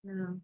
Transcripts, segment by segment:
Yeah.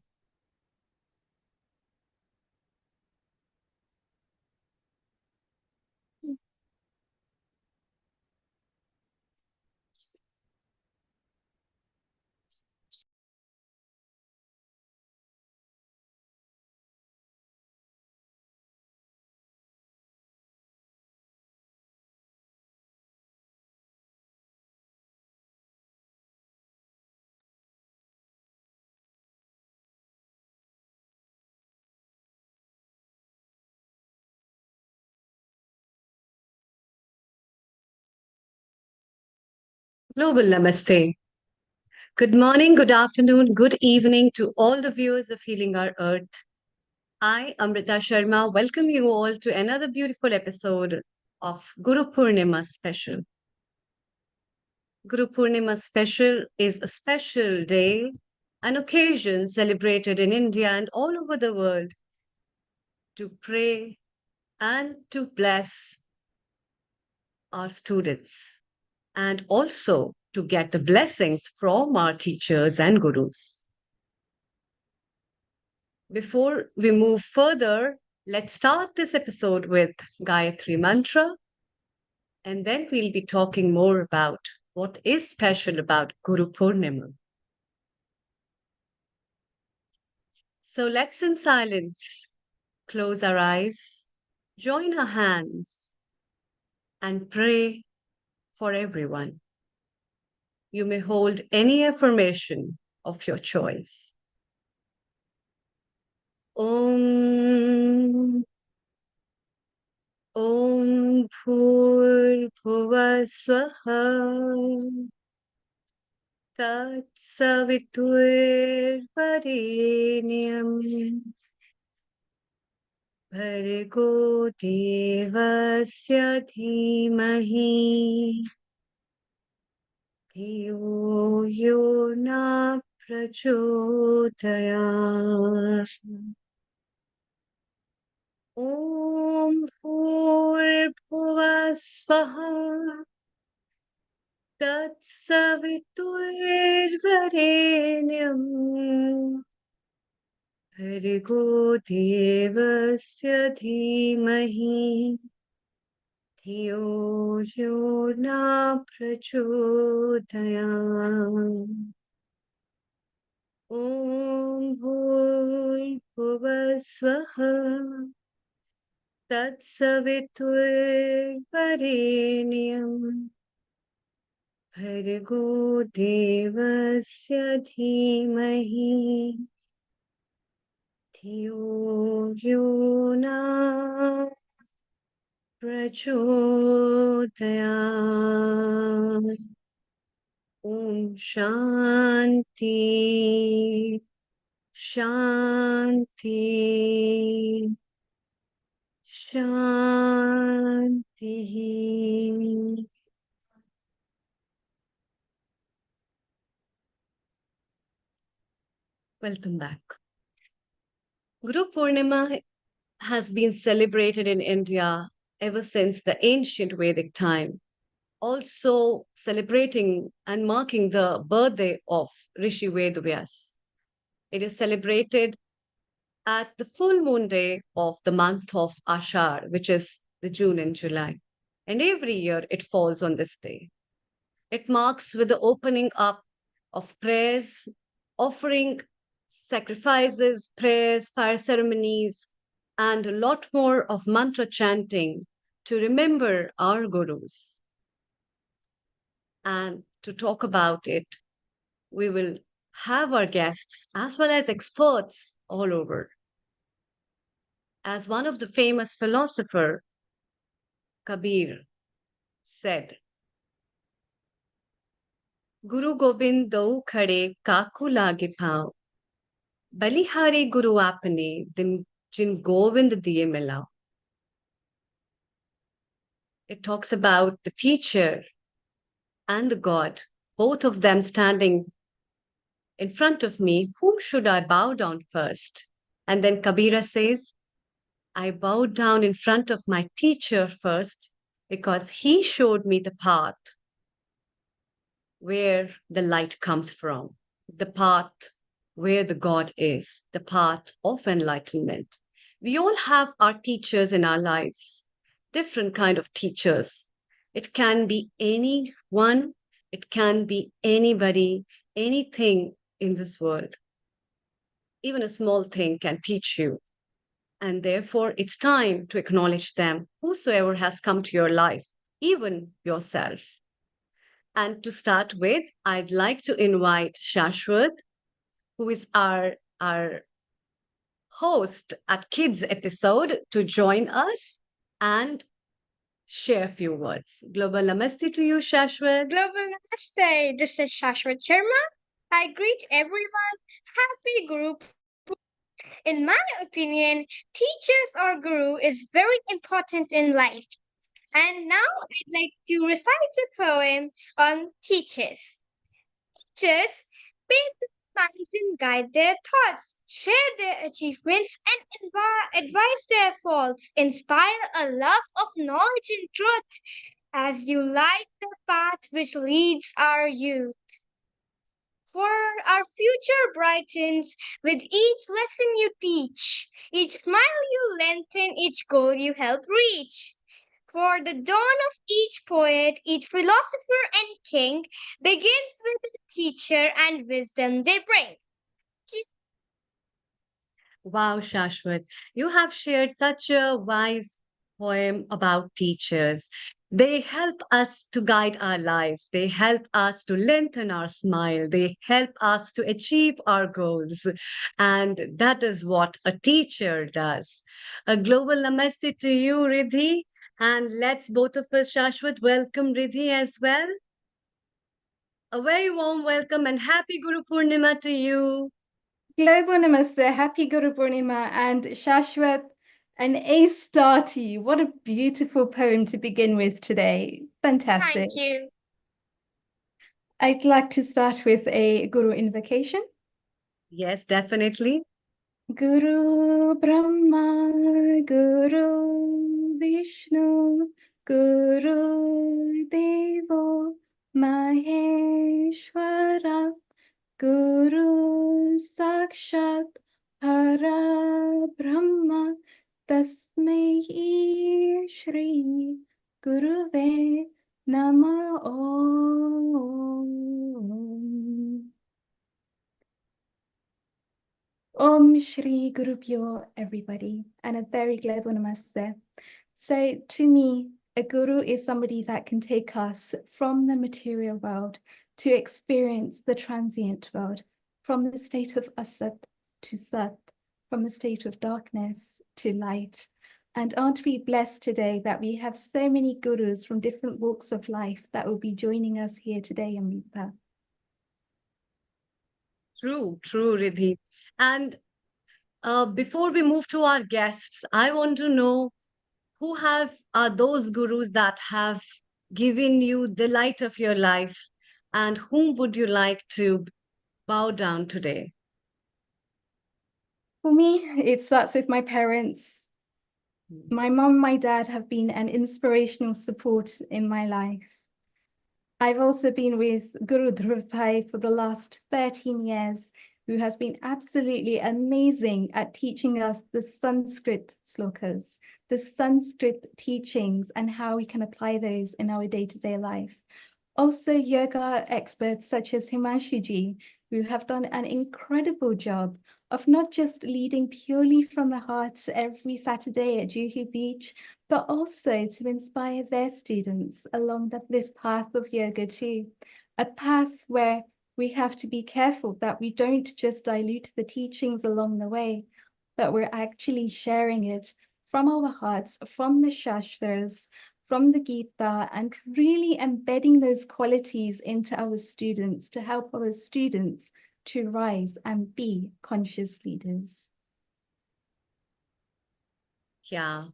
Global Namaste. Good morning, good afternoon, good evening to all the viewers of Healing Our Earth. I, Amrita Sharma, welcome you all to another beautiful episode of Guru Purnima Special. Guru Purnima Special is a special day, an occasion celebrated in India and all over the world to pray and to bless our students and also to get the blessings from our teachers and gurus. Before we move further, let's start this episode with Gayatri Mantra, and then we'll be talking more about what is special about Guru Purnima. So let's, in silence, close our eyes, join our hands, and pray for everyone. You may hold any affirmation of your choice. Om Om Bhur Swaha Tatsaviturvarenyam Bhargo Devasya Dhimahi Dhiyo Yo Na Prachodayat Om Bhur Swaha Tatsaviturvarenyam Bhargo Devasya Dhimahi Dhiyo Yo Na Prachodayat Om Bhur Swaha Tatsaviturvarenyam Bhargo Devasya Dhimahi Dhiyo Yo Na Prachodayat Om Shanti Shanti Shanti. Welcome back. Guru Purnima has been celebrated in India ever since the ancient Vedic time, also celebrating and marking the birthday of Rishi Vedavyas. It is celebrated at the full moon day of the month of Ashar, which is the June and July. And every year it falls on this day. It marks with the opening up of prayers, offering sacrifices, prayers, fire ceremonies, and a lot more of mantra chanting to remember our gurus. And to talk about it, we will have our guests as well as experts all over. As one of the famous philosopher, Kabir, said, Guru Gobind do khade kaku lage pao, Balihari Guru apne din jin Govind diye milao. It talks about the teacher and the God, both of them standing in front of me. Whom should I bow down first? And then Kabira says, I bowed down in front of my teacher first because he showed me the path where the light comes from, the path where the God is, the path of enlightenment. We all have our teachers in our lives, different kind of teachers. It can be anyone, it can be anybody, anything in this world. Even a small thing can teach you. And therefore, it's time to acknowledge them, whosoever has come to your life, even yourself. And to start with, I'd like to invite Shashwat, who is our host at Kids episode, to join us and share a few words. Global Namaste to you, Shashwat. Global Namaste. This is Shashwat Sharma. I greet everyone. Happy Guru. In my opinion, teachers or guru is very important in life. And now I'd like to recite a poem on teachers. Teachers build their minds and guide their thoughts, share their achievements and advise their faults, inspire a love of knowledge and truth as you light the path which leads our youth. For our future brightens with each lesson you teach, each smile you lengthen, each goal you help reach. For the dawn of each poet, each philosopher and king begins with a teacher and wisdom they bring. Wow, Shashwat, you have shared such a wise poem about teachers. They help us to guide our lives. They help us to lengthen our smile. They help us to achieve our goals. And that is what a teacher does. A global namaste to you, Riddhi. And let's both of us, Shashwat, welcome Riddhi as well. A very warm welcome and happy Guru Purnima to you. Global Namaste, happy Guru Purnima, and Shashwat, an A-star to you. What a beautiful poem to begin with today. Fantastic. Thank you. I'd like to start with a Guru invocation. Yes, definitely. Guru Brahma, Guru Vishnu, Guru Devo Maheshwara, Guru Sakshat Para Brahma Tasmai Shri Guruve Nama Om. Om Shri Guru Pyo, everybody, and a very global namaste. So, to me, a guru is somebody that can take us from the material world to experience the transient world, from the state of asat to sat, from the state of darkness to light. And aren't we blessed today that we have so many gurus from different walks of life that will be joining us here today, Amrita? True, true, Riddhi. And before we move to our guests, I want to know who have are those gurus that have given you the light of your life, and whom would you like to bow down today? For me, it starts with my parents. My mom and my dad have been an inspirational support in my life. I've also been with Guru Dhruv for the last 13 years, who has been absolutely amazing at teaching us the Sanskrit slokas, the Sanskrit teachings, and how we can apply those in our day-to-day life. Also, yoga experts such as Himanshu ji, who have done an incredible job of not just leading purely from the heart every Saturday at Juhu Beach, but also to inspire their students along this path of yoga too. A path where we have to be careful that we don't just dilute the teachings along the way, but we're actually sharing it from our hearts, from the Shastras, from the Gita, and really embedding those qualities into our students to help our students to rise and be conscious leaders. Yeah.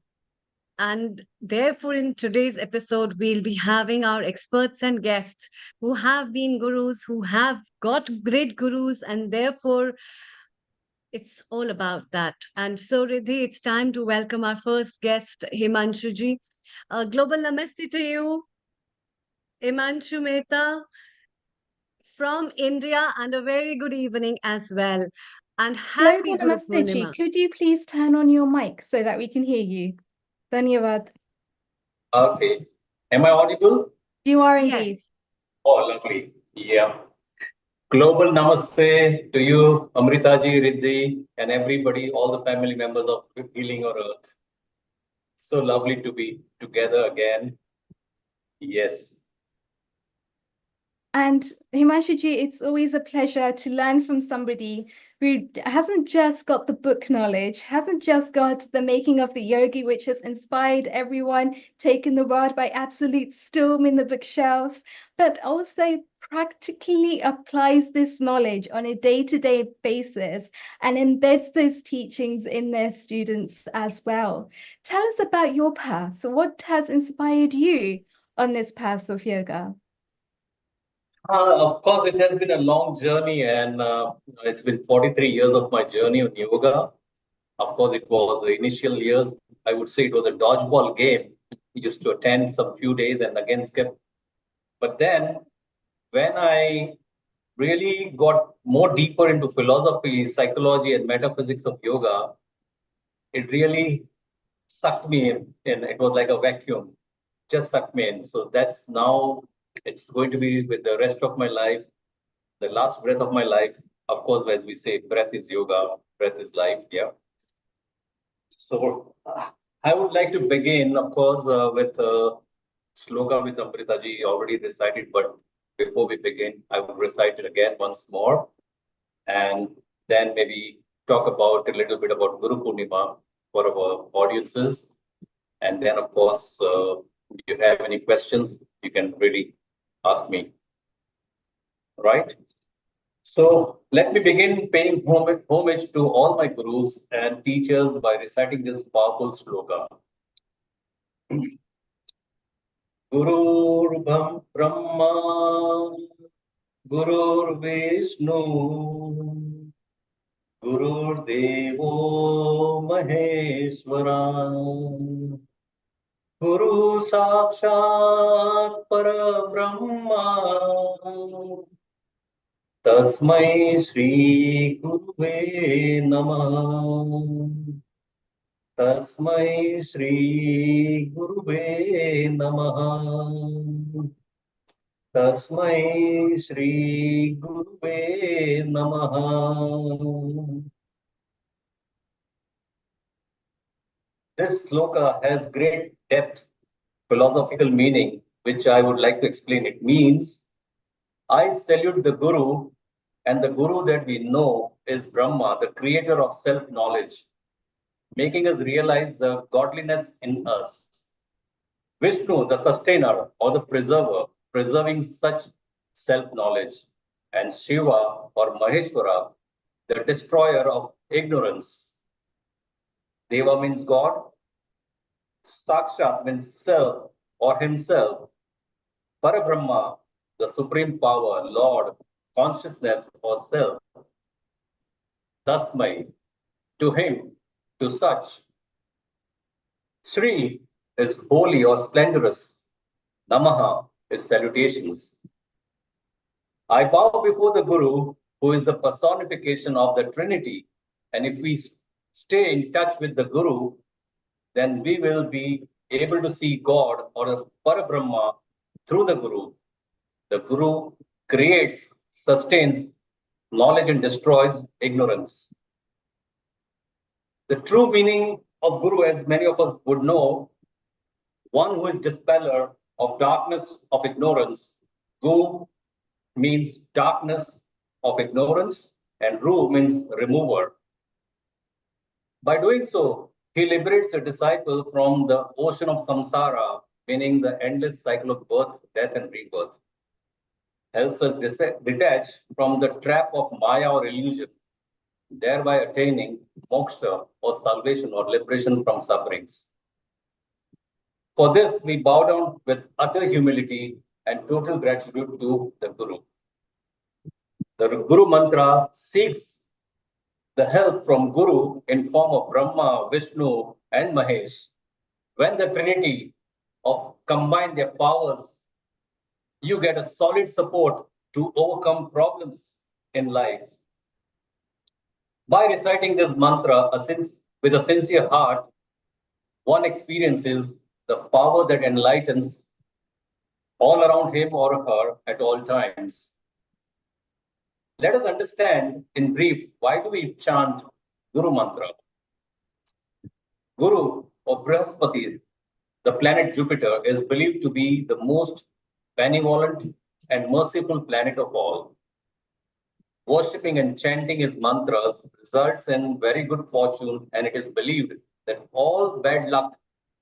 And therefore, in today's episode, we'll be having our experts and guests who have been gurus, who have got great gurus, and therefore, it's all about that. And so, Riddhi, it's time to welcome our first guest, Himanshu ji. Global namaste to you, Himanshu Mehta. from India, and a very good evening as well. And Global happy Guru Namaste. Purnima. Could you please turn on your mic so that we can hear you? Dhanyavad. Okay. Am I audible? You are Yes. indeed. Oh, lovely. Yeah. Global namaste to you, Amrita ji, Riddhi, and everybody, all the family members of Healing or Earth. So lovely to be together again. Yes. And Himanshu ji, it's always a pleasure to learn from somebody who hasn't just got the book knowledge, hasn't just got the making of the yogi, which has inspired everyone, taken the world by absolute storm in the bookshelves, but also practically applies this knowledge on a day-to-day basis and embeds those teachings in their students as well. Tell us about your path. What has inspired you on this path of yoga? Of course, it has been a long journey, and it's been 43 years of my journey on yoga. Of course, it was the initial years. I would say it was a dodgeball game. We used to attend some few days and again skip. But then, when I really got more deeper into philosophy, psychology, and metaphysics of yoga, it really sucked me in. It was like a vacuum, just sucked me in. So that's now it's going to be with the rest of my life, the last breath of my life. Of course, as we say, breath is yoga, breath is life. Yeah. So I would like to begin, of course, with sloka with Amrita ji already recited, but before we begin, I will recite it again once more, and then maybe talk about a little bit about Guru Purnima for our audiences. And then, of course, if you have any questions, you can really ask me. Right? So let me begin paying homage to all my gurus and teachers by reciting this powerful sloka. Guru Brahma, Guru Vishnu, Guru Devo Maheshwara, Guru Sakshat Parabrahma, Tasmai Shri Guruve Namah. Tasmai Shri Guruve Namah. Tasmai Shri Guruve Namah. This sloka has great depth, philosophical meaning, which I would like to explain. It means, I salute the Guru, and the Guru that we know is Brahma, the creator of self-knowledge, making us realize the godliness in us. Vishnu, the sustainer or the preserver, preserving such self-knowledge. And Shiva or Maheshwara, the destroyer of ignorance. Deva means God. Sakshat means self or himself. Parabrahma, the supreme power, Lord, consciousness or self. Tasmai, to him, to such. Sri is holy or splendorous. Namaha is salutations. I bow before the Guru, who is the personification of the Trinity. And if we stay in touch with the Guru, then we will be able to see God or the Parabrahma through the Guru. The Guru creates, sustains knowledge and destroys ignorance. The true meaning of Guru, as many of us would know, one who is dispeller of darkness of ignorance. Gu means darkness of ignorance, and Ru means remover. By doing so, he liberates the disciple from the ocean of samsara, meaning the endless cycle of birth, death, and rebirth. Helps us detach from the trap of Maya or illusion, thereby attaining moksha or salvation or liberation from sufferings. For this, we bow down with utter humility and total gratitude to the Guru. The Guru mantra seeks the help from Guru in form of Brahma, Vishnu, and Mahesh. When the Trinity combine their powers, you get a solid support to overcome problems in life. By reciting this mantra with a sincere heart, one experiences the power that enlightens all around him or her at all times. Let us understand in brief why do we chant Guru Mantra. Guru or Brihaspati, the planet Jupiter, is believed to be the most benevolent and merciful planet of all. Worshipping and chanting his mantras results in very good fortune, and it is believed that all bad luck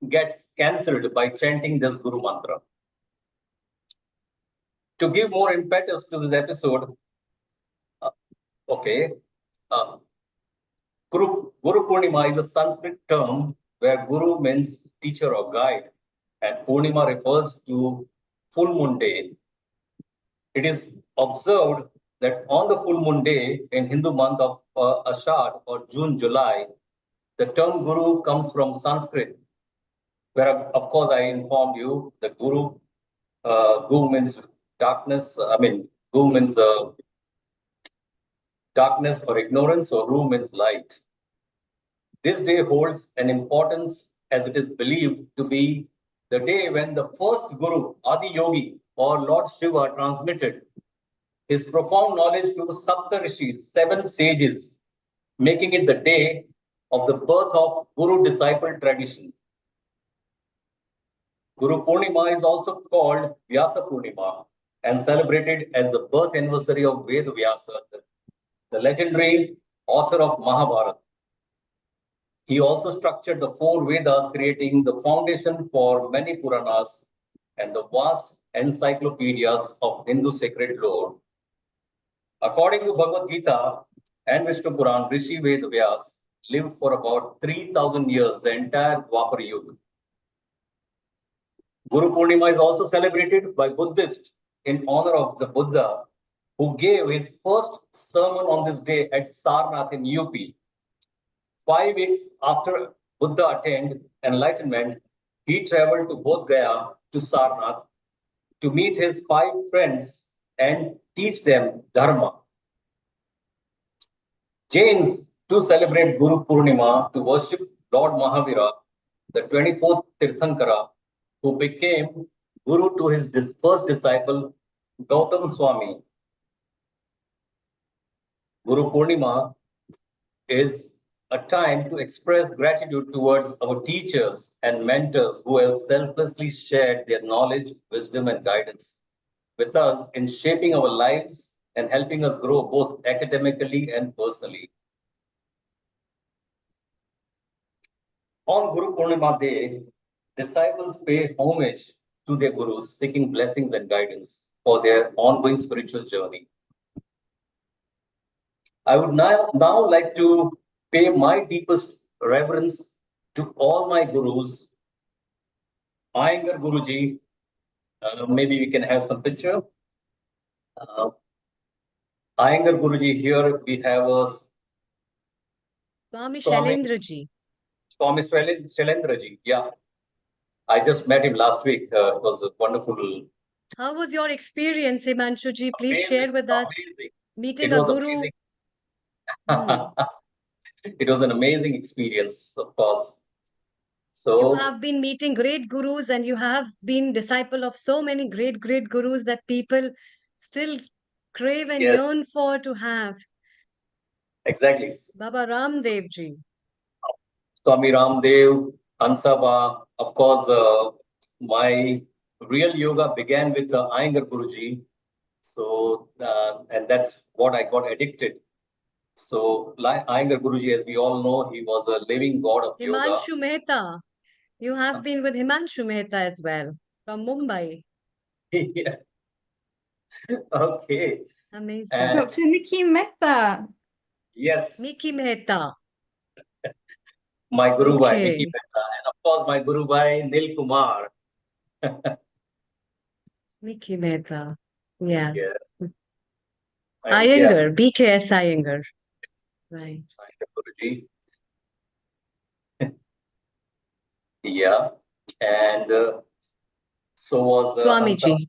gets cancelled by chanting this Guru Mantra. To give more impetus to this episode, Guru Purnima is a Sanskrit term where Guru means teacher or guide, and Purnima refers to full moon day. It is observed that on the full moon day in Hindu month of Ashad or June, July, the term Guru comes from Sanskrit, where of course I informed you the Guru means darkness. Gu means darkness or ignorance, or Ru means light. This day holds an importance as it is believed to be the day when the first Guru, Adi Yogi, or Lord Shiva, transmitted his profound knowledge to Sapta Rishis, 7 sages, making it the day of the birth of Guru-disciple tradition. Guru Purnima is also called Vyasa Purnima and celebrated as the birth anniversary of Ved Vyasa, the legendary author of Mahabharata. He also structured the 4 Vedas, creating the foundation for many Puranas and the vast encyclopedias of Hindu sacred lore. According to Bhagavad Gita and Vishnu Puran, Rishi Ved Vyas lived for about 3,000 years, the entire Dwapar Yuga. Guru Purnima is also celebrated by Buddhists in honor of the Buddha, who gave his first sermon on this day at Sarnath in UP. 5 weeks after Buddha attained enlightenment, he traveled to Bodh Gaya to Sarnath to meet his 5 friends and teach them Dharma. Jains to celebrate Guru Purnima to worship Lord Mahavira, the 24th Tirthankara, who became Guru to his first disciple, Gautam Swami. Guru Purnima is a time to express gratitude towards our teachers and mentors who have selflessly shared their knowledge, wisdom, and guidance with us in shaping our lives and helping us grow both academically and personally. On Guru Purnima Day, disciples pay homage to their gurus, seeking blessings and guidance for their ongoing spiritual journey. I would now like to pay my deepest reverence to all my gurus. Iyengar Guruji, maybe we can have some picture. Iyengar Guruji, here we have a Swami Shailendra ji. Swami Shailendra ji, yeah. I just met him last week. It was a wonderful. How was your experience, Himanshu ji? Please share with us. Amazing. Meeting a guru. It was an amazing experience, of course. So you have been meeting great gurus, and you have been disciple of so many great gurus that people still crave and yearn for to have. Exactly. Baba Ramdev ji. Swami Ramdev, Ansaba, of course, my real yoga began with Iyengar Guruji. So, and that's what I got addicted. So, like Iyengar Guruji, as we all know, he was a living god of yoga. Himanshu Mehta. You have been with Himanshu Mehta as well, from Mumbai. Yeah. Okay. Amazing. And Dr. Nikki Mehta. yes. Nikki Mehta. My Guru Bhai, Okay. Nikki Mehta. And of course, my Guru Bhai, Nil Kumar. Nikki Mehta. Yeah. Yeah. Iyengar, BKS Iyengar. Right. Guruji. Yeah. And so was Swamiji.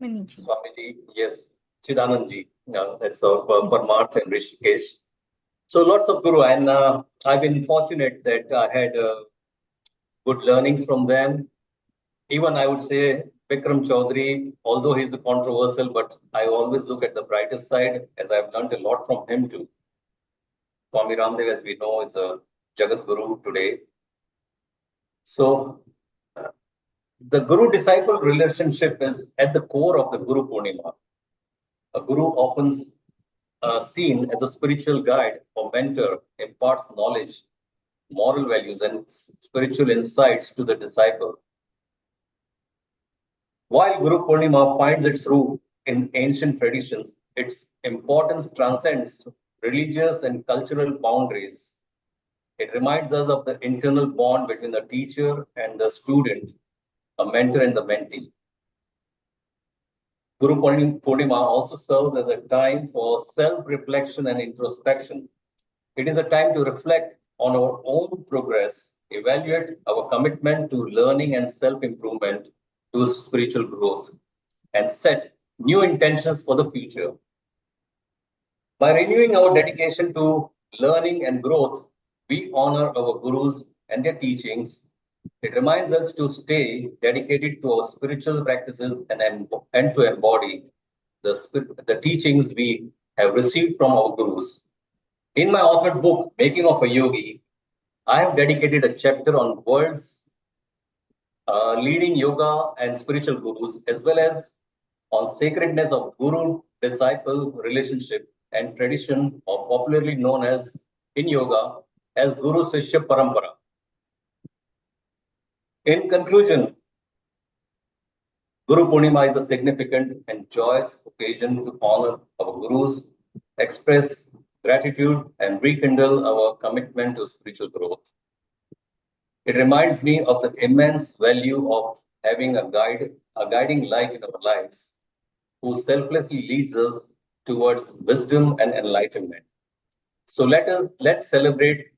Swamiji, yes. Chidananji, that's Parmarth and Rishikesh. So lots of Guru, and I've been fortunate that I had good learnings from them. Even I would say Vikram Chaudhary, although he's controversial, but I always look at the brighter side as I've learned a lot from him too. Swami Ramdev, as we know, is a Jagat Guru today. So the Guru-disciple relationship is at the core of the Guru Purnima. A Guru often seen as a spiritual guide or mentor, imparts knowledge, moral values, and spiritual insights to the disciple. While Guru Purnima finds its root in ancient traditions, its importance transcends religious and cultural boundaries. It reminds us of the internal bond between the teacher and the student, a mentor and the mentee. Guru Purnima also serves as a time for self-reflection and introspection. It is a time to reflect on our own progress, evaluate our commitment to learning and self-improvement, to spiritual growth, and set new intentions for the future. By renewing our dedication to learning and growth, we honor our gurus and their teachings. It reminds us to stay dedicated to our spiritual practices and to embody the teachings we have received from our gurus. In my authored book, Making of a Yogi, I have dedicated a chapter on world's leading yoga and spiritual gurus, as well as on sacredness of guru-disciple relationship and tradition, or popularly known as in yoga as Guru Sishya Parampara. In conclusion, Guru Purnima is a significant and joyous occasion to honor our gurus, express gratitude, and rekindle our commitment to spiritual growth. It reminds me of the immense value of having a guiding light in our lives, who selflessly leads us towards wisdom and enlightenment. So let's celebrate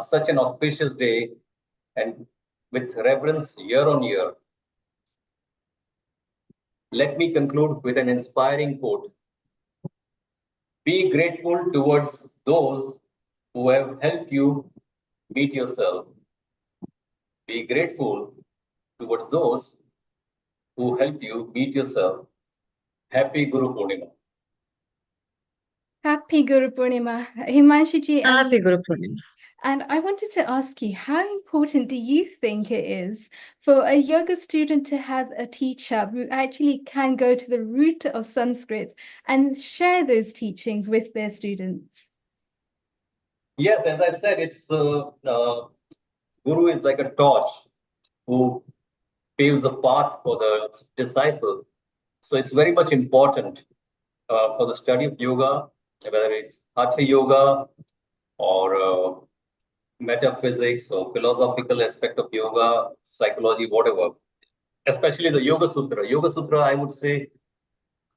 such an auspicious day and with reverence year on year. Let me conclude with an inspiring quote. Be grateful towards those who have helped you meet yourself. Be grateful towards those who helped you meet yourself. Happy Guru Purnima. Happy Guru Purnima. Himanshu ji, Happy Guru Purnima. and I wanted to ask you, how important do you think it is for a yoga student to have a teacher who actually can go to the root of Sanskrit and share those teachings with their students? Yes, as I said, it's Guru is like a torch who paves a path for the disciple. So it's very much important for the study of yoga, whether it's Hatha Yoga or metaphysics or philosophical aspect of yoga, psychology, whatever. Especially the Yoga Sutra. Yoga Sutra, I would say,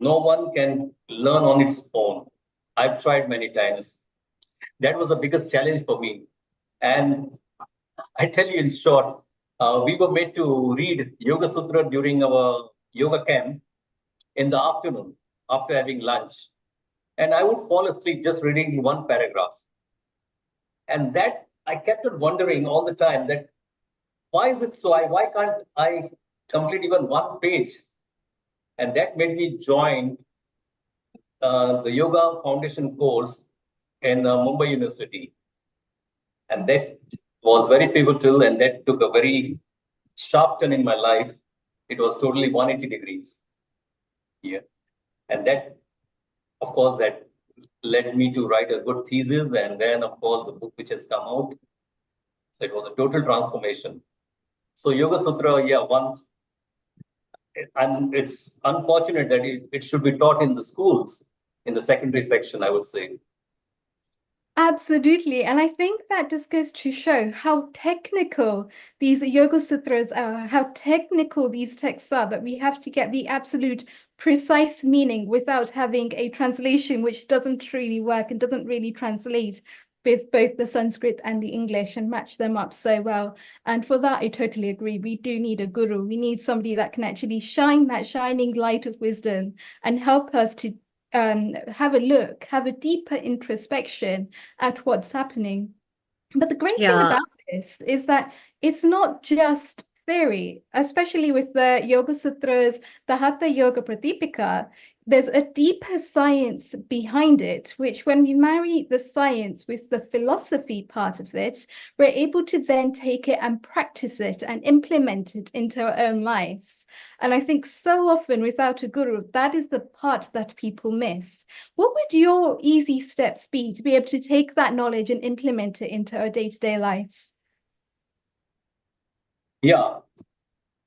no one can learn on its own. I've tried many times. That was the biggest challenge for me. And I tell you in short, we were made to read Yoga Sutra during our yoga camp in the afternoon after having lunch. And I would fall asleep just reading one paragraph. And that I kept on wondering all the time that why is it so? Why can't I complete even one page? And that made me join the Yoga Foundation course in Mumbai University. And that was very pivotal, and that took a very sharp turn in my life. It was totally 180 degrees. Yeah. And that, of course, that led me to write a good thesis, and then, of course, the book which has come out. So it was a total transformation. So Yoga Sutra, yeah, once, and it's unfortunate that it should be taught in the schools, in the secondary section, I would say. Absolutely. And I think that just goes to show how technical these Yoga Sutras are, how technical these texts are, that we have to get the absolute precise meaning without having a translation which doesn't really work and doesn't really translate. with both the Sanskrit and the English and match them up so well. And for that, I totally agree. We do need a guru. We need somebody that can actually shine that shining light of wisdom and help us to have a look, have a deeper introspection at what's happening. But the great thing Yeah. about this is that it's not just theory, especially with the Yoga Sutras, the Hatha Yoga Pradipika. There's a deeper science behind it, which when we marry the science with the philosophy part of it, we're able to then take it and practice it and implement it into our own lives. And I think so often without a guru, that is the part that people miss. What would your easy steps be to be able to take that knowledge and implement it into our day-to-day lives? Yeah,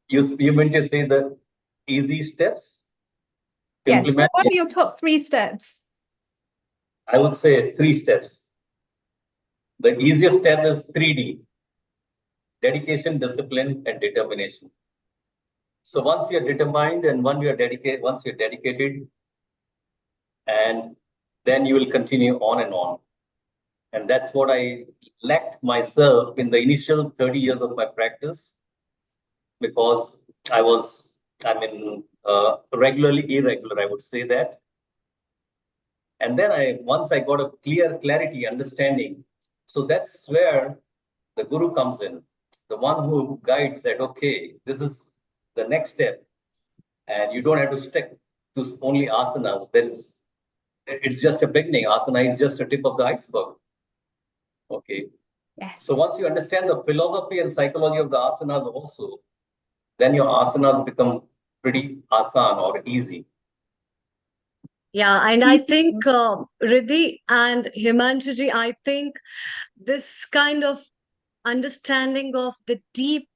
you meant to say the easy steps to Yes, implement. what are your top 3 steps? I would say 3 steps. The easiest step is 3D: dedication, discipline, and determination. So once you're determined and once you're dedicated, and then you will continue on and on. And that's what I lacked myself in the initial 30 years of my practice, because regularly irregular, I would say that. And then once I got a clarity, understanding. So that's where the guru comes in, the one who guides that, okay, this is the next step. And you don't have to stick to only asanas. It's just a beginning. Asana is just a tip of the iceberg. Okay. Yes. So once you understand the philosophy and psychology of the asanas also, then your asanas become pretty asan or easy. Yeah, and I think Riddhi and Himanshuji, I think this kind of understanding of the deep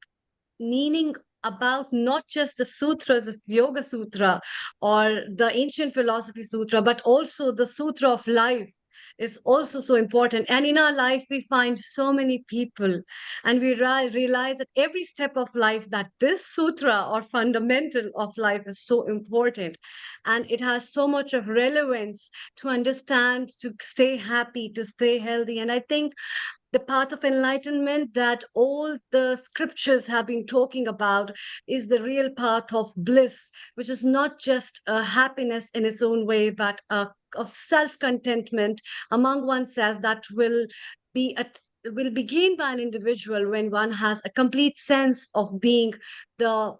meaning about not just the sutras of Yoga Sutra or the ancient philosophy sutra, but also the sutra of life is also so important. And in our life, we find so many people, and we realize at every step of life that this sutra or fundamental of life is so important. And it has so much of relevance to understand, to stay happy, to stay healthy. And I think the path of enlightenment that all the scriptures have been talking about is the real path of bliss, which is not just a happiness in its own way, but of self-contentment among oneself that will be gained by an individual when one has a complete sense of being the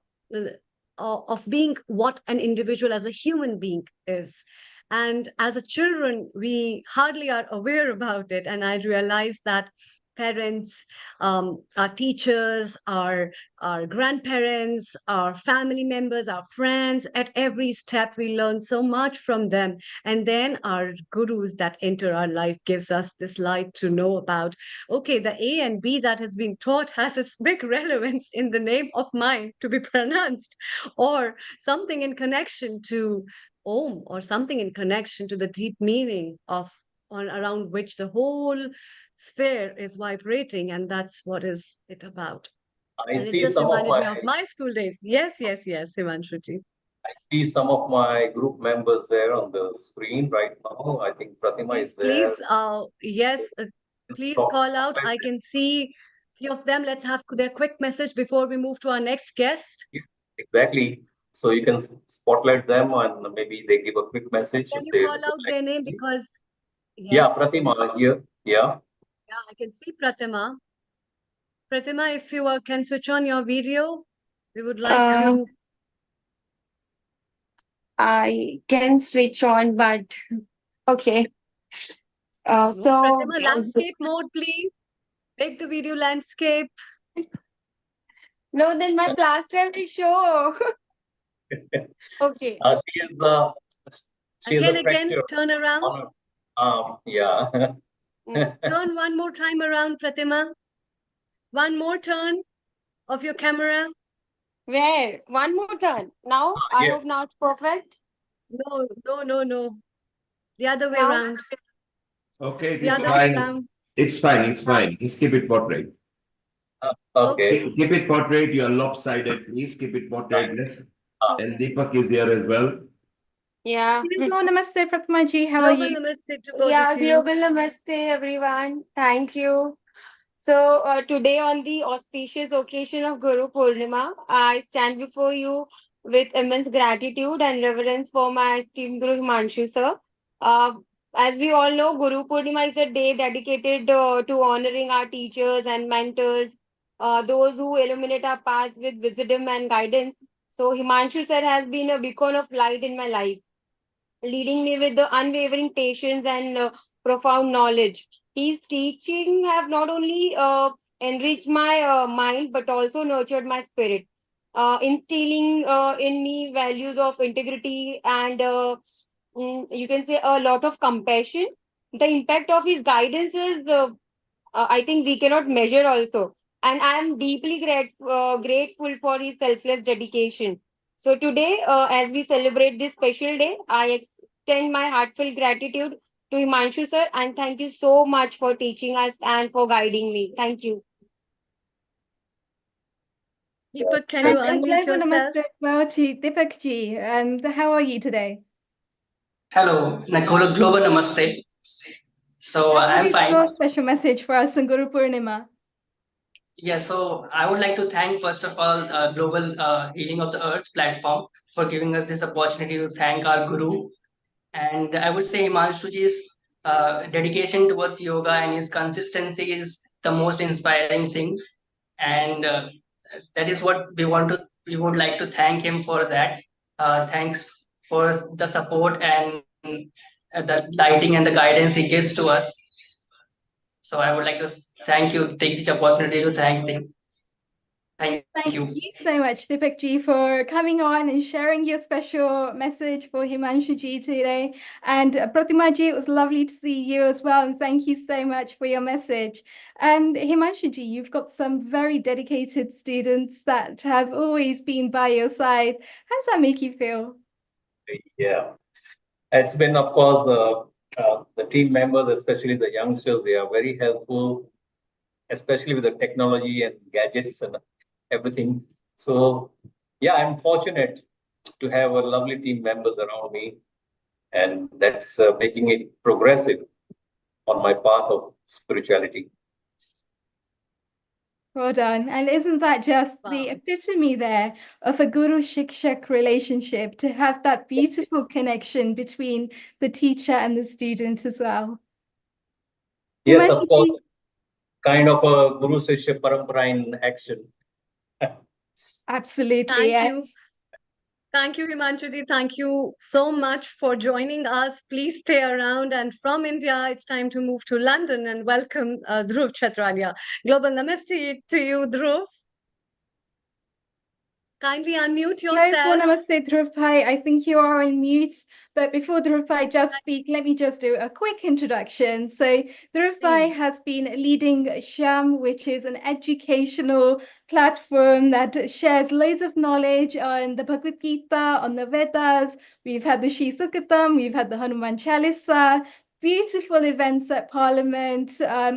of being what an individual as a human being is. And as a children, we hardly are aware about it. And I realized that parents, our teachers, our grandparents, our family members, our friends, at every step we learn so much from them. And then our gurus that enter our life gives us this light to know about, okay, the A and B that has been taught has its big relevance in the name of mine to be pronounced, or something in connection to Om, or something in connection to the deep meaning of on around which the whole sphere is vibrating, and that's what is it about. I And it see just some of reminded me my of my school days. Yes, yes, yes, Himanshuji. I see some of my group members there on the screen right now. I think Pratima is there. Yes, Just please talk call out. about I can see few of them. Let's have their quick message before we move to our next guest. it. Exactly. So you can spotlight them and maybe they give a quick message Can if you they call would out like their name? to. Because, Yeah, yes, Pratima here. Yeah. yeah, I can see Pratima. Pratima, if you can switch on your video, we would like Uh, to. I can switch on, but okay. So Pratima, landscape mode, please. Make the video landscape. no, then my plaster will show. Okay. She is a Again, fracture turn around. on her arm. Yeah. Turn one more time around, Pratima. One more turn of your camera. Where? One more turn. Now? I Yes. hope now it's perfect. No, no, no, no. The other way Now? around. Okay, it The is other way fine. around. It's fine. It's fine. Just keep it portrait. Okay. Keep it portrait. You're lopsided. Please keep it portrait. Yes. Uh, And Deepak is here as well. Yeah. Hello, namaste, Pratima ji. How are Global you? namaste to both Yeah, of you. global namaste, everyone. Thank you. So, today, on the auspicious occasion of Guru Purnima, I stand before you with immense gratitude and reverence for my esteemed Guru Himanshu sir. Uh, as we all know, Guru Purnima is a day dedicated to honoring our teachers and mentors, those who illuminate our paths with wisdom and guidance. So, Himanshu sir has been a beacon of light in my life, leading me with the unwavering patience and profound knowledge. His teaching have not only enriched my mind but also nurtured my spirit, instilling in me values of integrity and you can say a lot of compassion. The impact of his guidance is I think we cannot measure also. And I am deeply grateful for his selfless dedication. So today, as we celebrate this special day, I extend my heartfelt gratitude to Himanshu sir, and thank you so much for teaching us and for guiding me. Thank you. Deepak, can Thank you And unmute global yourself? namaste well to Deepak ji. And how are you today? Hello, Nakula Global Namaste. So What I'm is fine. your special message for us on Guru Purnima? Yeah, so I would like to thank first of all Global Healing of the Earth platform for giving us this opportunity to thank our Guru. And I would say Himanshuji's dedication towards yoga and his consistency is the most inspiring thing. And that is what we would like to thank him for that. Thanks for the support and the lighting and the guidance he gives to us. So I would like to thank you, take this opportunity to thank them. Thank Thank you. you so much, Deepak ji, for coming on and sharing your special message for Himanshu ji today. And Pratima ji, it was lovely to see you as well. And thank you so much for your message. And Himanshu ji, you've got some very dedicated students that have always been by your side. How does that make you feel? Yeah, it's been, of course, the team members, especially the youngsters, they are very helpful, especially with the technology and gadgets and everything. So, yeah, I'm fortunate to have a lovely team members around me, and that's making it progressive on my path of spirituality. Well done. And isn't that just the Wow. epitome there of a guru shikshak relationship, to have that beautiful connection between the teacher and the student as well? Yes, of Himanshu course, ji, kind of a Guru Sishya Parampara in action. absolutely, Thank you. yes. Thank you, Himanshuji. Thank you so much for joining us. Please stay around. And from India, it's time to move to London and welcome Dhruv Chatralia. Global Namaste to you, Dhruv. Kindly unmute Hello, yourself. Namaste, Dhruv Bhai. I think you are on mute. But before Dhruv Bhai just speak, let me just do a quick introduction. So Dhruv Bhai Please. has been leading Sham, which is an educational platform that shares loads of knowledge on the Bhagavad Gita, on the Vedas. We've had the Shri Sukhatam, we've had the Hanuman Chalisa, beautiful events at Parliament.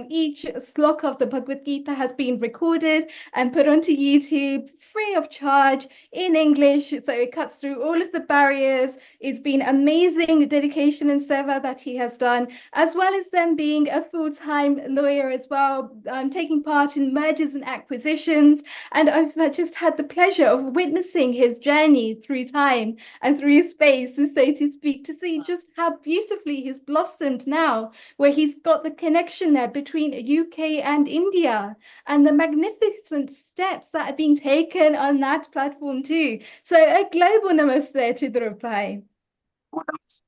Each slok of the Bhagavad Gita has been recorded and put onto YouTube free of charge in English. So it cuts through all of the barriers. It's been amazing dedication and seva that he has done, as well as them being a full-time lawyer as well, taking part in mergers and acquisitions. And I've just had the pleasure of witnessing his journey through time and through space, so to speak, to see just how beautifully he's blossomed now, where he's got the connection there between UK and India, and the magnificent steps that are being taken on that platform too. So a global namaste to Dhruv Bhai.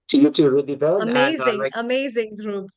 To you too, really well. And Amazing, amazing, Dhruv.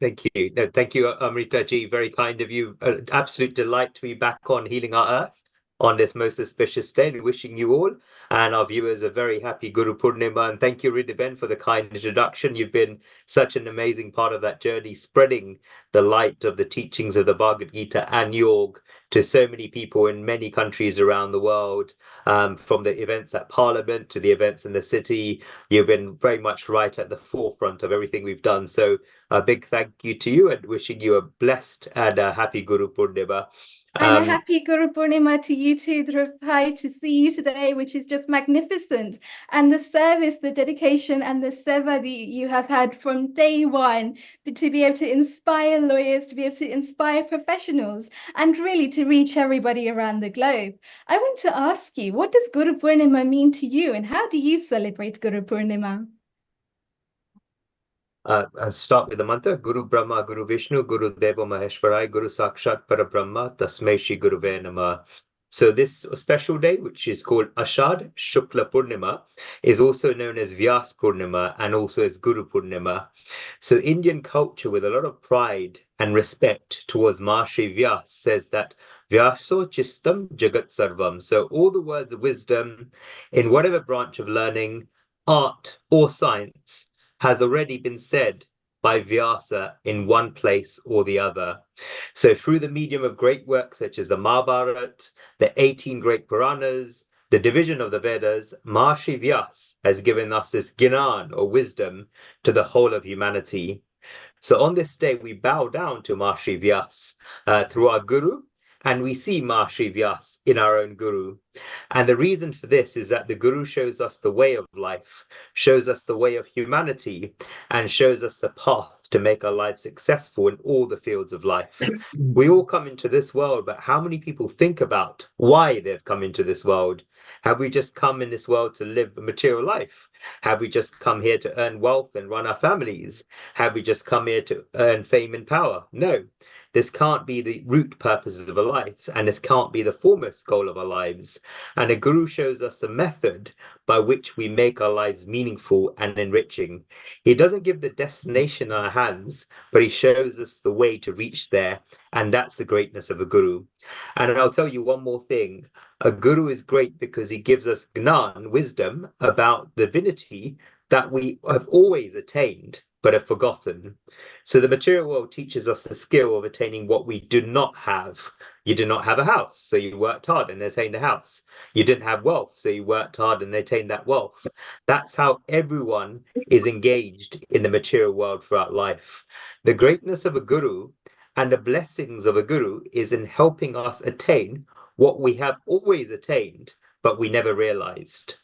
thank you. No, thank you, Amrita ji. Very kind of you. Absolute delight to be back on Healing Our Earth on this most auspicious day. We're wishing you all and our viewers a very happy Guru Purnima. And thank you, Riddhiben, for the kind introduction. You've been such an amazing part of that journey, spreading the light of the teachings of the Bhagavad Gita and Yoga to so many people in many countries around the world, from the events at Parliament to the events in the city. You've been very much right at the forefront of everything we've done. So a big thank you to you, and wishing you a blessed and a happy Guru Purnima. And a happy Guru Purnima to you too, Dhruv Bhai, to see you today, which is just magnificent. And the service, the dedication and the seva that you have had from day one, to be able to inspire lawyers, to be able to inspire professionals, and really to reach everybody around the globe. I want to ask you, what does Guru Purnima mean to you, and how do you celebrate Guru Purnima? I'll start with the mantra. Guru Brahma, Guru Vishnu, Guru Deva Maheshwarai, Guru Sakshat Parabrahma, Tasmai Shri Guruve Namah. So this special day, which is called Ashad Shukla Purnima, is also known as Vyas Purnima and also as Guru Purnima. So Indian culture, with a lot of pride and respect towards Maharishi Vyas, says that Vyaso Chistam Jagat Sarvam. So all the words of wisdom in whatever branch of learning, art or science has already been said by Vyasa in one place or the other. So through the medium of great works such as the Mahabharata, the 18 great Puranas, the division of the Vedas, Maharishi Vyas has given us this Gnan or wisdom to the whole of humanity. So on this day, we bow down to Maharishi Vyas through our Guru, and we see Maharishi Vyas in our own Guru. And the reason for this is that the Guru shows us the way of life, shows us the way of humanity, and shows us the path to make our lives successful in all the fields of life. We all come into this world, but how many people think about why they've come into this world? Have we just come in this world to live a material life? Have we just come here to earn wealth and run our families? Have we just come here to earn fame and power? No. This can't be the root purposes of our lives, and this can't be the foremost goal of our lives. And a Guru shows us a method by which we make our lives meaningful and enriching. He doesn't give the destination in our hands, but he shows us the way to reach there, and that's the greatness of a Guru. And I'll tell you one more thing. A Guru is great because he gives us Gnan, wisdom, about divinity that we have always attained, but have forgotten. So the material world teaches us the skill of attaining what we do not have. You did not have a house, so you worked hard and attained a house. You didn't have wealth, so you worked hard and attained that wealth. That's how everyone is engaged in the material world throughout life. The greatness of a Guru and the blessings of a Guru is in helping us attain what we have always attained, but we never realized.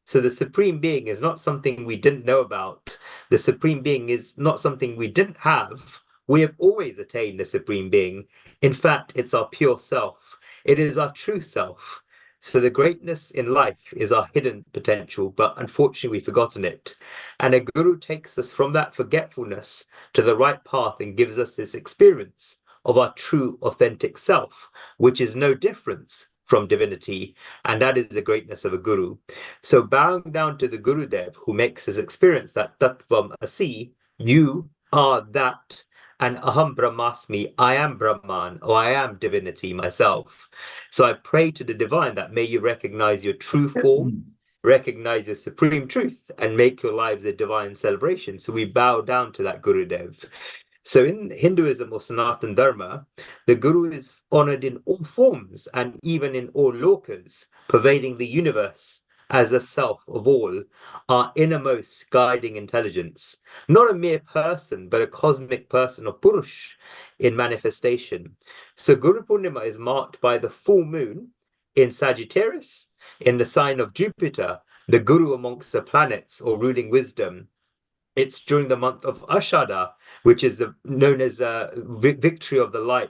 So the Supreme Being is not something we didn't know about. The Supreme Being is not something we didn't have. We have always attained the Supreme Being. In fact, it's our pure self. It is our true self. So the greatness in life is our hidden potential, but unfortunately we've forgotten it. And a Guru takes us from that forgetfulness to the right path and gives us this experience of our true, authentic self, which is no difference from divinity, and that is the greatness of a Guru. So bowing down to the Gurudev, who makes us experience that Tattvam Asi, you are that, and Aham Brahmasmi, I am Brahman, or I am divinity myself. So I pray to the divine that may you recognize your true form, recognize your supreme truth, and make your lives a divine celebration. So we bow down to that Gurudev. So in Hinduism or Sanatana Dharma, the Guru is honored in all forms and even in all lokas, pervading the universe as the self of all, our innermost guiding intelligence. Not a mere person, but a cosmic person or Purush in manifestation. So Guru Purnima is marked by the full moon in Sagittarius, in the sign of Jupiter, the Guru amongst the planets or ruling wisdom. It's during the month of Ashada, which is known as victory of the light.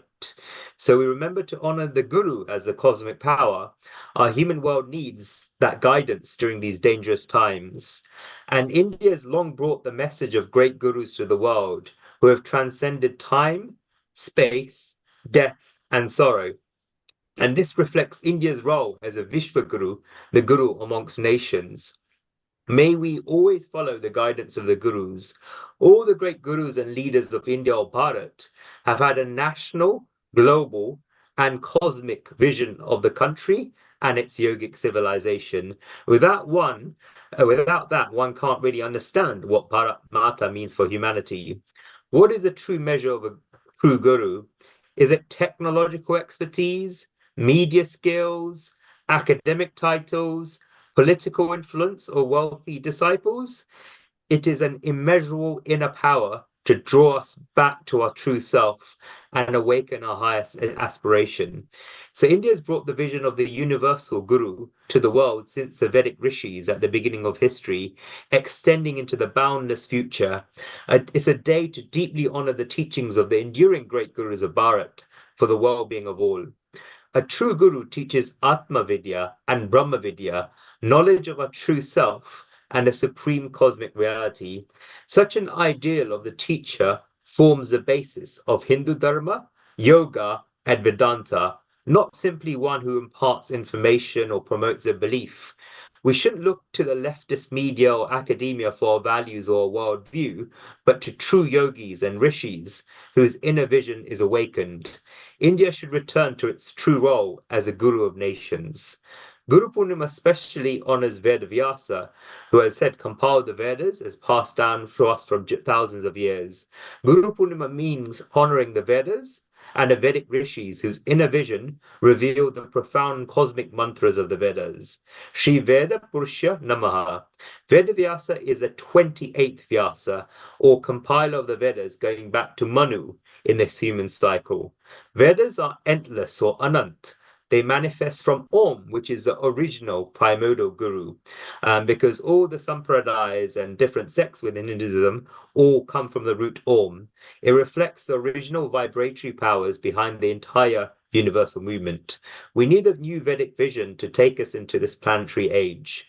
So we remember to honor the Guru as the cosmic power. Our human world needs that guidance during these dangerous times. And India has long brought the message of great Gurus to the world who have transcended time, space, death, and sorrow. And this reflects India's role as a Vishwa Guru, the Guru amongst nations. May we always follow the guidance of the Gurus. All the great Gurus and leaders of India or Bharat have had a national, global, and cosmic vision of the country and its yogic civilization. Without that, one can't really understand what Bharat Mata means for humanity. What is a true measure of a true Guru? Is it technological expertise, media skills, academic titles, political influence, or wealthy disciples. It is an immeasurable inner power to draw us back to our true self and awaken our highest aspiration. So India has brought the vision of the universal Guru to the world since the Vedic rishis at the beginning of history, extending into the boundless future. It's a day to deeply honor the teachings of the enduring great Gurus of Bharat for the well-being of all. A true Guru teaches Atma Vidya and Brahma Vidya, knowledge of our true self and a supreme cosmic reality. Such an ideal of the teacher forms the basis of Hindu Dharma, Yoga, and Vedanta, not simply one who imparts information or promotes a belief. We shouldn't look to the leftist media or academia for our values or worldview, but to true yogis and rishis whose inner vision is awakened. India should return to its true role as a guru of nations. Guru Purnima especially honors Vyasa, who has said compiled the Vedas as passed down for us from thousands of years. Guru Purnima means honoring the Vedas and the Vedic rishis whose inner vision revealed the profound cosmic mantras of the Vedas. Shri Veda Purusha Namaha. Vyasa is a 28th Vyasa, or compiler of the Vedas going back to Manu in this human cycle. Vedas are endless or anant. They manifest from Om, which is the original primordial guru, because all the sampradayas and different sects within Hinduism all come from the root Om. It reflects the original vibratory powers behind the entire universal movement. We need a new Vedic vision to take us into this planetary age.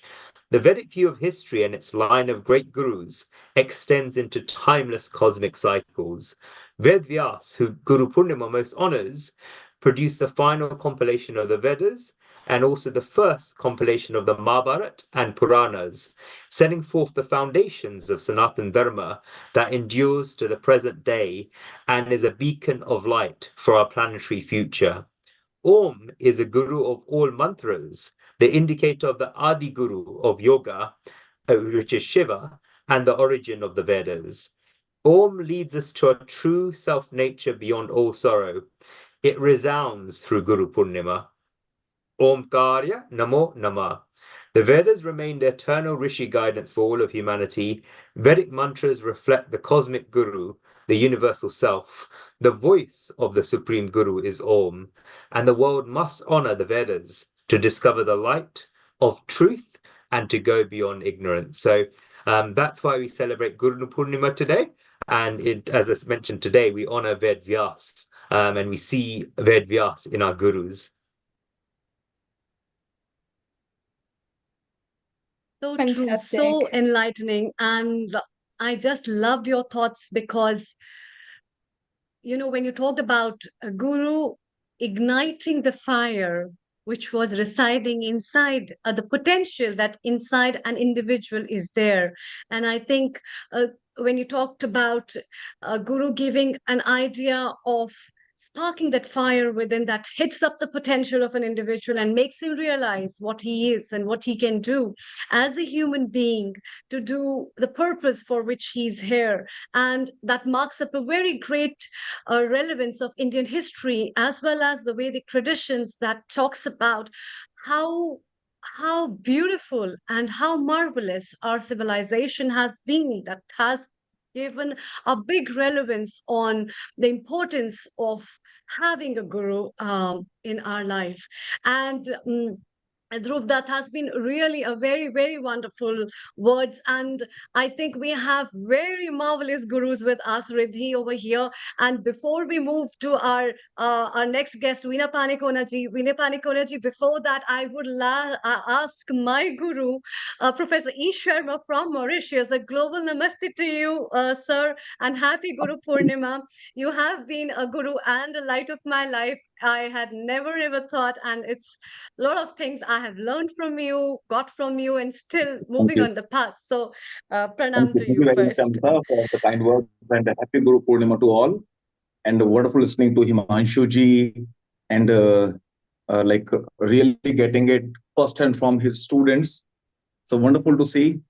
The Vedic view of history and its line of great gurus extends into timeless cosmic cycles. Vyas, who Guru Purnima most honors, produced the final compilation of the Vedas and also the first compilation of the Mahabharata and Puranas, setting forth the foundations of Sanatana Dharma that endures to the present day and is a beacon of light for our planetary future. Om is a guru of all mantras, the indicator of the Adi Guru of yoga, which is Shiva, and the origin of the Vedas. Om leads us to a true self-nature beyond all sorrow. It resounds through Guru Purnima. Omkarya Namo Nama. The Vedas remain the eternal rishi guidance for all of humanity. Vedic mantras reflect the cosmic Guru, the universal self. The voice of the Supreme Guru is Om, and the world must honor the Vedas to discover the light of truth and to go beyond ignorance. So that's why we celebrate Guru Purnima today. And as I mentioned today, we honor Ved Vyas. And we see Ved Vyas in our gurus. So true, so enlightening. And I just loved your thoughts because, when you talked about a guru igniting the fire which was residing inside, the potential that inside an individual is there. And I think when you talked about a guru giving an idea of sparking that fire within that hits up the potential of an individual and makes him realize what he is and what he can do as a human being to do the purpose for which he's here. And that marks up a very great relevance of Indian history as well as the Vedic traditions that talks about how beautiful and how marvelous our civilization has been, that has given a big relevance on the importance of having a guru in our life. And Dhruv, that has been really a very, very wonderful words. And I think we have very marvelous gurus with us, Riddhi, over here. And before we move to our next guest, Veena Panikona ji, before that, I would ask my guru, Professor E. Sharma from Mauritius, a global namaste to you, sir, and happy Guru Purnima. You have been a guru and a light of my life. I had never ever thought, and it's a lot of things I have learned from you, got from you, and still moving on the path. So, pranam to you Thank you very much, first. Amrita, for the kind words and a happy Guru Purnima to all. And wonderful listening to Himanshu ji and really getting it firsthand from his students. So wonderful to see.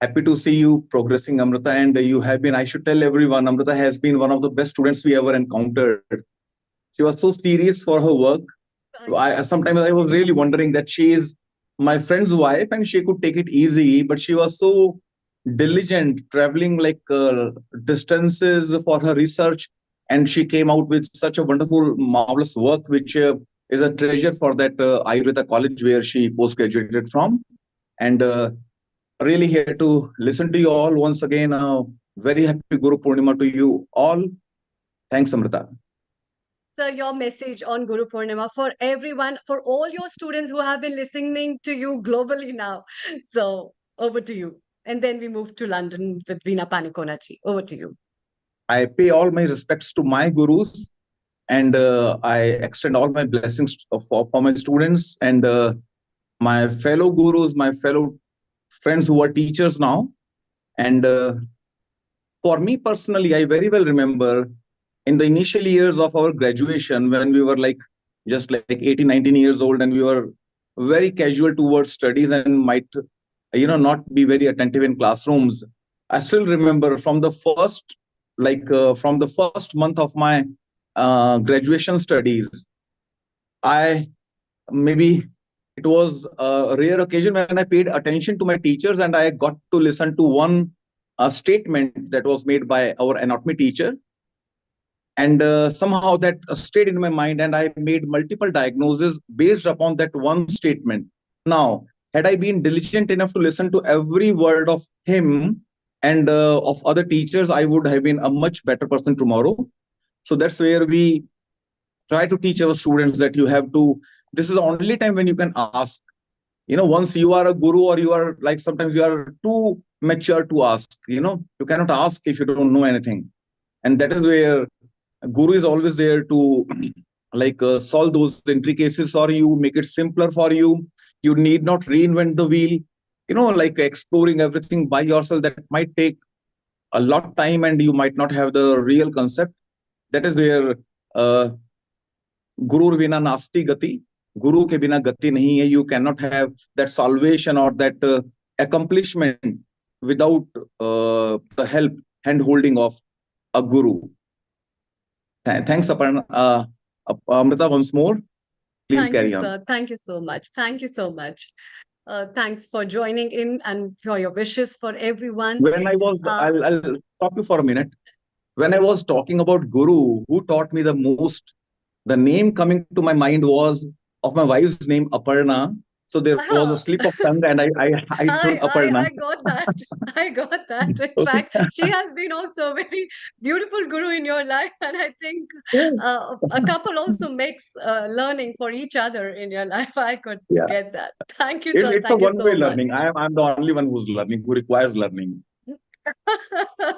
Happy to see you progressing, Amrita. And you have been, I should tell everyone, Amrita has been one of the best students we ever encountered. She was so serious for her work. Sometimes I was really wondering that she is my friend's wife and she could take it easy, but she was so diligent, traveling like distances for her research, and she came out with such a wonderful, marvelous work, which is a treasure for that Ayurveda college where she post-graduated from. And really here to listen to you all once again. Very happy Guru Purnima to you all. Thanks, Amrita. Sir, your message on Guru Purnima for everyone, for all your students who have been listening to you globally now. So over to you. And then we move to London with Veena Panikonachi. Over to you. I pay all my respects to my gurus, and I extend all my blessings for my students and my fellow gurus, my fellow friends who are teachers now. And for me personally, I very well remember in the initial years of our graduation when we were like just like 18, 19 years old, and we were very casual towards studies and might not be very attentive in classrooms. I still remember from the first from the first month of my graduation studies, I maybe it was a rare occasion when I paid attention to my teachers and I got to listen to one statement that was made by our anatomy teacher. And somehow that stayed in my mind, and I made multiple diagnoses based upon that one statement. Now, had I been diligent enough to listen to every word of him and of other teachers, I would have been a much better person tomorrow. So that's where we try to teach our students that you have to, this is the only time when you can ask. Once you are a guru, or you are like, sometimes you are too mature to ask, you cannot ask if you don't know anything. And that is where guru is always there to solve those intricacies, or you make it simpler for you. You need not reinvent the wheel, like exploring everything by yourself. That might take a lot of time and you might not have the real concept. That is where guru vina nasti gati, guru ke bina gati nahi hai. You cannot have that salvation or that accomplishment without the help, hand holding of a guru. Thanks, Aparna. Amrita, once more. Please carry on. Sir. Thank you so much. Thank you so much. Thanks for joining in and for your wishes for everyone. When I was, I'll stop you for a minute. When I was talking about Guru, who taught me the most, the name coming to my mind was of my wife's name, Aparna. So there was a slip of tongue, and I told Aparna. I got that. I got that. In fact, she has been also a very beautiful guru in your life, and I think a couple also makes learning for each other in your life. I could get that. Thank you, sir. It's a one-way learning. I'm the only one who's learning, who requires learning.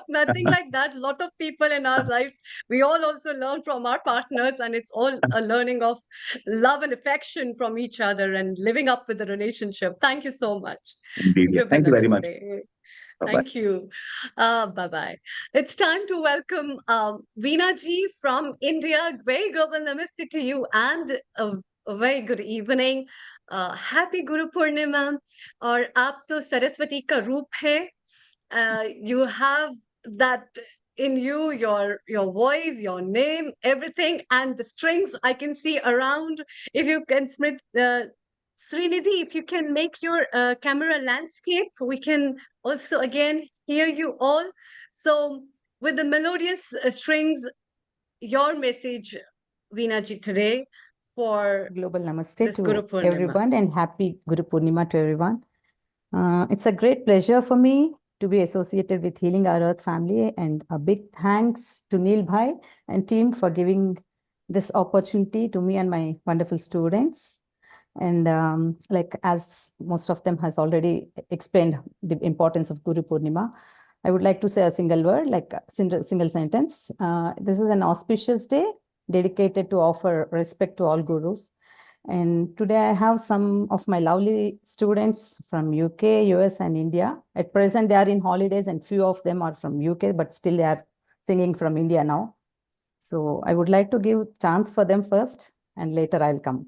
Nothing like that. A lot of people in our lives, we all also learn from our partners, and it's all a learning of love and affection from each other and living up with the relationship. Thank you so much. Indeed. Thank you very much. Thank you. Bye-bye. It's time to welcome Veena ji from India. Very global namaste to you and a very good evening. Happy Guru Purnima. और आप तो सरस्वती का रूप है. You have that in you, your voice, your name, everything, and the strings I can see around. If you can, Srinidhi, if you can make your camera landscape, we can also again hear you all. So with the melodious strings, your message, Veena ji, today for global namaste to Guru Purnima. Everyone, and happy Guru Purnima to everyone. It's a great pleasure for me to be associated with Healing Our Earth family, and a big thanks to Neil Bhai and team for giving this opportunity to me and my wonderful students. And as most of them has already explained the importance of Guru Purnima, I would like to say a single word, like a single sentence. This is an auspicious day dedicated to offer respect to all gurus. And today I have some of my lovely students from UK, US, and India. At present, they are in holidays, and few of them are from UK, but still they are singing from India now. So I would like to give chance for them first, and later I'll come.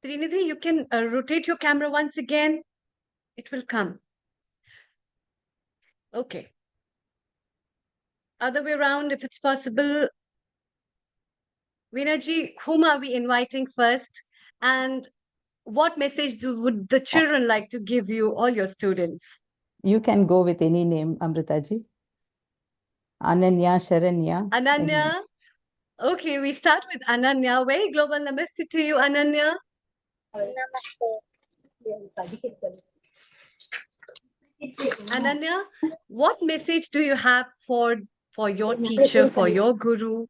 Srinidhi, you can rotate your camera once again. It will come. Okay. other way around, if it's possible. Vinaji, whom are we inviting first? And what message would the children like to give you, all your students? You can go with any name, Amritaji. Ananya, Sharanya. Ananya. Okay, we start with Ananya. Very global namaste to you, Ananya. Ananya, what message do you have for your teacher, for your guru?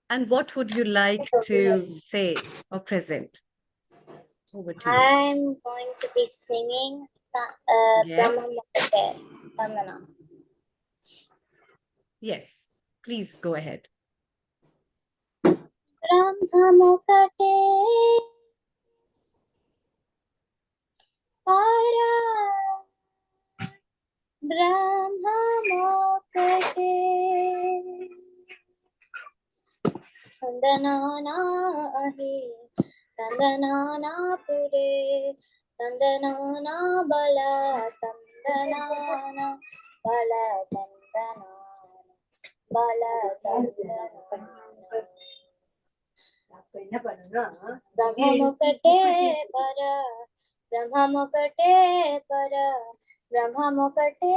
And what would you like to say or present? Over to you. I'm going to be singing Yes. Vandana. Yes, please go ahead. Brahmamukate para Brahmamukate Tandanana ahi Tandanana pure Tandanana bala Tandanana bala Tandanana bala Tandanana Brahmamukate para Brahmamukate para Brahmamukate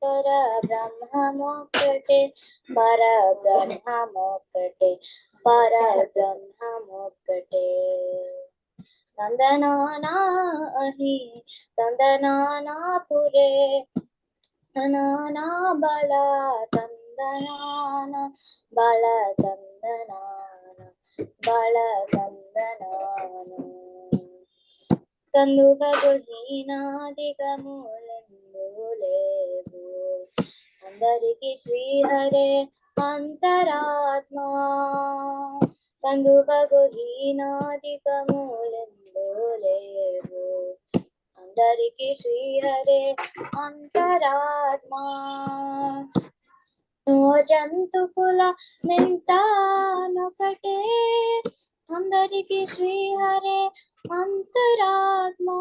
para Brahmamukate para Brahmamukate para Brahmamukate Tandanana ahi Tandanana pure Tandanana bala Tandanana bala Tandanana bala Tandanana కందుకగుహీనాదికములందులేవు అందరికి శ్రీహరే అంతరాత్మా కందుకగుహీనాదికములందులేవు అందరికి శ్రీహరే అంతరాత్మా జంతుకుల మెంటానొకటే అందరికి శ్రీహరే అంతరాత్మా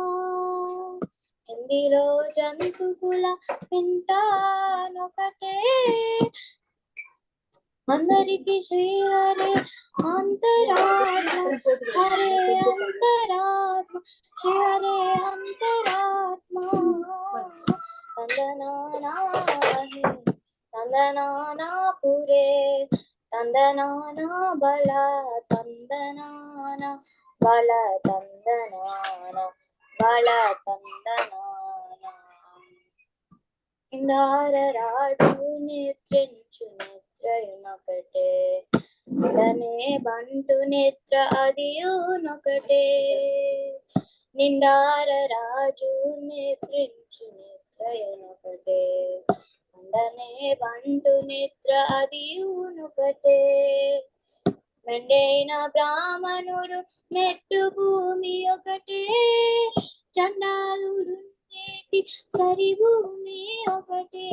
హిందీలో జంతుకుల మెంటానొకటే అందరికి శ్రీహరే అంతరాత్మ హరే అంతరాత్మ శ్రీహరే అంతరాత్మ తందనానాహి తందనానా పురే తందనానా బల తందనానా బల తందనానా బల తందనానా ఇందార రాజు నిద్రించు నిద్రయునొకటే అదనే బంటు నిద్ర అదియునొకటే నిండార రాజు నిద్రించు నిద్రయునొకటే అందనే బంటు నిద్ర అదియునొకటే మెండైన బ్రాహ్మణుడు మెట్టు భూమి ఒకటే చండాలుడు నేటి సరి భూమి ఒకటే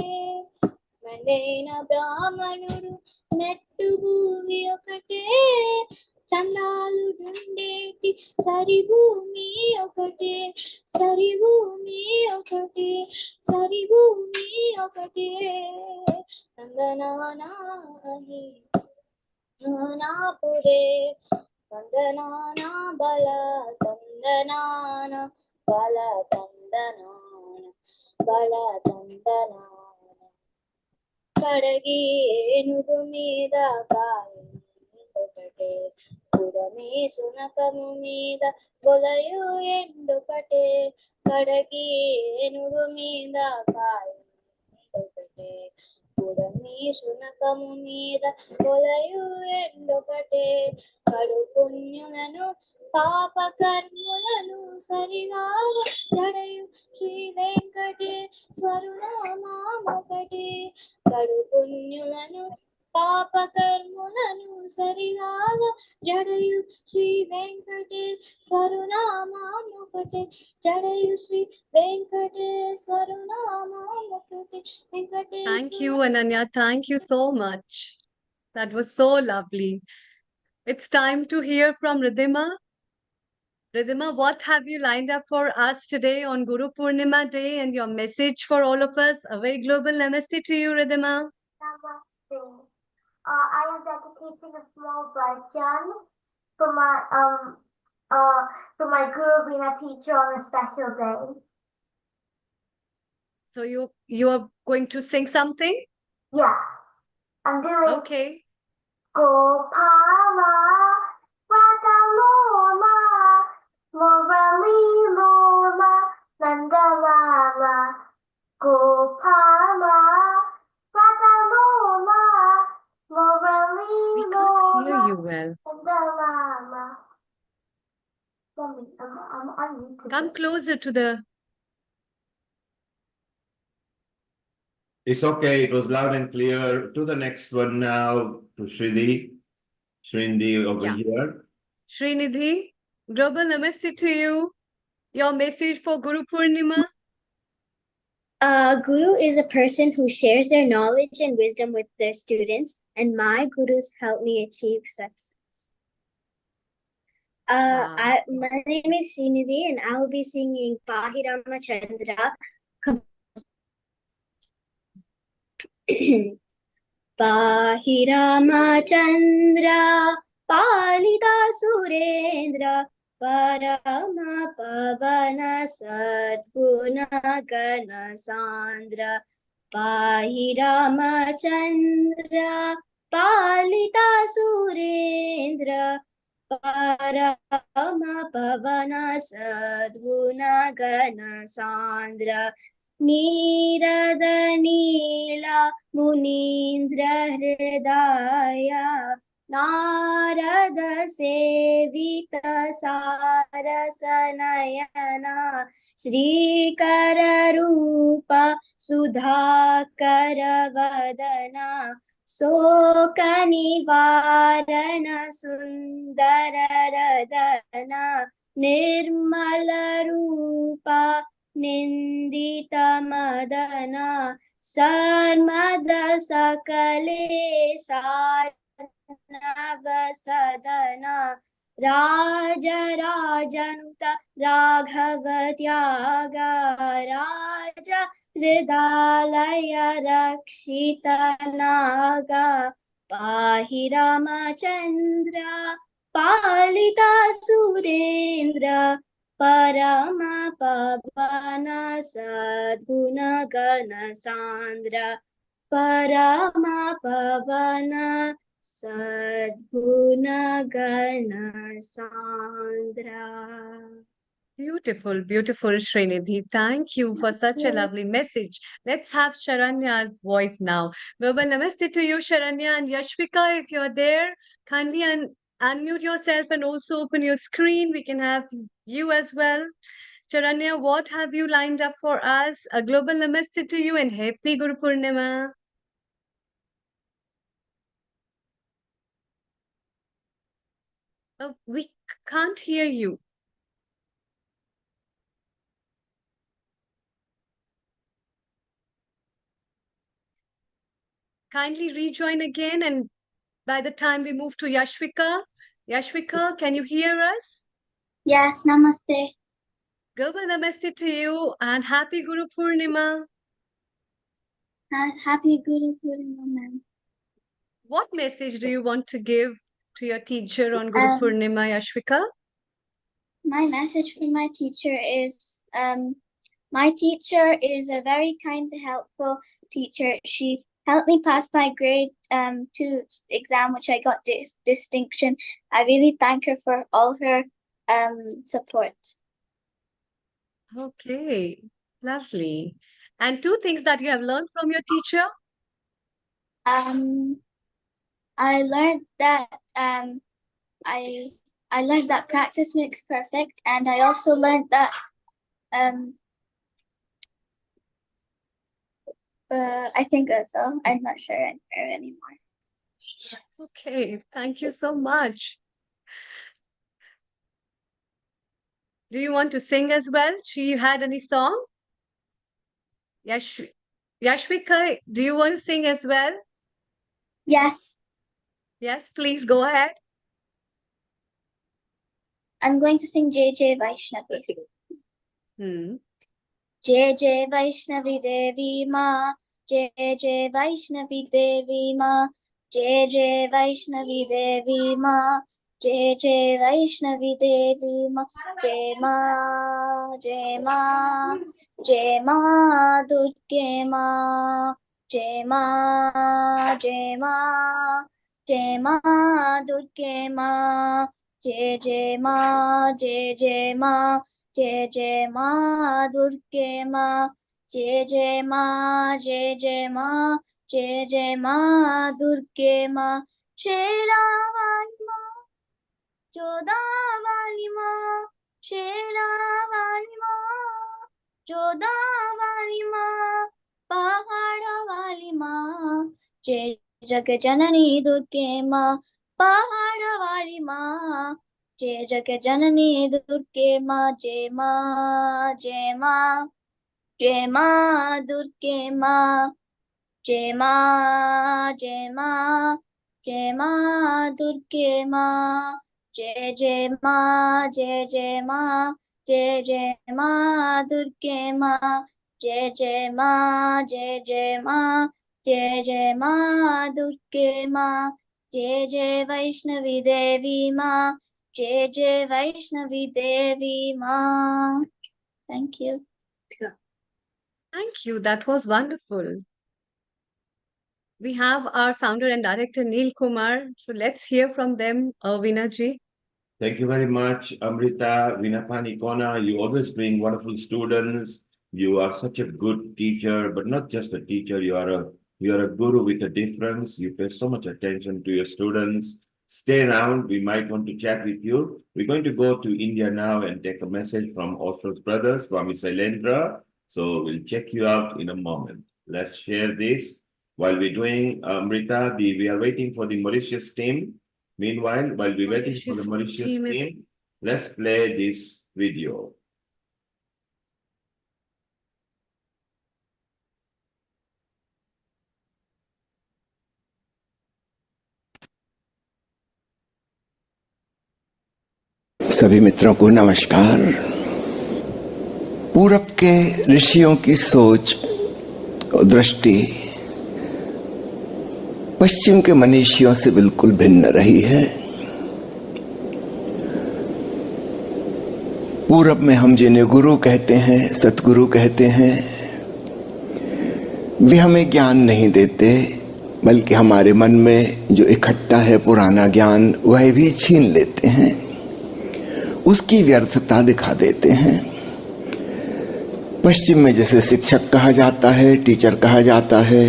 మెండైన బ్రాహ్మణుడు మెట్టు భూమి ఒకటే చండాలుడుండేటి సరి భూమి ఒకటే సరి భూమి ఒకటే సరి భూమి ఒకటే తందనానాహి నాపురే తందనానా బల తందనానా బల తందనానా బల తందనానా కడగి ఏనుగు మీద కాయి ఒకటే పురమే సునకము మీద బొలయు ఎండొకటే కడగి ఏనుగు మీద కాయి ఒకటే పురమే సునకము మీద బొలయు ఎండొకటే కడు పుణ్యులను పాప కర్ములను సరిగా జడయు శ్రీ వెంకటేశ్వరు నామొకటే కడు పుణ్యులను పాప కర్ములను సరిగా జడయు Shri Venkateswaru నామొకటే జడయు Shri Venkateswaru నామొకటే Thank you, Ananya. Thank you so much. That was so lovely. It's time to hear from Ridhima. Ridhima, what have you lined up for us today on Guru Purnima Day and your message for all of us? A very global namaste to you, Ridhima. I am dedicating a small bhajan for my Guru being a teacher on a special day. So you are going to sing something? Yeah, I'm doing Okay. Gopala, Radalola, Murali Lola, Nandalala, Gopala, Radalola, Murali We can't hear Lola, you well. Nandalala. Mommy, I'm new to Come this. closer to the. It's okay. It was loud and clear. To the next one now, to Shridi. Shridi over Yeah. here. Srinidhi, global namaste to you. Your message for Guru Purnima. Guru is a person who shares their knowledge and wisdom with their students, and my gurus help me achieve success. Wow. My name is Srinidhi, and I will be singing Pahirama Chandra. Pahirama Chandra, Palita Surendra, Parama Pavana Sadguna Gana Sandra. Pahirama Chandra, Palita Surendra, Parama Pavana Sadguna Gana Sandra. Nirada Nila Munindra Hridaya Narada Sevita Sarasanayana Srikara Rupa Sudhakara Vadana Soka Nivarana Sundara Radana Nirmala Rupa Nindita Madana Sarmada Sakale Sarnavasadana Raja Rajanuta Raghavatyaga Raja Hridalaya Rakshita Naga Pahirama Chandra Palita Surendra Parama Pavana Sadguna Gana Sandra Parama Pavana Sadguna Gana Sandra. Beautiful, beautiful, Srinidhi. Thank you for such a lovely message. Let's have Sharanya's voice now. Global namaste to you, Sharanya, and Yashvika, if you're there, kindly unmute yourself and also open your screen. We can have you as well. Sharanya, what have you lined up for us? A global namaste to you and happy Guru Purnima. We can't hear you. Kindly rejoin again, and by the time we move to Yashvika, can you hear us? Yes, namaste. Global namaste to you and happy Guru Purnima. Happy Guru Purnima, ma'am. What message do you want to give to your teacher on Guru Purnima, Yashvika? My message for my teacher is my teacher is a very kind and helpful teacher. She helped me pass my grade 2 exam, which I got distinction. I really thank her for all her support. Okay, lovely. And 2 things that you have learned from your teacher? I learned that I learned that practice makes perfect, and I also learned that I think that's all. I'm not sure anymore. Okay, thank you so much. Do you want to sing as well? She had any song? Yashvika, do you want to sing as well? Yes. Yes, please go ahead. I'm going to sing Jai Jai Vaishnavi. Jai Jai Vaishnavi Devi Ma, Jai Jai Vaishnavi Devi Ma, जय जय वैष्णवी देवी माँ, जय जय वैष्णवी देवी माँ, जय माँ जय माँ, जय माँ दुर्गे माँ, जय माँ जय माँ, जय माँ दुर्गे माँ, जय जय माँ, जय जय माँ, जय जय माँ दुर्गे माँ, जय जय माँ, जय जय माँ, जय जय माँ दुर्गे माँ, शेरा वाली माँ, जोधा वाली माँ, शेरा वाली माँ, जोधा वाली माँ, पहाड़ वाली माँ, जय जग जननी दुर्गे माँ, पहाड़ वाली माँ, जय जग जननी दुर्गे माँ, जय माँ जय माँ, जय माँ दुर्गे माँ, जय माँ जय माँ, जय माँ दुर्गे माँ, जय जय माँ, जय जय माँ, जय जय माँ दुर्गे माँ, जय जय माँ, जय जय माँ, जय जय माँ दुर्गे माँ, जय जय वैष्णवी देवी माँ, जय जय वैष्णवी देवी माँ. Thank you. Thank you. That was wonderful. We have our founder and director Neil Kumar. So let's hear from them, Veena ji. Thank you very much, Amrita, Vinapani Kona. You always bring wonderful students. You are such a good teacher, but not just a teacher. You are a guru with a difference. You pay so much attention to your students. Stay around. We might want to chat with you. We're going to go to India now and take a message from Ostro's brother, Swami Shailendra. So we'll check you out in a moment. Let's share this. While we're doing Amrita, we are waiting for the Mauritius team. Meanwhile, while we're waiting for the Mauritius team, let's play this video. सभी मित्रों को नमस्कार। पूरब के ऋषियों की सोच और दृष्टि पश्चिम के मनीषियों से बिल्कुल भिन्न रही है। पूरब में हम जिन्हें गुरु कहते हैं, सतगुरु कहते हैं, वे हमें ज्ञान नहीं देते, बल्कि हमारे मन में जो इकट्ठा है पुराना ज्ञान वह भी छीन लेते हैं, उसकी व्यर्थता दिखा देते हैं। पश्चिम में जैसे शिक्षक कहा जाता है, टीचर कहा जाता है,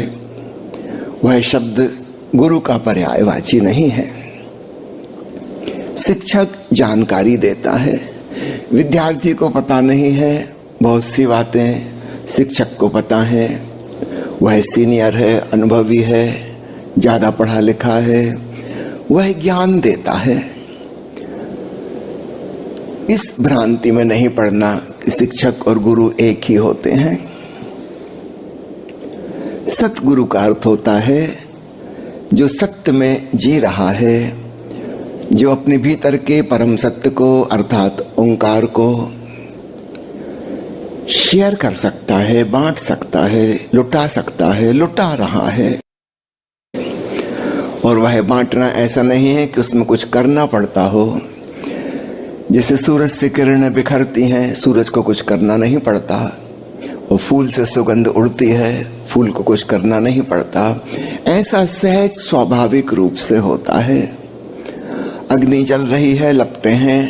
वह शब्द गुरु का पर्यायवाची नहीं है। शिक्षक जानकारी देता है, विद्यार्थी को पता नहीं है, बहुत सी बातें शिक्षक को पता है, वह सीनियर है, अनुभवी है, ज्यादा पढ़ा लिखा है, वह ज्ञान देता है। इस भ्रांति में नहीं पड़ना कि शिक्षक और गुरु एक ही होते हैं। सतगुरु का अर्थ होता है जो सत्य में जी रहा है, जो अपने भीतर के परम सत्य को अर्थात ओंकार को शेयर कर सकता है, बांट सकता है, लुटा सकता है, लुटा रहा है। और वह बांटना ऐसा नहीं है कि उसमें कुछ करना पड़ता हो। जैसे सूरज से किरणें बिखरती हैं, सूरज को कुछ करना नहीं पड़ता, और फूल से सुगंध उड़ती है, फूल को कुछ करना नहीं पड़ता। ऐसा सहज स्वाभाविक रूप से होता है। अग्नि जल रही है, लपटें हैं,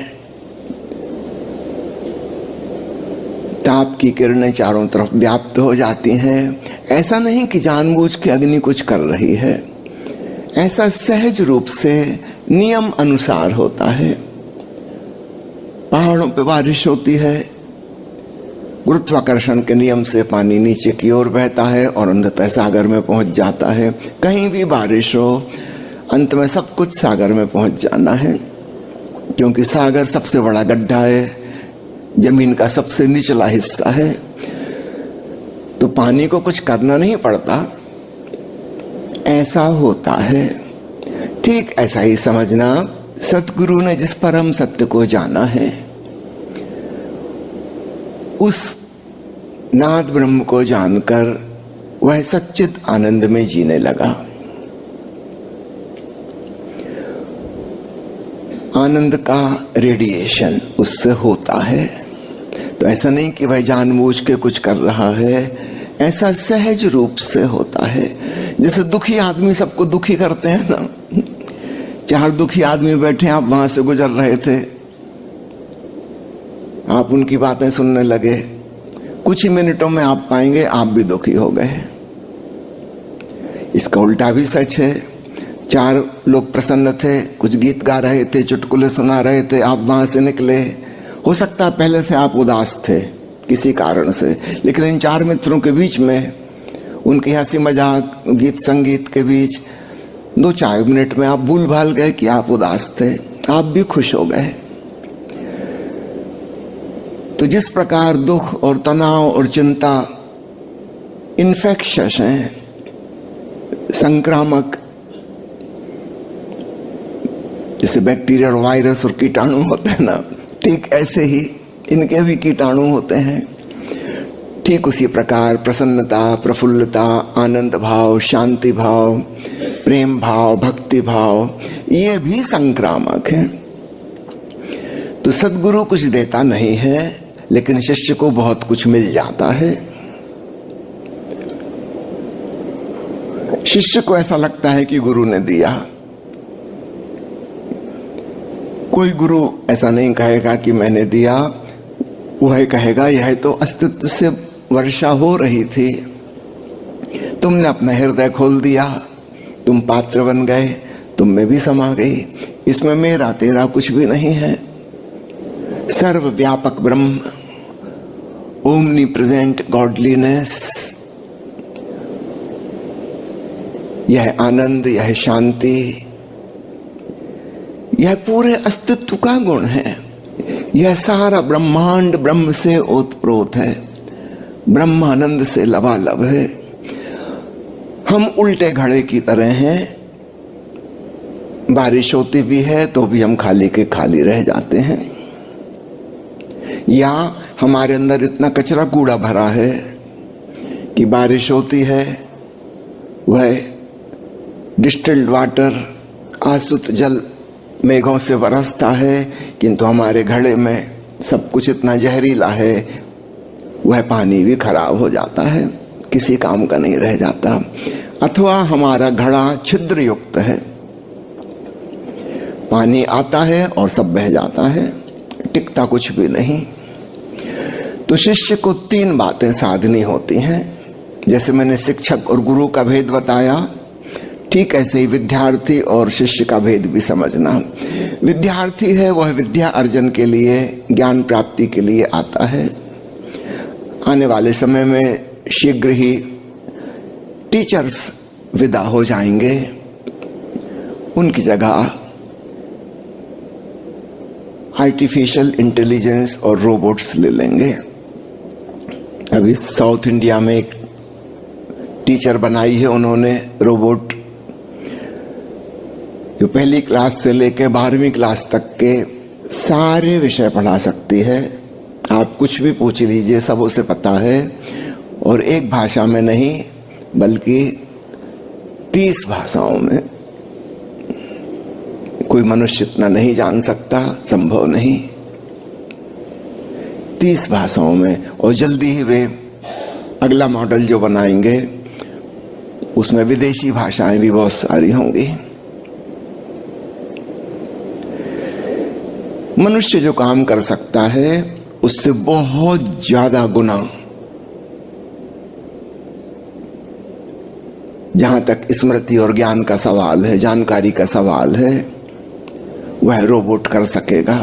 ताप की किरणें चारों तरफ व्याप्त हो जाती हैं। ऐसा नहीं कि जानबूझ के अग्नि कुछ कर रही है, ऐसा सहज रूप से नियम अनुसार होता है। पहाड़ों पे बारिश होती है, गुरुत्वाकर्षण के नियम से पानी नीचे की ओर बहता है और अंततः सागर में पहुंच जाता है। कहीं भी बारिश हो, अंत में सब कुछ सागर में पहुंच जाना है, क्योंकि सागर सबसे बड़ा गड्ढा है, जमीन का सबसे निचला हिस्सा है। तो पानी को कुछ करना नहीं पड़ता, ऐसा होता है। ठीक ऐसा ही समझना, सतगुरु ने जिस परम सत्य को जाना है, उस नाद ब्रह्म को जानकर वह सच्चित आनंद में जीने लगा। आनंद का रेडिएशन उससे होता है। तो ऐसा नहीं कि भाई जानबूझ के कुछ कर रहा है, ऐसा सहज रूप से होता है। जैसे दुखी आदमी सबको दुखी करते हैं ना, 4 दुखी आदमी बैठे, आप वहां से गुजर रहे थे, आप उनकी बातें सुनने लगे, कुछ ही मिनटों में आप पाएंगे आप भी दुखी हो गए। इसका उल्टा भी सच है। 4 लोग प्रसन्न थे, कुछ गीत गा रहे थे, चुटकुले सुना रहे थे, आप वहां से निकले, हो सकता है पहले से आप उदास थे किसी कारण से, लेकिन इन 4 मित्रों के बीच में, उनकी हंसी मजाक गीत संगीत के बीच 2-4 मिनट में आप भूल भाल गए कि आप उदास थे, आप भी खुश हो गए। तो जिस प्रकार दुख और तनाव और चिंता इन्फेक्शस हैं, संक्रामक, जैसे बैक्टीरिया और वायरस और कीटाणु होते हैं ना, ठीक ऐसे ही इनके भी कीटाणु होते हैं। ठीक उसी प्रकार प्रसन्नता, प्रफुल्लता, आनंद भाव, शांति भाव, प्रेम भाव, भक्ति भाव, ये भी संक्रामक है। तो सद्गुरु कुछ देता नहीं है, लेकिन शिष्य को बहुत कुछ मिल जाता है। शिष्य को ऐसा लगता है कि गुरु ने दिया। कोई गुरु ऐसा नहीं कहेगा कि मैंने दिया, वह कहेगा यह तो अस्तित्व से वर्षा हो रही थी, तुमने अपना हृदय खोल दिया, तुम पात्र बन गए, तुम में भी समा गई, इसमें मेरा तेरा कुछ भी नहीं है। सर्वव्यापक ब्रह्म, ओमनी प्रेजेंट गॉडलीनेस, यह आनंद, यह शांति, यह पूरे अस्तित्व का गुण है। यह सारा ब्रह्मांड ब्रह्म से ओतप्रोत है, ब्रह्मानंद से लबालब है। हम उल्टे घड़े की तरह हैं, बारिश होती भी है तो भी हम खाली के खाली रह जाते हैं, या हमारे अंदर इतना कचरा कूड़ा भरा है कि बारिश होती है, वह डिस्टिल्ड वाटर, आसुत जल मेघों से बरसता है, किंतु हमारे घड़े में सब कुछ इतना जहरीला है, वह पानी भी खराब हो जाता है, किसी काम का नहीं रह जाता। अथवा हमारा घड़ा छिद्र युक्त है, पानी आता है और सब बह जाता है, टिकता कुछ भी नहीं। तो शिष्य को 3 बातें साधनी होती हैं। जैसे मैंने शिक्षक और गुरु का भेद बताया, ठीक ऐसे ही विद्यार्थी और शिष्य का भेद भी समझना। विद्यार्थी है वह विद्या अर्जन के लिए, ज्ञान प्राप्ति के लिए आता है। आने वाले समय में शीघ्र ही टीचर्स विदा हो जाएंगे, उनकी जगह आर्टिफिशियल इंटेलिजेंस और रोबोट्स ले लेंगे। अभी साउथ इंडिया में एक टीचर बनाई है उन्होंने रोबोट, जो 1ली क्लास से लेकर 12वीं क्लास तक के सारे विषय पढ़ा सकती है। आप कुछ भी पूछ लीजिए, सब उसे पता है, और एक भाषा में नहीं बल्कि 30 भाषाओं में। कोई मनुष्य इतना नहीं जान सकता, संभव नहीं, 30 भाषाओं में। और जल्दी ही वे अगला मॉडल जो बनाएंगे उसमें विदेशी भाषाएं भी बहुत सारी होंगी। मनुष्य जो काम कर सकता है उससे बहुत ज्यादा गुना, जहां तक स्मृति और ज्ञान का सवाल है, जानकारी का सवाल है, वह रोबोट कर सकेगा।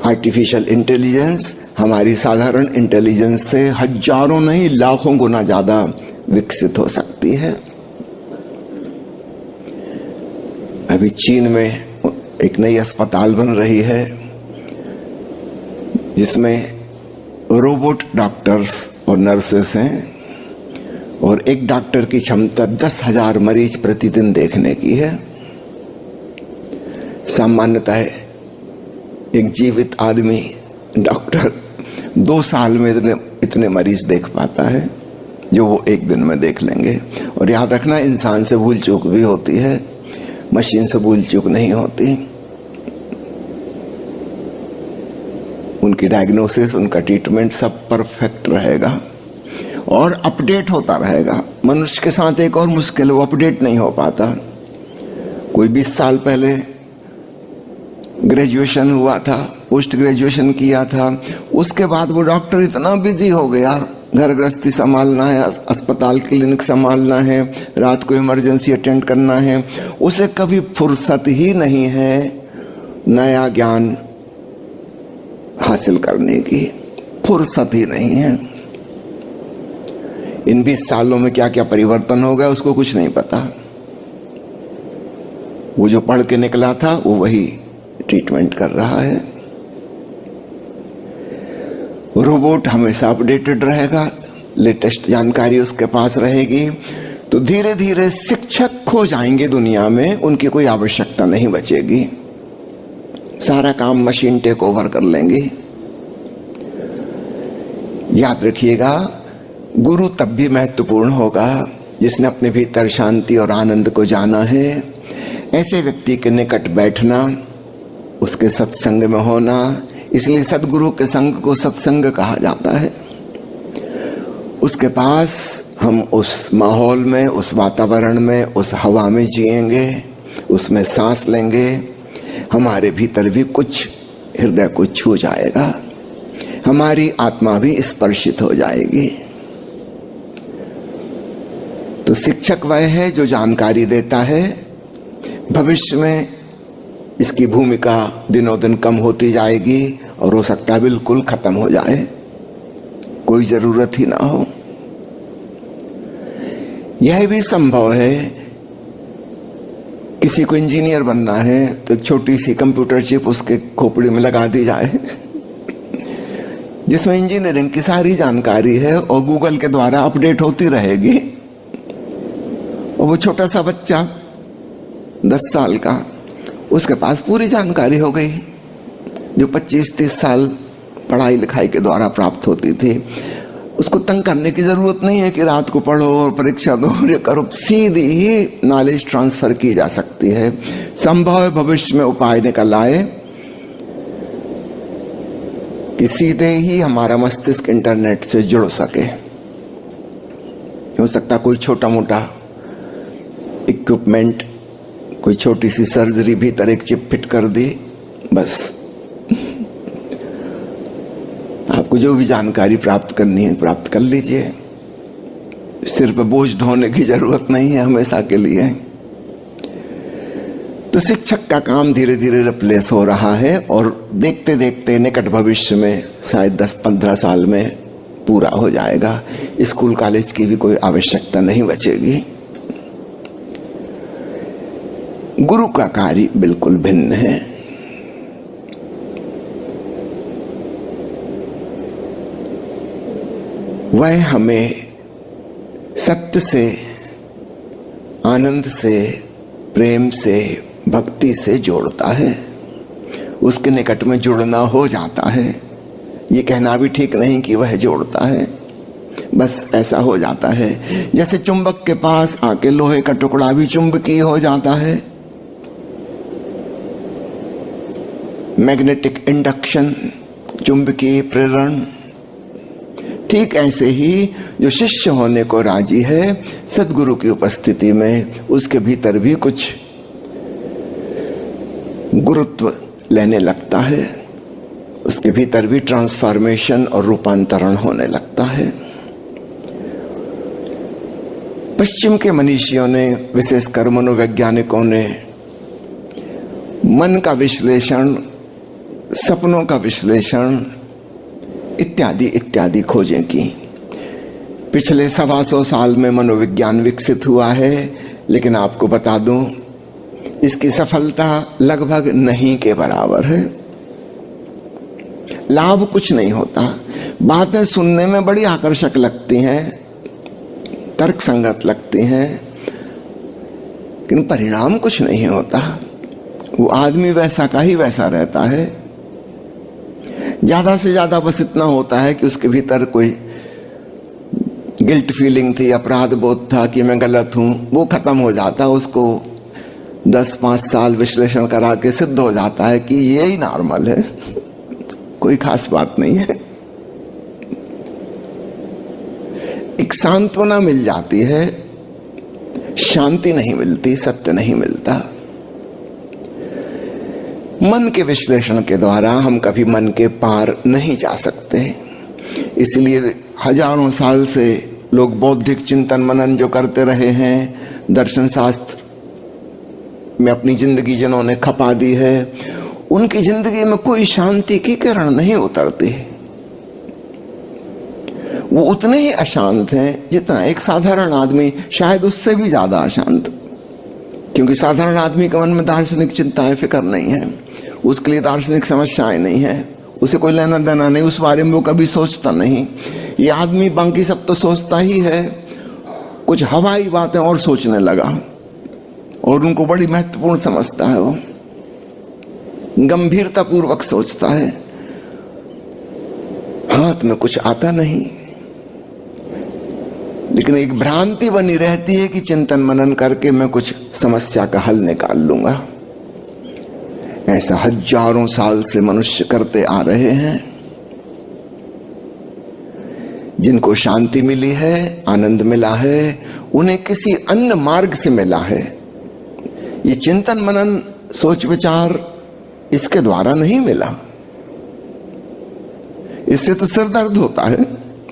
आर्टिफिशियल इंटेलिजेंस हमारी साधारण इंटेलिजेंस से हजारों नहीं लाखों गुना ज्यादा विकसित हो सकती है। अभी चीन में एक नई अस्पताल बन रही है जिसमें रोबोट डॉक्टर्स और नर्सेस हैं, और एक डॉक्टर की क्षमता 10,000 मरीज प्रतिदिन देखने की है। सामान्यतः एक जीवित आदमी डॉक्टर 2 साल में इतने मरीज देख पाता है जो वो 1 दिन में देख लेंगे। और याद रखना, इंसान से भूल चूक भी होती है, मशीन से भूल चूक नहीं होती। उनकी डायग्नोसिस, उनका ट्रीटमेंट सब परफेक्ट रहेगा और अपडेट होता रहेगा। मनुष्य के साथ एक और मुश्किल, वो अपडेट नहीं हो पाता। कोई 20 साल पहले ग्रेजुएशन हुआ था, पोस्ट ग्रेजुएशन किया था, उसके बाद वो डॉक्टर इतना बिजी हो गया, घर गृहस्थी संभालना है, अस्पताल क्लिनिक संभालना है, रात को इमरजेंसी अटेंड करना है, उसे कभी फुर्सत ही नहीं है नया ज्ञान हासिल करने की, फुर्सत ही नहीं है। इन 20 सालों में क्या क्या परिवर्तन हो गया उसको कुछ नहीं पता। वो जो पढ़ के निकला था वो वही ट्रीटमेंट कर रहा है। रोबोट हमेशा अपडेटेड रहेगा, लेटेस्ट जानकारी उसके पास रहेगी, तो धीरे धीरे शिक्षक खो जाएंगे दुनिया में, उनकी कोई आवश्यकता नहीं बचेगी, सारा काम मशीन टेक ओवर कर लेंगी। याद रखिएगा, गुरु तब भी महत्वपूर्ण होगा जिसने अपने भीतर शांति और आनंद को जाना है। ऐसे व्यक्ति के निकट बैठना, उसके सत्संग में होना, इसलिए सदगुरु के संग को सत्संग कहा जाता है। उसके पास हम उस माहौल में, उस वातावरण में, उस हवा में जिएंगे, उसमें सांस लेंगे, हमारे भीतर भी कुछ हृदय को छू जाएगा, हमारी आत्मा भी स्पर्शित हो जाएगी। तो शिक्षक वह है जो जानकारी देता है। भविष्य में इसकी भूमिका दिनों दिन कम होती जाएगी और हो सकता है बिल्कुल खत्म हो जाए, कोई जरूरत ही ना हो। यह भी संभव है, किसी को इंजीनियर बनना है तो छोटी सी कंप्यूटर चिप उसके खोपड़ी में लगा दी जाए जिसमें इंजीनियरिंग की सारी जानकारी है और गूगल के द्वारा अपडेट होती रहेगी, और वो छोटा सा बच्चा 10 साल का, उसके पास पूरी जानकारी हो गई जो 25-30 साल पढ़ाई लिखाई के द्वारा प्राप्त होती थी। उसको तंग करने की जरूरत नहीं है कि रात को पढ़ो और परीक्षा दो और ये करो, सीधी ही नॉलेज ट्रांसफर की जा सकती है। संभव है भविष्य में उपाय निकल आए कि सीधे ही हमारा मस्तिष्क इंटरनेट से जुड़ सके। हो सकता कोई छोटा मोटा इक्विपमेंट, कोई छोटी सी सर्जरी भीतर एक चिप फिट कर दी, बस आपको जो भी जानकारी प्राप्त करनी है प्राप्त कर लीजिए। सिर पे बोझ ढोने की जरूरत नहीं है हमेशा के लिए। तो शिक्षक का काम धीरे धीरे रिप्लेस हो रहा है और देखते देखते निकट भविष्य में शायद 10-15 साल में पूरा हो जाएगा। स्कूल कॉलेज की भी कोई आवश्यकता नहीं बचेगी। गुरु का कार्य बिल्कुल भिन्न है। वह हमें सत्य से, आनंद से, प्रेम से, भक्ति से जोड़ता है, उसके निकट में जुड़ना हो जाता है। ये कहना भी ठीक नहीं कि वह जोड़ता है, बस ऐसा हो जाता है। जैसे चुंबक के पास आके लोहे का टुकड़ा भी चुंबकीय हो जाता है, मैग्नेटिक इंडक्शन, चुंबकीय प्रेरण। ठीक ऐसे ही जो शिष्य होने को राजी है सदगुरु की उपस्थिति में, उसके भीतर भी कुछ गुरुत्व लेने लगता है, उसके भीतर भी ट्रांसफॉर्मेशन और रूपांतरण होने लगता है। पश्चिम के मनीषियों ने, विशेषकर मनोवैज्ञानिकों ने, मन का विश्लेषण, सपनों का विश्लेषण इत्यादि इत्यादि खोजें की। पिछले 125 साल में मनोविज्ञान विकसित हुआ है, लेकिन आपको बता दूं इसकी सफलता लगभग नहीं के बराबर है। लाभ कुछ नहीं होता, बातें सुनने में बड़ी आकर्षक लगती हैं, तर्क संगत लगती हैं, लेकिन परिणाम कुछ नहीं होता। वो आदमी वैसा का ही वैसा रहता है। ज्यादा से ज्यादा बस इतना होता है कि उसके भीतर कोई गिल्ट फीलिंग थी, अपराध बोध था कि मैं गलत हूं, वो खत्म हो जाता। उसको 10-5 साल विश्लेषण करा के सिद्ध हो जाता है कि यही नॉर्मल है, कोई खास बात नहीं है। एक सांत्वना मिल जाती है, शांति नहीं मिलती, सत्य नहीं मिलता। मन के विश्लेषण के द्वारा हम कभी मन के पार नहीं जा सकते। इसलिए हजारों साल से लोग बौद्धिक चिंतन मनन जो करते रहे हैं, दर्शन शास्त्र में अपनी जिंदगी जिन्होंने खपा दी है, उनकी जिंदगी में कोई शांति की किरण नहीं उतरती। वो उतने ही अशांत हैं जितना एक साधारण आदमी, शायद उससे भी ज्यादा अशांत, क्योंकि साधारण आदमी के मन में दार्शनिक चिंताएं फिक्र नहीं है, उसके लिए दार्शनिक समस्याएं नहीं है, उसे कोई लेना देना नहीं, उस बारे में वो कभी सोचता नहीं। ये आदमी बाकी सब तो सोचता ही है, कुछ हवाई बातें और सोचने लगा और उनको बड़ी महत्वपूर्ण समझता है। वो गंभीरता पूर्वक सोचता है, हाथ में कुछ आता नहीं, लेकिन एक भ्रांति बनी रहती है कि चिंतन मनन करके मैं कुछ समस्या का हल निकाल लूंगा। ऐसा हजारों साल से मनुष्य करते आ रहे हैं। जिनको शांति मिली है, आनंद मिला है, उन्हें किसी अन्य मार्ग से मिला है। ये चिंतन मनन, सोच विचार इसके द्वारा नहीं मिला। इससे तो सिर दर्द होता है,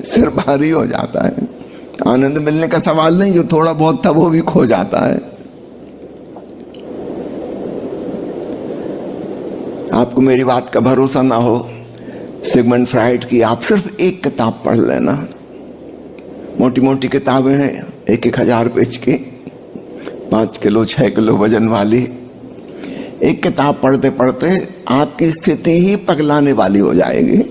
सिर भारी हो जाता है। आनंद मिलने का सवाल नहीं, जो थोड़ा बहुत था वो भी खो जाता है। आपको मेरी बात का भरोसा ना हो, सिगमंड फ्राइड की आप सिर्फ एक किताब पढ़ लेना। मोटी मोटी किताबें हैं, 1,000 पेज की, 5 किलो 6 किलो वजन वाली। एक किताब पढ़ते पढ़ते आपकी स्थिति ही पगलाने वाली हो जाएगी।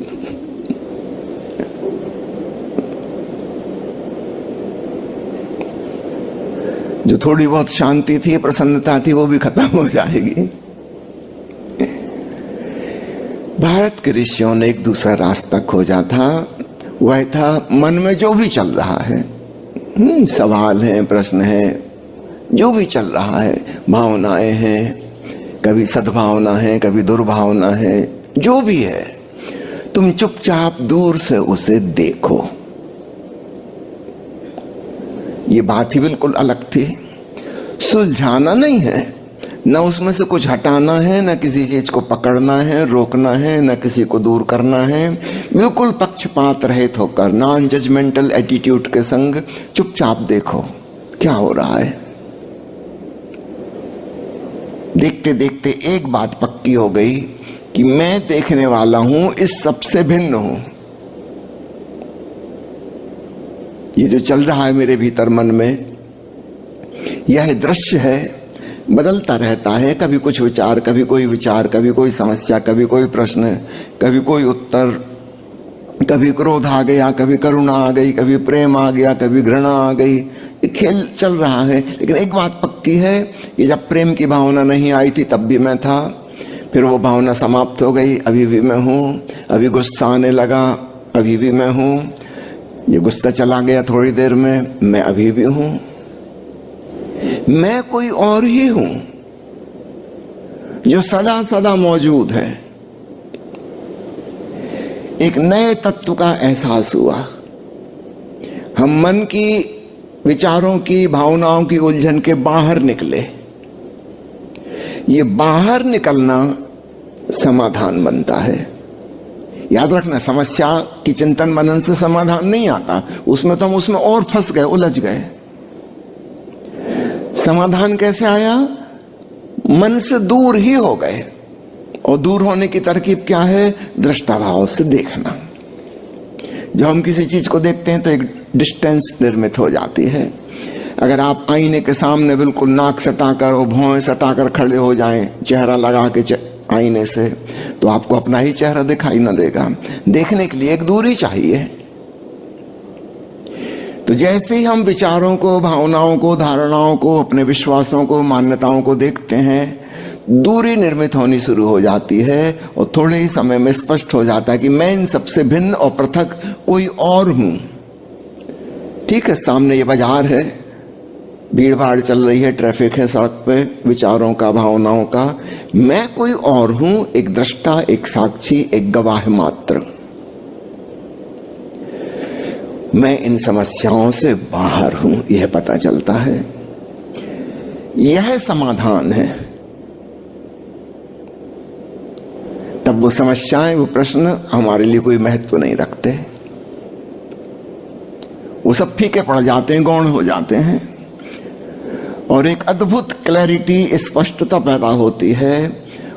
जो थोड़ी बहुत शांति थी, प्रसन्नता थी, वो भी खत्म हो जाएगी। भारत के ऋषियों ने एक दूसरा रास्ता खोजा था। वह था मन में जो भी चल रहा है, सवाल हैं, प्रश्न हैं, जो भी चल रहा है, भावनाएं हैं, कभी सद्भावना है, कभी दुर्भावना है, जो भी है, तुम चुपचाप दूर से उसे देखो। ये बात ही बिल्कुल अलग थी। सुलझाना नहीं है, न उसमें से कुछ हटाना है, न किसी चीज को पकड़ना है, रोकना है, न किसी को दूर करना है। बिल्कुल पक्षपात रहित होकर, नॉन जजमेंटल एटीट्यूड के संग चुपचाप देखो क्या हो रहा है। देखते देखते एक बात पक्की हो गई कि मैं देखने वाला हूं, इस सबसे भिन्न हूं। ये जो चल रहा है मेरे भीतर मन में, यह दृश्य है, बदलता रहता है। कभी कुछ विचार, कभी कोई विचार, कभी कोई समस्या, कभी कोई प्रश्न, कभी कोई उत्तर, कभी क्रोध आ गया, कभी करुणा आ गई, कभी प्रेम आ गया, कभी घृणा आ गई। ये खेल चल रहा है। लेकिन एक बात पक्की है कि जब प्रेम की भावना नहीं आई थी तब भी मैं था, फिर वो भावना समाप्त हो गई, अभी भी मैं हूँ। अभी गुस्सा आने लगा, अभी भी मैं हूँ। ये गुस्सा चला गया थोड़ी देर में, मैं अभी भी हूँ। मैं कोई और ही हूं जो सदा सदा मौजूद है। एक नए तत्व का एहसास हुआ। हम मन की, विचारों की, भावनाओं की उलझन के बाहर निकले। ये बाहर निकलना समाधान बनता है। याद रखना, समस्या की चिंतन मनन से समाधान नहीं आता, उसमें तो हम उसमें और फंस गए, उलझ गए। समाधान कैसे आया? मन से दूर ही हो गए। और दूर होने की तरकीब क्या है? दृष्टाभाव से देखना। जब हम किसी चीज को देखते हैं तो एक डिस्टेंस निर्मित हो जाती है। अगर आप आईने के सामने बिल्कुल नाक सटाकर और भौं सटाकर खड़े हो जाएं, चेहरा लगा के आईने से, तो आपको अपना ही चेहरा दिखाई न देगा। देखने के लिए एक दूरी चाहिए। तो जैसे ही हम विचारों को, भावनाओं को, धारणाओं को, अपने विश्वासों को, मान्यताओं को देखते हैं, दूरी निर्मित होनी शुरू हो जाती है और थोड़े ही समय में स्पष्ट हो जाता है कि मैं इन सबसे भिन्न और पृथक कोई और हूं। ठीक है, सामने ये बाजार है, भीड़ भाड़ चल रही है, ट्रैफिक है सड़क पे, विचारों का, भावनाओं का। मैं कोई और हूं, एक दृष्टा, एक साक्षी, एक गवाह मात्र। मैं इन समस्याओं से बाहर हूं, यह पता चलता है। यह समाधान है। तब वो समस्याएं, वो प्रश्न हमारे लिए कोई महत्व नहीं रखते, वो सब फीके पड़ जाते हैं, गौण हो जाते हैं, और एक अद्भुत क्लैरिटी, स्पष्टता पैदा होती है।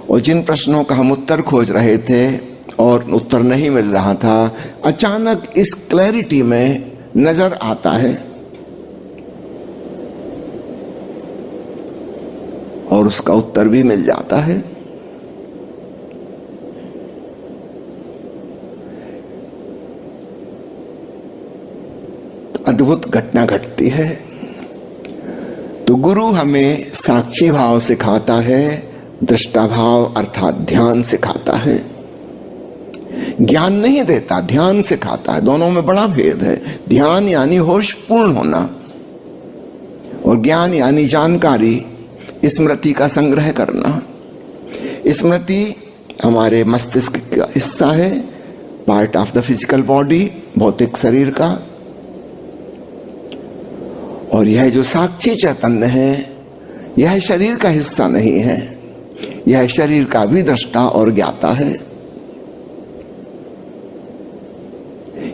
और जिन प्रश्नों का हम उत्तर खोज रहे थे और उत्तर नहीं मिल रहा था, अचानक इस क्लैरिटी में नजर आता है और उसका उत्तर भी मिल जाता है। अद्भुत घटना घटती है। तो गुरु हमें साक्षी भाव सिखाता है, दृष्टा भाव अर्थात ध्यान सिखाता है। ज्ञान नहीं देता, ध्यान सिखाता है। दोनों में बड़ा भेद है। ध्यान यानी होश पूर्ण होना, और ज्ञान यानी जानकारी, स्मृति का संग्रह करना। स्मृति हमारे मस्तिष्क का हिस्सा है, part of the physical body, भौतिक शरीर का। और यह जो साक्षी चैतन्य है, यह शरीर का हिस्सा नहीं है, यह शरीर का भी दृष्टा और ज्ञाता है।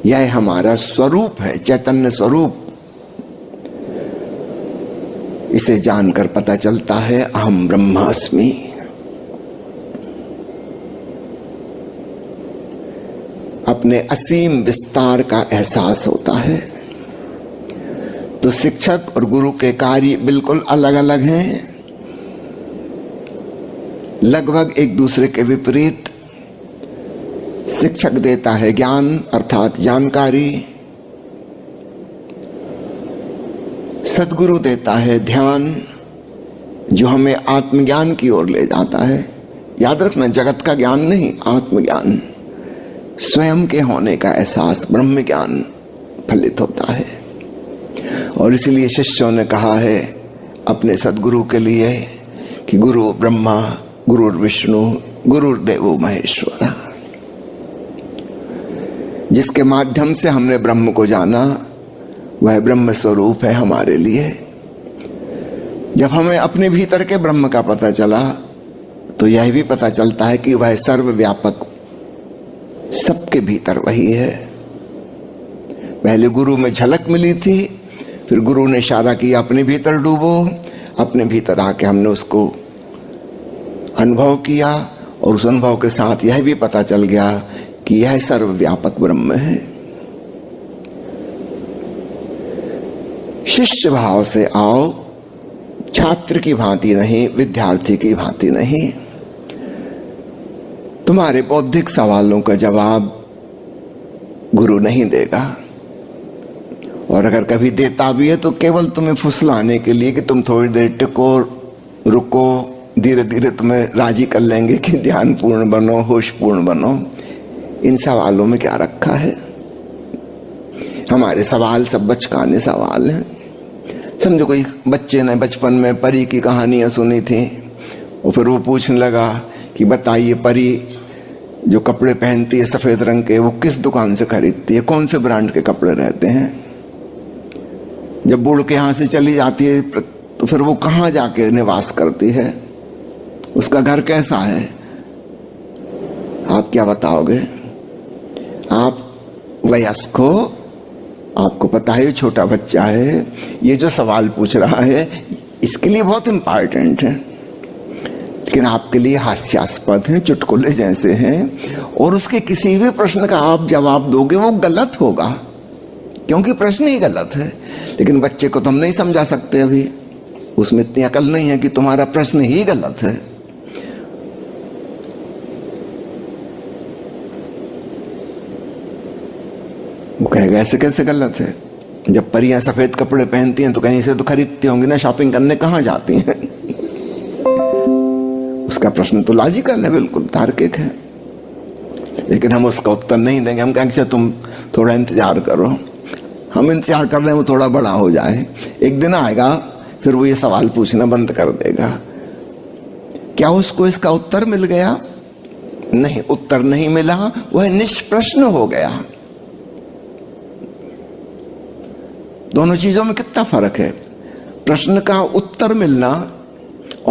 यह हमारा स्वरूप है, चैतन्य स्वरूप। इसे जानकर पता चलता है अहम ब्रह्मास्मि। अपने असीम विस्तार का एहसास होता है। तो शिक्षक और गुरु के कार्य बिल्कुल अलग अलग हैं, लगभग एक दूसरे के विपरीत। शिक्षक देता है ज्ञान अर्थात जानकारी, सद्गुरु देता है ध्यान, जो हमें आत्मज्ञान की ओर ले जाता है। याद रखना, जगत का ज्ञान नहीं, आत्मज्ञान, स्वयं के होने का एहसास, ब्रह्म ज्ञान फलित होता है। और इसलिए शिष्यों ने कहा है अपने सद्गुरु के लिए कि गुरु ब्रह्मा, गुरु विष्णु, गुरुर्देवो महेश्वरा। जिसके माध्यम से हमने ब्रह्म को जाना, वह ब्रह्म स्वरूप है हमारे लिए। जब हमें अपने भीतर के ब्रह्म का पता चला, तो यह भी पता चलता है कि वह सर्वव्यापक, सबके भीतर वही है। पहले गुरु में झलक मिली थी, फिर गुरु ने इशारा किया अपने भीतर डूबो। अपने भीतर आके हमने उसको अनुभव किया, और उस अनुभव के साथ यह भी पता चल गया कि यह सर्वव्यापक ब्रह्म है। शिष्य भाव से आओ, छात्र की भांति नहीं, विद्यार्थी की भांति नहीं। तुम्हारे बौद्धिक सवालों का जवाब गुरु नहीं देगा, और अगर कभी देता भी है तो केवल तुम्हें फुसलाने के लिए कि तुम थोड़ी देर टिको, रुको, धीरे धीरे तुम्हें राजी कर लेंगे कि ध्यान पूर्ण बनो, होश पूर्ण बनो। इन सवालों में क्या रखा है? हमारे सवाल सब बचकाने सवाल हैं। समझो कोई बच्चे ने बचपन में परी की कहानियां सुनी थी, और फिर वो पूछने लगा कि बताइए, परी जो कपड़े पहनती है सफेद रंग के, वो किस दुकान से खरीदती है, कौन से ब्रांड के कपड़े रहते हैं? जब बूढ़ के यहाँ से चली जाती है तो फिर वो कहाँ जाके निवास करती है, उसका घर कैसा है? आप क्या बताओगे? आप वयस्क हो, आपको पता है छोटा बच्चा है, ये जो सवाल पूछ रहा है इसके लिए बहुत इंपॉर्टेंट है, लेकिन आपके लिए हास्यास्पद है, चुटकुले जैसे हैं, और उसके किसी भी प्रश्न का आप जवाब दोगे वो गलत होगा, क्योंकि प्रश्न ही गलत है। लेकिन बच्चे को तुम नहीं समझा सकते, अभी उसमें इतनी अकल नहीं है कि तुम्हारा प्रश्न ही गलत है। वो कहेगा ऐसे कैसे गलत है? जब परियां सफेद कपड़े पहनती हैं तो कहीं से तो खरीदती होंगी ना, शॉपिंग करने कहाँ जाती हैं? उसका प्रश्न तो लॉजिकल है, बिल्कुल तार्किक है, लेकिन हम उसका उत्तर नहीं देंगे। हम कहेंगे अच्छा तुम थोड़ा इंतजार करो, हम इंतजार कर रहे हैं वो थोड़ा बड़ा हो जाए, एक दिन आएगा फिर वो ये सवाल पूछना बंद कर देगा। क्या उसको इसका उत्तर मिल गया? नहीं, उत्तर नहीं मिला, वह निष्प्रश्न हो गया। दोनों चीजों में कितना फर्क है? प्रश्न का उत्तर मिलना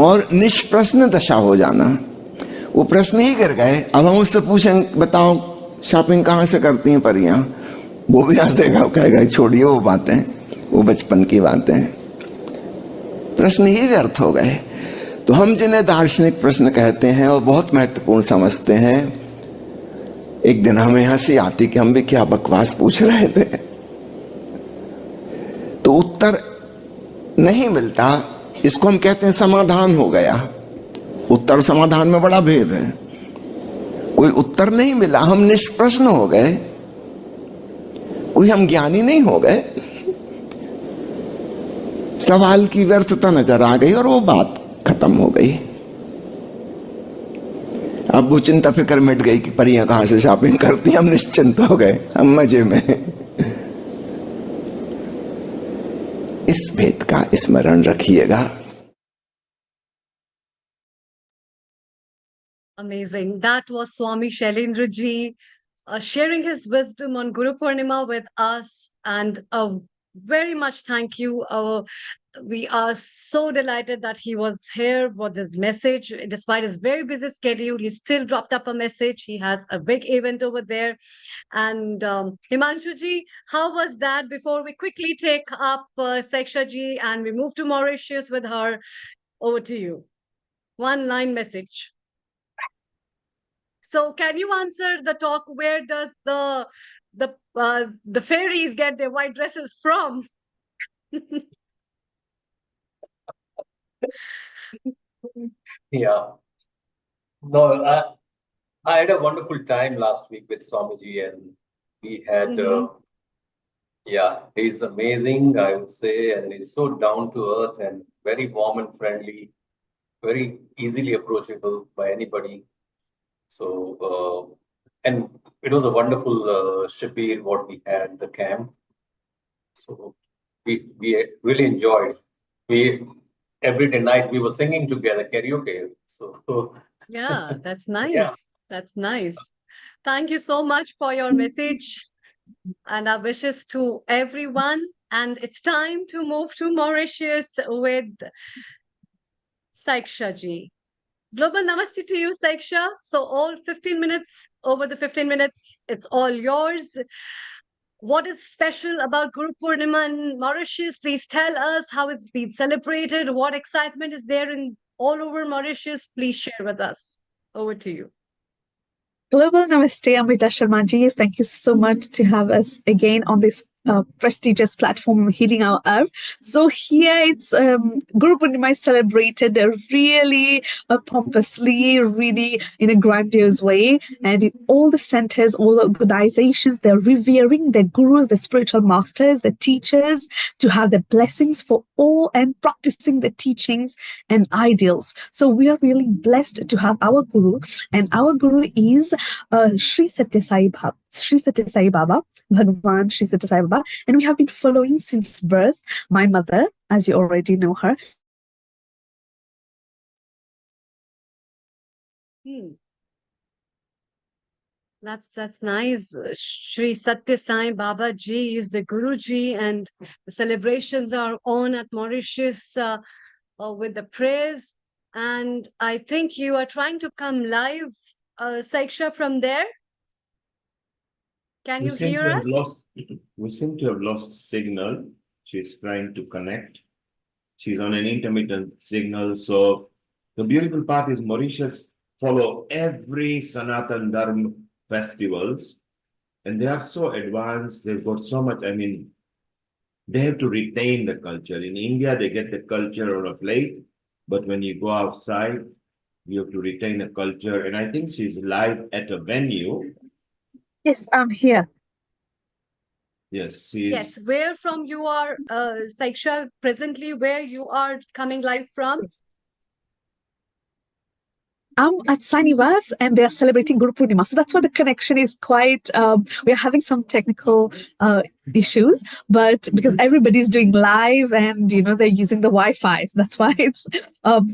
और निष्प्रश्न दशा हो जाना। वो प्रश्न ही गिर गए। अब हम उससे पूछें, बताओ शॉपिंग कहाँ से करती हैं परियां, वो भी हंसेगा, कहेगा छोड़िए वो बातें, वो बचपन की बातें। प्रश्न ही व्यर्थ हो गए। तो हम जिन्हें दार्शनिक प्रश्न कहते हैं और बहुत महत्वपूर्ण समझते हैं, एक दिन हमें हंसी आती कि हम भी क्या बकवास पूछ रहे थे। तो उत्तर नहीं मिलता, इसको हम कहते हैं समाधान हो गया। उत्तर समाधान में बड़ा भेद है। कोई उत्तर नहीं मिला, हम निष्प्रश्न हो गए, कोई हम ज्ञानी नहीं हो गए। सवाल की व्यर्थता नजर आ गई और वो बात खत्म हो गई। अब वो चिंता फिक्र मिट गई कि परियां कहां से शॉपिंग करती हैं, हम निश्चिंत हो गए, हम मजे में। इस भेद का स्मरण रखिएगा। Amazing. That was Swami Shailendra ji sharing his wisdom on Guru Purnima with us. And a very much thank you. We are so delighted that he was here with his message. Despite his very busy schedule, he still dropped up a message. He has a big event over there. And Himanshu ji, how was that? Before we quickly take up Seksha ji and we move to Mauritius with her, over to you. One line message. So can you answer the talk, where does the fairies get their white dresses from? Yeah. No, I had a wonderful time last week with Swamiji, and we had, yeah, he's amazing, I would say, and he's so down to earth and very warm and friendly, very easily approachable by anybody. So, and it was a wonderful shibir what we had, the camp. So we really enjoyed. Every day night we were singing together, karaoke. So Yeah, that's nice. Yeah. That's nice. Thank you so much for your message and our wishes to everyone. And it's time to move to Mauritius with Saiksha ji. Global namaste to you, Saiksha. So all 15 minutes, over the 15 minutes, it's all yours. What is special about Guru Purnima in Mauritius? Please tell us how it's been celebrated. What excitement is there in all over Mauritius? Please share with us. Over to you. Global Namaste, Amrita Sharma ji. Thank you so much to have us again on this prestigious platform, Healing Our Earth. So here it's Guru Purnima is celebrated really pompously, really in a grandiose way. And in all the centers, all the organizations, they're revering their gurus, their spiritual masters, the teachers, to have the blessings for all and practicing the teachings and ideals. So we are really blessed to have our guru, and our guru is Sri Satya Sai Baba, Bhagwan Sri Satya Sai Baba, and we have been following since birth. My mother, as you already know her. That's nice. Sri Satya Sai Baba ji is the Guru ji, and the celebrations are on at Mauritius with the prayers. And I think you are trying to come live, Saiksha, from there. Can you hear us? We seem to have lost signal. She's trying to connect. She's on an intermittent signal. So the beautiful part is Mauritius follow every Sanatan Dharma festivals, and they are so advanced. They've got so much. I mean, they have to retain the culture. In India, they get the culture on a plate, but when you go outside, you have to retain a culture. And I think she's live at a venue. Yes, I'm here. Yes, Yes, where from you are, Saiksha, presently where you are coming live from? Yes. I'm at Sainivas and they are celebrating Guru Purnima. So that's why the connection is quite, we're having some technical issues, but because everybody's doing live and they're using the Wi-Fi, so that's why it's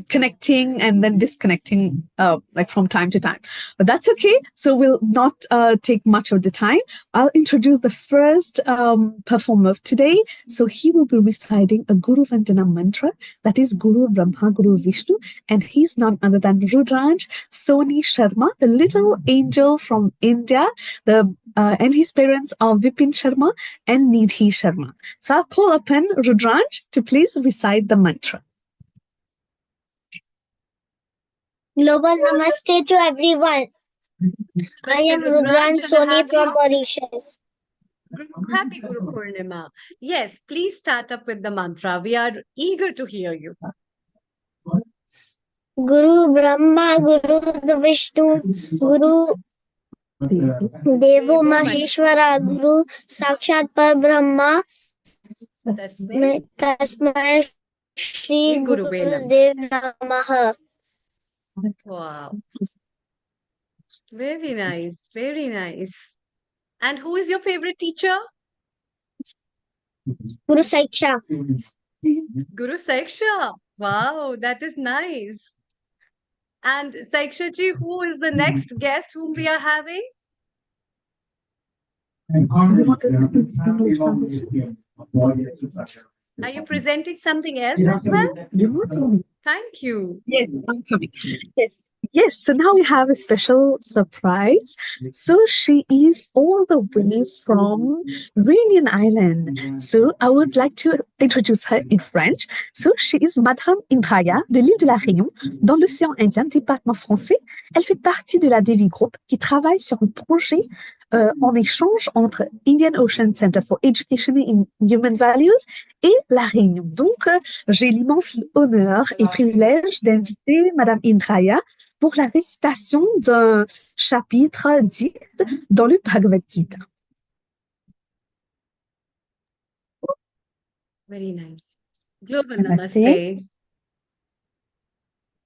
connecting and then disconnecting like from time to time. But that's okay. So we'll not take much of the time. I'll introduce the first performer of today. So he will be reciting a Guru Vandana mantra, that is Guru Brahma, Guru Vishnu, and he's none other than Rudraj Soni Sharma, the little angel from India. And his parents are Vipin Sharma and Nidhi Sharma. So I'll call upon Rudraj to please recite the mantra. Global Namaste to everyone. I am Rudraj Soni from Mauritius. Happy Guru Purnima. Yes, please start up with the mantra. We are eager to hear you. Guru Brahma, Guru Vishnu, Guru Devo Maheshwara, Guru Sakshat Par Brahma, Tasmai Shri Guru Dev Namaha. Wow. Very nice. Very nice. And who is your favorite teacher? Guru Saiksha. Guru Saiksha. Wow, that is nice. And Saiksha ji, who is the next guest whom we are having? Are you presenting something else as well? Thank you. Yes, I'm coming. Yes. So now we have a special surprise. So she is all the way from Réunion Island. So I would like to introduce her in French. So she is Madame Indraya de l'île de la Réunion, dans l'océan Indien, département français. Elle fait partie de la Devi Group qui travaille sur un projet en échange entre Indian Ocean Center for Education in Human Values et la Réunion. Donc, j'ai l'immense honneur et privilège d'inviter Madame Indraya pour la récitation d'un chapitre 10 dans le Bhagavad Gita. Very nice. Global Namaste.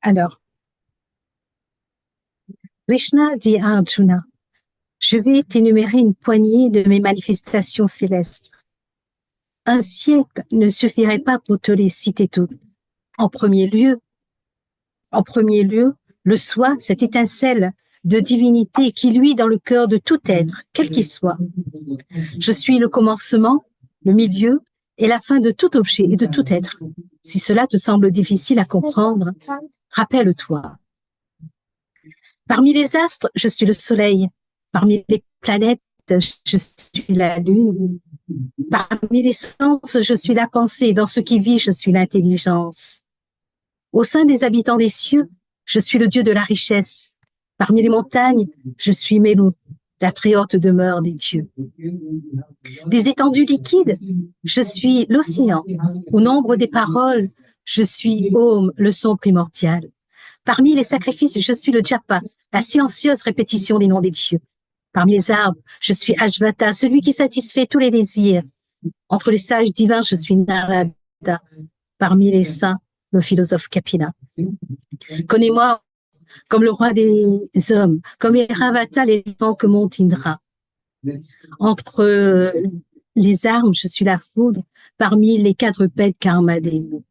Alors, Krishna dit à Arjuna, je vais t'énumérer une poignée de mes manifestations célestes. Un siècle ne suffirait pas pour te les citer toutes. En premier lieu, le soi, cette étincelle de divinité qui luit dans le cœur de tout être, quel qu'il soit. Je suis le commencement, le milieu et la fin de tout objet et de tout être. Si cela te semble difficile à comprendre, rappelle-toi. Parmi les astres, je suis le soleil. Parmi les planètes, je suis la lune. Parmi les sens, je suis la pensée. Dans ce qui vit, je suis l'intelligence. Au sein des habitants des cieux, je suis le dieu de la richesse. Parmi les montagnes, je suis Melu, la très haute demeure des dieux. Des étendues liquides, je suis l'océan. Au nombre des paroles, je suis Om, le son primordial. Parmi les sacrifices, je suis le japa, la silencieuse répétition des noms des dieux. Parmi les arbres, je suis Ashvata, celui qui satisfait tous les désirs. Entre les sages divins, je suis Narada. Parmi les saints, le philosophe Kapila. Connais-moi comme le roi des hommes, comme Airavata, l'éléphant que monte Indra. Entre les armes, je suis la foudre, parmi les quadrupèdes Karmadenu.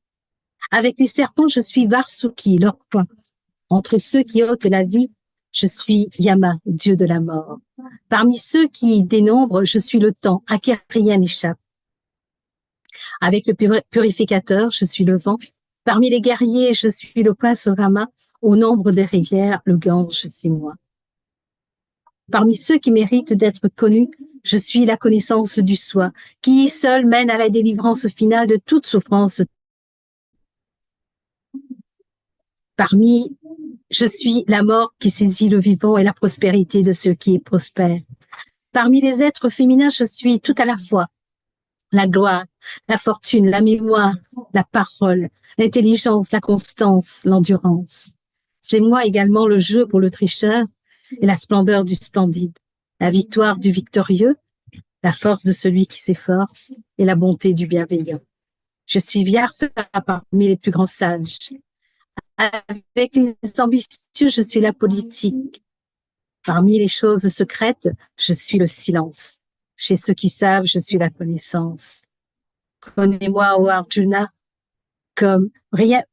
Avec les serpents, je suis Varsuki, leur poing. Entre ceux qui ôtent la vie, je suis Yama, dieu de la mort. Parmi ceux qui dénombrent, je suis le temps, à qui rien n'échappe. Avec le purificateur, je suis le vent. Parmi les guerriers, je suis le prince Rama. Au nombre des rivières, le Gange, c'est moi. Parmi ceux qui méritent d'être connus, je suis la connaissance du soi, qui seul mène à la délivrance finale de toute souffrance. Je suis la mort qui saisit le vivant et la prospérité de ceux qui prospèrent. Parmi les êtres féminins, je suis tout à la fois la gloire, la fortune, la mémoire, la parole, l'intelligence, la constance, l'endurance. C'est moi également le jeu pour le tricheur et la splendeur du splendide, la victoire du victorieux, la force de celui qui s'efforce et la bonté du bienveillant. Je suis Vyasa parmi les plus grands sages. Avec les ambitieux, je suis la politique. Parmi les choses secrètes, je suis le silence. Chez ceux qui savent, je suis la connaissance. Connais-moi, ô Arjuna, comme rien.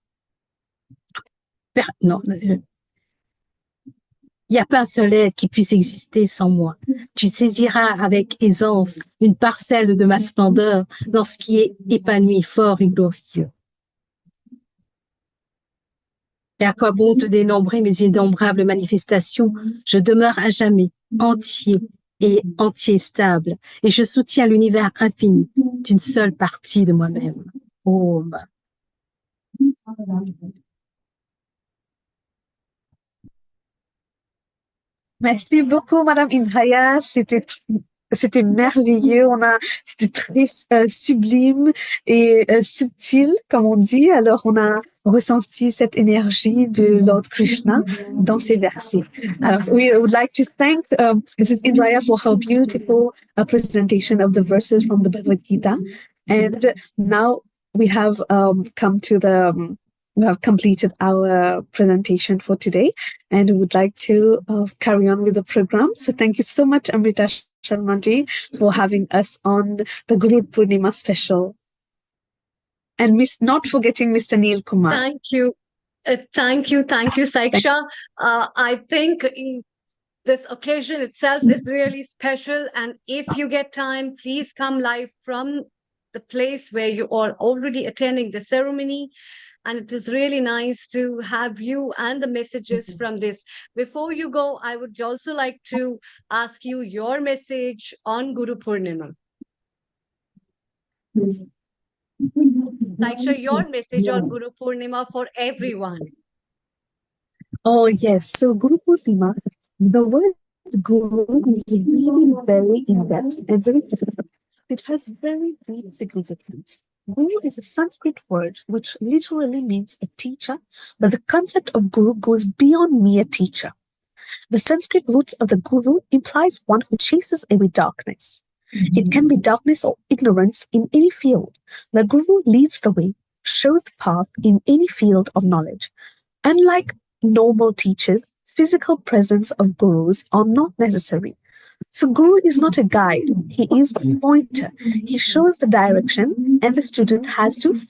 Non, il n'y a pas un seul être qui puisse exister sans moi. Tu saisiras avec aisance une parcelle de ma splendeur dans ce qui est épanoui, fort et glorieux. Et à quoi bon te dénombrer mes innombrables manifestations? Je demeure à jamais entier et entier stable, et je soutiens l'univers infini d'une seule partie de moi-même. Om. Merci beaucoup, Madame Indraya. C'était merveilleux. C'était très sublime et subtil, comme on dit. Alors, on a ressenti cette énergie de Lord Krishna dans ces versets. Alors, we would like to thank Mrs. Indraya for her beautiful presentation of the verses from the Bhagavad Gita. And now we have we have completed our presentation for today, and we would like to carry on with the program. So thank you so much, Amrita Sharma, for having us on the Guru Purnima Special. And not forgetting Mr. Neil Kumar. Thank you. Thank you, Saiksha. I think this occasion itself is really special. And if you get time, please come live from the place where you are already attending the ceremony. And it is really nice to have you and the messages from this. Before you go, I would also like to ask you your message on Guru Purnima. Saiksha, your message on Guru Purnima for everyone. Oh, yes. So Guru Purnima, the word Guru is really very in-depth and very difficult. It has very deep significance. Guru is a Sanskrit word which literally means a teacher, but the concept of Guru goes beyond mere teacher. The Sanskrit roots of the Guru implies one who chases away darkness. It can be darkness or ignorance in any field. The Guru leads the way, shows the path in any field of knowledge. Unlike normal teachers, physical presence of gurus are not necessary. So Guru is not a guide, he is a pointer. He shows the direction and the student has to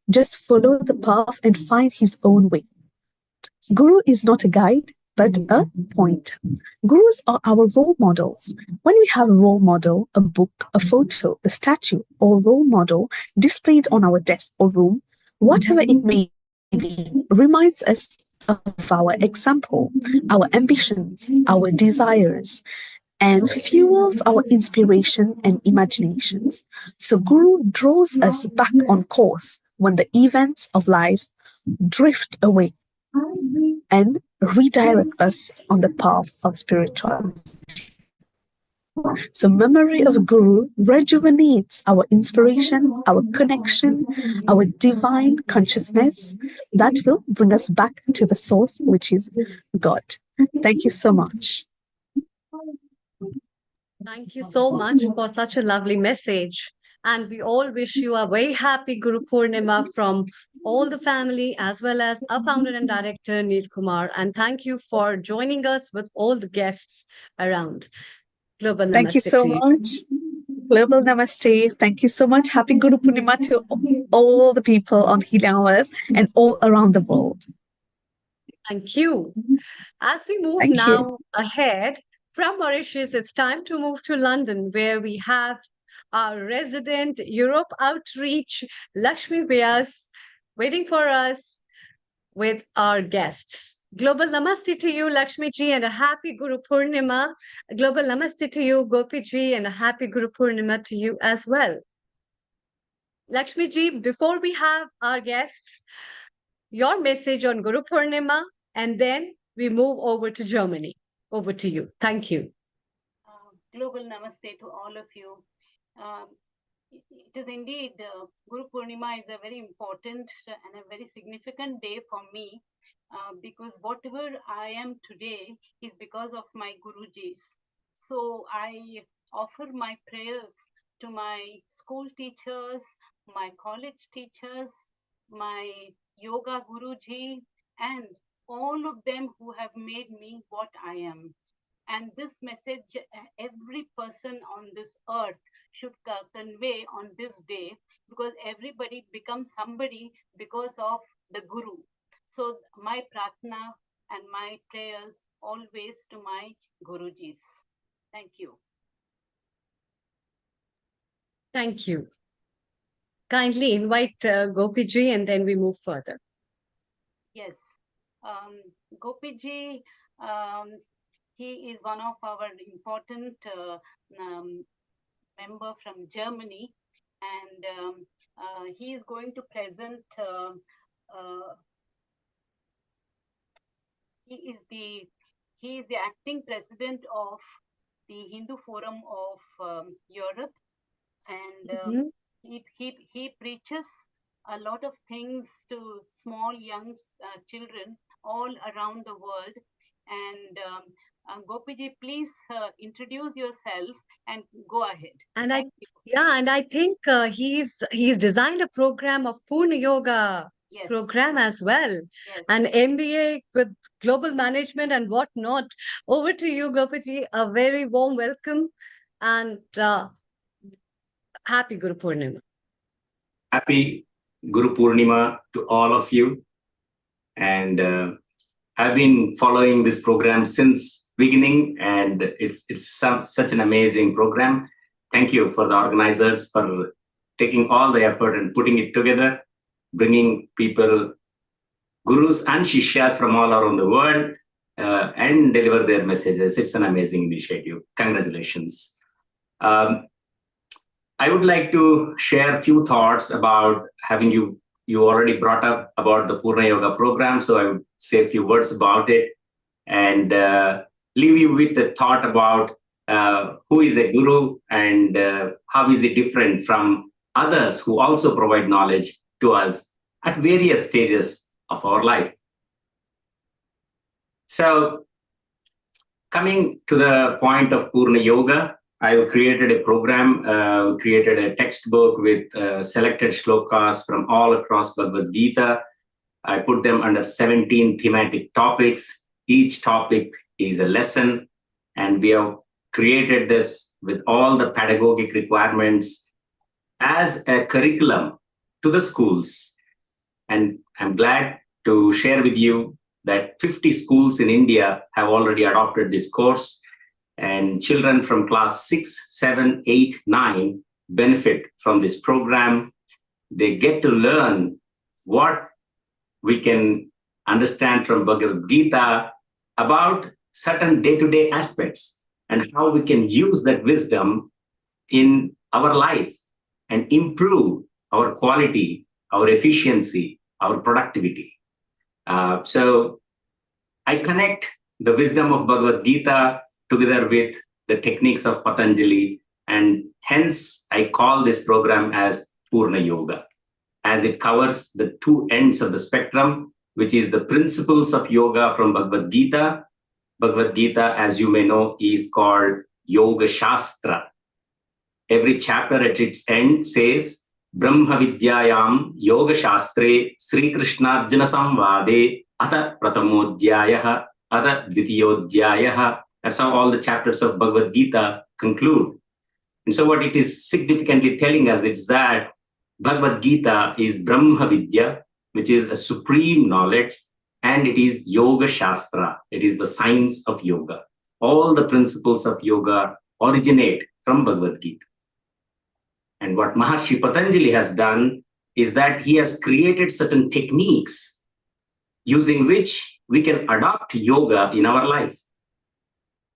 just follow the path and find his own way. Guru is not a guide, but a pointer. Gurus are our role models. When we have a role model, a book, a photo, a statue, or role model displayed on our desk or room, whatever it may be, reminds us of our example, our ambitions, our desires, and fuels our inspiration and imaginations. So Guru draws us back on course when the events of life drift away and redirect us on the path of spirituality. So memory of Guru rejuvenates our inspiration, our connection, our divine consciousness that will bring us back to the source, which is God. Thank you so much. Thank you so much for such a lovely message. And we all wish you a very happy Guru Purnima from all the family, as well as our founder and director, Neil Kumar. And thank you for joining us with all the guests around. Global Namaste. Thank you so much. Global Namaste. Thank you so much. Happy Guru Purnima to all the people on Healing Our Earth and all around the world. Thank you. As we move ahead from Mauritius, it's time to move to London, where we have our resident Europe outreach, Lakshmi Vyas, waiting for us with our guests. Global Namaste to you, Lakshmi ji, and a happy Guru Purnima. Global Namaste to you, Gopi ji, and a happy Guru Purnima to you as well. Lakshmi ji, before we have our guests, your message on Guru Purnima, and then we move over to Germany. Over to you. Thank you. Global Namaste to all of you. It is indeed, Guru Purnima is a very important and a very significant day for me because whatever I am today is because of my Gurujis. So I offer my prayers to my school teachers, my college teachers, my yoga Guruji, and all of them who have made me what I am. And this message, every person on this earth should convey on this day, because everybody becomes somebody because of the Guru. So my pratna and my prayers always to my Gurujis. Thank you. Thank you. Kindly invite Gopiji and then we move further. Yes. Gopiji, he is one of our important member from Germany, and he is going to present. He is the acting president of the Hindu Forum of Europe, and he preaches a lot of things to small young children all around the world. And Gopiji, please introduce yourself and go ahead. And I think he's designed a program of Purna Yoga program as well, an MBA with global management and whatnot. Over to you, Gopiji. A very warm welcome and happy Guru Purnima. Happy Guru Purnima to all of you. And I've been following this program since beginning, and it's such an amazing program. Thank you for the organizers for taking all the effort and putting it together, bringing people, gurus and shishyas from all around the world, and deliver their messages. It's an amazing initiative. Congratulations. I would like to share a few thoughts about having you already brought up about the Purna Yoga program, so I would say a few words about it and leave you with the thought about who is a guru and how is it different from others who also provide knowledge to us at various stages of our life. So coming to the point of Purna Yoga, I created a program, created a textbook with selected shlokas from all across Bhagavad Gita. I put them under 17 thematic topics. Each topic is a lesson, and we have created this with all the pedagogic requirements as a curriculum to the schools. And I'm glad to share with you that 50 schools in India have already adopted this course, and children from class 6, 7, 8, 9 benefit from this program. They get to learn what we can understand from Bhagavad Gita about certain day-to-day aspects and how we can use that wisdom in our life and improve our quality, our efficiency, our productivity. So I connect the wisdom of Bhagavad Gita together with the techniques of Patanjali, and hence I call this program as Purna Yoga, as it covers the two ends of the spectrum, which is the principles of yoga from Bhagavad Gita. Bhagavad Gita, as you may know, is called Yoga Shastra. Every chapter at its end says, Brahma Vidyayam Yoga Shastre Sri Krishna Arjuna Samvade Ata Pratamodhyayaha Ata Dvitiyodhyayaha. That's how all the chapters of Bhagavad Gita conclude. And so what it is significantly telling us is that Bhagavad Gita is Brahma Vidya, which is a supreme knowledge, and it is Yoga Shastra. It is the science of yoga. All the principles of yoga originate from Bhagavad Gita. And what Maharshi Patanjali has done is that he has created certain techniques using which we can adopt yoga in our life.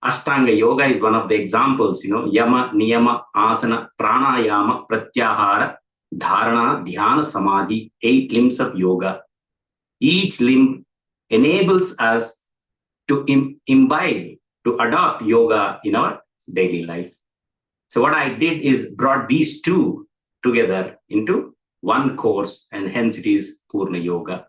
Ashtanga Yoga is one of the examples, Yama, Niyama, Asana, Pranayama, Pratyahara, Dharana, Dhyana, Samadhi, 8 limbs of yoga. Each limb enables us to imbibe, to adopt yoga in our daily life. So what I did is brought these two together into one course, and hence it is Purna Yoga.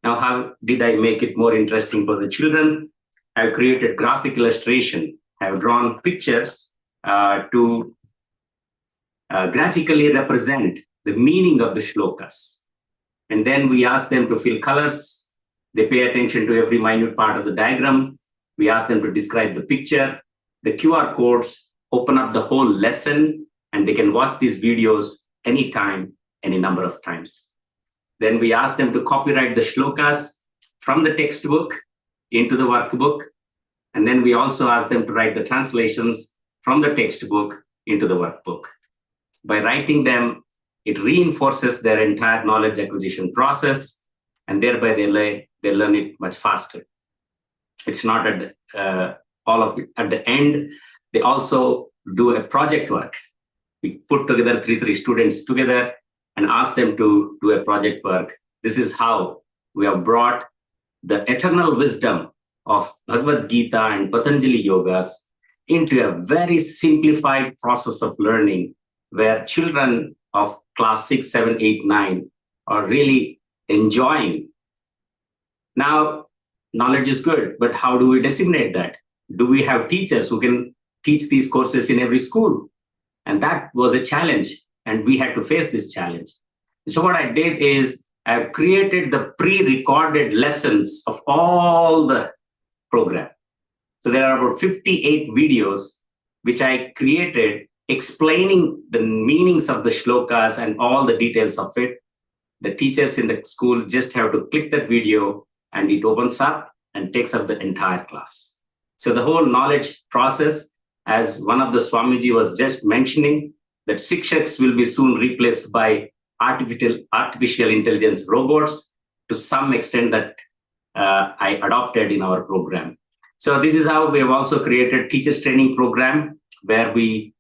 Now, how did I make it more interesting for the children? I've created graphic illustration. I've drawn pictures to graphically represent the meaning of the shlokas. And then we ask them to fill colors. They pay attention to every minute part of the diagram. We ask them to describe the picture. The QR codes open up the whole lesson, and they can watch these videos anytime, any number of times. Then we ask them to copyright the shlokas from the textbook into the workbook. And then we also ask them to write the translations from the textbook into the workbook. By writing them, it reinforces their entire knowledge acquisition process, and thereby they learn it much faster. It's not at at the end. They also do a project work. We put together three students together and ask them to do a project work. This is how we have brought the eternal wisdom of Bhagavad Gita and Patanjali Yogas into a very simplified process of learning, where children of class 6, 7, 8, 9 are really enjoying. Now, knowledge is good, but how do we disseminate that? Do we have teachers who can teach these courses in every school? And that was a challenge, and we had to face this challenge. So what I did is I created the pre-recorded lessons of all the program. So there are about 58 videos which I created explaining the meanings of the shlokas and all the details of it. The teachers in the school just have to click that video and it opens up and takes up the entire class. So the whole knowledge process, as one of the Swamiji was just mentioning, that Shikshaks will be soon replaced by artificial intelligence robots to some extent that I adopted in our program. So this is how we have also created teachers training program, where we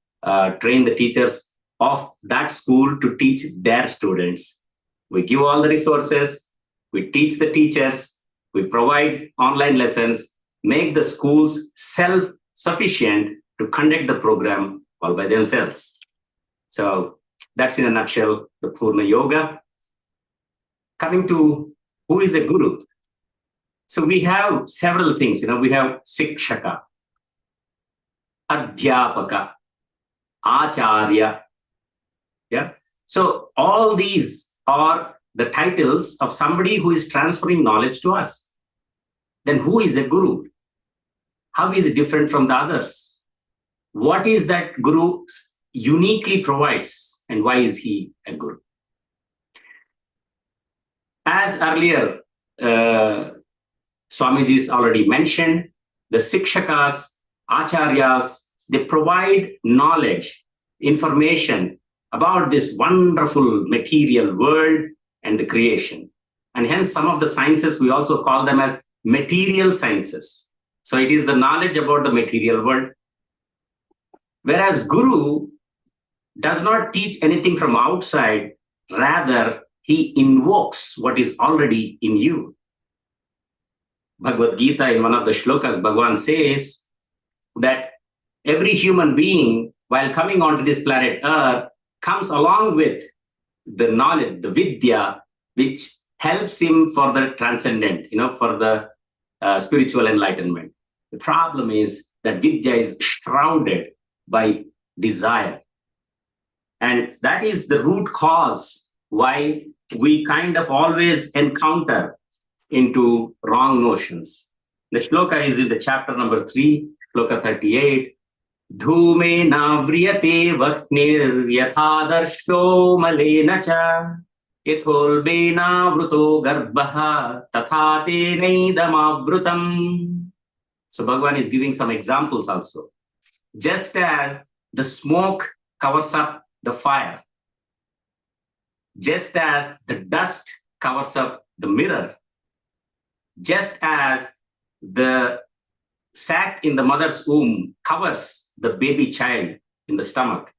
train the teachers of that school to teach their students. We give all the resources, we teach the teachers, we provide online lessons, make the schools self-sufficient to conduct the program all by themselves. So that's in a nutshell the Purna Yoga. Coming to who is a guru. So we have several things, we have Sikshaka, Adhyapaka, Acharya. Yeah. So all these are the titles of somebody who is transferring knowledge to us. Then who is a guru? How is it different from the others? What is that guru uniquely provides, and why is he a guru? As earlier, Swamiji's already mentioned, the Sikshakas, Acharyas, they provide knowledge, information about this wonderful material world and the creation. And hence some of the sciences, we also call them as material sciences. So it is the knowledge about the material world. Whereas Guru does not teach anything from outside, rather he invokes what is already in you. Bhagavad Gita, in one of the shlokas, Bhagavan says that every human being, while coming onto this planet Earth, comes along with the knowledge, the vidya, which helps him for the transcendent, for the spiritual enlightenment. The problem is that vidya is shrouded by desire. And that is the root cause why we kind of always encounter into wrong notions. The shloka is in the chapter number 3, shloka 38. Dhume na vriyate vaknir yathadarsho malena cha yatholbena vruto garbha tathate neidamavrutam. So Bhagavan is giving some examples also. Just as the smoke covers up the fire, just as the dust covers up the mirror, just as the sac in the mother's womb covers the baby child in the stomach,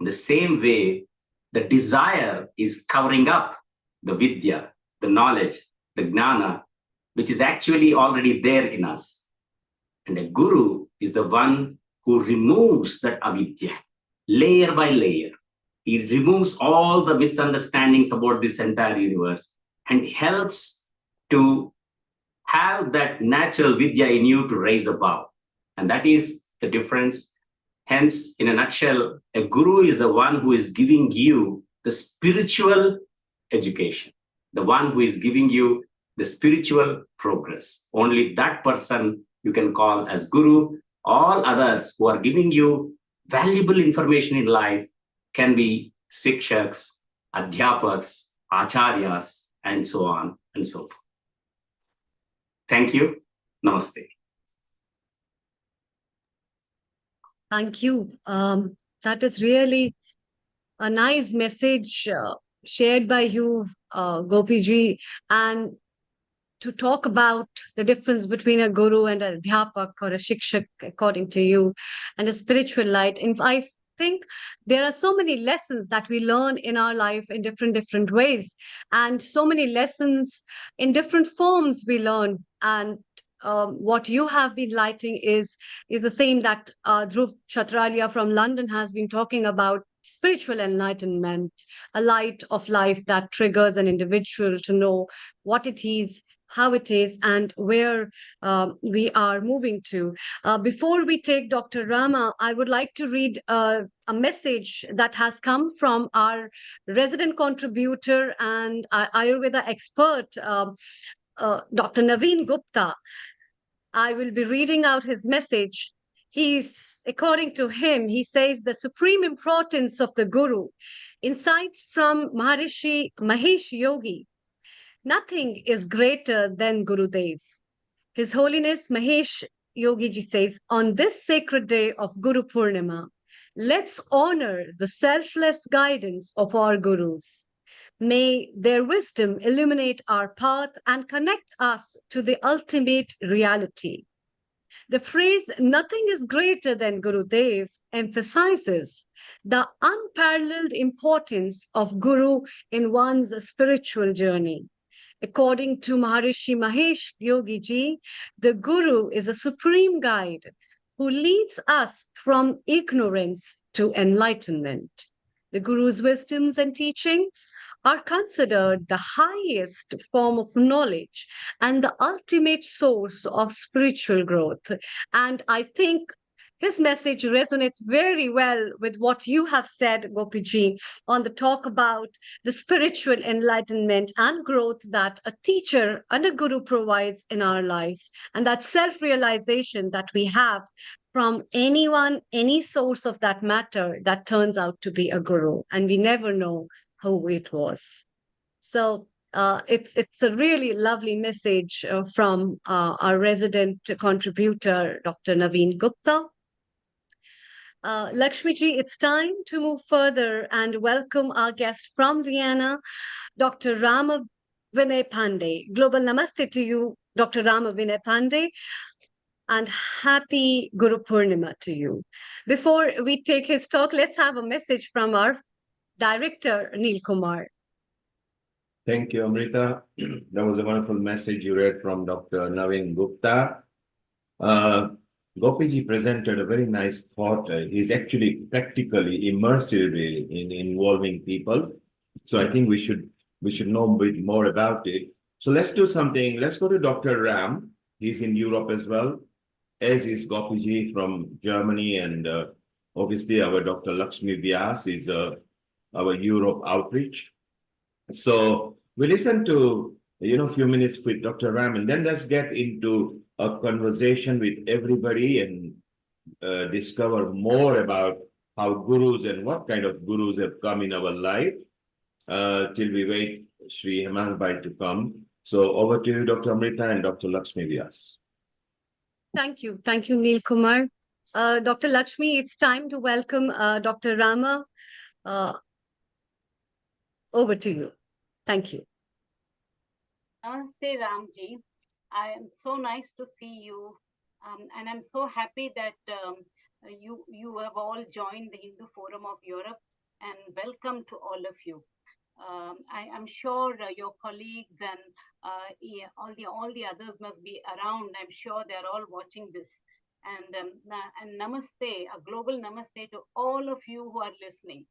in the same way, the desire is covering up the vidya, the knowledge, the gnana, which is actually already there in us. And a guru is the one who removes that avidya, layer by layer. He removes all the misunderstandings about this entire universe and helps to have that natural vidya in you to rise above. And that is the difference. Hence, in a nutshell, a guru is the one who is giving you the spiritual education, the one who is giving you the spiritual progress. Only that person you can call as Guru. All others who are giving you valuable information in life can be Sikshaks, Adhyapaks, Acharyas, and so on and so forth. Thank you. Namaste. Thank you. That is really a nice message shared by you, Gopiji, and to talk about the difference between a guru and a dhyapak or a shikshak, according to you, and a spiritual light. And I think there are so many lessons that we learn in our life in different ways, and so many lessons in different forms we learn. And what you have been lighting is the same that Dhruv Chatralia from London has been talking about: spiritual enlightenment, a light of life that triggers an individual to know what it is, how it is, and where we are moving to. Before we take Dr. Rama, I would like to read a message that has come from our resident contributor and Ayurveda expert, Dr. Naveen Gupta. I will be reading out his message. According to him, he says the supreme importance of the Guru. Insights from Maharishi Mahesh Yogi. Nothing is greater than Gurudev. His Holiness Mahesh Yogi ji says, on this sacred day of Guru Purnima, let's honor the selfless guidance of our Gurus. May their wisdom illuminate our path and connect us to the ultimate reality. The phrase, nothing is greater than Gurudev, emphasizes the unparalleled importance of Guru in one's spiritual journey. According to Maharishi Mahesh Yogi ji, the Guru is a supreme guide who leads us from ignorance to enlightenment. The Guru's wisdoms and teachings are considered the highest form of knowledge and the ultimate source of spiritual growth. And I think his message resonates very well with what you have said, Gopiji, on the talk about the spiritual enlightenment and growth that a teacher and a guru provides in our life, and that self-realization that we have from anyone, any source of that matter that turns out to be a guru, and we never know who it was. So it's a really lovely message from our resident contributor, Dr. Naveen Gupta. Lakshmiji, it's time to move further and welcome our guest from Vienna, Dr. Rama Vinay Pandey. Global Namaste to you, Dr. Rama Vinay Pandey, and happy Guru Purnima to you. Before we take his talk, let's have a message from our director, Neil Kumar. Thank you, Amrita. That was a wonderful message you read from Dr. Naveen Gupta. Gopiji presented a very nice thought. He's actually practically immersive in involving people. So I think we should know a bit more about it. So let's do something. Let's go to Dr. Ram. He's in Europe as well, as is Gopiji from Germany, and obviously our Dr. Lakshmi Vyas is our Europe outreach. So we listen to a few minutes with Dr. Ram, and then let's get into a conversation with everybody and discover more about how gurus and what kind of gurus have come in our life till we wait Sri Himanshu to come. So over to you, Dr. Amrita and Dr. Lakshmi Vyas. Thank you. Thank you, Neil Kumar. Dr. Lakshmi, it's time to welcome Dr. Rama. Over to you. Thank you. Namaste, Ramji. I am so nice to see you, and I'm so happy that you have all joined the Hindu Forum of Europe, and welcome to all of you. I'm sure your colleagues and all the others must be around. I'm sure they're all watching this. And namaste, a global namaste to all of you who are listening.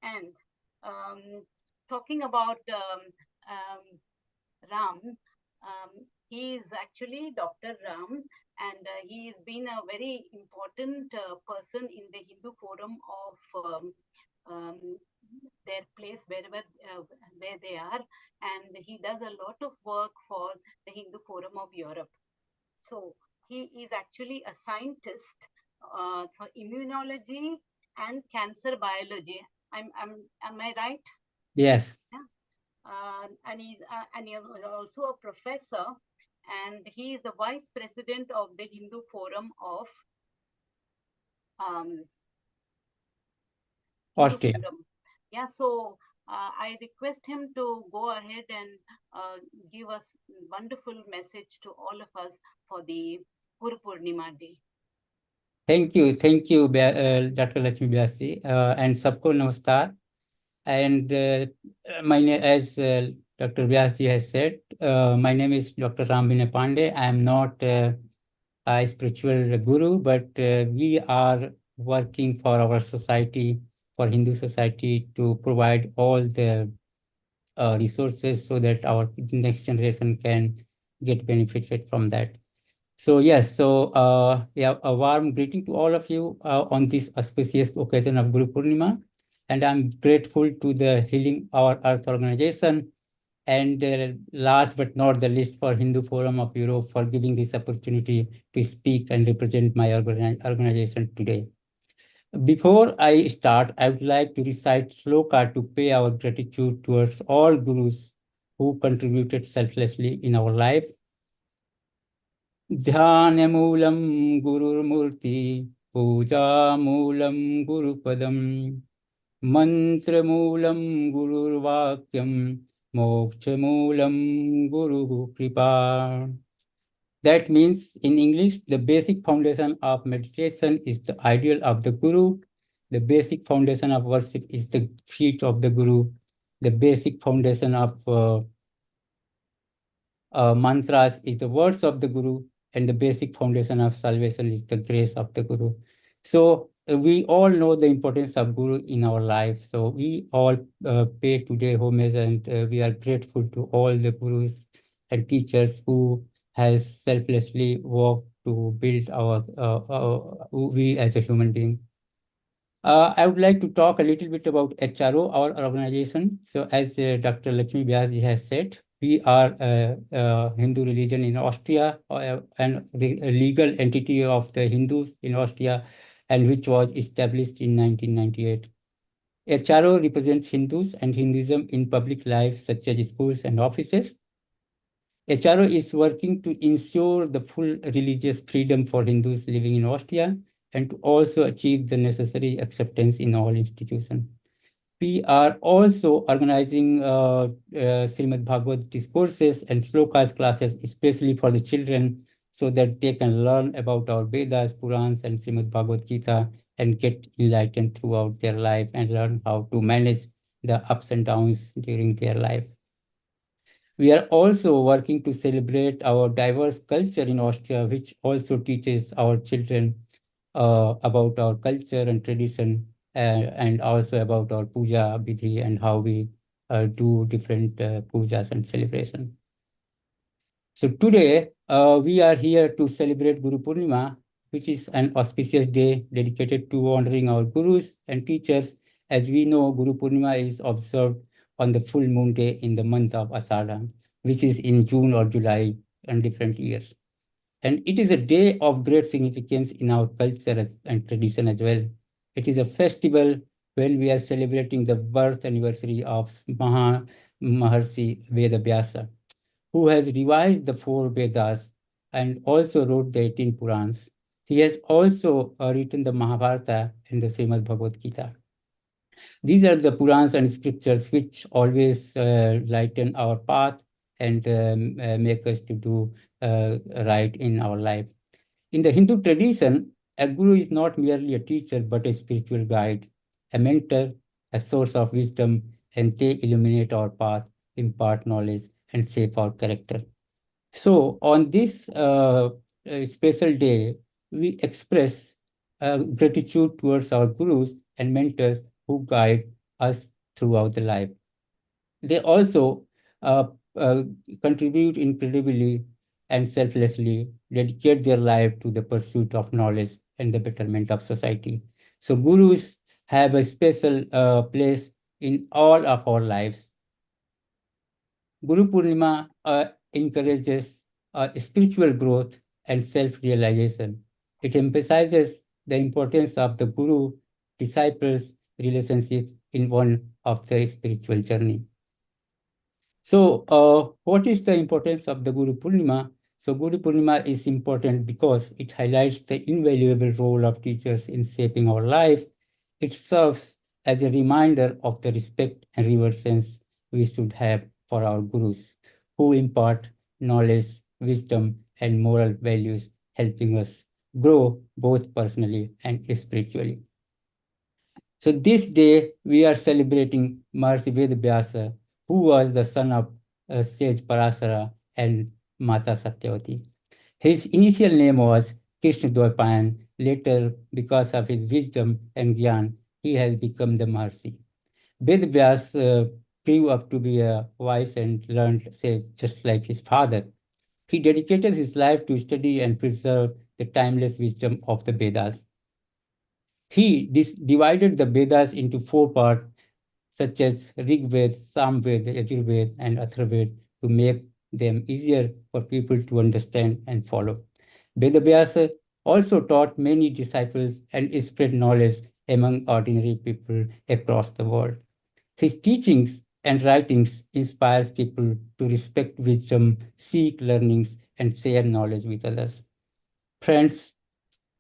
And talking about Ram, he is actually Dr. Ram, and he's been a very important person in the Hindu Forum of their place where they are, and he does a lot of work for the Hindu Forum of Europe. So he is actually a scientist for immunology and cancer biology. Am I right? Yes. Yeah. And he is also a professor, and he is the vice president of the Hindu Forum of Hindu Austria. Forum. Yeah, so I request him to go ahead and give us wonderful message to all of us for the Guru Purnima day. Thank you, Dr. Lakshmi Vyasi, and sabko namaskar. And my name, as Dr. Vyasi has said, my name is Dr. Rambine Pandey. I am not a spiritual guru, but we are working for our society, for Hindu society, to provide all the resources so that our next generation can get benefited from that. So yes, yeah, a warm greeting to all of you on this auspicious occasion of Guru Purnima. And I'm grateful to the Healing Our Earth organization, and last but not the least for Hindu Forum of Europe for giving this opportunity to speak and represent my organization today. Before I start, I would like to recite sloka to pay our gratitude towards all gurus who contributed selflessly in our life. Dhyanamulam Gurumurti, Pujamulam Gurupadam, Mantramulam Gururvakyam, Mokshamulam Guru Kripa. That means, in English, the basic foundation of meditation is the ideal of the Guru. The basic foundation of worship is the feet of the Guru. The basic foundation of mantras is the words of the Guru, and the basic foundation of salvation is the grace of the Guru. So we all know the importance of Guru in our life. So we all pay today homage, and we are grateful to all the Gurus and teachers who has selflessly worked to build we as a human being. I would like to talk a little bit about HRO, our organization. So as Dr. Lakshmi Vyasji has said, we are a Hindu religion in Austria, and a legal entity of the Hindus in Austria, and which was established in 1998. HRO represents Hindus and Hinduism in public life, such as schools and offices. HRO is working to ensure the full religious freedom for Hindus living in Austria, and to also achieve the necessary acceptance in all institutions. We are also organizing Srimad Bhagavad discourses and slokas classes, especially for the children, so that they can learn about our Vedas, Purans, and Srimad Bhagavad Gita, and get enlightened throughout their life and learn how to manage the ups and downs during their life. We are also working to celebrate our diverse culture in Austria, which also teaches our children about our culture and tradition, and also about our puja vidhi and how we do different pujas and celebration. So today we are here to celebrate Guru Purnima, which is an auspicious day dedicated to honoring our gurus and teachers. As we know, Guru Purnima is observed on the full moon day in the month of Asada, which is in June or July in different years. And it is a day of great significance in our culture and tradition as well. It is a festival when we are celebrating the birth anniversary of Maharshi Vedavyasa, who has revised the 4 Vedas and also wrote the 18 Purans. He has also written the Mahabharata and the Srimad Bhagavad Gita. These are the Purans and scriptures which always lighten our path and make us to do right in our life. In the Hindu tradition, a guru is not merely a teacher, but a spiritual guide, a mentor, a source of wisdom, and they illuminate our path, impart knowledge, and shape our character. So on this special day, we express gratitude towards our gurus and mentors who guide us throughout the life. They also contribute incredibly and selflessly, dedicate their life to the pursuit of knowledge and the betterment of society. So gurus have a special place in all of our lives. Guru Purnima encourages spiritual growth and self-realization. It emphasizes the importance of the guru-disciples relationship in one of the spiritual journey. So what is the importance of the Guru Purnima? So Guru Purnima is important because it highlights the invaluable role of teachers in shaping our life. It serves as a reminder of the respect and reverence we should have for our gurus, who impart knowledge, wisdom, and moral values, helping us grow both personally and spiritually. So this day we are celebrating Maharishi Vyasa, who was the son of sage Parasara and Mata Satyavati. His initial name was Krishna Dwaipayan. Later, because of his wisdom and gyan, he has become the Maharishi. Vyasa grew up to be a wise and learned sage, just like his father. He dedicated his life to study and preserve the timeless wisdom of the Vedas. He divided the Vedas into 4 parts, such as Rig Veda, Sam Veda, Yajurveda, and Atharvaveda, to make them easier for people to understand and follow. Vyasa also taught many disciples and spread knowledge among ordinary people across the world. His teachings and writings inspires people to respect wisdom, seek learnings, and share knowledge with others. Friends,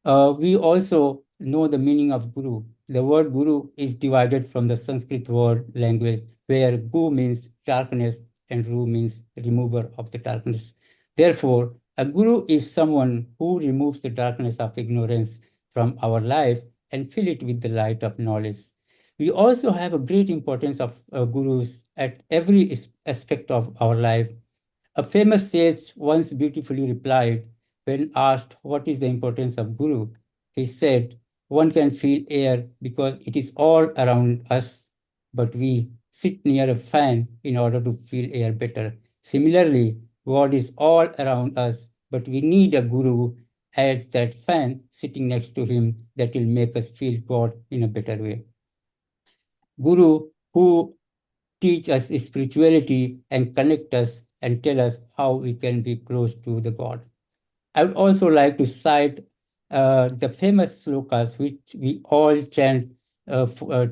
we also know the meaning of Guru. The word Guru is divided from the Sanskrit word language, where Gu means darkness and Ru means remover of the darkness. Therefore, a Guru is someone who removes the darkness of ignorance from our life and fill it with the light of knowledge. We also have a great importance of Gurus at every aspect of our life. A famous sage once beautifully replied, when asked what is the importance of Guru, he said, one can feel air because it is all around us, but we sit near a fan in order to feel air better. Similarly, God is all around us, but we need a Guru as that fan sitting next to him that will make us feel God in a better way. Guru who teach us spirituality and connect us and tell us how we can be close to the God. I would also like to cite the famous slokas which we all chant for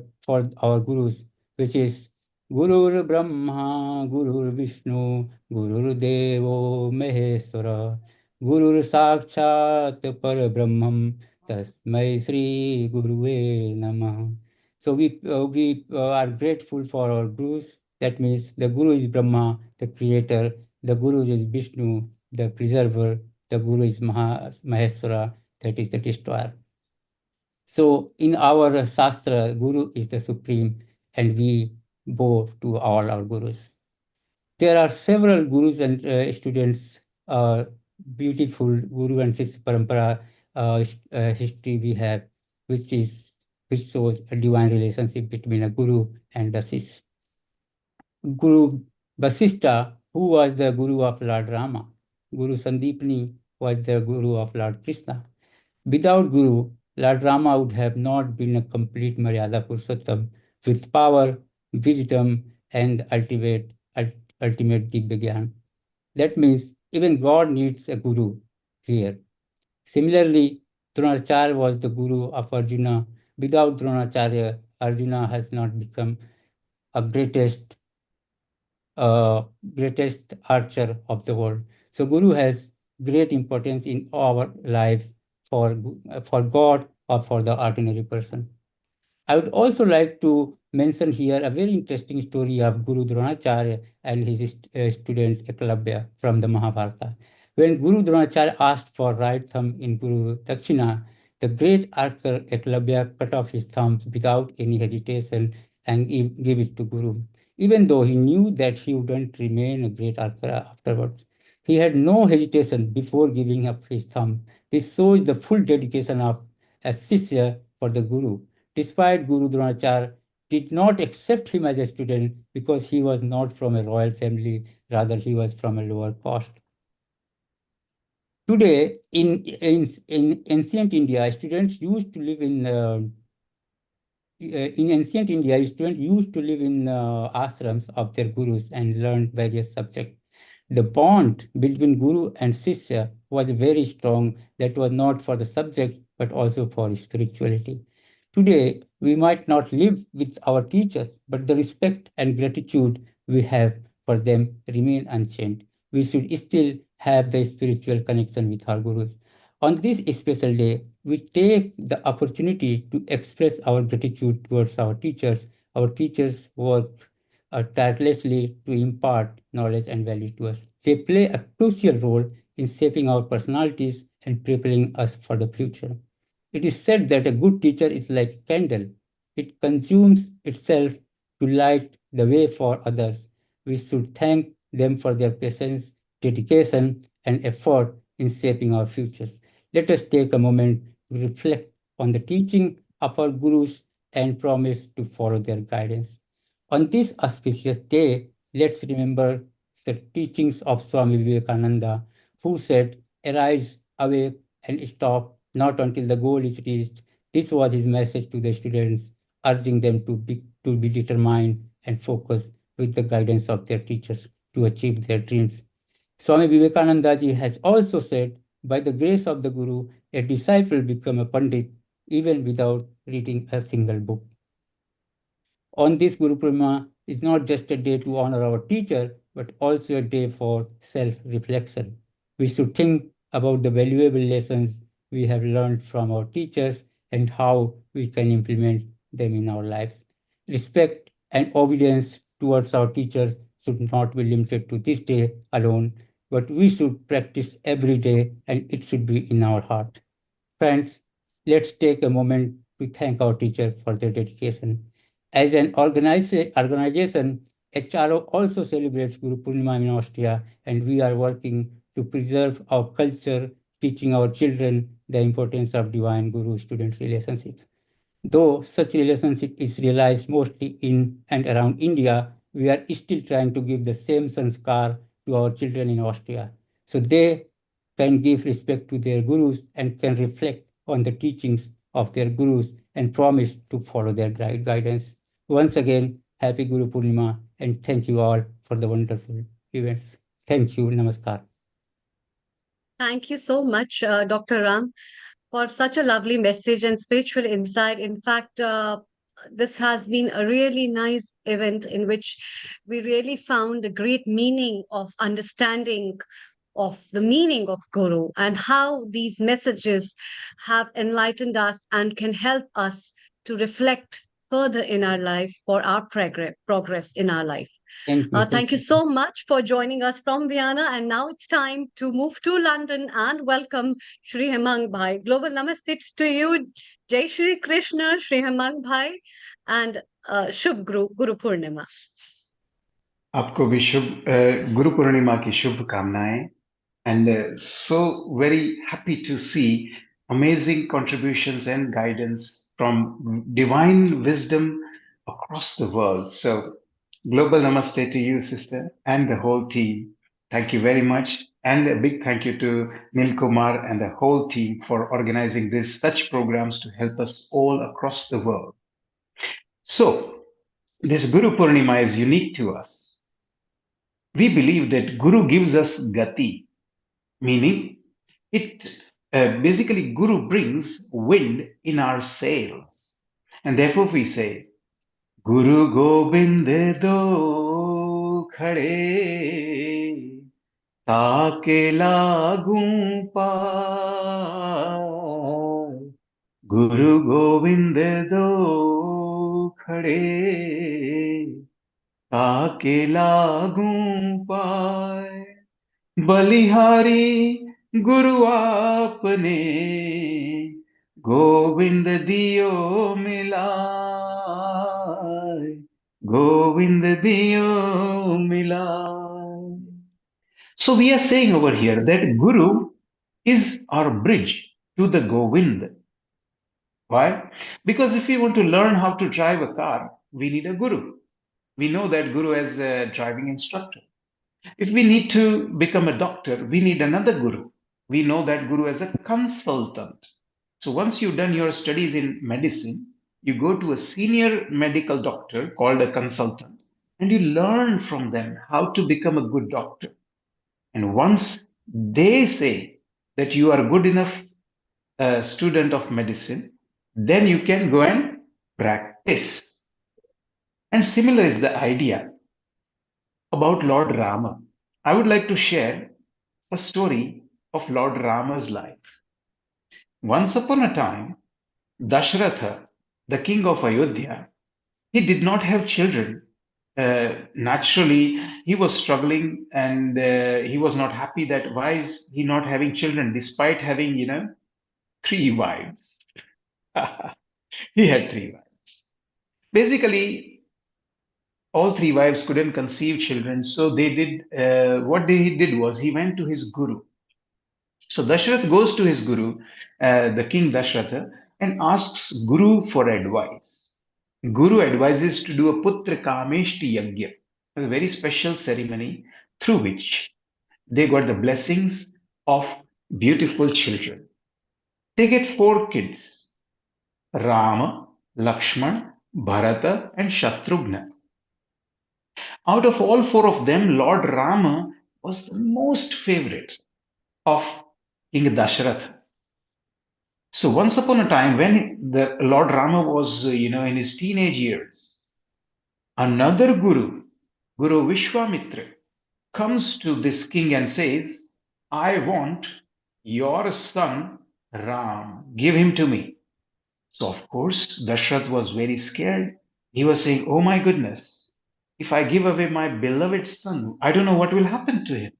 our gurus, which is Gurur Brahma, Gurur Vishnu, Gurur Devo Maheswara, Gurur Sakshat Par Brahmam, Tasmai Sri Guruve Namah. So we are grateful for our gurus. That means the Guru is Brahma, the creator, the Guru is Vishnu, the preserver, the Guru is Maheswara, that is the destroyer. So in our Shastra, Guru is the supreme, and we bow to all our Gurus. There are several Gurus and students, beautiful Guru and Sishya Parampara history we have, which shows a divine relationship between a Guru and a Sishya. Guru Vasishtha, who was the Guru of Lord Rama. Guru Sandipani was the Guru of Lord Krishna. Without Guru, Lord Rama would have not been a complete Maryada Purushottam with power, wisdom, and ultimate Divya Gyan. That means even God needs a Guru here. Similarly, Dronacharya was the Guru of Arjuna. Without Dronacharya, Arjuna has not become a greatest archer of the world. So Guru has great importance in our life for God or for the ordinary person. I would also like to mention here a very interesting story of Guru Dronacharya and his student Eklavya from the Mahabharata. When Guru Dronacharya asked for right thumb in Guru Dakshina, the great archer Eklavya cut off his thumbs without any hesitation and give it to Guru, even though he knew that he wouldn't remain a great archer afterwards. He had no hesitation before giving up his thumb. This shows the full dedication of a Shishya for the Guru. Despite Guru Dronacharya did not accept him as a student because he was not from a royal family, rather he was from a lower caste. Today, in ancient India, students used to live in ashrams of their gurus and learn various subjects. The bond between Guru and Sisya was very strong. That was not for the subject, but also for spirituality. Today, we might not live with our teachers, but the respect and gratitude we have for them remain unchanged. We should still have the spiritual connection with our Gurus. On this special day, we take the opportunity to express our gratitude towards our teachers. Our teachers work tirelessly to impart knowledge and value to us. They play a crucial role in shaping our personalities and preparing us for the future. It is said that a good teacher is like a candle. It consumes itself to light the way for others. We should thank them for their patience, dedication, and effort in shaping our futures. Let us take a moment to reflect on the teaching of our gurus and promise to follow their guidance. On this auspicious day, let's remember the teachings of Swami Vivekananda, who said, "Arise, awake, and stop, not until the goal is reached." This was his message to the students, urging them to be determined and focused with the guidance of their teachers to achieve their dreams. Swami Vivekananda ji has also said, by the grace of the Guru, a disciple become a Pandit even without reading a single book. On this Guru Purnima is not just a day to honor our teacher, but also a day for self-reflection. We should think about the valuable lessons we have learned from our teachers and how we can implement them in our lives. Respect and obedience towards our teachers should not be limited to this day alone, but we should practice every day and it should be in our heart. Friends, let's take a moment to thank our teacher for their dedication. As an organization, HRO also celebrates Guru Purnima in Austria, and we are working to preserve our culture, teaching our children the importance of divine guru-student relationship. Though such relationship is realized mostly in and around India, we are still trying to give the same sanskar to our children in Austria, so they can give respect to their gurus and can reflect on the teachings of their gurus and promise to follow their guidance. Once again, happy Guru Purnima and thank you all for the wonderful events. Thank you. Namaskar. Thank you so much, Dr. Ram, for such a lovely message and spiritual insight. In fact, this has been a really nice event in which we really found a great meaning of understanding of the meaning of Guru and how these messages have enlightened us and can help us to reflect further in our life for our progress in our life. Thank you so much for joining us from Vienna. And now it's time to move to London and welcome Shri Hemang Bhai. Global Namaste to you. Jai Shri Krishna, Shri Hemang Bhai, and Shubh Guru Purnima. आपको भी शुभ गुरु पूर्णिमा की शुभकामनाएं and so very happy to see amazing contributions and guidance from divine wisdom across the world. So global namaste to you, sister, and the whole team. Thank you very much. And a big thank you to Nil Kumar and the whole team for organizing such programs to help us all across the world. So this Guru Purnima is unique to us. We believe that Guru gives us gati, meaning it basically Guru brings wind in our sails. And therefore we say, Guru Gobind do khade, taake lagun paai. Guru Gobind do khade, ताके लागूं पाए बलिहारी गुरु आपने गोविंद दियो मिलाए गोविंद दियो मिलाए. So we are saying over here that Guru is our bridge to the Govind. Why? Because if we want to learn how to drive a car, we need a Guru. We know that Guru as a driving instructor. If we need to become a doctor, we need another Guru. We know that Guru as a consultant. So once you've done your studies in medicine, you go to a senior medical doctor called a consultant, and you learn from them how to become a good doctor. And once they say that you are good enough student of medicine, then you can go and practice. And similar is the idea about Lord Rama. I would like to share a story of Lord Rama's life. Once upon a time, Dashratha, the king of Ayodhya, he did not have children. Naturally, he was struggling and he was not happy that why is he not having children despite having, 3 wives. He had 3 wives. Basically, all 3 wives couldn't conceive children. So they did, what he did was he went to his guru. So Dashrath goes to his guru, the king Dashratha, and asks Guru for advice. Guru advises to do a Putra Kameshti Yagya, a very special ceremony through which they got the blessings of beautiful children. They get 4 kids, Rama, Lakshman, Bharata, and Shatrughna. Out of all 4 of them, Lord Rama was the most favorite of King Dashrath. So once upon a time, when the Lord Rama was, in his teenage years, another guru, Guru Vishwamitra, comes to this king and says, I want your son Ram, give him to me. So of course, Dashrath was very scared. He was saying, oh my goodness, if I give away my beloved son, I don't know what will happen to him.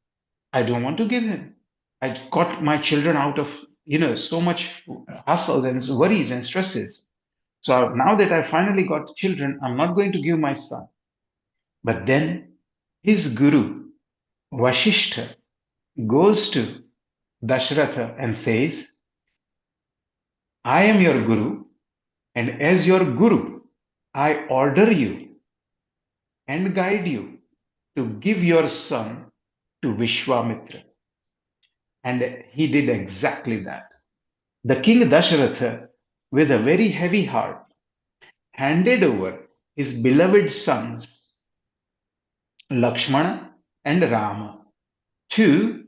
I don't want to give him. I got my children out of, so much hassles and worries and stresses. So now that I finally got children, I'm not going to give my son. But then his guru, Vasishtha, goes to Dashratha and says, I am your guru, and as your guru, I order you and guide you to give your son to Vishwamitra. And he did exactly that. The king Dashratha, with a very heavy heart, handed over his beloved sons, Lakshmana and Rama, to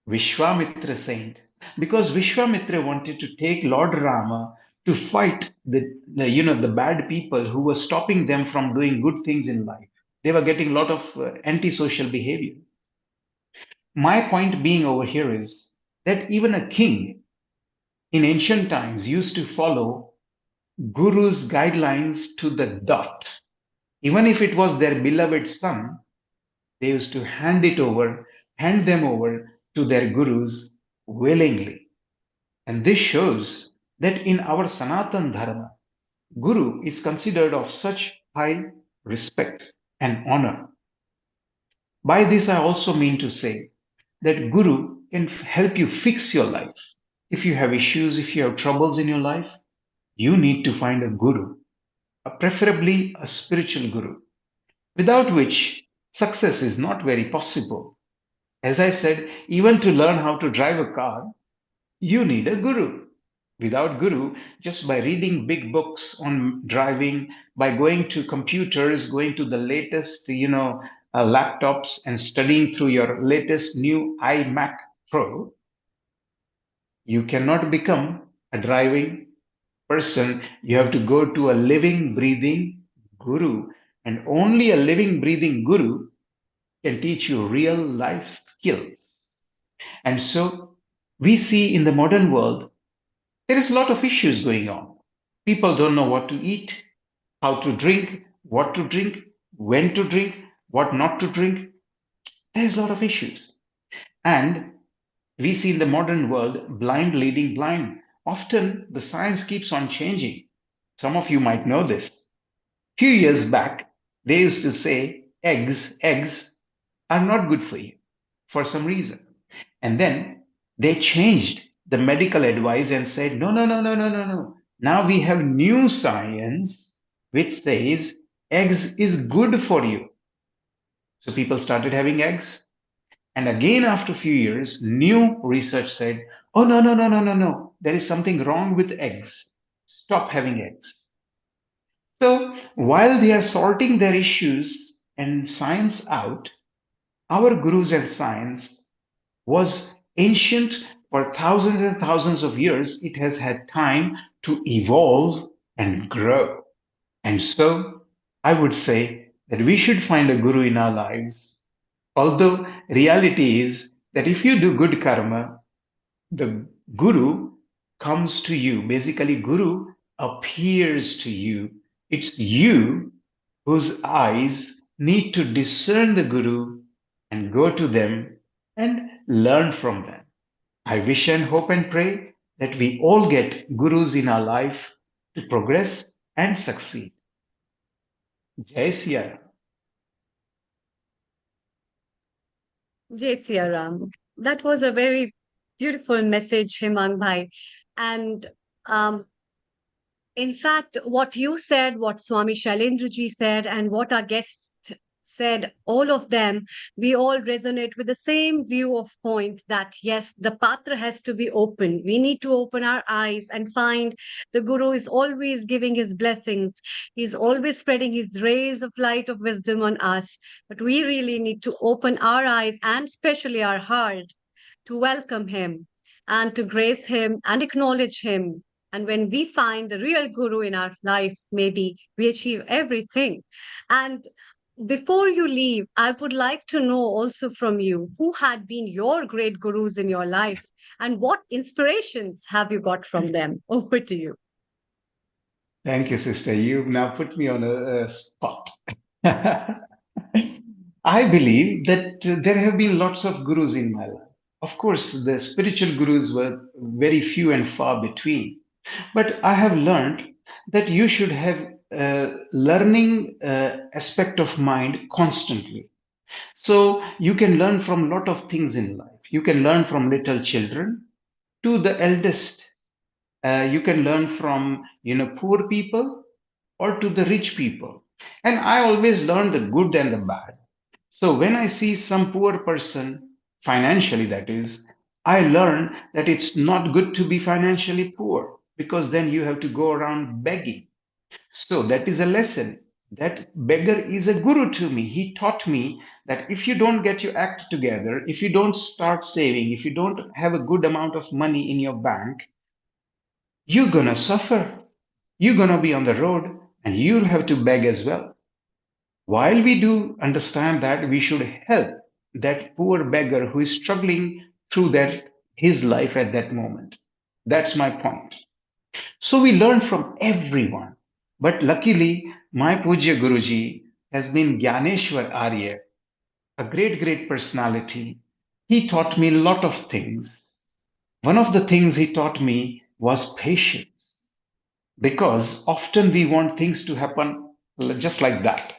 Vishwamitra saint, because Vishwamitra wanted to take Lord Rama to fight the bad people who were stopping them from doing good things in life. They were getting a lot of antisocial behavior. My point being over here is that even a king in ancient times used to follow Guru's guidelines to the dot. Even if it was their beloved son, they used to hand them over to their gurus willingly. And this shows that in our Sanatan Dharma, Guru is considered of such high respect and honor. By this, I also mean to say that Guru can help you fix your life. If you have issues, if you have troubles in your life, you need to find a Guru, preferably a spiritual Guru, without which success is not very possible. As I said, even to learn how to drive a car, you need a Guru. Without Guru, just by reading big books on driving, by going to computers, going to the latest, laptops and studying through your latest new iMac Pro, you cannot become a driving person. You have to go to a living, breathing Guru. And only a living, breathing Guru can teach you real life skills. And so we see in the modern world, there is a lot of issues going on. People don't know what to eat, how to drink, what to drink, when to drink, what not to drink. There's a lot of issues. And we see in the modern world, blind leading blind. Often the science keeps on changing. Some of you might know this. Few years back, they used to say eggs are not good for you for some reason. And then they changed the medical advice and said, no. Now we have new science which says eggs is good for you. So people started having eggs. And again, after a few years, new research said, oh, no. There is something wrong with eggs. Stop having eggs. So while they are sorting their issues and science out, Our gurus and science was ancient for thousands and thousands of years. It has had time to evolve and grow. And so I would say that we should find a guru in our lives. Although reality is that if you do good karma, the guru comes to you. Basically, guru appears to you. It's you whose eyes need to discern the guru and go to them and learn from them. I wish and hope and pray that we all get gurus in our life to progress and succeed. Jai Siya Ram. Jai Siya Ram. That was a very beautiful message, Himang Bhai. And in fact, what you said, what Swami Shailendra ji said, and what our guests said, all of them, we all resonate with the same view of point that yes, the patra has to be open. We need to open our eyes and find the Guru is always giving his blessings. He's always spreading his rays of light of wisdom on us. But we really need to open our eyes and especially our heart to welcome him and to grace him and acknowledge him. And when we find the real guru in our life, maybe we achieve everything. And before you leave, I would like to know also from you who had been your great gurus in your life and what inspirations have you got from them? Over to you. Thank you, sister. You've now put me on a spot. I believe that there have been lots of gurus in my life. Of course, the spiritual gurus were very few and far between. But I have learned that you should have learning aspect of mind constantly. So you can learn from a lot of things in life. You can learn from little children to the eldest. You can learn from poor people or to the rich people. And I always learn the good and the bad. So when I see some poor person, financially that is, I learn that it's not good to be financially poor because then you have to go around begging. So that is a lesson. That beggar is a guru to me. He taught me that if you don't get your act together, if you don't start saving, if you don't have a good amount of money in your bank, you're gonna suffer. You're gonna be on the road and you'll have to beg as well. While we do understand that we should help that poor beggar who is struggling through that his life at that moment. That's my point. So we learn from everyone. But luckily, my Pujya Guruji has been Gyaneshwar Arya, a great, great personality. He taught me a lot of things. One of the things he taught me was patience. Because often we want things to happen just like that.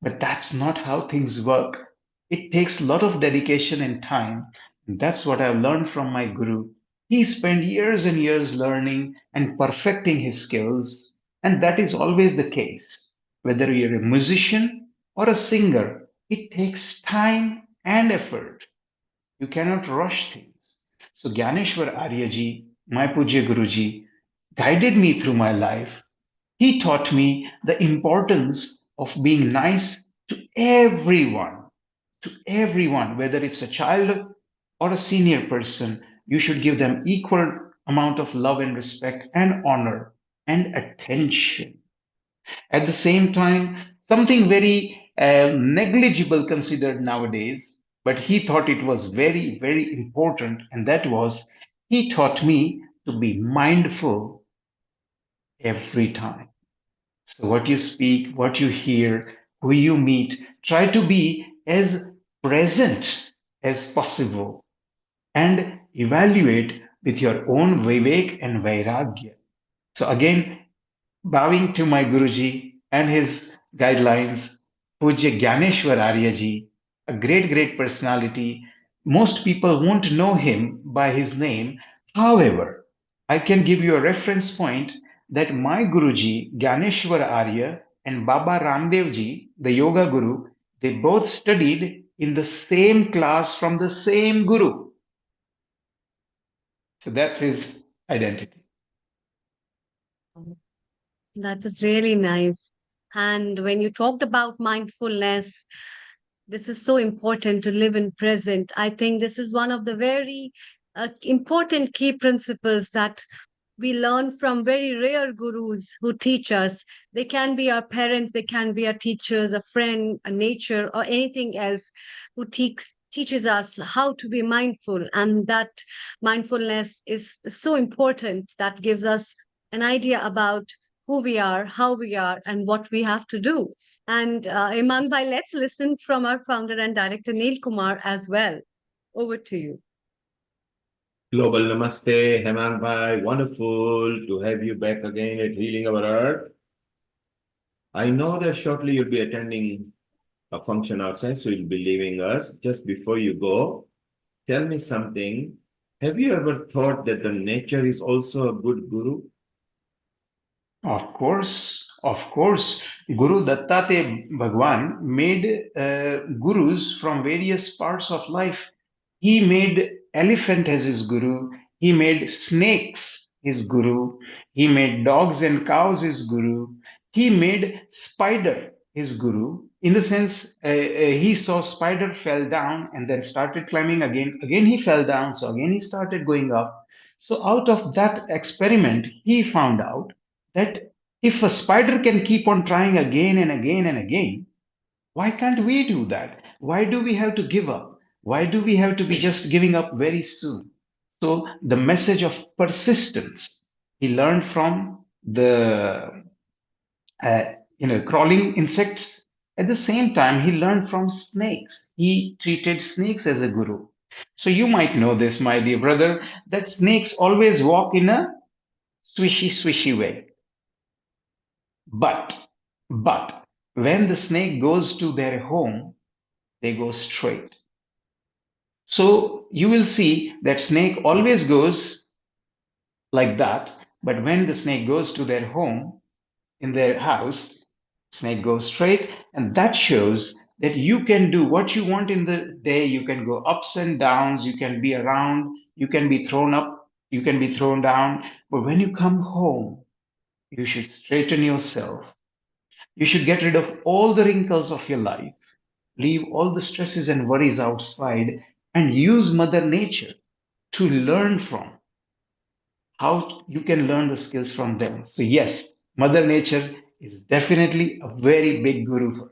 But that's not how things work. It takes a lot of dedication and time. And that's what I've learned from my guru. He spent years and years learning and perfecting his skills. And that is always the case. Whether you're a musician or a singer, it takes time and effort. You cannot rush things. So Gyaneshwar Aryaji, my Pujya Guruji, guided me through my life. He taught me the importance of being nice to everyone, whether it's a child or a senior person. You should give them equal amount of love and respect and honor and attention. At the same time, something very negligible considered nowadays, but he thought it was very, very important, and that was he taught me to be mindful every time. So, what you speak, what you hear, who you meet, try to be as present as possible and evaluate with your own Vivek and Vairagya. So, again, bowing to my Guruji and his guidelines, Pujya Gyaneshwar Aryaji, a great, great personality. Most people won't know him by his name. However, I can give you a reference point that my Guruji, Gyaneshwar Arya, and Baba Ramdev ji, the yoga guru, they both studied in the same class from the same guru. So that's his identity. That is really nice. And when you talked about mindfulness, This is so important to live in present. I think this is one of the very important key principles that we learn from very rare gurus who teach us. They can be our parents, they can be our teachers, a friend, a nature, or anything else who teaches us how to be mindful. And that mindfulness is so important, that gives us an idea about who we are, how we are, and what we have to do. And Iman Bhai, let's listen from our founder and director Neil Kumar as well. Over to you. Global Namaste, Hemant Bhai. Wonderful to have you back again at Healing Our Earth. I know that shortly you'll be attending a function outside, so you'll be leaving us. Just before you go, tell me something. Have you ever thought that the nature is also a good guru? Of course, of course. Guru Dattate Bhagwan made gurus from various parts of life. He made elephant as his guru. He made snakes his guru. He made dogs and cows his guru. He made spider his guru. In the sense, he saw spider fell down and then started climbing again. Again he fell down, so again he started going up. So out of that experiment, he found out that if a spider can keep on trying again and again and again, why can't we do that? Why do we have to give up? Why do we have to be just giving up very soon? So the message of persistence he learned from the crawling insects. At the same time, he learned from snakes. He treated snakes as a guru. So you might know this, my dear brother, that snakes always walk in a swishy way. But when the snake goes to their home, they go straight. So you will see that snake always goes like that, but when the snake goes to their home, in their house, snake goes straight, and that shows that you can do what you want in the day. You can go ups and downs, you can be around, you can be thrown up, you can be thrown down, but when you come home, you should straighten yourself. You should get rid of all the wrinkles of your life, leave all the stresses and worries outside, and use Mother Nature to learn from. How you can learn the skills from them. So yes, Mother Nature is definitely a very big guru for us.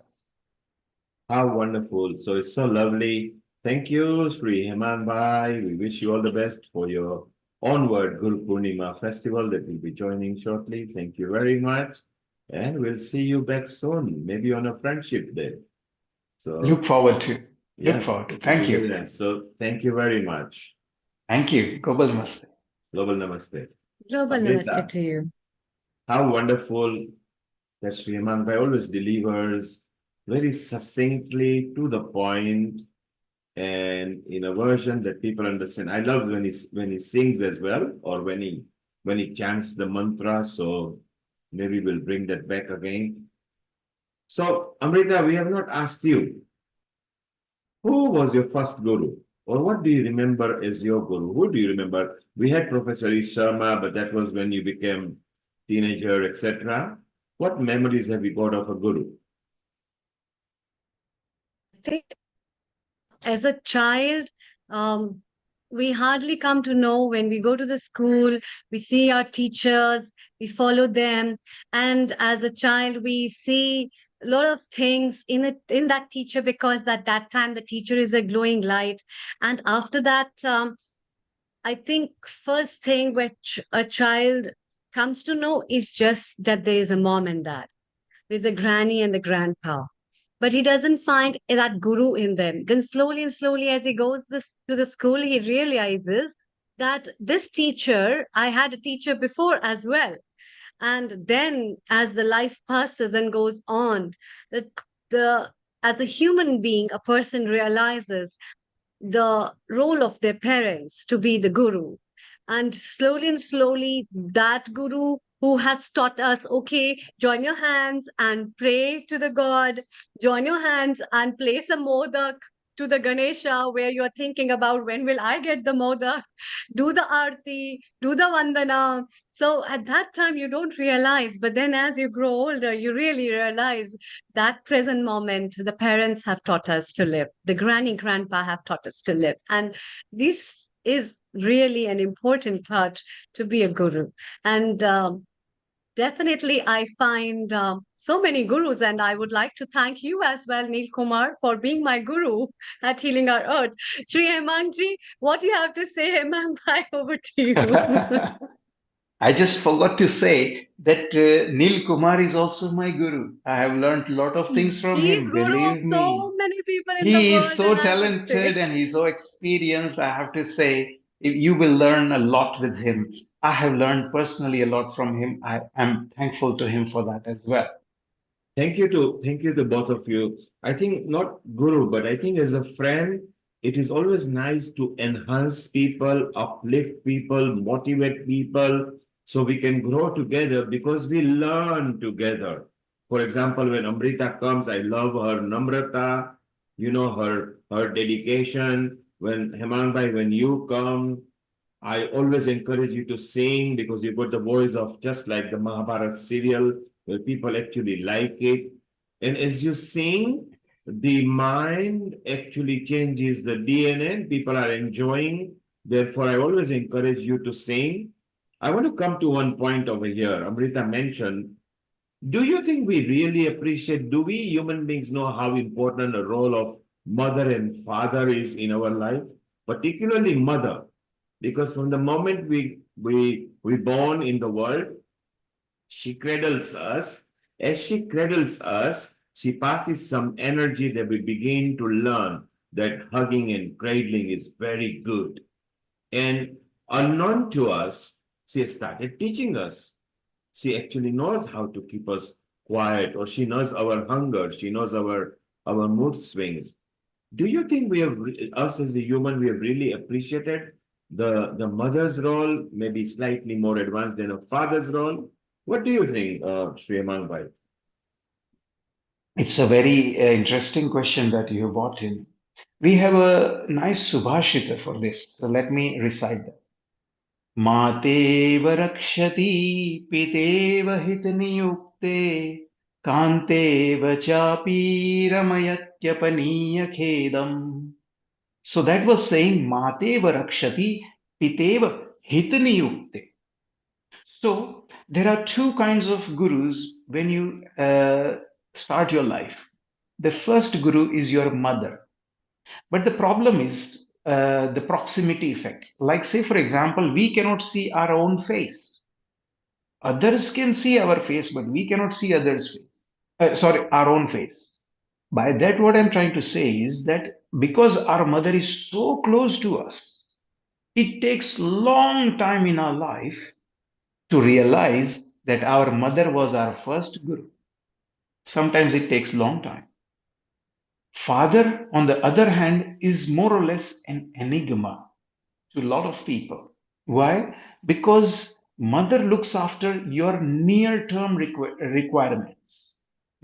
How wonderful. So it's so lovely. Thank you, Sri Hemant Bhai. We wish you all the best for your onward Guru Purnima festival that we'll be joining shortly. Thank you very much. And we'll see you back soon, maybe on a friendship day. So look forward to. Yes, look forward to. Thank you. So thank you very much. Thank you. Global Namaste. Global Namaste. Global Amrita, Namaste to you. How wonderful that Sri Hemant Bhai always delivers very succinctly to the point and in a version that people understand. I love when he sings as well, or when he chants the mantra. So maybe we'll bring that back again. So Amrita, we have not asked you, who was your first guru? Or what do you remember as your guru? Who do you remember? We had Professor Sharma, but that was when you became teenager, etc. What memories have you got of a guru? I think as a child, we hardly come to know. When we go to the school, we see our teachers, we follow them. And as a child, we see a lot of things in that teacher, because at that time, the teacher is a glowing light. And after that, I think first thing which a child comes to know is just that there is a mom and dad. There's a granny and a grandpa. But he doesn't find that guru in them. Then slowly and slowly, as he goes to the school, he realizes that this teacher, I had a teacher before as well. And then as the life passes and goes on, as a human being, a person realizes the role of their parents to be the guru. And slowly, that guru who has taught us, okay, join your hands and pray to the God, join your hands and play some modak, to the Ganesha where you're thinking about when will I get the modak, do the arti, do the vandana. So at that time, you don't realize. But then as you grow older, you really realize that present moment, the parents have taught us to live. The granny, grandpa have taught us to live. And this is really an important part to be a guru. And definitely, I find so many gurus, and I would like to thank you as well, Neil Kumar, for being my guru at Healing Our Earth. Shri Hemangji, what do you have to say, Hemang? Bye, over to you. I just forgot to say that Neil Kumar is also my guru. I have learned a lot of things from He's him, guru of believe me. so many people in the He is world, so and I would talented say. and he's so experienced. I have to say, you will learn a lot with him. I have learned personally a lot from him. I am thankful to him for that as well. Thank you to both of you. I think not guru, but I think as a friend, it is always nice to enhance people, uplift people, motivate people, so we can grow together because we learn together. For example, when Amrita comes, I love her namrata, her dedication. When Hemangbai, when you come, I always encourage you to sing because you've got the voice of just like the Mahabharata serial where people actually like it. And as you sing, the mind actually changes the DNA. People are enjoying. Therefore, I always encourage you to sing. I want to come to one point over here. Amrita mentioned, do you think we really appreciate, do we human beings know how important a role of mother and father is in our life? Particularly mother. Because from the moment we born in the world, she cradles us. As she cradles us, she passes some energy that we begin to learn that hugging and cradling is very good. And unknown to us, she has started teaching us. She actually knows how to keep us quiet, or she knows our hunger, she knows our mood swings. Do you think we have, us as a human, we have really appreciated the mother's role, maybe slightly more advanced than a father's role? What do you think, Sri Hemangbai? It's a very interesting question that you brought in. We have a nice subhashita for this, so let me recite that. Matev rakshati pitev hitniyukte kantev chapi ramayatyapaniya khedam. So that was saying Matev rakshati pitev hitniyukte. So there are two kinds of gurus when you start your life. The first guru is your mother. But the problem is the proximity effect. Like, say, for example, we cannot see our own face. Others can see our face, but we cannot see others' face. Our own face. By that, what I'm trying to say is that because our mother is so close to us, it takes long time in our life to realize that our mother was our first guru. Sometimes it takes long time. Father, on the other hand, is more or less an enigma to a lot of people. Why? Because mother looks after your near-term requirements.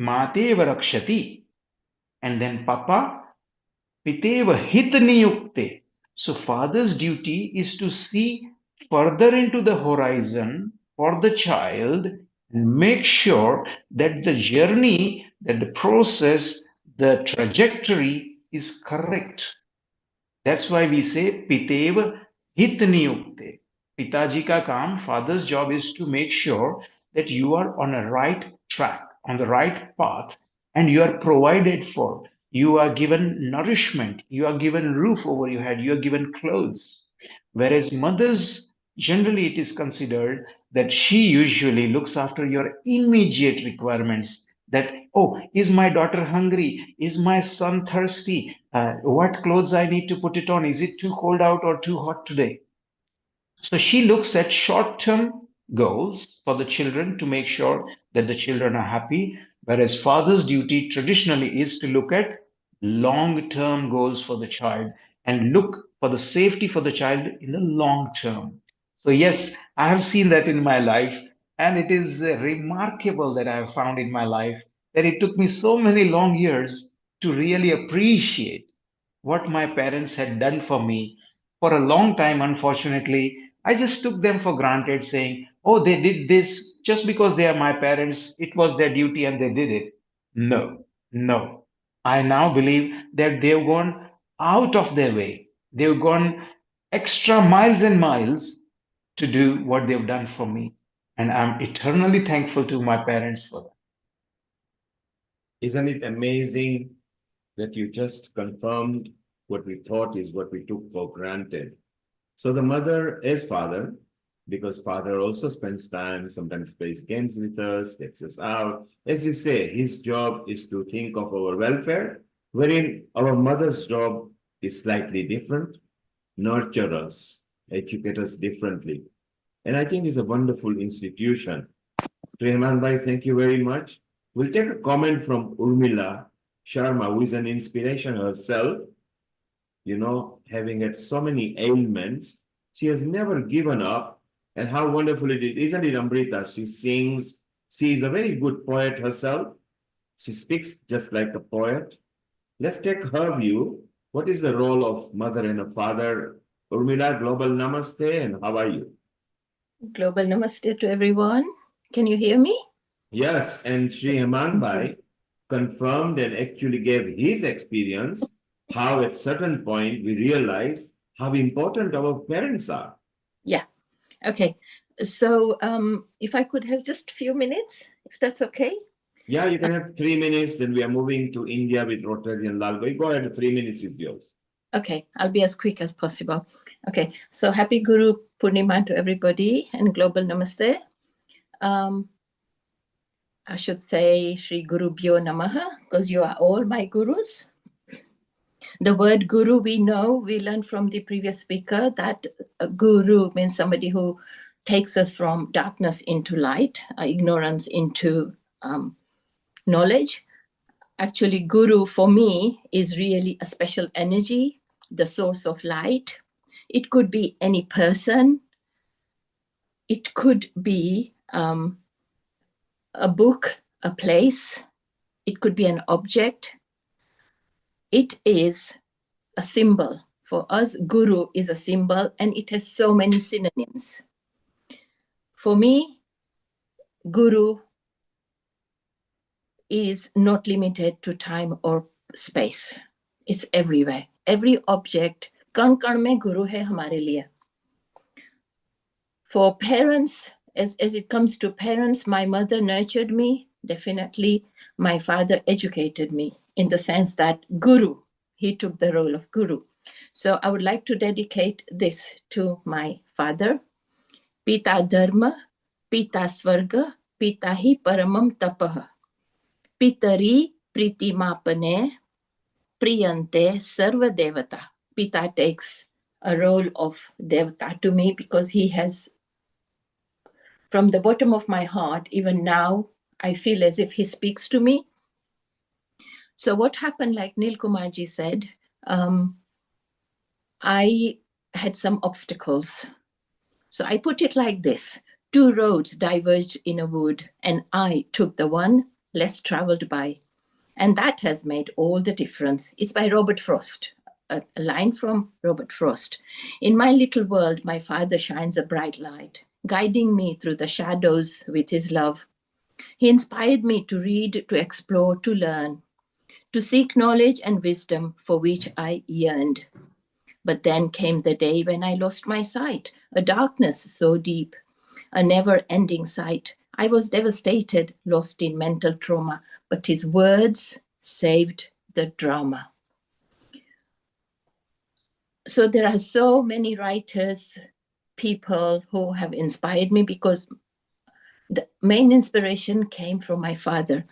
Mateva rakshati. And then papa, piteva hitniyukte. So father's duty is to see further into the horizon for the child and make sure that the journey, that the process, the trajectory is correct. That's why we say Pitev Hit Niyukte. Pitaji ka kaam, father's job is to make sure that you are on a right track, on the right path, and you are provided for. You are given nourishment, you are given roof over your head, you are given clothes. Whereas mothers, generally it is considered that she usually looks after your immediate requirements, that, oh, is my daughter hungry? Is my son thirsty? What clothes I need to put it on? Is it too cold out or too hot today? So she looks at short-term goals for the children to make sure that the children are happy, whereas father's duty traditionally is to look at long-term goals for the child and look for the safety for the child in the long term. So yes, I have seen that in my life, and it is remarkable that I have found in my life that it took me so many long years to really appreciate what my parents had done for me. For a long time, unfortunately, I just took them for granted, saying, oh, they did this just because they are my parents. It was their duty and they did it. No, no. I now believe that they've gone out of their way. They've gone extra miles and miles to do what they've done for me. And I'm eternally thankful to my parents for that. Isn't it amazing that you just confirmed what we thought is what we took for granted? So the mother is father, because father also spends time, sometimes plays games with us, takes us out. As you say, his job is to think of our welfare, wherein our mother's job is slightly different, nurture us, educate us differently. And I think it's a wonderful institution. Rehman Bhai, thank you very much. We'll take a comment from Urmila Sharma, who is an inspiration herself. You know, having had so many ailments, she has never given up. And how wonderful it is, isn't it, Amrita? She sings. She is a very good poet herself. She speaks just like a poet. Let's take her view. What is the role of mother and a father? Urmila, global namaste, and how are you? Global namaste to everyone. Can you hear me? Yes, and Sri Himan Bhai confirmed and actually gave his experience, how at certain point we realized how important our parents are. Yeah. Okay. So if I could have just a few minutes, if that's okay. Yeah, you can have 3 minutes, then we are moving to India with Rotary and Lalbhai. Go ahead, 3 minutes is yours. Okay, I'll be as quick as possible. Okay, so happy Guru Purnima to everybody and global namaste. I should say Shri Guru Bhyo Namaha, because you are all my gurus. The word guru, we know, we learned from the previous speaker that a guru means somebody who takes us from darkness into light, ignorance into knowledge. Actually, guru for me is really a special energy, the source of light. It could be any person. It could be a book, a place. It could be an object. It is a symbol. For us, guru is a symbol, and it has so many synonyms. For me, guru is not limited to time or space. It's everywhere. Every object, kan kan mein guru hai hamare liye. For parents, as it comes to parents, my mother nurtured me, definitely. My father educated me in the sense that guru, he took the role of guru. So I would like to dedicate this to my father. Pita dharma, pita svarga, pita hi paramam tapah. Pitari pritimapane, priyante sarva devata. Pita takes a role of devata to me because he has, from the bottom of my heart, even now, I feel as if he speaks to me. So what happened, like Nil Kumarji said, I had some obstacles. So I put it like this. 2 roads diverged in a wood, and I took the one less traveled by. And that has made all the difference. It's by Robert Frost, a line from Robert Frost. In my little world, my father shines a bright light, guiding me through the shadows with his love. He inspired me to read, to explore, to learn, to seek knowledge and wisdom for which I yearned. But then came the day when I lost my sight, a darkness so deep, a never-ending sight. I was devastated, lost in mental trauma, but his words saved the drama. So there are so many writers, people who have inspired me because the main inspiration came from my father.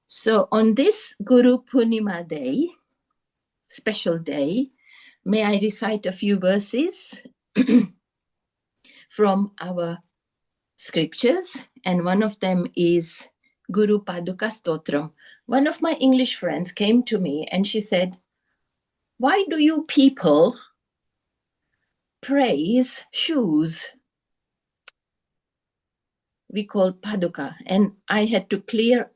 So on this Guru Purnima day, special day, may I recite a few verses from our scriptures, and one of them is Guru Paduka Stotram. One of my English friends came to me and she said, why do you people praise shoes? We call Paduka. And I had to clear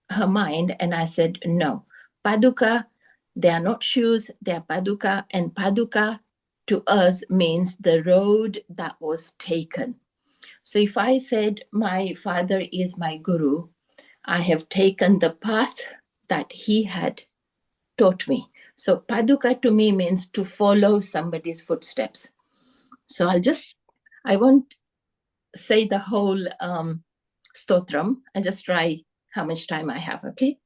her mind, and I said, no, Paduka They are not shoes, they are paduka, and paduka to us means the road that was taken. So if I said my father is my guru, I have taken the path that he had taught me. So paduka to me means to follow somebody's footsteps. So I won't say the whole stotram. I'll just try how much time I have, okay?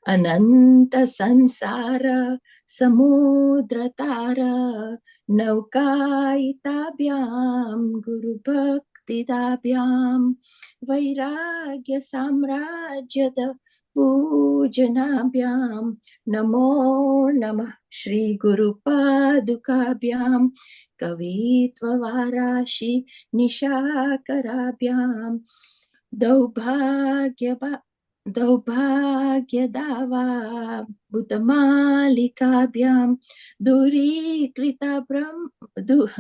Ananta sansara samudratara naukaitabhyam guru bhaktidabhyam vairagya samrajyada pujanabhyam namo namah Shri Guru Padukabhyam kavitva varashi nishakarabhyam Daubhagyadava Buddhamalikabhyam Durikrita Brahm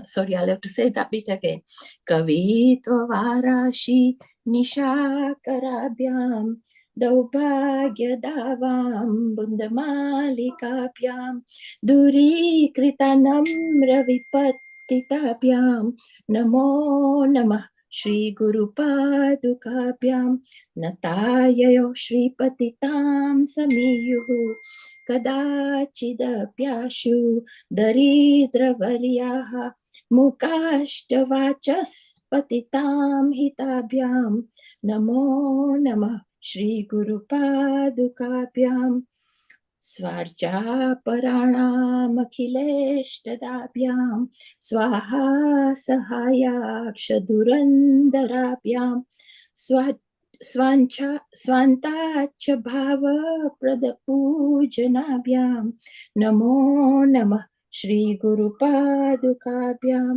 sorry, I'll have to say that bit again. Kavitva Varashi Nishakarabhyam Daubhagyadavam Buddhamalikabhyam Durikrita Namra Vipattitabyam Namo Namah Shri Guru Padukabhyam Natayayo Shri Patitam Samiyuhu Kadachidapyashu Daridra Varyaha Mukashtavachas Patitam Hitabhyam Namo Namah Shri Guru Padukabhyam Svarja Paranam Akhileshtadabhyam Swaha Sahayaksha Durandarabhyam Swantacha Bhava Pradapujanabhyam Namo Namah Shri Guru Padukabhyam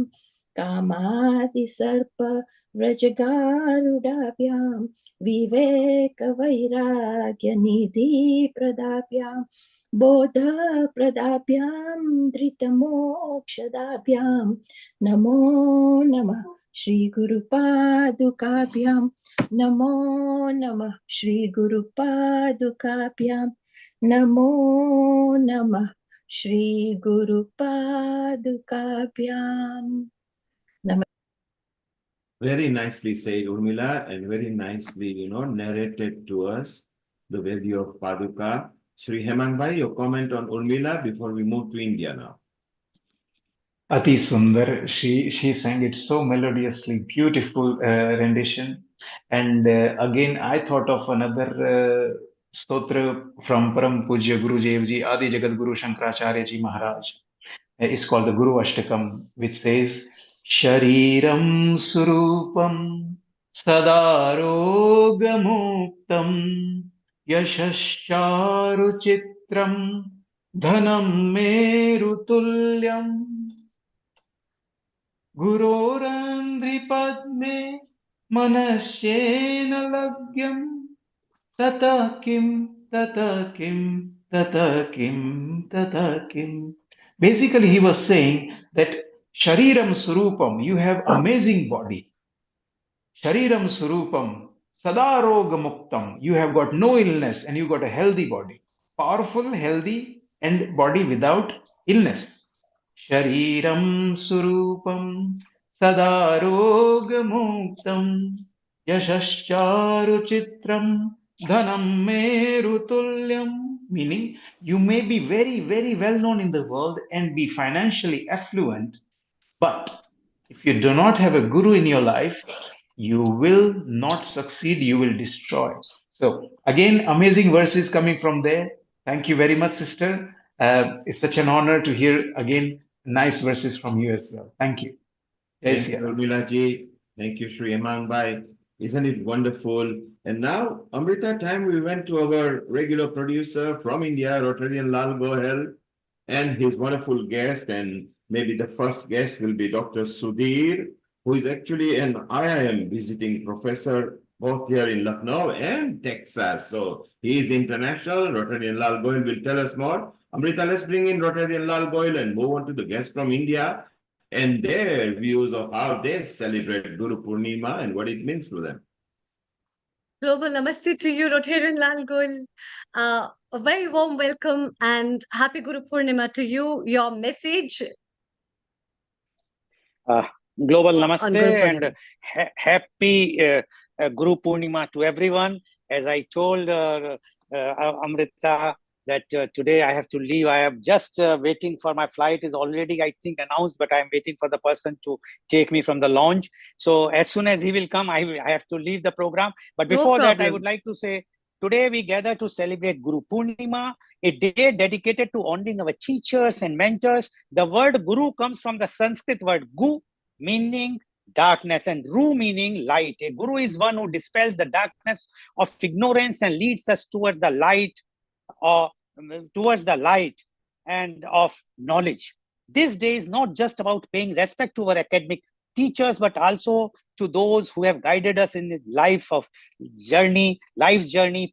Kamadi Sarpa Vrajagarudabhyam Viveka Vairagya Nidhi Pradabhyam Bodha Pradabhyam Dhritamokshadabhyam Namo Namah Shri Guru Padukabhyam Namo Namah Shri Guru Padukabhyam Namo Namah Shri Guru Padukabhyam. Very nicely said, Urmila, and very nicely, narrated to us the value of Paduka. Shri Hemang Bhai, your comment on Urmila before we move to India now. Ati Sundar, she sang it so melodiously, beautiful rendition. And again, I thought of another stotra from Param Pujya Guru Ji, Adi Jagat Guru Shankaracharya Ji Maharaj. It's called the Guru Ashtakam, which says, Shariram Surupam Sadarogamuktam Yashascharu Chitram Dhanam Merutulyam Gurorandri Padme Manasyena Lagyam Tata Kim Tata Kim Tata Kim Tata Kim. Basically, he was saying that Shariram Surupam, you have amazing body. Shariram Surupam, Sadaroga Muktam, you have got no illness and you got a healthy body. Powerful, healthy, and body without illness. Shariram Surupam, Sadaroga Muktam, Yashascharu Chitram, Dhanam Merutulyam. Meaning, you may be very, very well known in the world and be financially affluent, but if you do not have a guru in your life, you will not succeed, you will destroy. So, again, amazing verses coming from there. Thank you very much, sister. It's such an honor to hear again nice verses from you as well. Thank you. Thank you, Urmila ji. Thank you, Shri Hemang Bhai. Isn't it wonderful? And now, Amrita, time we went to our regular producer from India, Rotarian Lal Gohel, and his wonderful guest, and maybe the first guest will be Dr. Sudhir, who is actually an IIM visiting professor both here in Lucknow and Texas. So he is international. Rotarian Lal Gohel will tell us more. Amrita, let's bring in Rotarian Lal Gohel and move on to the guest from India and their views of how they celebrate Guru Purnima and what it means to them. Global Namaste to you, Rotarian Lal Gohel. a very warm welcome and happy Guru Purnima to you. Your message Global on Namaste Guru Purnima. and happy Guru Purnima to everyone. As I told Amrita that today I have to leave. I am just waiting for my flight is already, I think, announced, but I'm waiting for the person to take me from the lounge. So as soon as he will come, I have to leave the program. But before that, I would like to say, today we gather to celebrate Guru Purnima, a day dedicated to honoring our teachers and mentors. The word Guru comes from the Sanskrit word Gu, meaning darkness, and Ru meaning light. A Guru is one who dispels the darkness of ignorance and leads us towards the light and of knowledge. This day is not just about paying respect to our academic teachers, but also to those who have guided us in life's journey,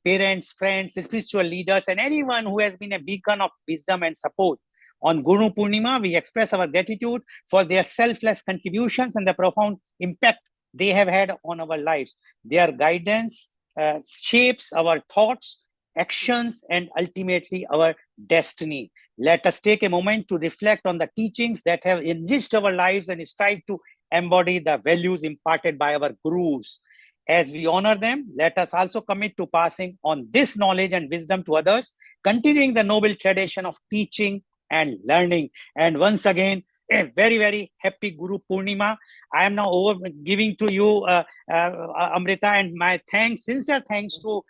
parents, friends, spiritual leaders, and anyone who has been a beacon of wisdom and support. On Guru Purnima, we express our gratitude for their selfless contributions and the profound impact they have had on our lives. Their guidance shapes our thoughts, actions, and ultimately our destiny. Let us take a moment to reflect on the teachings that have enriched our lives and strive to embody the values imparted by our gurus. As we honor them, let us also commit to passing on this knowledge and wisdom to others, continuing the noble tradition of teaching and learning. And once again, a very, very happy Guru Purnima. I am now giving to you, Amrita, and my thanks, sincere thanks to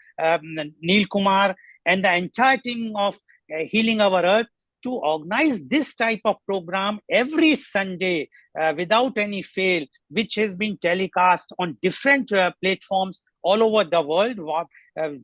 Neil Kumar and the entire team of Healing Our Earth to organize this type of program every Sunday without any fail, which has been telecast on different platforms all over the world,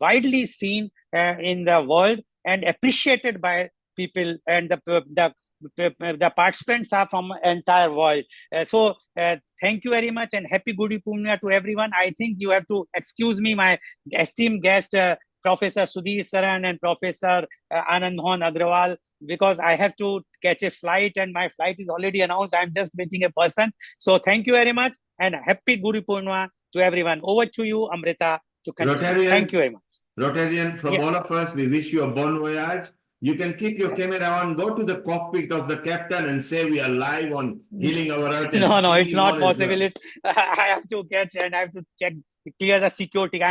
widely seen in the world and appreciated by people, and the participants are from entire world. So thank you very much and happy Guru Purnima to everyone. I think you have to excuse me, my esteemed guest, Professor Sudhir Saran and Professor Anand Mohan Agrawal, because I have to catch a flight and my flight is already announced. I'm just waiting a person. So thank you very much and happy Guru Purnima to everyone. Over to you, Amrita, to continue. Rotarian, thank you very much. Rotarian, from all of us, we wish you a bon voyage. You can keep your camera on, go to the cockpit of the captain and say we are live on Healing Our Earth. No, it's not possible. I have to catch and I have to check, clear the security.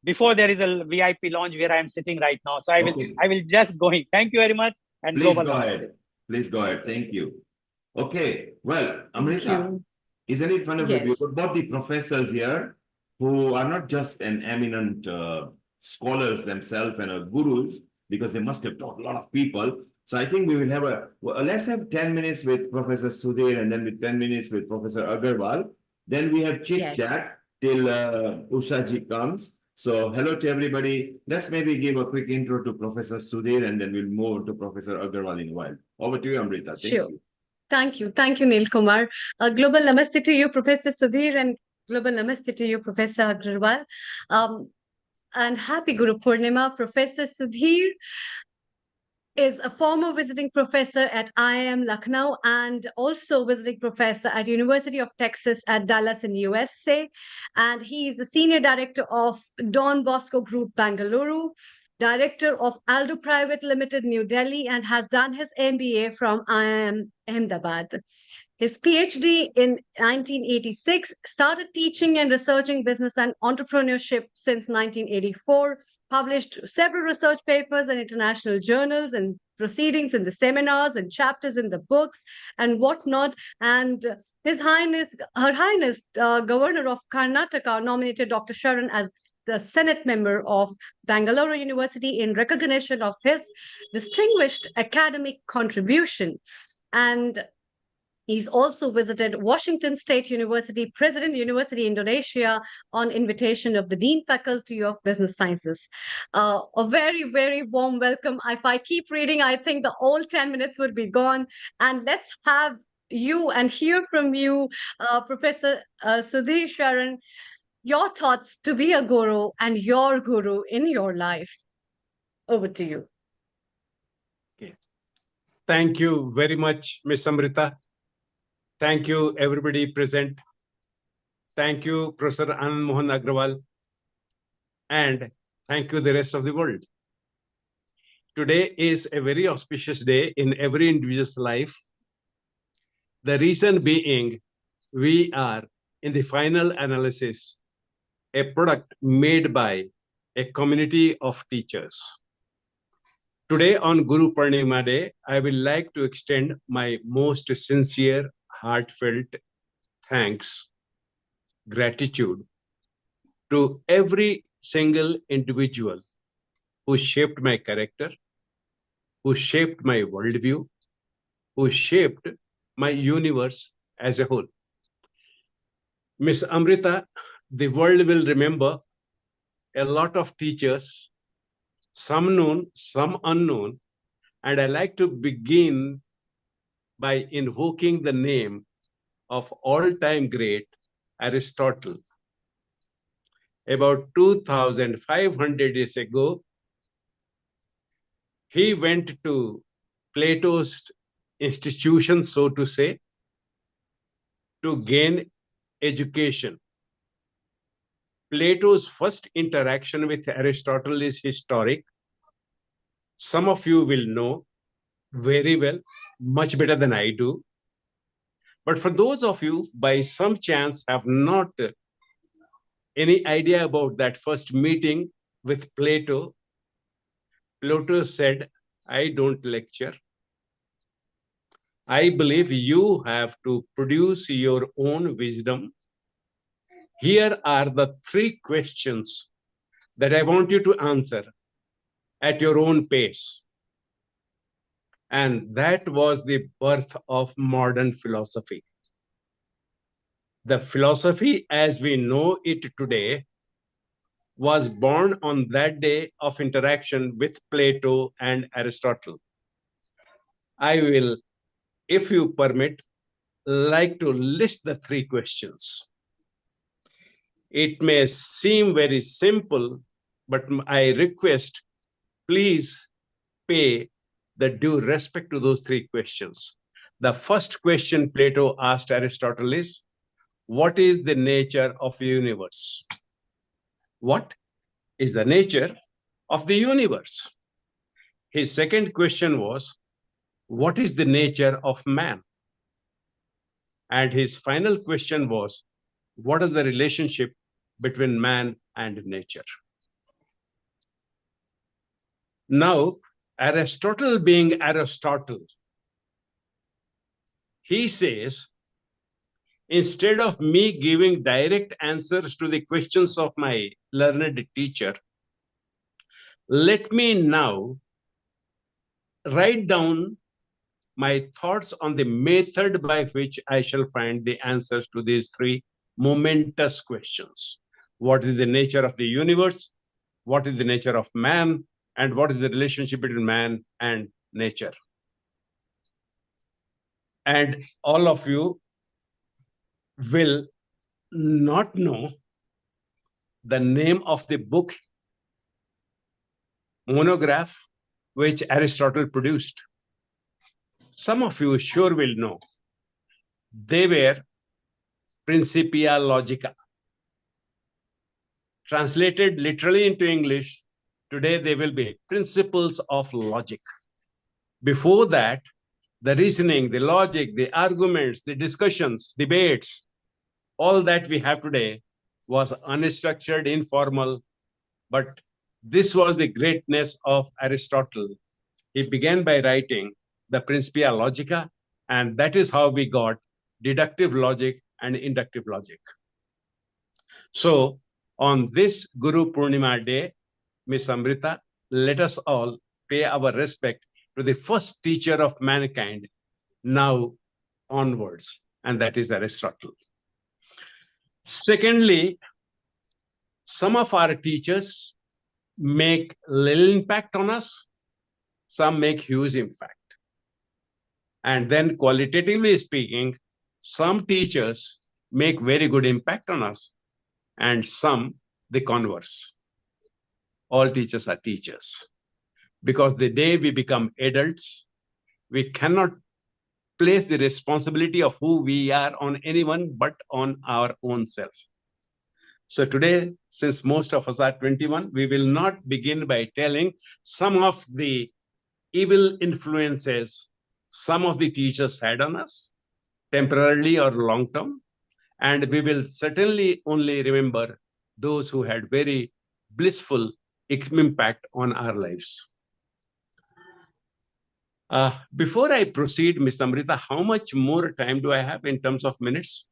Before there is a VIP lounge where I am sitting right now. So I will just go in. Thank you very much. And please go ahead. Please go ahead. Thank you. Okay. Well, Amrita, isn't it funny? We've got both the professors here who are not just an eminent scholars themselves and gurus, because they must have taught a lot of people. So I think we will have let's have 10 minutes with Professor Sudhir and then with 10 minutes with Professor Agarwal. Then we have chit chat till Ushaji comes. So hello to everybody. Let's maybe give a quick intro to Professor Sudhir and then we'll move to Professor Agarwal in a while. Over to you, Amrita. Thank you. Thank you, Neil Kumar. Global Namaste to you, Professor Sudhir, and Global Namaste to you, Professor Agarwal. And happy Guru Purnima. Professor Sudhir is a former visiting professor at IIM Lucknow and also visiting professor at University of Texas at Dallas in USA. And he is the senior director of Don Bosco Group, Bangalore, director of Aldo Private Limited, New Delhi, and has done his MBA from IIM Ahmedabad. His PhD in 1986, started teaching and researching business and entrepreneurship since 1984, published several research papers in international journals and proceedings in the seminars and chapters in the books and whatnot. And Her Highness, Governor of Karnataka, nominated Dr. Sharron as the Senate member of Bangalore University in recognition of his distinguished academic contribution. And he's also visited Washington State University, President University, Indonesia, on invitation of the Dean Faculty of Business Sciences. A very, very warm welcome. If I keep reading, I think the whole 10 minutes would be gone. And let's have you and hear from you, Professor Sudhir Sharron, your thoughts to be a guru and your guru in your life. Over to you. Okay. Thank you very much, Ms. Amrita. Thank you, everybody present. Thank you, Professor Anand Mohan Agrawal. And thank you, the rest of the world. Today is a very auspicious day in every individual's life. The reason being, we are in the final analysis, a product made by a community of teachers. Today on Guru Purnima Day, I will like to extend my most sincere, heartfelt thanks, gratitude to every single individual who shaped my character, who shaped my worldview, who shaped my universe as a whole. Miss Amrita, the world will remember a lot of teachers, some known, some unknown, and I like to begin by invoking the name of all-time great Aristotle. About 2,500 years ago, he went to Plato's institution, so to say, to gain education. Plato's first interaction with Aristotle is historic. Some of you will know very well, much better than I do. But for those of you, by some chance, have not any idea about that first meeting with Plato, Plato said, I don't lecture. I believe you have to produce your own wisdom. Here are the 3 questions that I want you to answer at your own pace. And that was the birth of modern philosophy. The philosophy as we know it today was born on that day of interaction with Plato and Aristotle. I will, if you permit, like to list the 3 questions. It may seem very simple, but I request, please pay the due respect to those 3 questions. The first question Plato asked Aristotle is, what is the nature of the universe? What is the nature of the universe? His second question was, what is the nature of man? And his final question was, what is the relationship between man and nature? Now, Aristotle being Aristotle, he says, instead of me giving direct answers to the questions of my learned teacher, let me now write down my thoughts on the method by which I shall find the answers to these 3 momentous questions. What is the nature of the universe? What is the nature of man? And what is the relationship between man and nature? And all of you will not know the name of the book, monograph, which Aristotle produced. Some of you sure will know. They were Principia Logica. Translated literally into English, today they will be Principles of Logic. Before that, the reasoning, the logic, the arguments, the discussions, debates, all that we have today was unstructured, informal, but this was the greatness of Aristotle. He began by writing the Principia Logica, and that is how we got deductive logic and inductive logic. So on this Guru Purnima Day, Miss Amrita, let us all pay our respect to the first teacher of mankind now onwards, and that is Aristotle. Secondly, some of our teachers make little impact on us, some make huge impact. And then qualitatively speaking, some teachers make very good impact on us, and some the converse. All teachers are teachers. Because the day we become adults, we cannot place the responsibility of who we are on anyone but on our own self. So today, since most of us are 21, we will not begin by telling some of the evil influences some of the teachers had on us, temporarily or long term. And we will certainly only remember those who had very blissful impact on our lives. Before I proceed, Ms. Amrita, how much more time do I have in terms of minutes?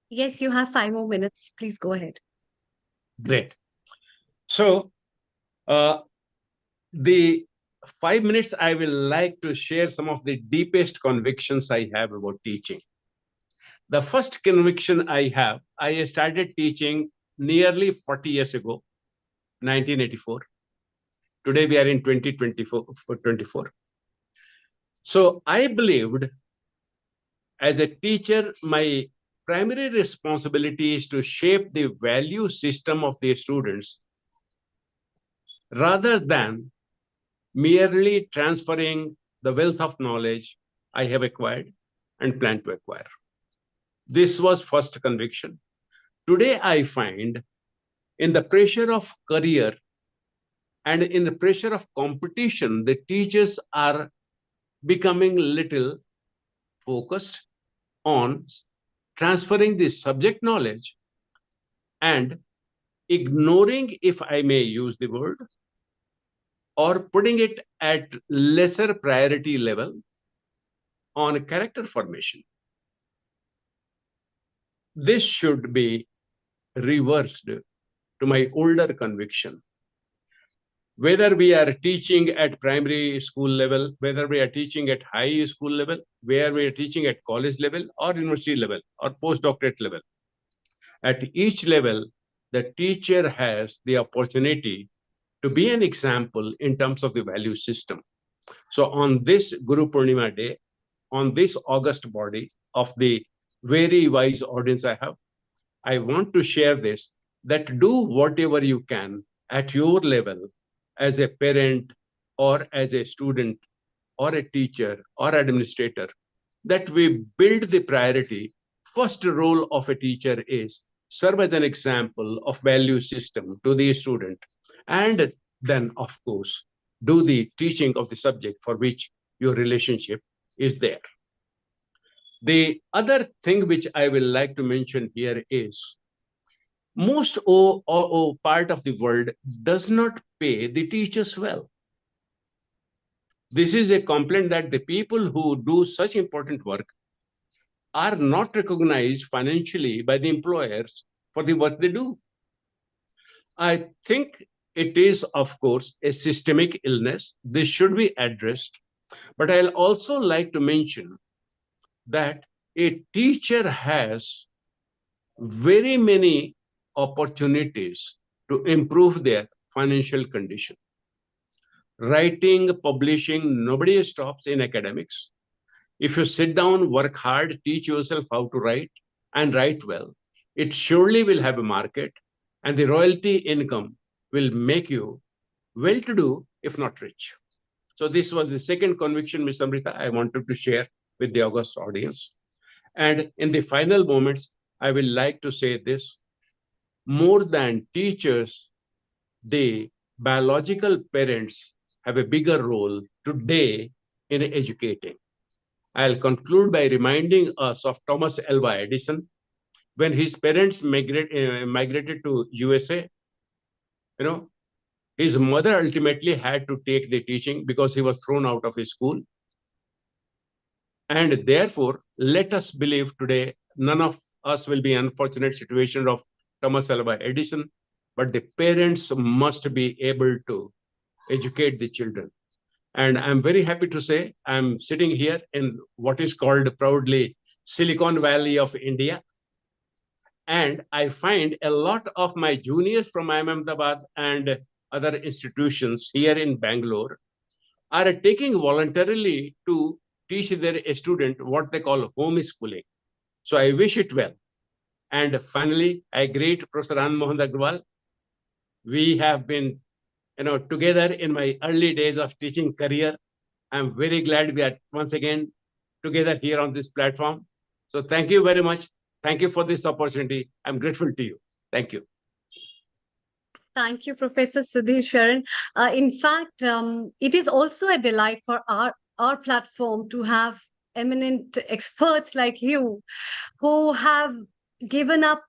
Yes, you have 5 more minutes. Please go ahead. Great. So, the 5 minutes, I will like to share some of the deepest convictions I have about teaching. The first conviction I have, I started teaching nearly 40 years ago, 1984. Today we are in 2024. So I believed as a teacher, my primary responsibility is to shape the value system of the students rather than merely transferring the wealth of knowledge I have acquired and plan to acquire. This was first conviction. Today, I find in the pressure of career and in the pressure of competition, the teachers are becoming little focused on transferring the subject knowledge and ignoring, if I may use the word, or putting it at lesser priority level on character formation. This should be reversed to my older conviction. Whether we are teaching at primary school level, whether we are teaching at high school level, where we are teaching at college level or university level or postdoctorate level, at each level, the teacher has the opportunity to be an example in terms of the value system. So on this Guru Purnima day, on this august body of the very wise audience I have, I want to share this, that do whatever you can at your level as a parent or as a student or a teacher or administrator, that we build the priority. First role of a teacher is serve as an example of value system to the student, and then, of course, do the teaching of the subject for which your relationship is there. The other thing which I will like to mention here is most part of the world does not pay the teachers well. This is a complaint that the people who do such important work are not recognized financially by the employers for the work they do. I think it is, of course, a systemic illness. This should be addressed. But I'll also like to mention that a teacher has very many opportunities to improve their financial condition. Writing, publishing, nobody stops in academics. If you sit down, work hard, teach yourself how to write and write well, it surely will have a market, and the royalty income will make you well-to-do, if not rich. So this was the second conviction, Ms. Amrita, I wanted to share with the august audience. And in the final moments, I will like to say this: more than teachers, the biological parents have a bigger role today in educating. I'll conclude by reminding us of Thomas Alva Edison. When his parents migrated to USA, his mother ultimately had to take the teaching because he was thrown out of his school. And therefore, let us believe today, none of us will be in unfortunate situation of Thomas Alva Edison, but the parents must be able to educate the children. And I'm very happy to say I'm sitting here in what is called proudly Silicon Valley of India. And I find a lot of my juniors from IIM Ahmedabad and other institutions here in Bangalore are taking voluntarily to teach their student what they call homeschooling. So I wish it well. And finally, I greet Professor Anand Agrawal. We have been together in my early days of teaching career. I'm very glad we are once again together here on this platform. So thank you very much. Thank you for this opportunity. I'm grateful to you. Thank you. Thank you, Professor Sudhir Sharon. In fact, it is also a delight for our platform to have eminent experts like you who have given up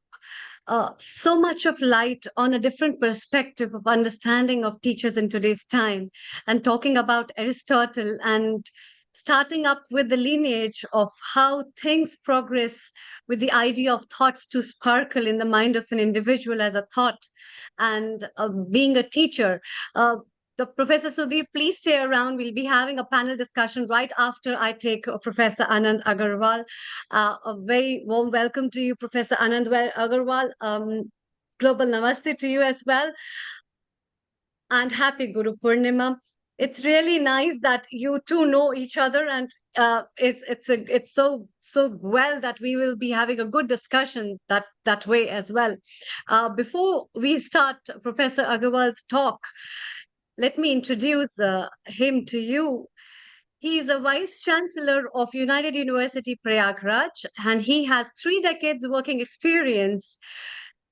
so much of light on a different perspective of understanding of teachers in today's time, and talking about Aristotle and starting up with the lineage of how things progress with the idea of thoughts to sparkle in the mind of an individual as a thought, and being a teacher. The Professor Sudhir, please stay around. We'll be having a panel discussion right after I take Professor Anand Agarwal. A very warm welcome to you, Professor Anand Agarwal. Global namaste to you as well. And happy Guru Purnima. It's really nice that you two know each other, and it's so well that we will be having a good discussion that way as well. Before we start Professor Agarwal's talk, let me introduce him to you. He is a Vice Chancellor of United University Prayagraj, and he has 3 decades working experience,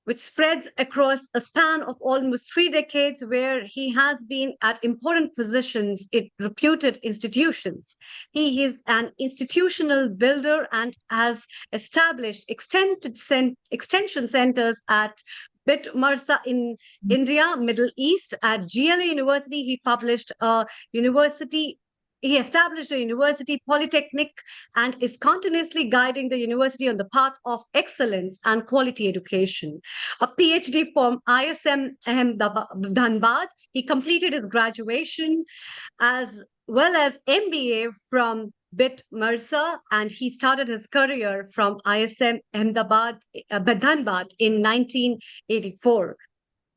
which spreads across a span of almost 3 decades, where he has been at important positions in reputed institutions. He is an institutional builder and has established extension centers at Bit Marsa in India, Middle East. At GLA University, he established a university polytechnic and is continuously guiding the university on the path of excellence and quality education. A PhD from ISM Dhanbad, he completed his graduation as well as MBA from Bit Marsa, and he started his career from ISM Dhanbad in 1984.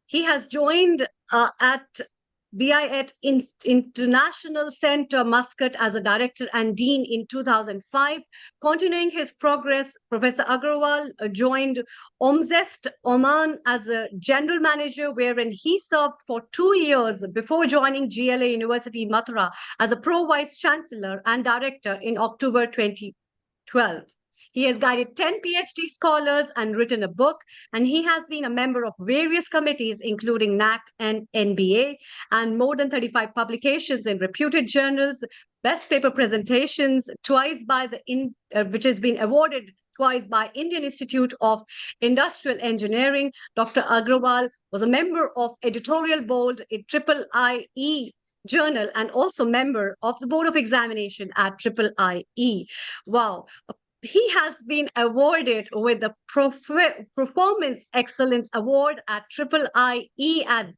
He has joined at BIET International Center, Muscat, as a director and dean in 2005. Continuing his progress, Professor Agarwal joined OMZEST Oman as a general manager, wherein he served for 2 years before joining GLA University Mathura as a pro-vice chancellor and director in October 2012. He has guided 10 PhD scholars and written a book, and he has been a member of various committees, including NAC and NBA, and more than 35 publications in reputed journals, best paper presentations, which has been awarded twice by Indian Institute of Industrial Engineering. Dr. Agarwal was a member of editorial board in IIE Journal and also member of the Board of Examination at IIE. Wow. He has been awarded with the Performance Excellence Award at IIIE at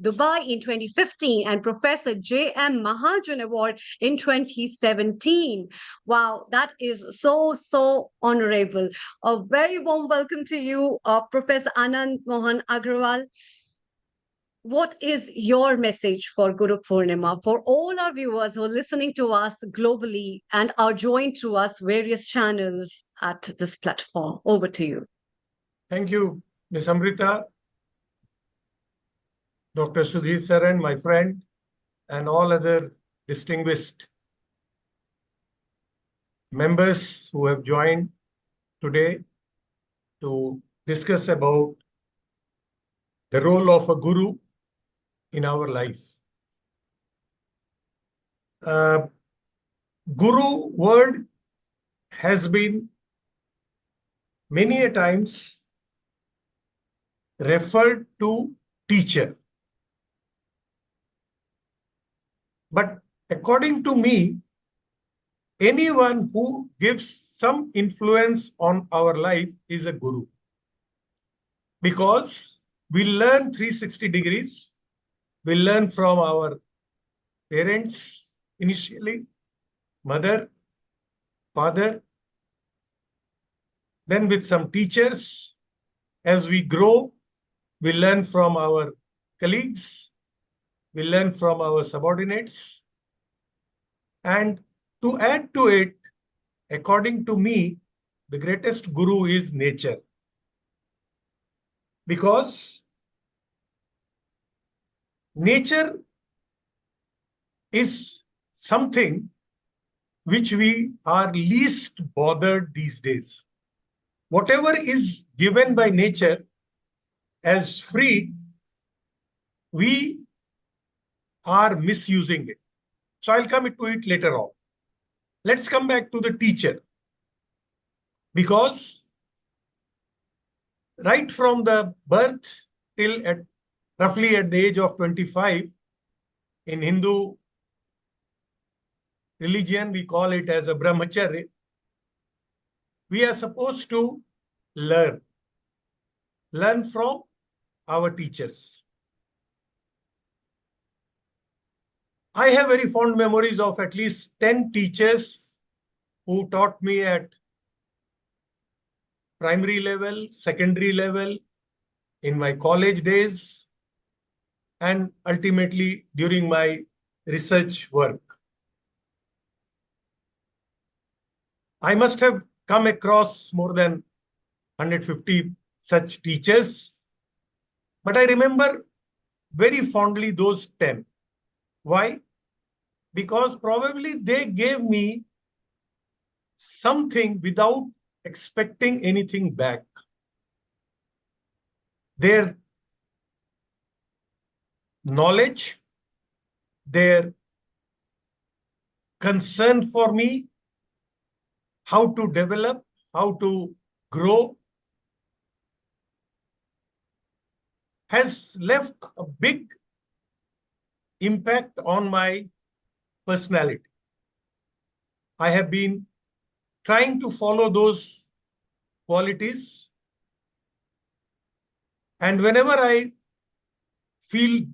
Dubai in 2015 and Professor J.M. Mahajan Award in 2017. Wow, that is so honorable. A very warm welcome to you, Professor Anand Mohan Agarwal. What is your message for Guru Purnima, for all our viewers who are listening to us globally and are joined to us various channels at this platform? Over to you. Thank you, Ms. Amrita, Dr. Sudhir Saran, my friend, and all other distinguished members who have joined today to discuss about the role of a guru in our lives. Guru word has been many a times referred to teacher. But according to me, anyone who gives some influence on our life is a guru. Because we learn 360 degrees. We learn from our parents initially, mother, father, then with some teachers. As we grow, we learn from our colleagues, we learn from our subordinates. And to add to it, according to me, the greatest guru is nature. Because nature is something which we are least bothered these days. Whatever is given by nature as free, we are misusing it. So I'll come to it later on. Let's come back to the teacher. Because right from the birth till roughly at the age of 25, in Hindu religion, we call it as a brahmacharya, we are supposed to learn from our teachers. I have very fond memories of at least 10 teachers who taught me at primary level, secondary level, in my college days, and ultimately during my research work. I must have come across more than 150 such teachers, but I remember very fondly those 10. Why? Because probably they gave me something without expecting anything back. Their knowledge, their concern for me, how to develop, how to grow, has left a big impact on my personality. I have been trying to follow those qualities, and whenever I feel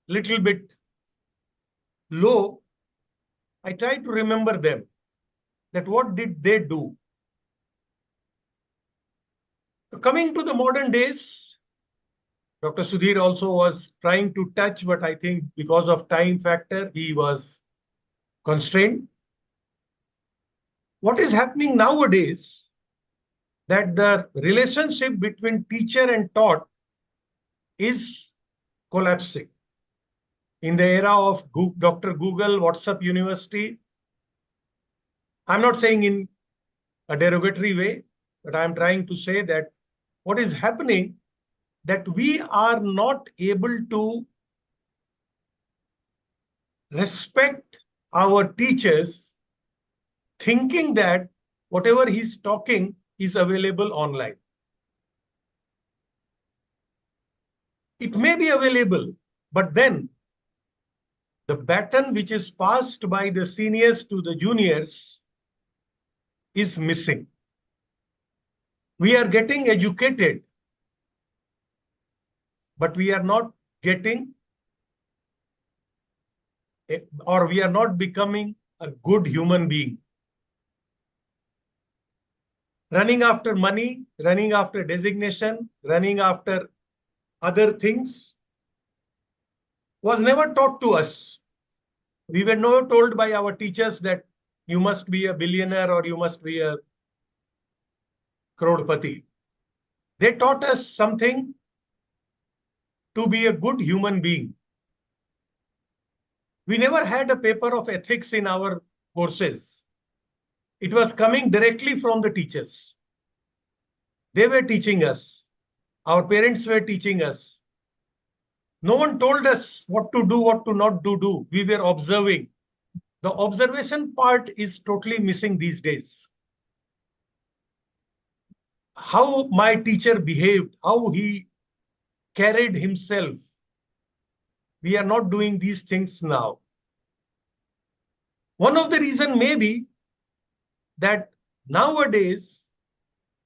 little bit low, I try to remember them, that what did they do? Coming to the modern days, Dr. Sudhir also was trying to touch, but I think because of time factor, he was constrained. What is happening nowadays, that the relationship between teacher and taught is collapsing. In the era of Dr. Google, WhatsApp University, I'm not saying in a derogatory way, but I'm trying to say that what is happening, that we are not able to respect our teachers, thinking that whatever he's talking is available online. It may be available, but then the baton which is passed by the seniors to the juniors is missing. We are getting educated, but we are not getting, or we are not becoming a good human being. Running after money, running after designation, running after other things was never taught to us. We were never told by our teachers that you must be a billionaire or you must be a crorepati. They taught us something to be a good human being. We never had a paper of ethics in our courses. It was coming directly from the teachers. They were teaching us. Our parents were teaching us. No one told us what to do, what to not do. We were observing. The observation part is totally missing these days. How my teacher behaved, how he carried himself. We are not doing these things now. One of the reasons may be that nowadays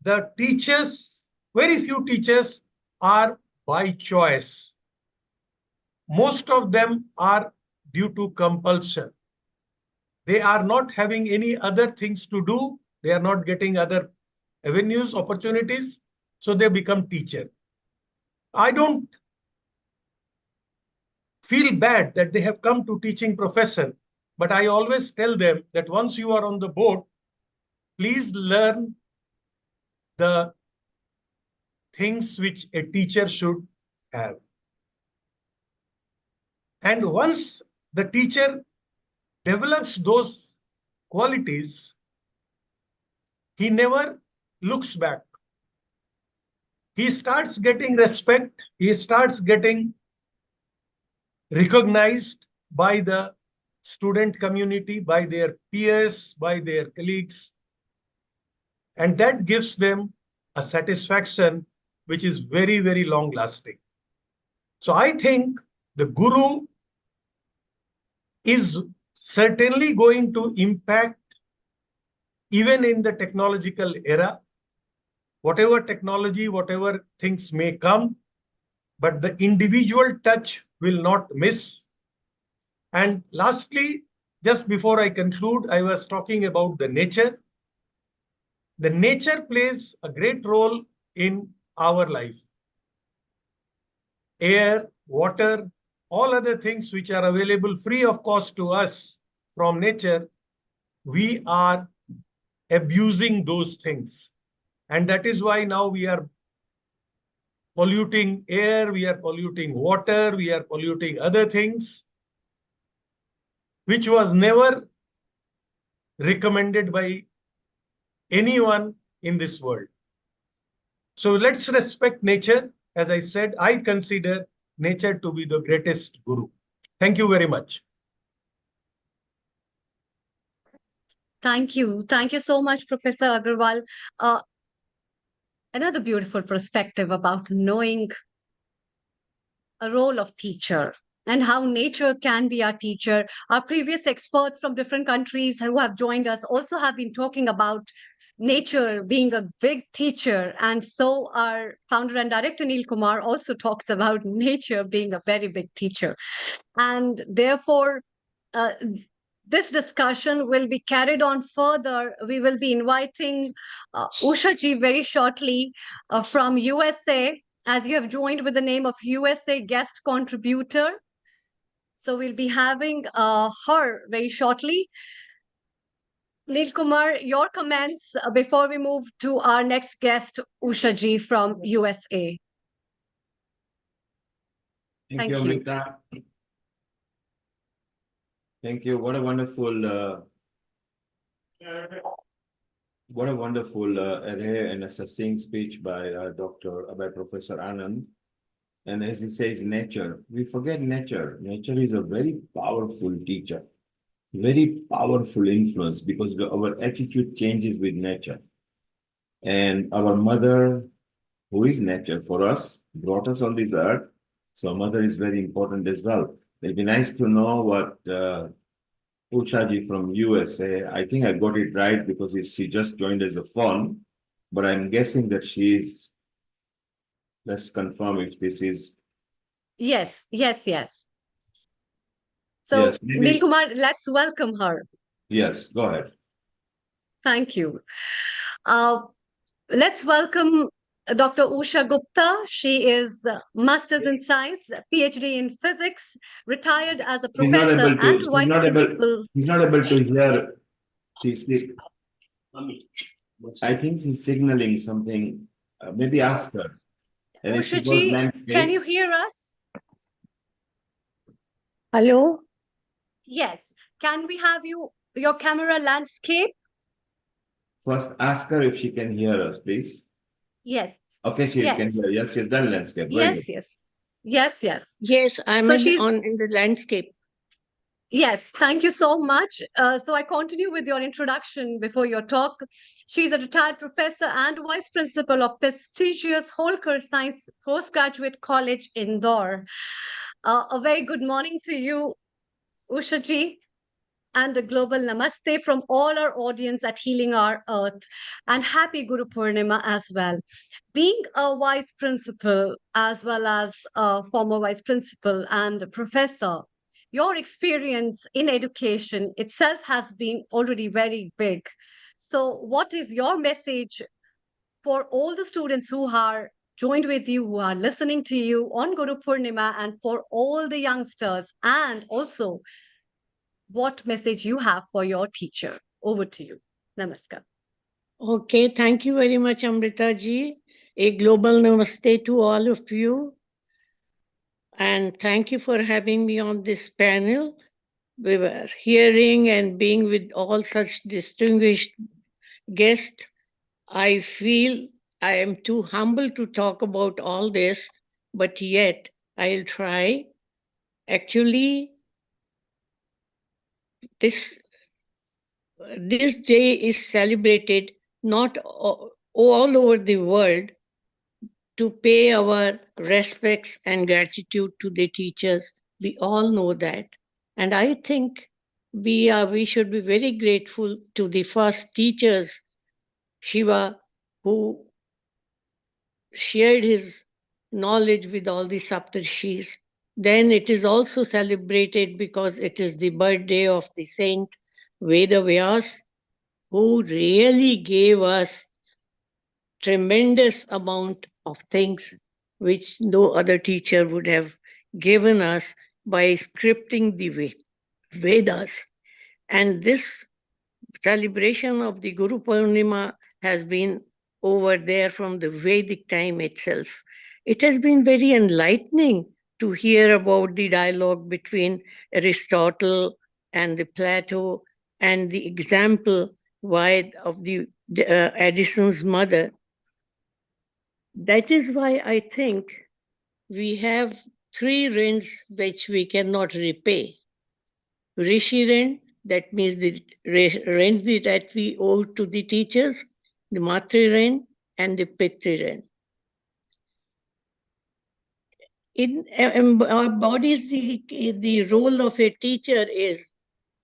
the teachers, very few teachers are by choice. Most of them are due to compulsion. They are not having any other things to do. They are not getting other avenues, opportunities. So they become teacher. I don't feel bad that they have come to teaching profession, but I always tell them that once you are on the board, please learn the things which a teacher should have. And once the teacher develops those qualities, he never looks back. He starts getting respect. He starts getting recognized by the student community, by their peers, by their colleagues. And that gives them a satisfaction which is very, very long lasting. So I think the Guru is certainly going to impact even in the technological era, whatever technology, whatever things may come, but the individual touch will not miss. And lastly, just before I conclude, I was talking about the nature. The nature plays a great role in our life. Air, water, all other things which are available free of cost to us from nature, we are abusing those things. And that is why now we are polluting air, we are polluting water, we are polluting other things, which was never recommended by anyone in this world. So let's respect nature. As I said, I consider nature to be the greatest guru. Thank you very much. Thank you. Thank you so much, Professor Agarwal. Another beautiful perspective about knowing a role of teacher and how nature can be our teacher. Our previous experts from different countries who have joined us also have been talking about nature being a big teacher. And so our founder and director, Neil Kumar, also talks about nature being a very big teacher. And therefore, this discussion will be carried on further. We will be inviting Usha ji very shortly from USA, as you have joined with the name of USA guest contributor. So we'll be having her very shortly. Neil Kumar, your comments before we move to our next guest, Usha ji from USA. Thank you, Amrita. Thank you. What a wonderful array and a succinct speech by Professor Anand. And as he says, nature. We forget nature. Nature is a very powerful teacher, very powerful influence, because our attitude changes with nature. And our mother, who is nature for us, brought us on this earth. So mother is very important as well. It'll be nice to know what Usha ji from USA, I think I got it right because she just joined as a phone, but I'm guessing that she's, let's confirm if this is. Yes. So yes, Neil Kumar, let's welcome her. Yes, go ahead. Thank you. Let's welcome Dr. Usha Gupta. She is Master's in Science, PhD in Physics, retired as a professor and vice principal. She's not able to hear. I think she's signaling something. Maybe ask her. And Usha ji, can you hear us? Hello? Yes. Can we have your camera landscape? First, ask her if she can hear us, please. Yes. Okay, she can hear. Yes, she's done landscape. Very good. Yes. Yes, I'm in the landscape. Yes, thank you so much. So I continue with your introduction before your talk. She's a retired professor and vice principal of prestigious Holkar Science Postgraduate College, Indore. A very good morning to you, Usha ji, and a global namaste from all our audience at Healing Our Earth, and happy Guru Purnima as well. Being a vice principal as well as a former vice principal and a professor, your experience in education itself has been already very big. So what is your message for all the students who are joined with you, who are listening to you on Guru Purnima, and for all the youngsters, and also what message you have for your teacher? Over to you. Namaskar. Okay, thank you very much, Amrita ji. A global namaste to all of you. And thank you for having me on this panel. We were hearing and being with all such distinguished guests. I feel I am too humble to talk about all this, but yet I'll try. Actually, this day is celebrated not all over the world to pay our respects and gratitude to the teachers. We all know that. And I think we should be very grateful to the first teachers, Shiva, who shared his knowledge with all the Saptarshis. Then it is also celebrated because it is the birthday of the saint Vedavyas, who really gave us tremendous amount of things which no other teacher would have given us by scripting the Vedas. And this celebration of the Guru Purnima has been over there from the Vedic time itself. It has been very enlightening to hear about the dialogue between Aristotle and the Plato and the example of the Edison's mother. That is why I think we have 3 rins which we cannot repay. Rishi rin, that means the rent that we owe to the teachers, the Matri rin and the Pitri rin. It embodies the role of a teacher is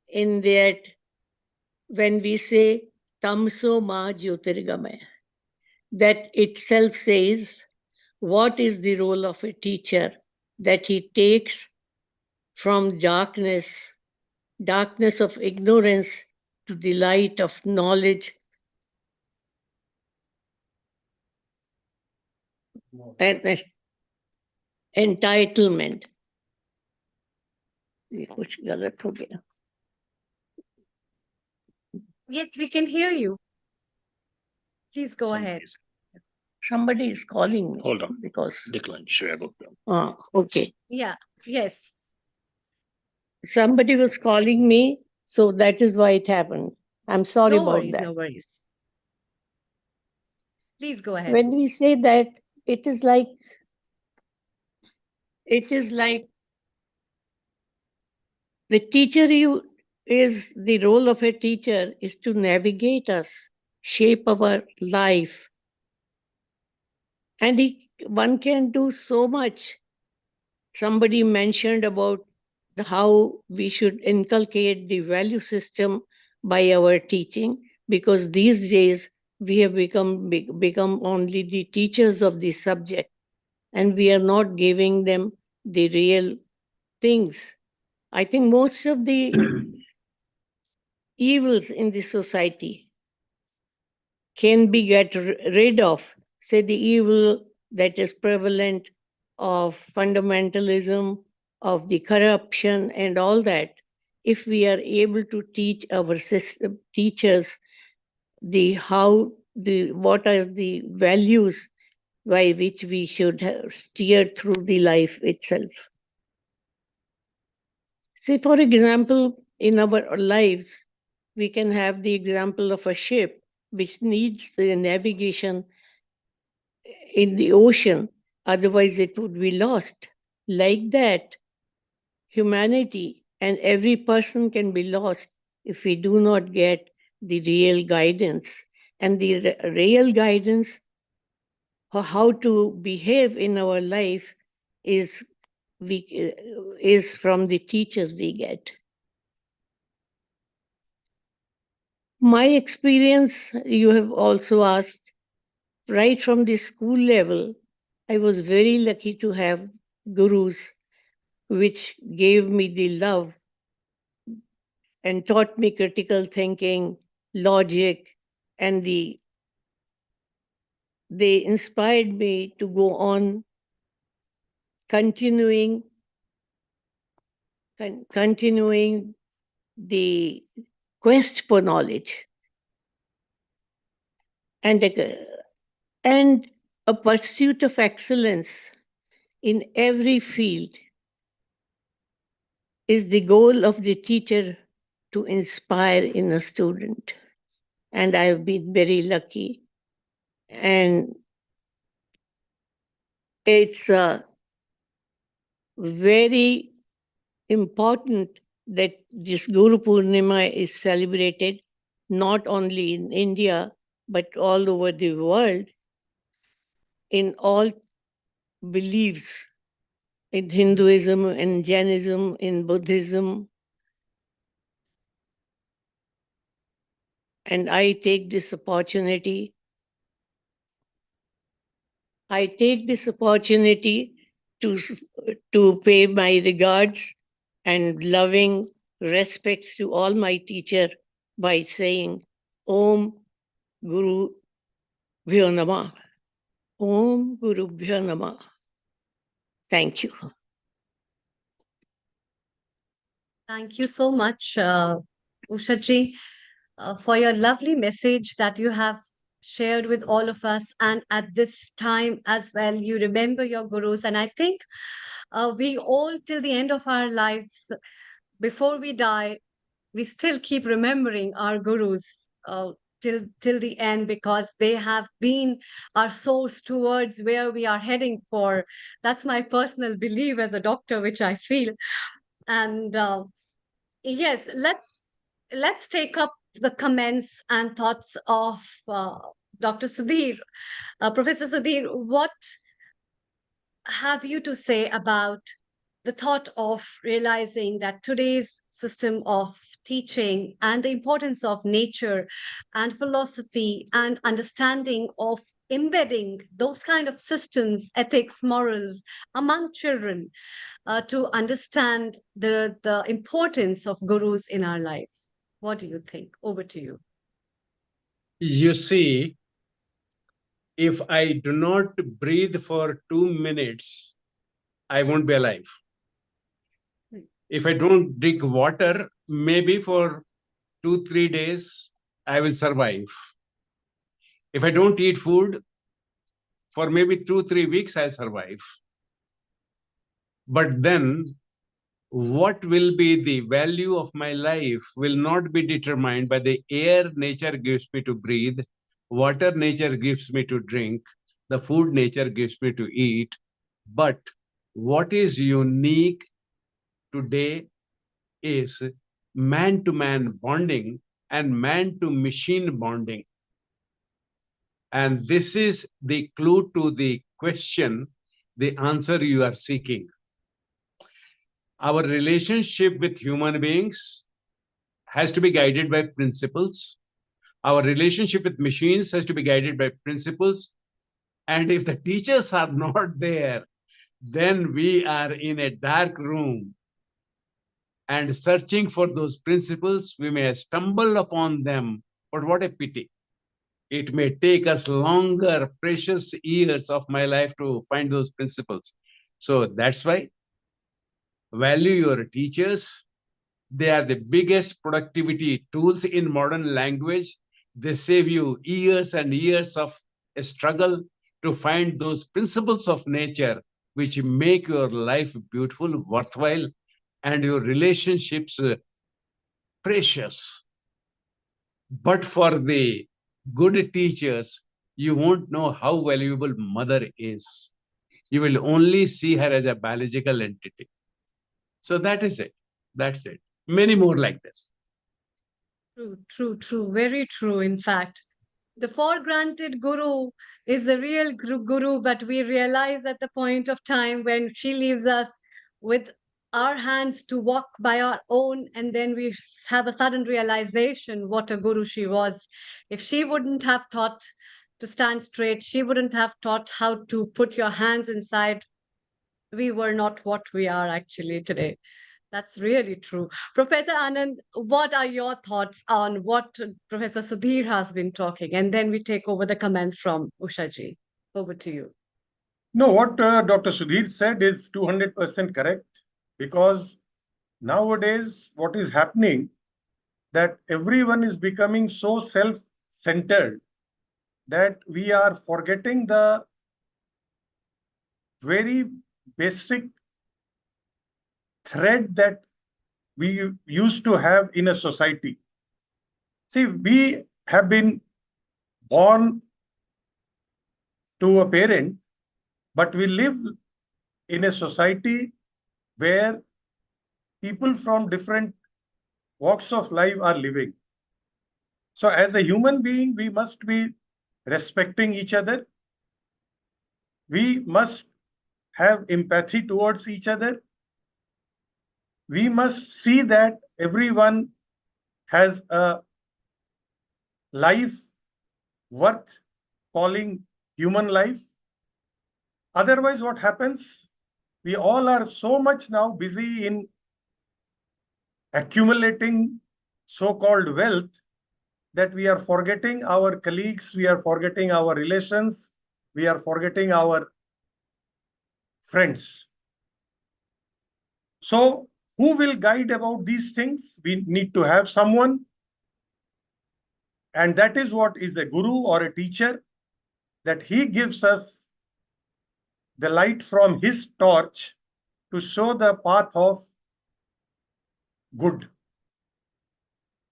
in that when we say Tamso Ma Jyotirgamaya, that itself says what is the role of a teacher, that he takes from darkness of ignorance to the light of knowledge and entitlement. Yes, we can hear you. Please go ahead. Somebody is calling me. Hold on. Because Decline. Share. Okay. Yeah, yes. Somebody was calling me, so that is why it happened. I'm sorry about that. No worries. Please go ahead. When we say that, it is like the teacher is the role of a teacher is to navigate us, shape our life. And one can do so much. Somebody mentioned about how we should inculcate the value system by our teaching, because these days we have become only the teachers of the subject, and we are not giving them the real things. I think most of the evils in the society can be get rid of. Say the evil that is prevalent of fundamentalism, of the corruption and all that, if we are able to teach our teachers what are the values by which we should steer through the life itself. Say, for example, in our lives, we can have the example of a ship which needs the navigation in the ocean, otherwise it would be lost. Like that, humanity and every person can be lost if we do not get the real guidance. And the real guidance for how to behave in our life is from the teachers we get. My experience, you have also asked, right from the school level, I was very lucky to have gurus which gave me the love and taught me critical thinking, logic, and they inspired me to go on continuing the quest for knowledge and a pursuit of excellence in every field is the goal of the teacher to inspire in a student. And I have been very lucky. And it's a very important that this Guru Purnima is celebrated not only in India, but all over the world, in all beliefs, in Hinduism, in Jainism, in Buddhism. And I take this opportunity to pay my regards and loving respects to all my teacher by saying Om Guru Bhyo Namah. Om Guru Bhyo Namah. Thank you. Thank you so much, Ushaji, for your lovely message that you have shared with all of us. And at this time as well, you remember your gurus. And I think we all, till the end of our lives, before we die, we still keep remembering our gurus till the end, because they have been our source towards where we are heading for. That's my personal belief as a doctor, which I feel. And yes, let's take up the comments and thoughts of Dr. Sudhir. Professor Sudhir, what have you to say about the thought of realizing that today's system of teaching and the importance of nature and philosophy and understanding of embedding those kind of systems, ethics, morals among children to understand the importance of gurus in our life? What do you think? Over to you. You see, if I do not breathe for 2 minutes, I won't be alive. If I don't drink water, maybe for 2-3 days, I will survive. If I don't eat food, for maybe 2-3 weeks, I'll survive. But then, what will be the value of my life will not be determined by the air nature gives me to breathe, water nature gives me to drink, the food nature gives me to eat. But what is unique today is man-to-man bonding and man-to-machine bonding. And this is the clue to the question, the answer you are seeking. Our relationship with human beings has to be guided by principles. Our relationship with machines has to be guided by principles. And if the teachers are not there, then we are in a dark room and searching for those principles. We may stumble upon them, but what a pity. It may take us longer, precious years of my life to find those principles. So that's why value your teachers. They are the biggest productivity tools in modern language. They save you years and years of a struggle to find those principles of nature which make your life beautiful, worthwhile, and your relationships precious. But for the good teachers, you won't know how valuable mother is. You will only see her as a biological entity. So that is it. That's it. Many more like this. True. Very true, in fact. The for-granted guru is the real guru, but we realize at the point of time when she leaves us with our hands to walk by our own, and then we have a sudden realization what a guru she was. If she wouldn't have taught to stand straight, she wouldn't have taught how to put your hands inside, we were not what we are actually today. That's really true. Professor Anand, what are your thoughts on what Professor Sudhir has been talking? And then we take over the comments from Ushaji. Over to you. No, what Dr. Sudhir said is 200% correct, because nowadays what is happening, that everyone is becoming so self-centered that we are forgetting the very basic thread that we used to have in a society. See, we have been born to a parent, but we live in a society where people from different walks of life are living. So as a human being, we must be respecting each other. We must have empathy towards each other. We must see that everyone has a life worth calling human life. Otherwise, what happens? We all are so much now busy in accumulating so-called wealth that we are forgetting our colleagues, we are forgetting our relations, we are forgetting our friends. So who will guide about these things? We need to have someone, and that is what is a guru or a teacher, that he gives us the light from his torch to show the path of good.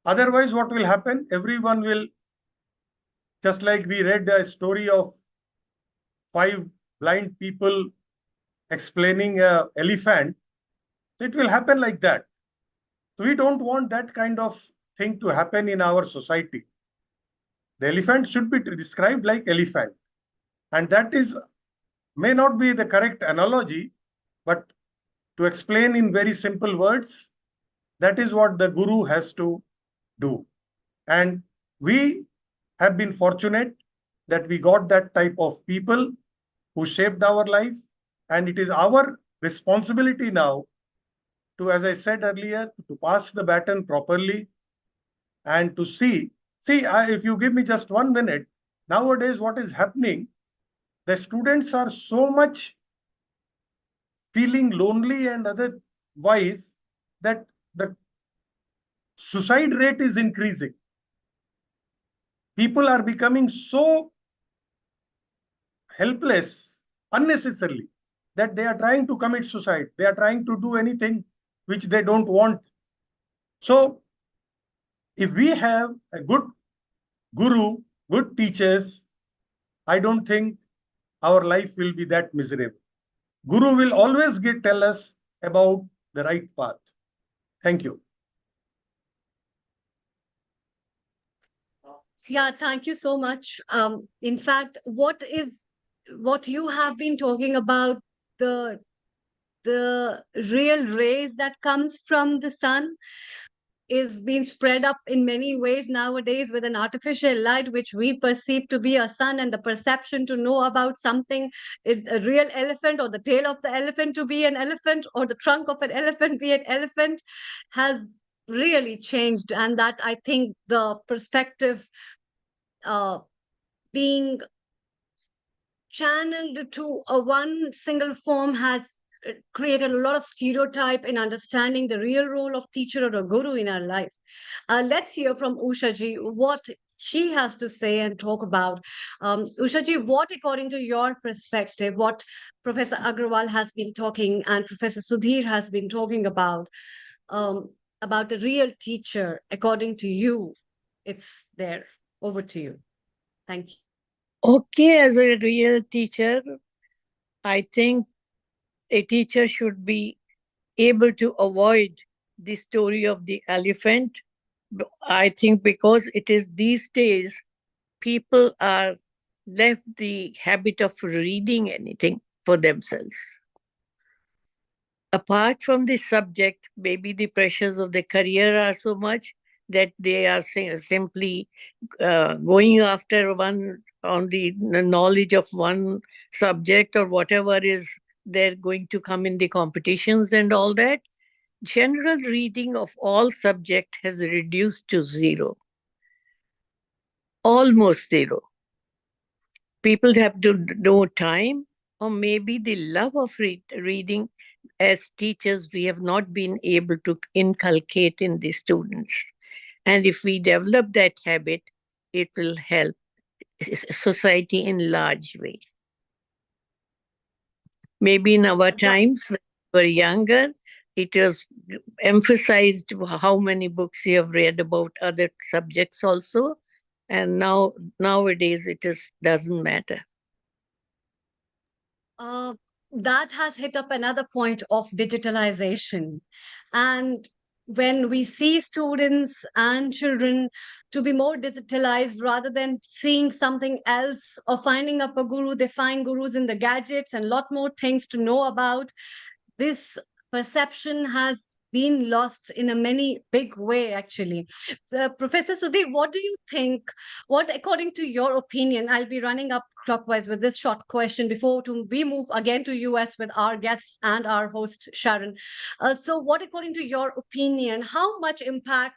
Otherwise, what will happen? Everyone will, just like we read a story of 5 blind people explaining an elephant, it will happen like that. So we don't want that kind of thing to happen in our society. The elephant should be described like elephant. And that is may not be the correct analogy, but to explain in very simple words, that is what the guru has to do. And we have been fortunate that we got that type of people who shaped our life. And it is our responsibility now to, as I said earlier, to pass the baton properly and to see, if you give me just 1 minute, nowadays what is happening, the students are so much feeling lonely and otherwise that the suicide rate is increasing. People are becoming so helpless unnecessarily that they are trying to commit suicide. They are trying to do anything which they don't want. So if we have a good guru, good teachers, I don't think our life will be that miserable. Guru will always tell us about the right path. Thank you. Yeah, thank you so much. In fact, what you have been talking about, the real rays that comes from the sun is being spread up in many ways nowadays with an artificial light, which we perceive to be a sun, and the perception to know about something is a real elephant, or the tail of the elephant to be an elephant, or the trunk of an elephant be an elephant, has really changed. And that, I think, the perspective being channeled to a one single form has created a lot of stereotype in understanding the real role of teacher or a guru in our life. Let's hear from Usha ji what she has to say and talk about. Usha ji, what, according to your perspective, what Professor Agrawal has been talking and Professor Sudhir has been talking about a real teacher, according to you, it's there. Over to you. Thank you. Okay, as a real teacher, I think a teacher should be able to avoid the story of the elephant. I think because it is these days, people are left the habit of reading anything for themselves. Apart from the subject, maybe the pressures of the career are so much that they are simply going after one on the knowledge of one subject or whatever is they're going to come in the competitions and all that. General reading of all subject has reduced to zero, almost zero. People have no time, or maybe the love of reading. As teachers, we have not been able to inculcate in the students. And if we develop that habit, it will help society in large way. Maybe in our times, when we were younger, it was emphasized how many books you have read about other subjects also. And nowadays, it doesn't matter. that has hit up another point of digitalization. And when we see students and children to be more digitalized rather than seeing something else or finding up a guru, they find gurus in the gadgets and a lot more things to know about. This perception has been lost in a many big way, actually. Professor Sudhir, what do you think? What, according to your opinion, I'll be running up clockwise with this short question before we move again to US with our guests and our host, Sharron. So what, according to your opinion, how much impact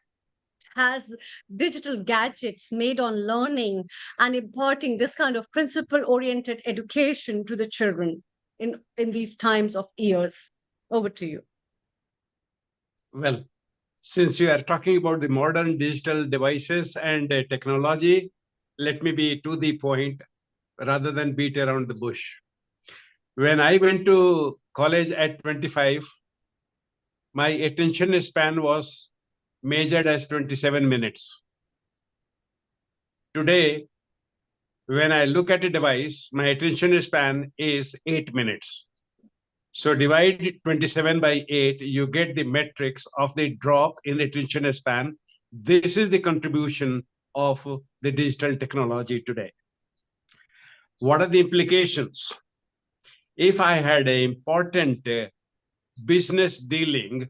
has digital gadgets made on learning and imparting this kind of principle-oriented education to the children in these times of years? Over to you. Well, since you are talking about the modern digital devices and technology, let me be to the point rather than beat around the bush. When I went to college at 25, my attention span was measured as 27 minutes. Today, when I look at a device, my attention span is 8 minutes. So divide 27 by 8, you get the metrics of the drop in attention span. This is the contribution of the digital technology today. What are the implications? If I had an important business dealing,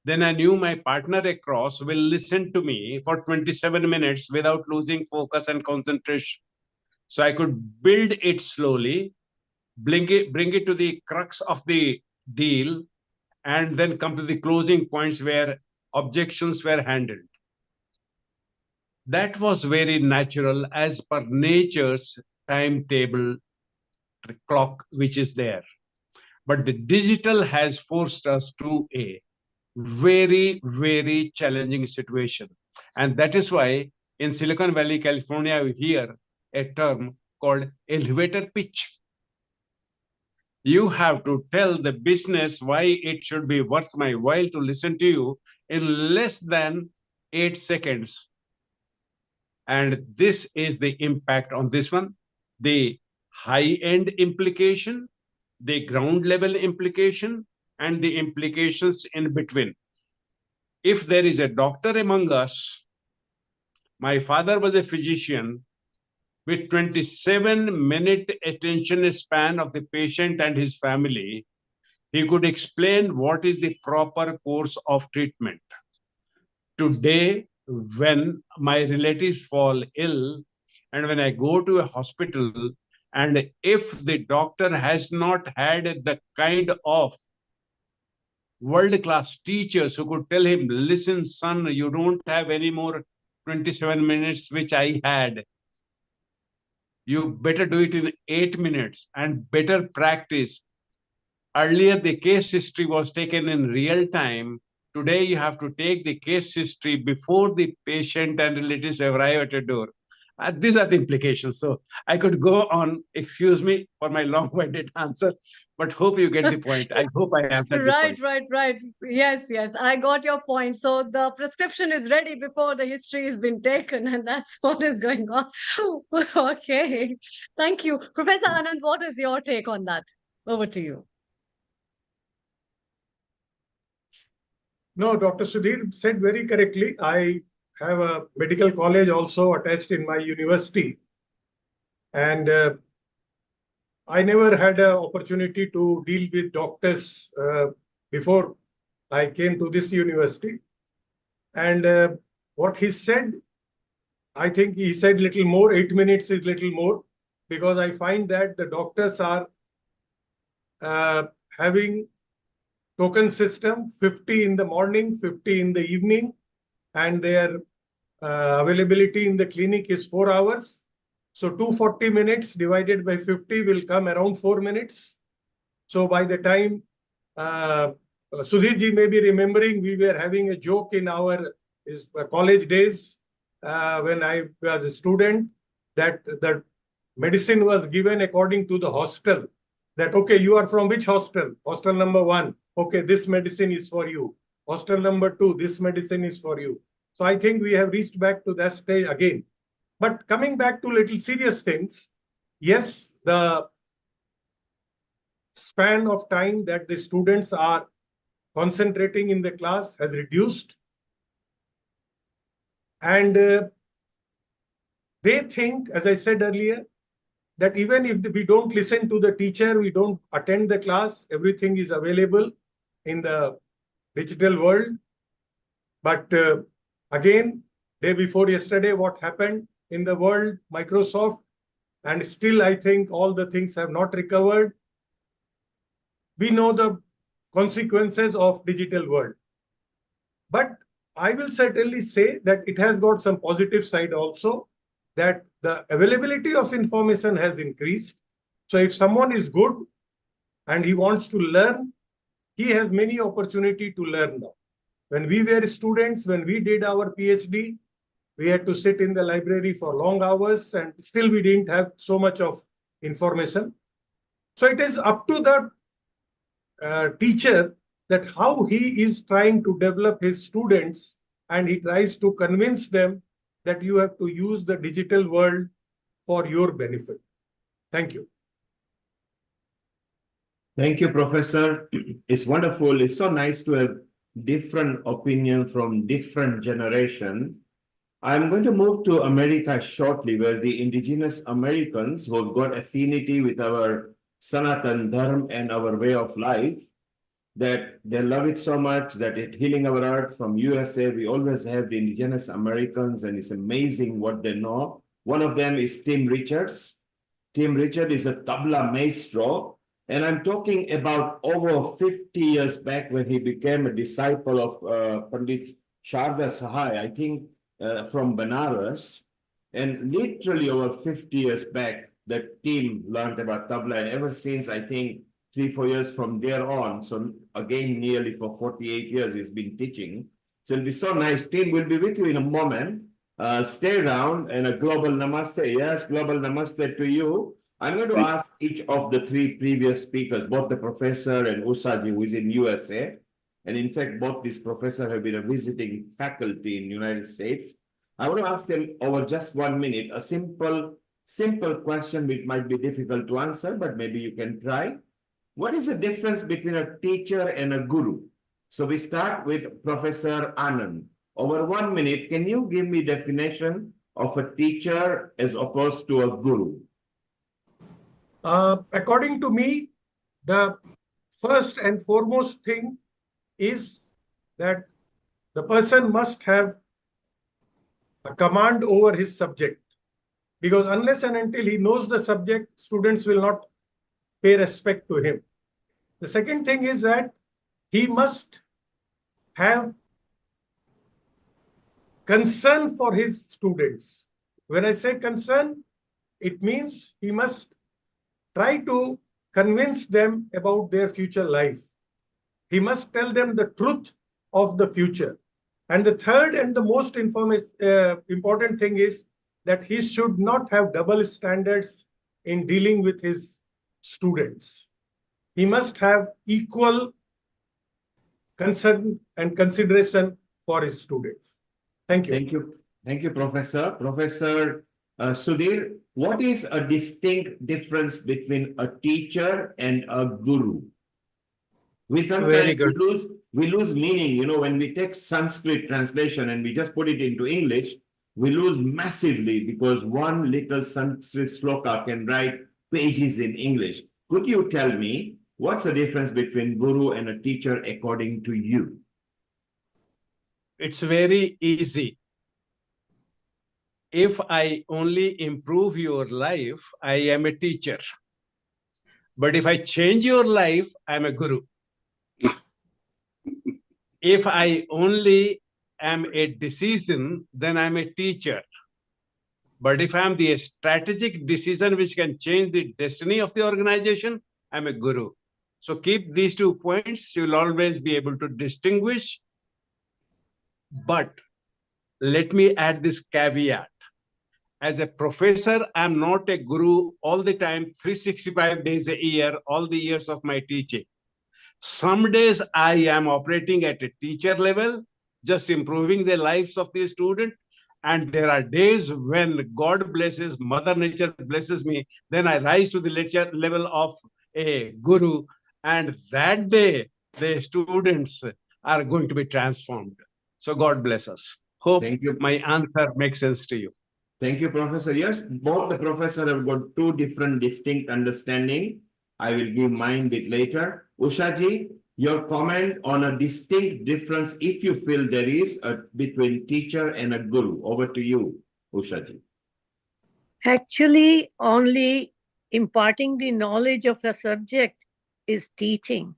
then I knew my partner across will listen to me for 27 minutes without losing focus and concentration. So I could build it slowly, bring it to the crux of the deal, and then come to the closing points where objections were handled. That was very natural as per nature's timetable clock, which is there. But the digital has forced us to a very, very challenging situation. And that is why in Silicon Valley, California, you hear a term called elevator pitch. You have to tell the business why it should be worth my while to listen to you in less than 8 seconds. And this is the impact on this one, the high-end implication, the ground level implication, and the implications in between. If there is a doctor among us, my father was a physician with 27-minute attention span of the patient and his family, he could explain what is the proper course of treatment. Today, when my relatives fall ill and when I go to a hospital, and if the doctor has not had the kind of world-class teachers who could tell him, listen, son, you don't have any more 27 minutes, which I had. You better do it in 8 minutes and better practice. Earlier, the case history was taken in real time. Today, you have to take the case history before the patient and relatives arrive at your door. These are the implications. So I could go on, excuse me for my long-winded answer, but hope you get the point. I hope I answered the point. Right. Yes, I got your point. So the prescription is ready before the history has been taken, and that's what is going on. Okay, thank you. Professor Anand, what is your take on that? Over to you. No, Dr. Sudhir said very correctly. I have a medical college also attached in my university. And I never had an opportunity to deal with doctors before I came to this university. And what he said, I think he said little more, 8 minutes is little more, because I find that the doctors are having token system, 50 in the morning, 50 in the evening, and their availability in the clinic is 4 hours. So 240 minutes divided by 50 will come around 4 minutes. So by the time Sudhir ji may be remembering, we were having a joke in our college days when I was a student, that the medicine was given according to the hostel. That, okay, you are from which hostel? Hostel number 1. Okay, this medicine is for you. Hostel number 2, this medicine is for you. So I think we have reached back to that stage again. But coming back to little serious things, yes, the span of time that the students are concentrating in the class has reduced. And they think, as I said earlier, that even if we don't listen to the teacher, we don't attend the class, everything is available in the digital world. But again, day before yesterday, what happened in the world, Microsoft, and still I think all the things have not recovered. We know the consequences of digital world. But I will certainly say that it has got some positive side also, that the availability of information has increased. So if someone is good and he wants to learn, he has many opportunity to learn now. When we were students, when we did our PhD, we had to sit in the library for long hours and still we didn't have so much of information. So it is up to the teacher that how he is trying to develop his students, and he tries to convince them that you have to use the digital world for your benefit. Thank you. Thank you, Professor. It's wonderful. It's so nice to have different opinion from different generation. I'm going to move to America shortly, where the indigenous Americans who have got affinity with our Sanatan Dharma and our way of life, that they love it so much that it healing our earth from USA, we always have the indigenous Americans, and it's amazing what they know. One of them is Tim Richards. Tim Richards is a tabla maestro, and I'm talking about over 50 years back when he became a disciple of Pandit Sharda Sahai, I think from Benares. And literally over 50 years back, that team learned about tabla, and ever since, I think, 3-4 years from there on, so again, nearly for 48 years, he's been teaching. So it'll be so nice. Team will be with you in a moment. Stay around, and a global namaste. Yes, global namaste to you. I'm going to ask each of the three previous speakers, both the professor and Usaji, who is in USA, and in fact, both these professors have been a visiting faculty in the United States. I want to ask them over just 1 minute, a simple question which might be difficult to answer, but maybe you can try. What is the difference between a teacher and a guru? So we start with Professor Anand. Over 1 minute, can you give me definition of a teacher as opposed to a guru? According to me, the first and foremost thing is that the person must have a command over his subject, because unless and until he knows the subject, students will not pay respect to him. The second thing is that he must have concern for his students. When I say concern, it means he must try to convince them about their future life. He must tell them the truth of the future. And the third and the most important thing is that he should not have double standards in dealing with his students. He must have equal concern and consideration for his students. Thank you. Thank you. Thank you, Professor. Professor Sudhir, what is a distinct difference between a teacher and a guru? We sometimes we lose meaning, you know, when we take Sanskrit translation and we just put it into English, we lose massively because one little Sanskrit sloka can write pages in English. Could you tell me what's the difference between guru and a teacher according to you? It's very easy. If I only improve your life, I am a teacher. But if I change your life, I'm a guru. If I only am a decision, then I'm a teacher. But if I'm the strategic decision which can change the destiny of the organization, I'm a guru. So keep these 2 points. You'll always be able to distinguish. But let me add this caveat. As a professor, I'm not a guru all the time, 365 days a year, all the years of my teaching. Some days I am operating at a teacher level, just improving the lives of the student. And there are days when God blesses, Mother Nature blesses me, then I rise to the level of a guru, and that day the students are going to be transformed. So God bless us. Hope my answer makes sense to you. Thank you, Professor. Yes, both the professor have got two different distinct understanding. I will give mine a bit later. Ushaji, your comment on a distinct difference, if you feel there is, between teacher and a guru. Over to you, Ushaji. Actually, only imparting the knowledge of a subject is teaching,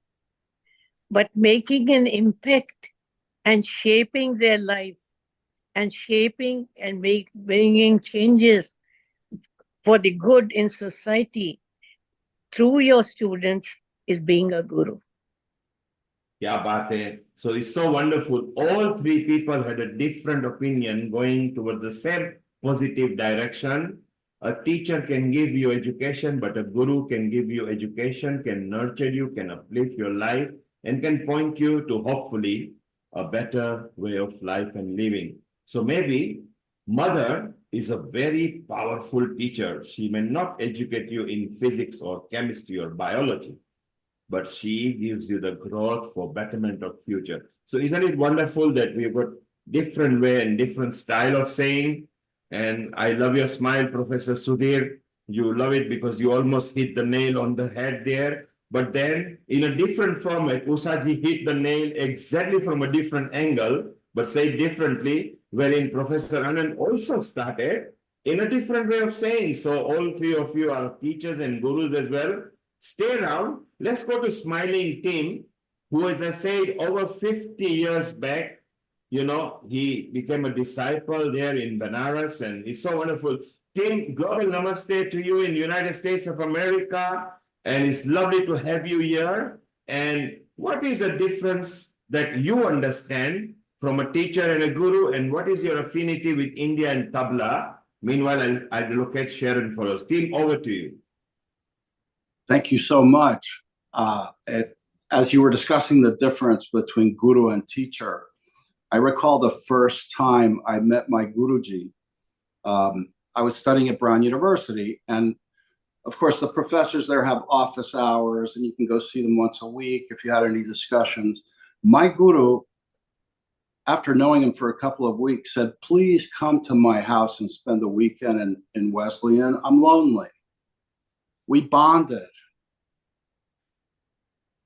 but making an impact and shaping their life and shaping and bringing changes for the good in society through your students is being a guru. Kya baat hai. So it's so wonderful. All three people had a different opinion going towards the same positive direction. A teacher can give you education, but a guru can give you education, can nurture you, can uplift your life, and can point you to hopefully a better way of life and living. So maybe mother is a very powerful teacher. She may not educate you in physics or chemistry or biology, but she gives you the growth for betterment of future. So isn't it wonderful that we've got different way and different style of saying? And I love your smile, Professor Sudhir. You love it because you almost hit the nail on the head there. But then in a different format, Usaji hit the nail exactly from a different angle, but say differently, wherein Professor Anand also started in a different way of saying. So all three of you are teachers and gurus as well. Stay around. Let's go to Smiling Tim, who, as I said, over 50 years back, you know, he became a disciple there in Benares, and it's so wonderful. Tim, global namaste to you in the United States of America, and it's lovely to have you here. And what is the difference that you understand from a teacher and a guru, and what is your affinity with India and tabla? Meanwhile, I'll look at Sharron for us. Tim, over to you. Thank you so much. As you were discussing the difference between guru and teacher, I recall the first time I met my Guruji. I was studying at Brown University, and of course the professors there have office hours and you can go see them once a week if you had any discussions. My Guru, after knowing him for a couple of weeks, said, please come to my house and spend the weekend in Wesleyan. I'm lonely. We bonded.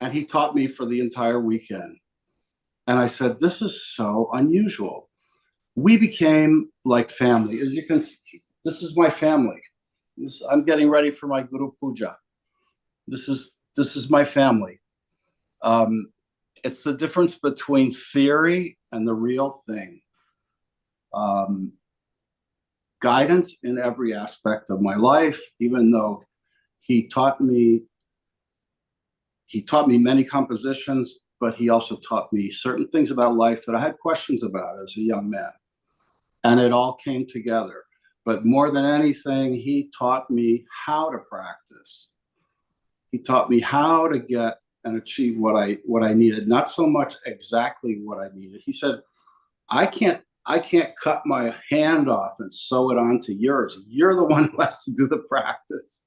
And he taught me for the entire weekend. And I said, this is so unusual. We became like family. As you can see, this is my family. I'm getting ready for my Guru Puja. This is my family. It's the difference between theory and the real thing. Guidance in every aspect of my life, even though he taught me many compositions, but he also taught me certain things about life that I had questions about as a young man. And it all came together. But more than anything, he taught me how to practice. He taught me how to get and achieve what I needed, not so much exactly what I needed. He said, I can't cut my hand off and sew it onto yours. You're the one who has to do the practice.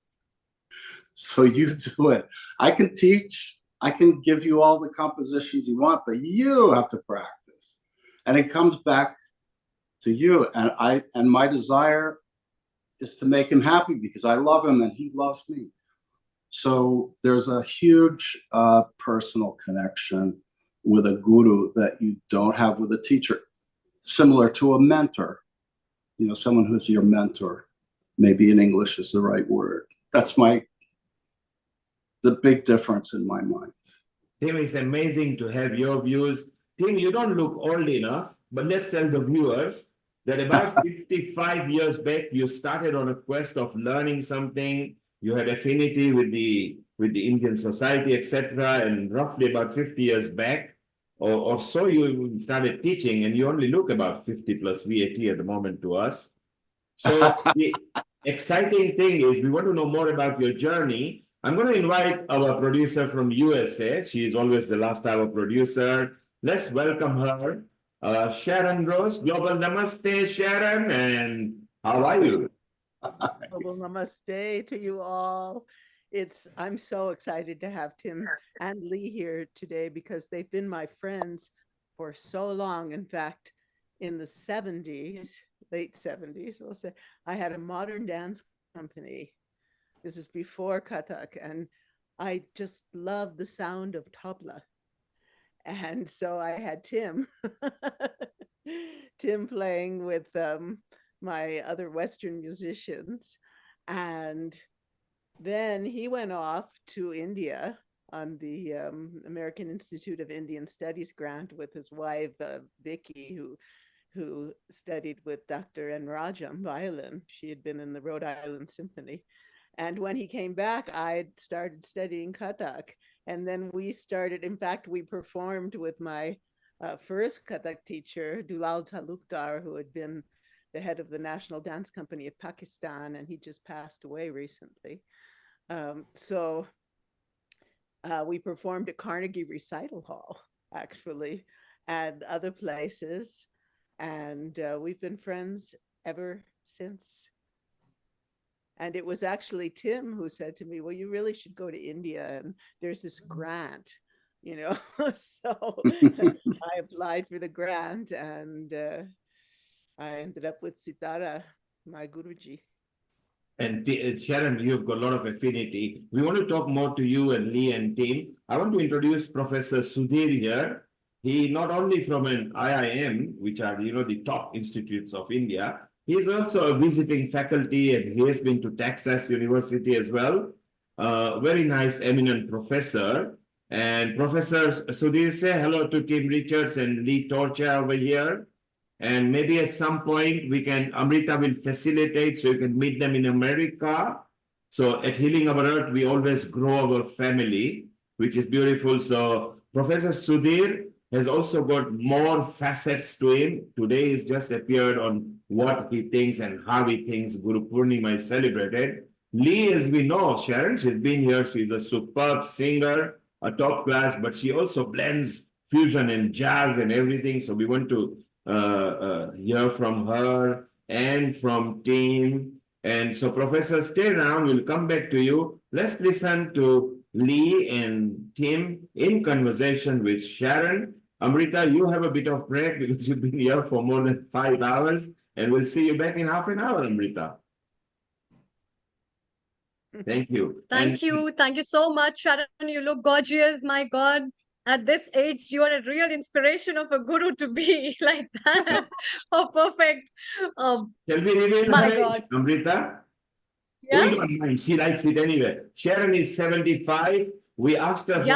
So you do it. I can teach, I can give you all the compositions you want, but you have to practice. And it comes back to you. And my desire is to make him happy because I love him and he loves me. So there's a huge personal connection with a guru that you don't have with a teacher, similar to a mentor, you know, someone who's your mentor. Maybe in English is the right word. That's the big difference in my mind. Tim, it's amazing to have your views. Tim, you don't look old enough, but let's tell the viewers that about 55 years back, you started on a quest of learning something. You had affinity with the Indian society, etc. And roughly about 50 years back or so, you started teaching, and you only look about 50 plus VAT at the moment to us. So the exciting thing is we want to know more about your journey. I'm going to invite our producer from USA. She is always the last hour producer. Let's welcome her. Sharron Rose, Global Namaste, Sharron, and how are you? Global Namaste to you all. I'm so excited to have Tim and Lee here today because they've been my friends for so long. In fact, in the 70s, late 70s, we'll say, I had a modern dance company. This is before Kathak, and I just loved the sound of tabla. And so I had Tim, Tim playing with my other Western musicians. And then he went off to India on the American Institute of Indian Studies grant with his wife, Vicky, who studied with Dr. N. Rajam, violin. She had been in the Rhode Island Symphony. And when he came back, I started studying Kathak. And then we started, in fact, we performed with my first Kathak teacher, Dulal Talukdar, who had been the head of the National Dance Company of Pakistan, and he just passed away recently. So we performed at Carnegie Recital Hall, actually, and other places. And we've been friends ever since. And it was actually Tim who said to me, well, you really should go to India. And there's this grant, you know. So I applied for the grant, and I ended up with Sitara, my Guruji. And Sharon, you've got a lot of affinity. We want to talk more to you and Lee and team. I want to introduce Professor Sudhir here. He not only from an IIM, which are, you know, the top institutes of India, he's also a visiting faculty, and he has been to Texas University as well. Very nice, eminent professor. And Professor Sudhir, say hello to Tim Richards and Lee Torcha over here. And maybe at some point we can, Amrita will facilitate so you can meet them in America. So at Healing Our Earth, we always grow our family, which is beautiful. So Professor Sudhir has also got more facets to him. Today he's just appeared on what he thinks and how he thinks Guru Purnima is celebrated. Lee, as we know, Sharon, she's been here. She's a superb singer, a top class, but she also blends fusion and jazz and everything. So we want to hear from her and from team. And so Professor, stay around, we'll come back to you. Let's listen to Lee and Tim in conversation with Sharon. Amrita, you have a bit of break because you've been here for more than 5 hours, and we'll see you back in half an hour, Amrita. Thank you. Thank you. Thank you so much, Sharon. You look gorgeous. My God. At this age, you are a real inspiration of a guru to be like that. Oh, perfect. Shall we reveal My her God. age, Amrita? Yeah? We don't mind. She likes it anyway. Sharon is 75. We asked her for a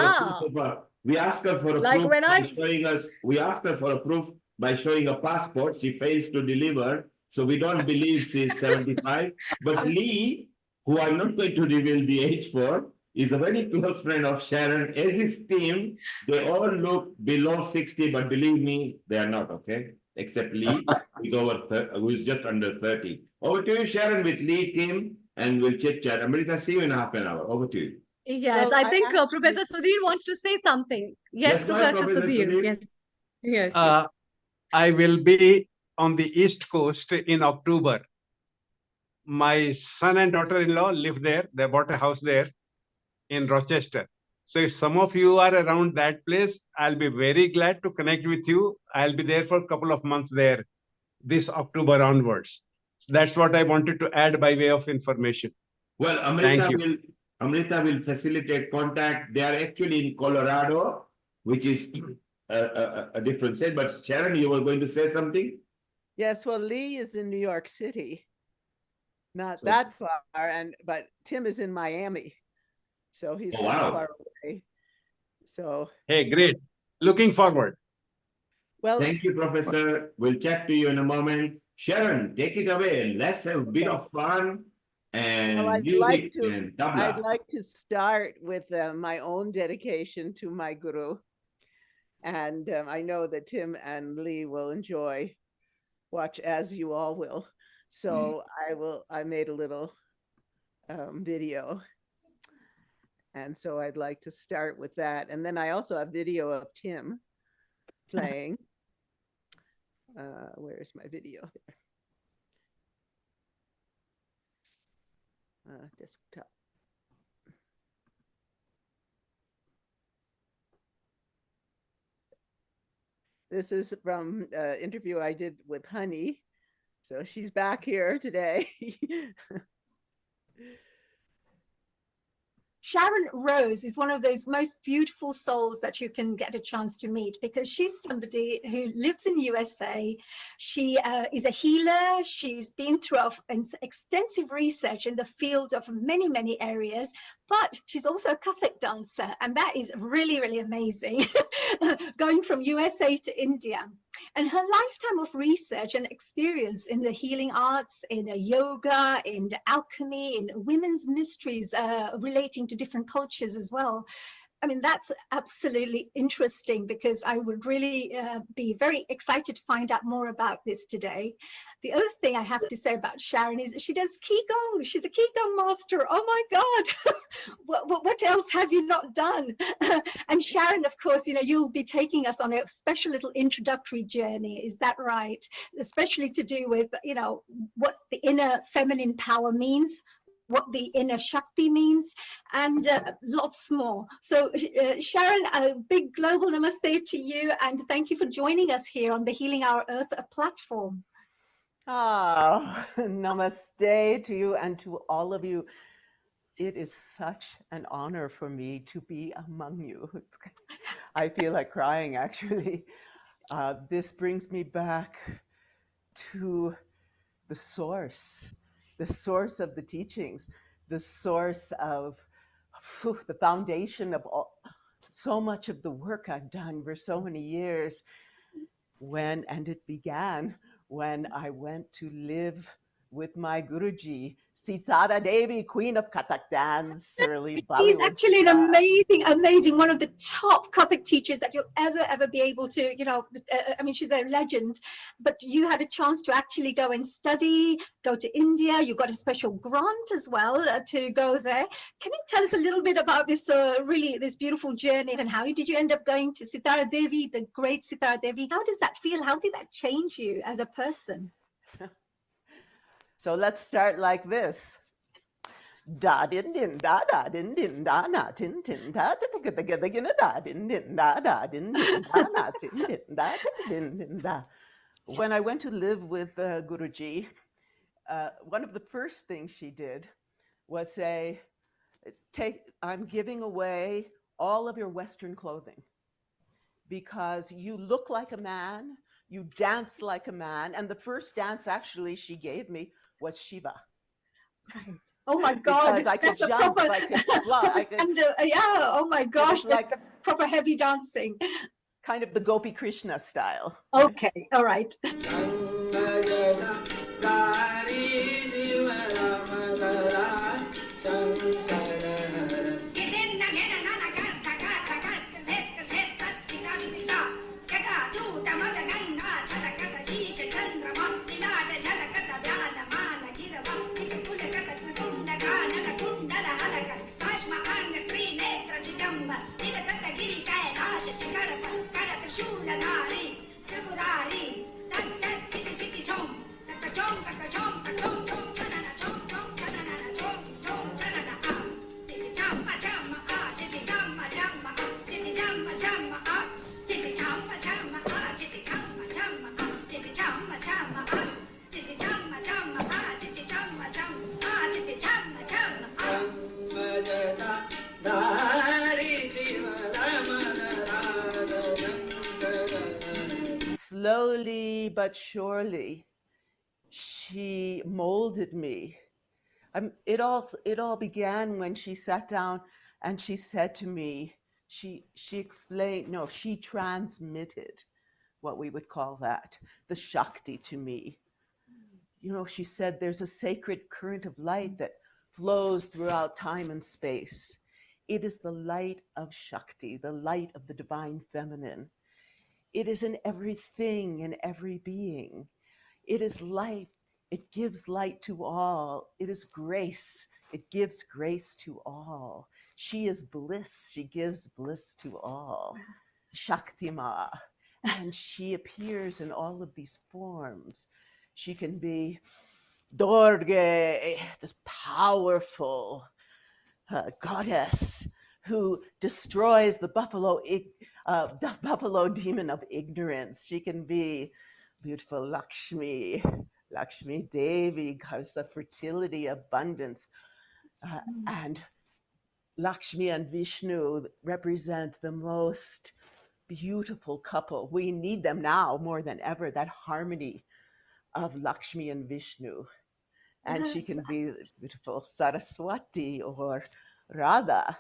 Like proof when by I showing us. We asked her for a proof by showing a passport. She fails to deliver, so we don't believe she's 75. But Lee, who I'm not going to reveal the age for, is a very close friend of Sharon. As his team, they all look below 60, but believe me, they are not, okay? Except Lee, who is just under 30. Over to you, Sharon, with Lee, team, and we'll chit-chat. Amrita, see you in half an hour. Over to you. Yes, Well, I think Professor Sudhir wants to say something. Yes, Yes, go ahead, Professor Professor Sudhir. Sudhir. Yes. Yes. I will be on the East Coast in October. My son and daughter-in-law live there. They bought a house there in Rochester. So if some of you are around that place, I'll be very glad to connect with you. I'll be there for a couple of months there this October onwards. So that's what I wanted to add by way of information. Well, Amrita will facilitate contact. They are actually in Colorado, which is a different state. But Sharon, you were going to say something? Yes, well, Lee is in New York City, not that far, but Tim is in Miami, so he's kind of far away. So Hey, great. Looking forward. Well, thank you, Professor. We'll chat to you in a moment. Sharon, take it away. Let's have a bit of fun and music and tabla. I'd like to start with my own dedication to my guru, and I know that Tim and Lee will watch, as you all will. So I made a little video, and so I'd like to start with that. And then I also have video of Tim playing. Where's my video there? Desktop. This is from an interview I did with Honey. So she's back here today. Sharon Rose is one of those most beautiful souls that you can get a chance to meet, because she's somebody who lives in USA. She is a healer. She's been through extensive research in the field of many, many areas, but she's also a Kathak dancer. And that is really, really amazing, going from USA to India. And her lifetime of research and experience in the healing arts, in yoga, in alchemy, in women's mysteries relating to different cultures as well. I mean, that's absolutely interesting, because I would really be very excited to find out more about this today. The other thing I have to say about Sharon is she does Qigong. She's a Qigong master. Oh my God. what else have you not done? And Sharon, of course, you'll be taking us on a special little introductory journey. Is that right? Especially to do with, what the inner feminine power means, what the inner Shakti means, and lots more. So Sharon, a big global namaste to you, and thank you for joining us here on the Healing Our Earth platform. Ah, namaste to you and to all of you. It is such an honor for me to be among you. I feel like crying, actually. This brings me back to the source of the teachings, the source of the foundation of so much of the work I've done for so many years. And it began when I went to live with my Guruji, Sitara Devi, Queen of Kathak dance, early Bollywood. He's actually an amazing, one of the top Kathak teachers that you'll ever be able to, I mean, she's a legend, but you had a chance to actually go and study, go to India. You got a special grant as well to go there. Can you tell us a little bit about this, this beautiful journey, and how did you end up going to Sitara Devi, the great Sitara Devi? How does that feel? How did that change you as a person? So let's start like this. Da din din da da din din da na tin tin da da da da da da din din da da din din da na tin din da din din da. When I went to live with Guruji, one of the first things she did was say, I'm giving away all of your Western clothing, because you look like a man, you dance like a man, and the first dance actually she gave me was Shiva. Right. Oh my God! Because I could jump, I could fly, and yeah. Oh my gosh! Like the proper heavy dancing. Kind of the Gopi Krishna style. Okay. All right. Slowly but surely, she molded me. It all began when she sat down and she said to me, she explained, no, she transmitted what we would call that, the Shakti to me. She said there's a sacred current of light that flows throughout time and space. It is the light of Shakti, the light of the divine feminine. It is in everything and every being. It is light. It gives light to all. It is grace. It gives grace to all. She is bliss. She gives bliss to all. Shaktima. And she appears in all of these forms. She can be Durga, this powerful goddess who destroys the buffalo demon of ignorance. She can be beautiful Lakshmi, Lakshmi Devi, goddess of fertility, abundance. And Lakshmi and Vishnu represent the most beautiful couple. We need them now more than ever, that harmony of Lakshmi and Vishnu. And she can be beautiful Saraswati or Radha.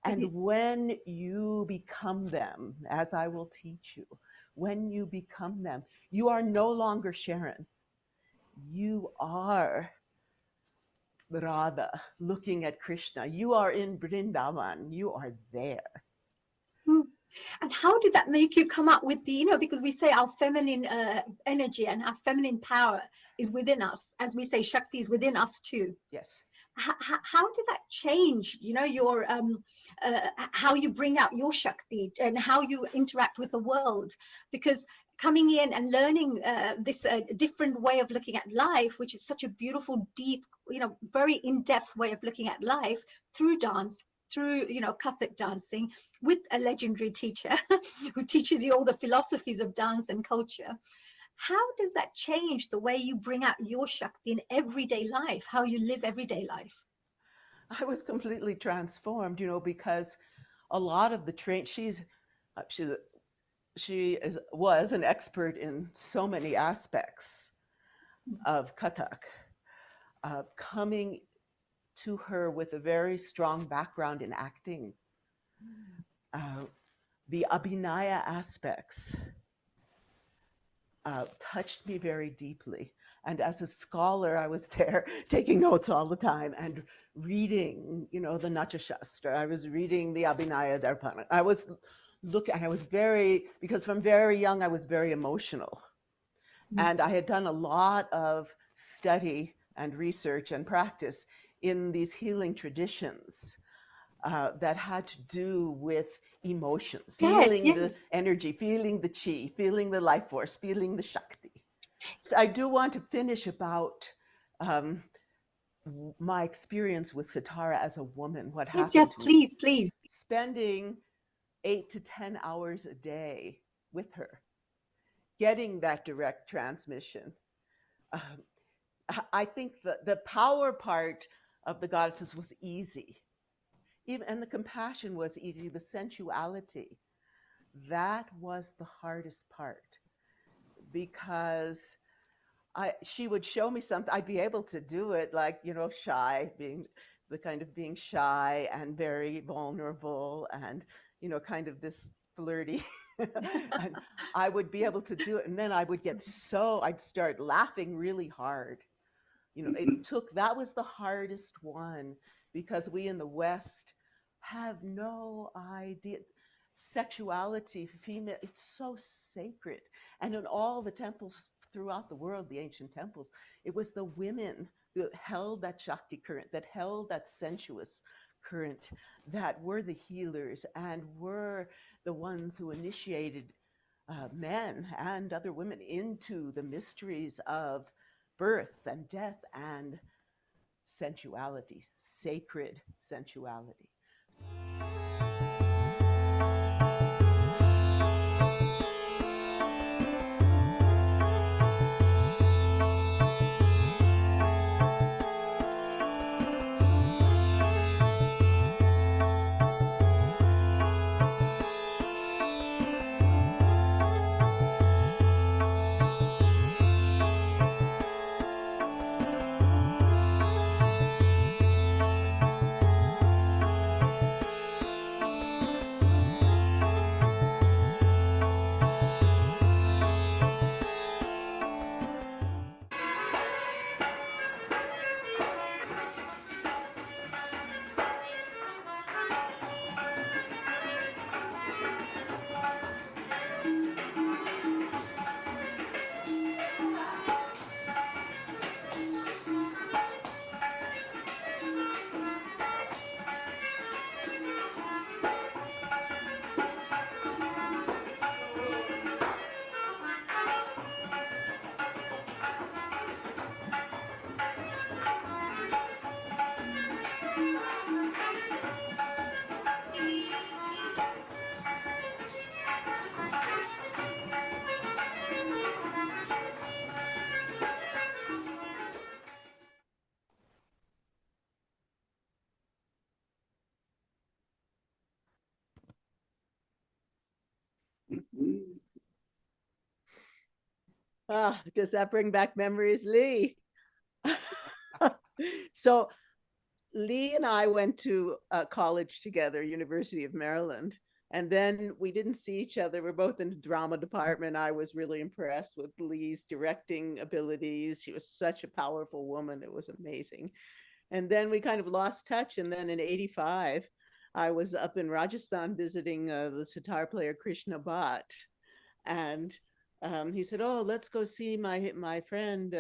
And when you become them, as I will teach you, when you become them, you are no longer Sharon. You are Radha looking at Krishna. You are in Vrindavan. You are there. And how did that make you come up with the, you know, because we say our feminine energy and our feminine power is within us. As we say, Shakti is within us too. Yes. How did that change, you know, your how you bring out your Shakti and how you interact with the world? Because coming in and learning this different way of looking at life, which is such a beautiful, deep, you know, very in-depth way of looking at life through dance, through, you know, Kathak dancing with a legendary teacher who teaches you all the philosophies of dance and culture. How does that change the way you bring out your Shakti in everyday life, how you live everyday life? I was completely transformed, you know, because a lot of the was an expert in so many aspects of Kathak. Coming to her with a very strong background in acting, the Abhinaya aspects touched me very deeply. And as a scholar, I was there taking notes all the time and reading, you know, the Natya Shastra. I was reading the Abhinaya Darpana. I was because from very young, I was very emotional. And I had done a lot of study and research and practice in these healing traditions that had to do with emotions, feeling the energy, feeling the chi, feeling the life force, feeling the Shakti. So I do want to finish about my experience with Sitara as a woman. What happened? Yes, please. Spending 8 to 10 hours a day with her, getting that direct transmission. I think the power part of the goddesses was easy. And the compassion was easy, the sensuality. That was the hardest part, because she would show me something, I'd be able to do it, like, you know, shy, being shy and very vulnerable and, you know, kind of this flirty. And I would be able to do it, and then I would I'd start laughing really hard. You know, that was the hardest one, because we in the West have no idea. Sexuality, female, it's so sacred. And in all the temples throughout the world, the ancient temples, it was the women that held that Shakti current, that held that sensuous current, that were the healers and were the ones who initiated men and other women into the mysteries of birth and death and sensuality, sacred sensuality. Does that bring back memories, Lee? So Lee and I went to college together, University of Maryland, and then we didn't see each other. We're both in the drama department. I was really impressed with Lee's directing abilities. She was such a powerful woman. It was amazing. And then we kind of lost touch. And then in '85, I was up in Rajasthan visiting the sitar player Krishna Bhatt. And he said, "Oh, let's go see my friend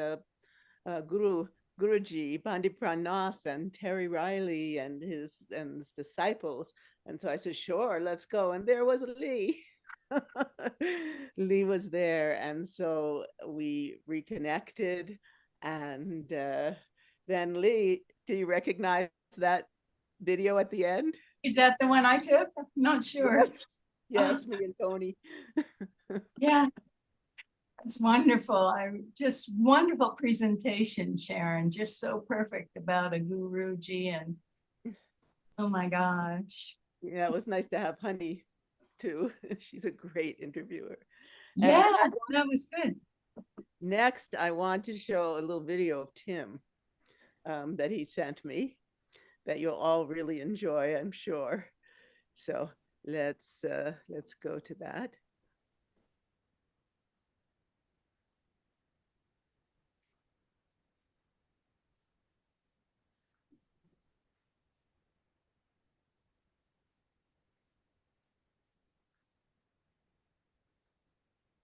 Guruji, Pandit Pranath, and Terry Riley and his disciples." And so I said, "Sure, let's go." And there was Lee. Lee was there. And so we reconnected. And then Lee, do you recognize that video at the end? Is that the one I took? I'm not sure. Yes, me and Tony. Yeah. It's wonderful. Just wonderful presentation, Sharon. Just so perfect about a Guruji, and oh my gosh. Yeah, it was nice to have Honey too. She's a great interviewer. Yeah, that was good. Next, I want to show a little video of Tim that he sent me that you'll all really enjoy, I'm sure. So let's go to that.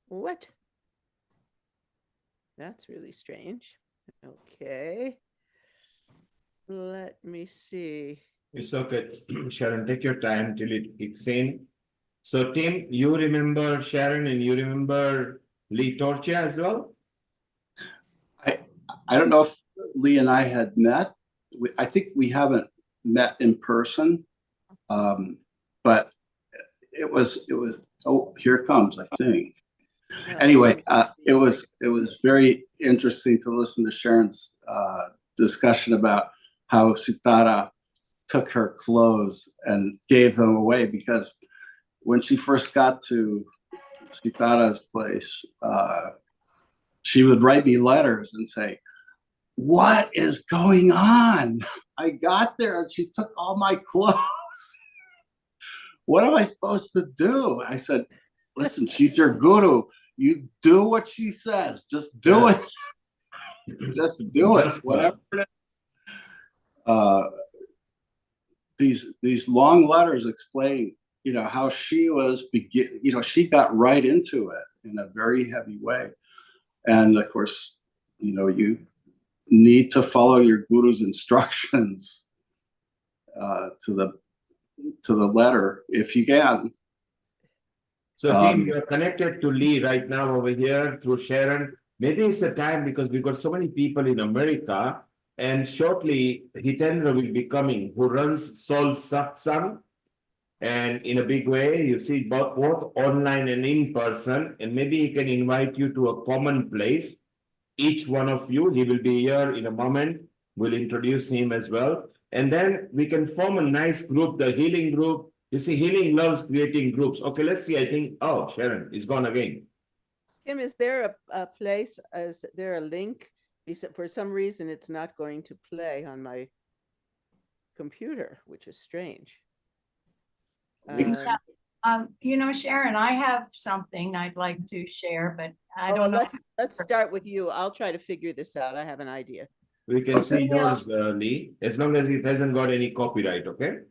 What? That's really strange. Okay. Let me see. It's okay, Sharon, take your time till it kicks in. So Tim, you remember Sharon and you remember Lee Torchia as well? I don't know if Lee and I had met. I think we haven't met in person, but it was. Oh, here it comes, I think. Anyway, it was very interesting to listen to Sharon's discussion about how Sitara took her clothes and gave them away, because when she first got to Sitara's place, she would write me letters and say, "What is going on? I got there and she took all my clothes. What am I supposed to do?" I said, "Listen, she's your guru. You do what she says. Just do it. Just do it. Whatever it is." These long letters explain, how she was she got right into it in a very heavy way. And of course, you need to follow your guru's instructions to the letter if you can. So Tim, you're connected to Lee right now over here through Sharon. Maybe it's a time because we've got so many people in America, and shortly Hitendra will be coming, who runs Soul Satsang, and in a big way, you see both online and in person, and maybe he can invite you to a common place. Each one of you, he will be here in a moment. We'll introduce him as well. And then we can form a nice group, the healing group. You see, healing loves creating groups. Okay, let's see. I think, oh, Sharon is gone again. Tim, is there a place, is there a link? For some reason, it's not going to play on my computer, which is strange. Sharon, I have something I'd like to share, but I don't know. Let's start with you. I'll try to figure this out. I have an idea. We can see yours, Lee, as long as it hasn't got any copyright, okay?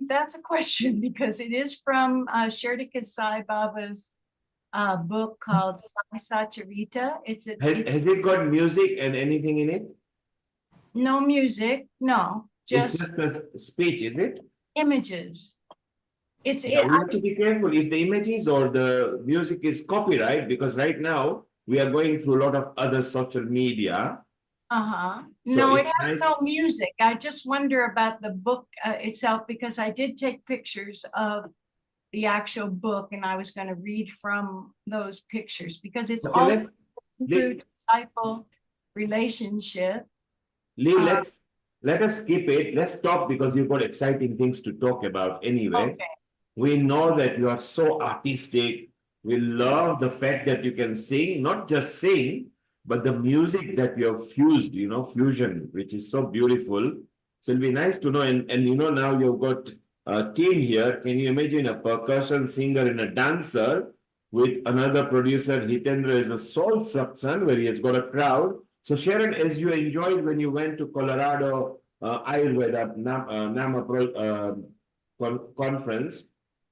That's a question, because it is from Sherdika Sai Baba's book called Sai Satcharita. Has it got music and anything in it? No music, no. It's just a speech, is it? Images. We have to be careful if the images or the music is copyright, because right now we are going through a lot of other social media. No, it has no music. I just wonder about the book itself, because I did take pictures of the actual book, and I was going to read from those pictures, because it's all through disciple relationship. Lee, let us skip it. Let's talk, because you've got exciting things to talk about anyway. Okay. We know that you are so artistic. We love the fact that you can sing, not just sing, but the music that you have fused, fusion, which is so beautiful. So it'll be nice to know. And now you've got a team here. Can you imagine a percussion singer and a dancer with another producer? Hitendra is a soul section where he has got a crowd. So Sharon, as you enjoyed when you went to Colorado Ayurveda conference,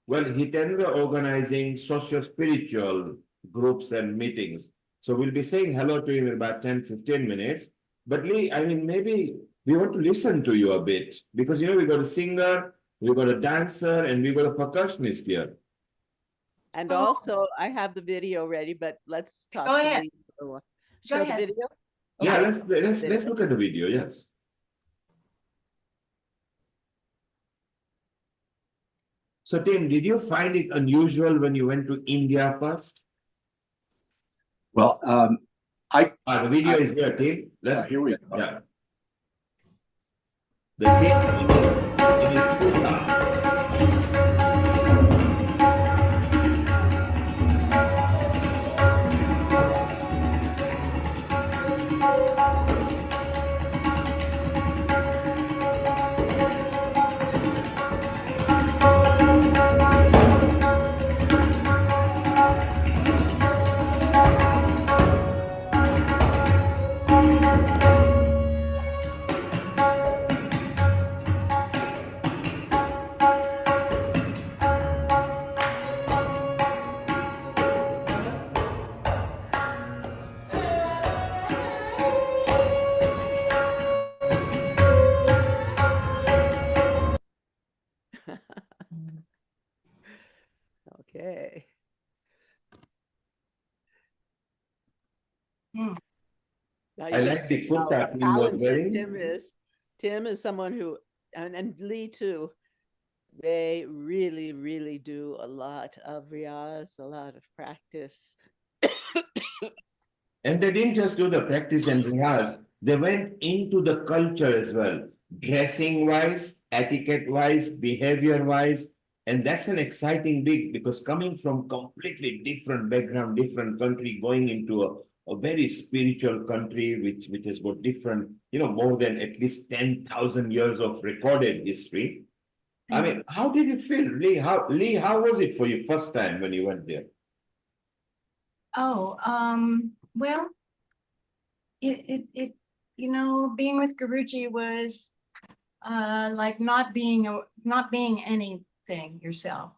well, Hitendra organizing socio-spiritual groups and meetings. So we'll be saying hello to him in about 10-15 minutes. But Lee, maybe we want to listen to you a bit because, we got a singer, we got a dancer, and we got a percussionist here. And also, I have the video ready, but let's talk. Go ahead. Show the video. Yeah, Okay. let's look at the video. Yes. So Tim, did you find it unusual when you went to India first? Well, the video is here, Tim. Here we go. Yeah. The tape in his kurta. Okay. I like the kurta Tim was wearing. Tim is someone who, and Lee too, they really, really do a lot of riyaz, a lot of practice. And they didn't just do the practice and riyaz, they went into the culture as well, dressing-wise, etiquette-wise, behavior-wise. And that's an exciting big, because coming from completely different background, different country, going into a very spiritual country, which has got different, more than at least 10,000 years of recorded history. I mean, how did you feel, Lee? How was it for you first time when you went there? Oh, well, being with Guruji was like not being anything yourself.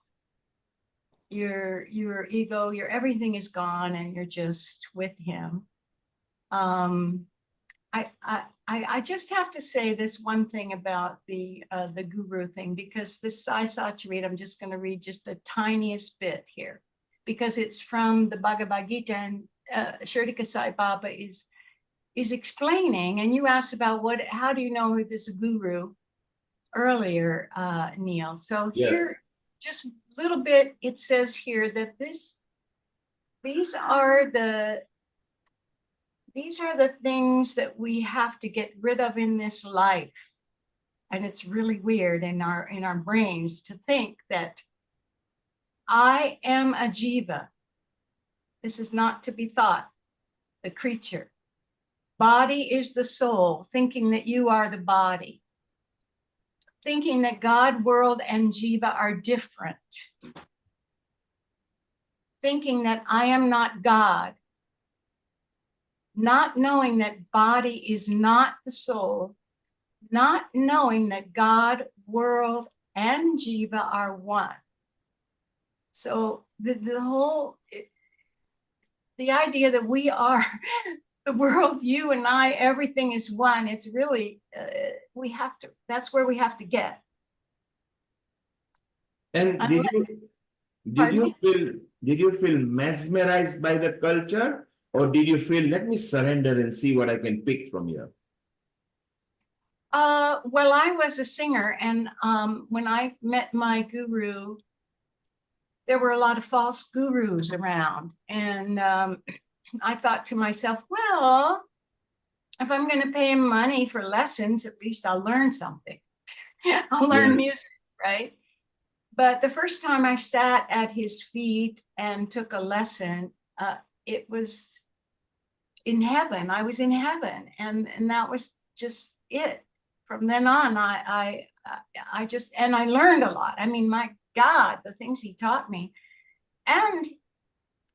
Your ego, your everything is gone, and you're just with him. I just have to say this one thing about the guru thing, because this Sai Saturate, I'm just going to read just the tiniest bit here, because it's from the Bhagavad Gita, and Shirdi Sai Baba is explaining, and you asked about how do you know if it's a guru earlier, Neil. So Yes. Here, just a little bit, it says here that these are the things that we have to get rid of in this life. And it's really weird in our brains to think that I am a jiva. This is not to be thought, the creature. Body is the soul, thinking that you are the body. Thinking that God, world, and jiva are different. Thinking that I am not God. Not knowing that body is not the soul. Not knowing that God, world, and jiva are one. So the idea that we are the world, you and I, everything is one. It's really, that's where we have to get. And did you feel mesmerized by the culture, or did you feel, let me surrender and see what I can pick from here? Well, I was a singer, and when I met my guru, there were a lot of false gurus around, and I thought to myself, well, if I'm going to pay him money for lessons, at least I'll learn something. I'll learn music, right? But the first time I sat at his feet and took a lesson, it was in heaven. I was in heaven, and that was just it. From then on, I just, and I learned a lot. I mean, my God, the things he taught me. And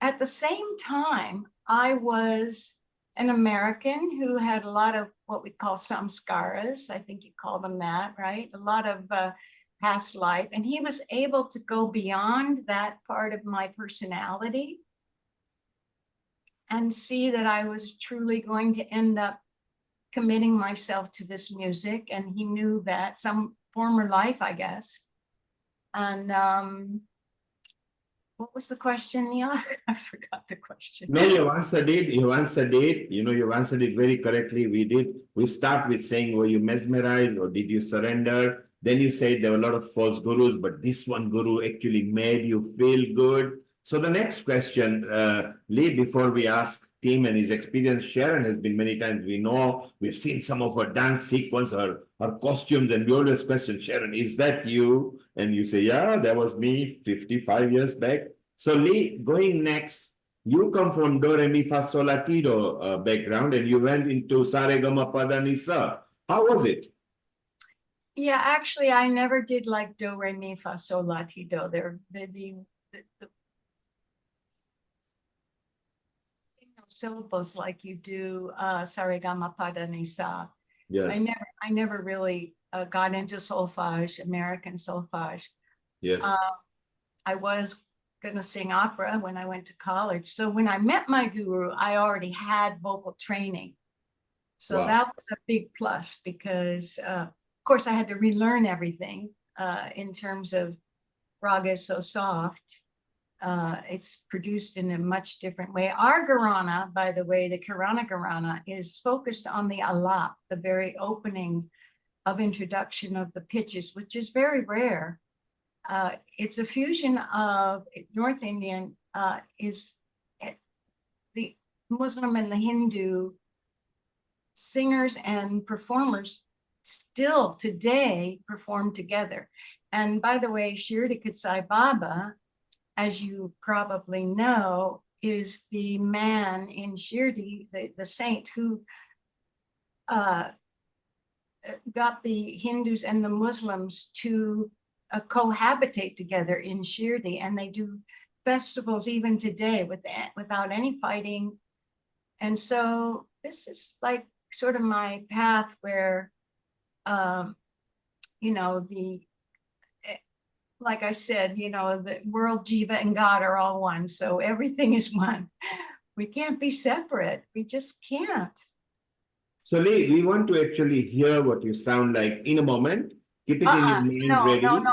at the same time, I was an American who had a lot of what we call samskaras. I think you call them that, right? A lot of past life. And he was able to go beyond that part of my personality and see that I was truly going to end up committing myself to this music. And he knew that, some former life, I guess. And what was the question, Neil? I forgot the question. No, you answered it. You answered it. You know, you answered it very correctly. We start with saying, were you mesmerized or did you surrender? Then you said there were a lot of false gurus, but this one guru actually made you feel good. So the next question, Lee, before we ask Tim and his experience, Sharron has been many times. We know, we've seen some of her dance sequence, her costumes, and we always question, Sharron, is that you? And you say, yeah, that was me 55 years back. So Lee, going next, you come from Do Re Mi Fa Sol La Ti Do background, and you went into Sa Re Ga Ma Pa Da Ni Sa. How was it? Yeah, actually, I never did like Do Re Mi Fa Sol La Ti Do. They're the syllables like you do Sa Re Ga Ma Pa Da Ni Sa. Yes. I never really got into solfege, American solfege. Yes. I was going to sing opera when I went to college. So when I met my guru, I already had vocal training. So Wow. that was a big plus because, of course, I had to relearn everything in terms of raga is so soft. It's produced in a much different way. Our Gharana, by the way, the Kirana Gharana, is focused on the alap, the very opening of introduction of the pitches, which is very rare. It's a fusion of North Indian, is the Muslim and the Hindu singers and performers still today perform together. And by the way, Shirdi Sai Baba, as you probably know, is the man in Shirdi, the saint who got the Hindus and the Muslims to cohabitate together in Shirdi, and they do festivals even today without any fighting. And so this is like sort of my path where, you know, like I said, you know, the world, Jiva, and God are all one. So everything is one. We can't be separate. We just can't. So Lee, we want to actually hear what you sound like in a moment. Keep it in your mind ready.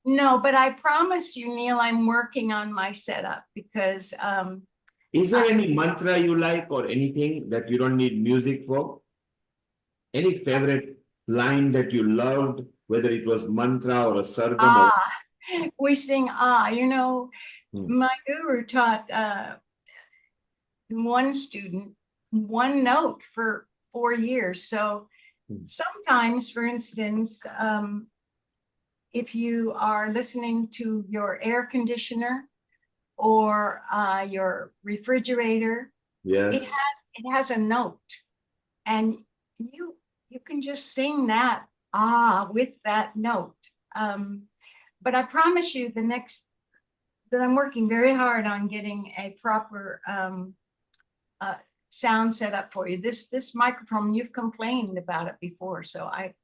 No, but I promise you, Neil, I'm working on my setup because is there any mantra you like or anything that you don't need music for? Any favorite line that you loved, whether it was mantra or a sargam? We sing you know, my guru taught one student one note for 4 years. So sometimes, for instance, if you are listening to your air conditioner or your refrigerator, yes, it has a note, and you can just sing that with that note. But I promise you, that I'm working very hard on getting a proper sound set up for you. This microphone, you've complained about it before, so I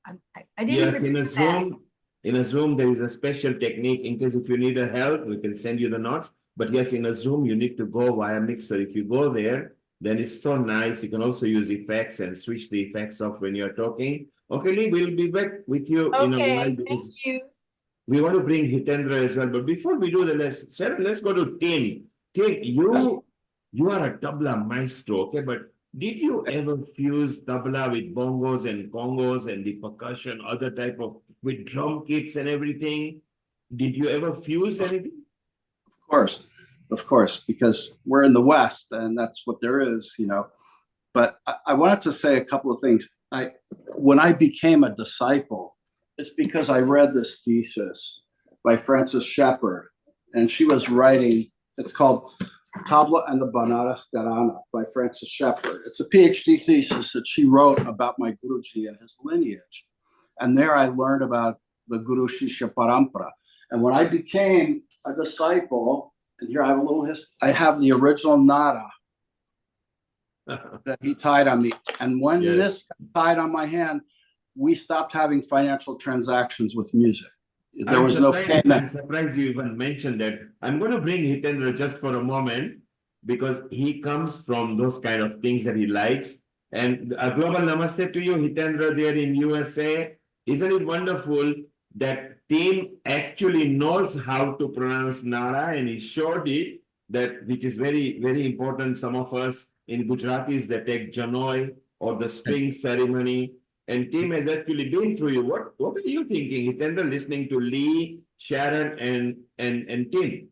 didn't even do that. In a Zoom, there is a special technique in case if you need a help, we can send you the notes. But yes, in a Zoom, you need to go via mixer. If you go there, then it's so nice. You can also use effects and switch the effects off when you're talking. Okay, Lee, we'll be back with you in a while. Thank you. We want to bring Hitendra as well. But before we do the let's go to Tim. Tim, you are a tabla maestro, okay? But did you ever fuse tabla with bongos and congos and the percussion, other type of, with drum kits and everything? Did you ever fuse anything? Of course, because we're in the West and that's what there is, you know. But I wanted to say a couple of things. When I became a disciple, it's because I read this thesis by Frances Shepard. And she was writing, it's called Tabla and the Banaras Gharana by Frances Shepard. It's a PhD thesis that she wrote about my Guruji and his lineage. And there I learned about the Guru Shishya Parampara. And when I became a disciple, and here I have a little history, I have the original nada that he tied on me. And when this tied on my hand, we stopped having financial transactions with music. There was no payment. I'm surprised you even mentioned that. I'm going to bring Hitendra just for a moment because he comes from those kind of things that he likes. And a global namaste to you, Hitendra, there in USA. Isn't it wonderful that team actually knows how to pronounce Nara, and he showed it, that which is very, very important. Some of us in Gujaratis that take Janoi or the string ceremony. And team has actually been through you. What are you thinking, Hitendra, listening to Lee, Sharon, and Tim?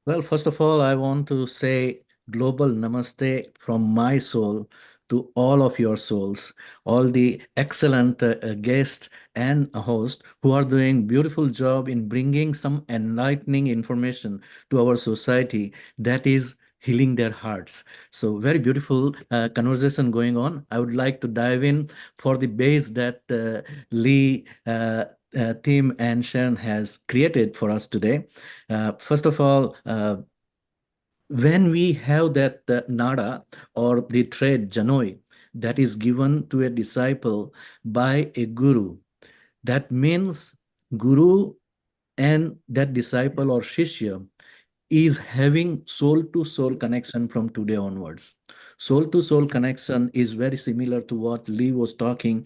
Well, first of all, I want to say global namaste from my soul to all of your souls, all the excellent guests and hosts who are doing beautiful job in bringing some enlightening information to our society that is healing their hearts. So very beautiful conversation going on. I would like to dive in for the base that Lee, Tim and Sharon has created for us today. First of all, when we have that nada or the thread janoi that is given to a disciple by a guru, that means guru and that disciple or shishya is having soul-to-soul connection from today onwards. Soul-to-soul connection is very similar to what Lee was talking.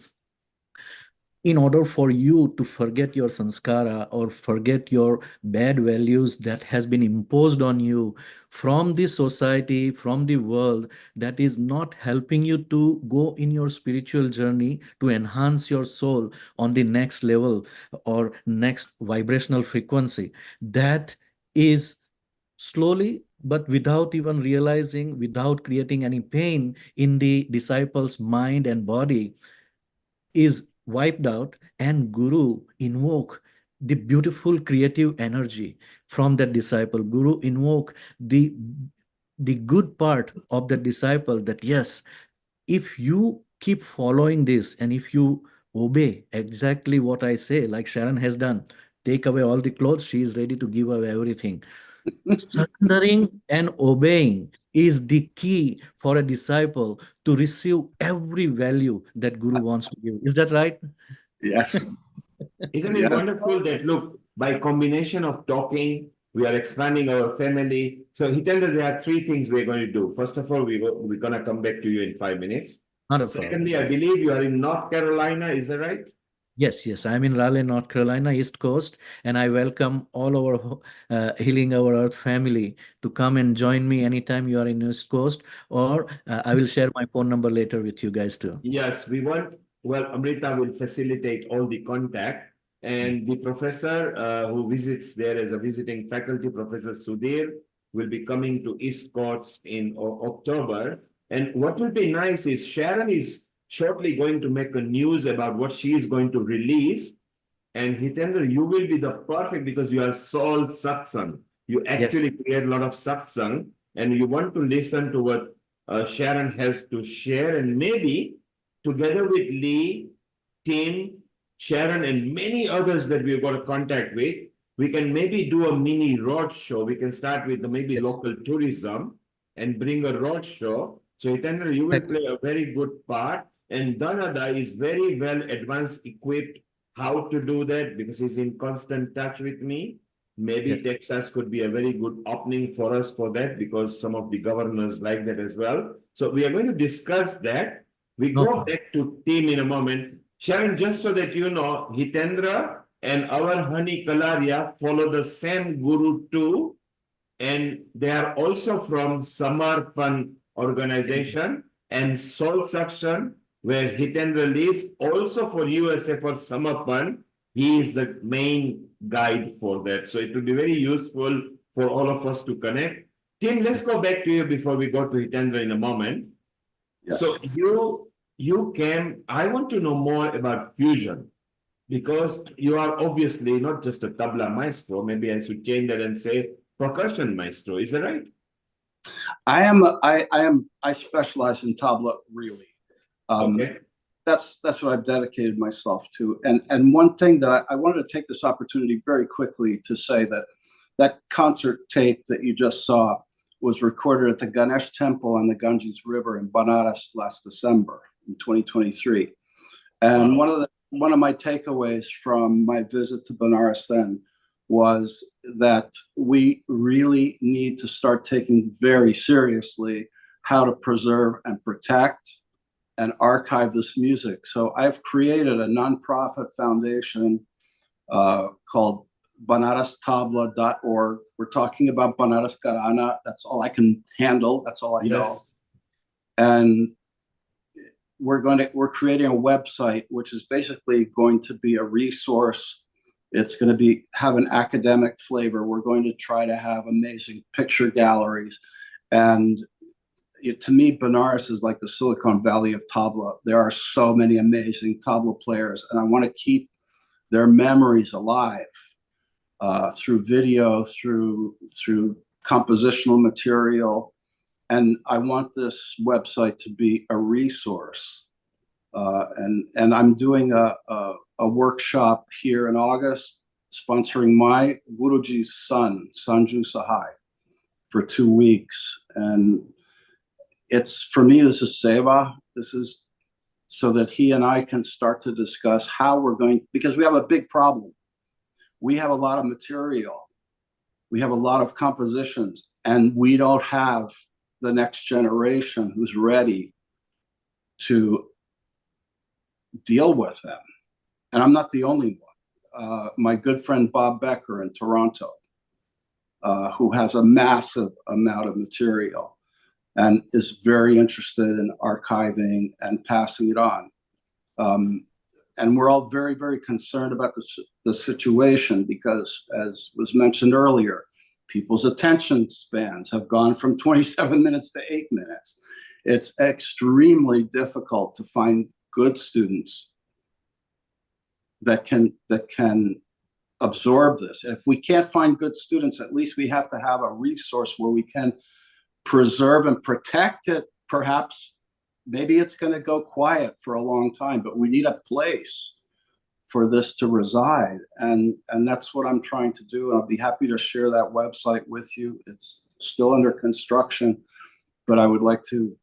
In order for you to forget your sanskara or forget your bad values that has been imposed on you from the society, from the world, that is not helping you to go in your spiritual journey to enhance your soul on the next level or next vibrational frequency, that is slowly, but without even realizing, without creating any pain in the disciple's mind and body, is wiped out, and Guru invoke the beautiful creative energy from that disciple. Guru invoke the good part of the disciple, that yes, if you keep following this and if you obey exactly what I say, like Sharon has done, take away all the clothes, she is ready to give away everything. Surrendering and obeying is the key for a disciple to receive every value that Guru wants to give. Is that right? Yes. Isn't it wonderful that, look, by combination of talking, we are expanding our family. So Hitendra, there are three things we're going to do. First of all, we're going to come back to you in 5 minutes. Secondly, I believe you are in North Carolina. Is that right? Yes. I'm in Raleigh, North Carolina, East Coast, and I welcome all our Healing Our Earth family to come and join me anytime you are in East Coast, or I will share my phone number later with you guys too. Yes, we want, well, Amrita will facilitate all the contact, and the professor who visits there as a visiting faculty, Professor Sudhir, will be coming to East Coast in October. And what will be nice is Sharon is shortly going to make a news about what she is going to release. And Hitendra, you will be the perfect, because you are soul satsang. You actually create a lot of satsang, and you want to listen to what Sharon has to share, and maybe together with Lee, Tim, Sharon, and many others that we've got a contact with, we can maybe do a mini road show. We can start with maybe local tourism and bring a road show. So Hitendra, you will play a very good part. And Dhanada is very well advanced, equipped how to do that, because he's in constant touch with me. Maybe Texas could be a very good opening for us for that, because some of the governors like that as well. So we are going to discuss that. We go back to Tim in a moment. Sharon, just so that you know, Hitendra and our honey Kalaria follow the same guru too. And they are also from Samarpan organization and Soul Section, where Hitendra lives, also for USA for Samarpan. He is the main guide for that. So it will be very useful for all of us to connect. Tim, let's go back to you before we go to Hitendra in a moment. Yes. So you came, I want to know more about fusion. Because you are obviously not just a tabla maestro. Maybe I should change that and say percussion maestro. Is that right? I specialize in tabla, really. Okay. That's what I've dedicated myself to. And one thing that I wanted to take this opportunity very quickly to say that concert tape that you just saw was recorded at the Ganesh Temple on the Ganges River in Banaras last December in 2023. And one of my takeaways from my visit to Banaras then was that we really need to start taking very seriously how to preserve and protect and archive this music. So I've created a nonprofit foundation called banarastabla.org. We're talking about Banaras Gharana. That's all I can handle. That's all I know. And we're creating a website, which is basically going to be a resource. It's going to have an academic flavor. We're going to try to have amazing picture galleries. And to me, Banaras is like the Silicon Valley of tabla. There are so many amazing tabla players, and I want to keep their memories alive through video, through compositional material. And I want this website to be a resource. And I'm doing a workshop here in August, sponsoring my Guruji's son, Sanju Sahai, for 2 weeks. And for me, this is seva. This is so that he and I can start to discuss how we're going, because we have a big problem. We have a lot of material. We have a lot of compositions, and we don't have the next generation who's ready to deal with them. And I'm not the only one. My good friend Bob Becker in Toronto, who has a massive amount of material and is very interested in archiving and passing it on. And we're all very, very concerned about the situation because, as was mentioned earlier, people's attention spans have gone from 27 minutes to 8 minutes. It's extremely difficult to find good students that can absorb this. If we can't find good students, at least we have to have a resource where we can preserve and protect it. Perhaps maybe it's going to go quiet for a long time, but we need a place for this to reside. And that's what I'm trying to do. I'll be happy to share that website with you. It's still under construction, but I would like to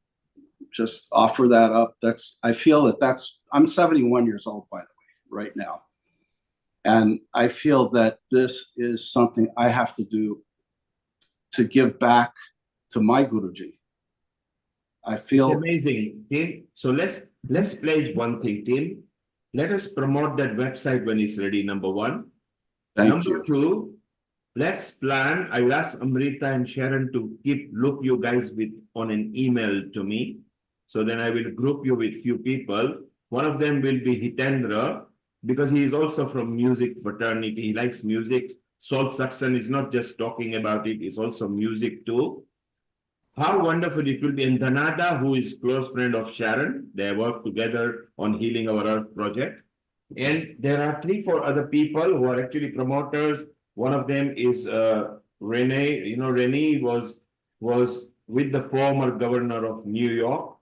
just offer that up. I feel I'm 71 years old, by the way, right now. And I feel that this is something I have to do to give back to my Guruji. I feel amazing, Tim. So let's pledge one thing, Tim. Let us promote that website when it's ready, number one. Number two, let's plan. I will ask Amrita and Sharron to loop you guys on an email to me. So then I will group you with few people. One of them will be Hitendra, because he is also from music fraternity. He likes music. Salt Saxon is not just talking about it, it's also music too. How wonderful it will be. And Dhanada, who is close friend of Sharron, they work together on Healing Our Earth project. And there are 3-4 other people who are actually promoters. One of them is Renee. You know, Renee was with the former governor of New York.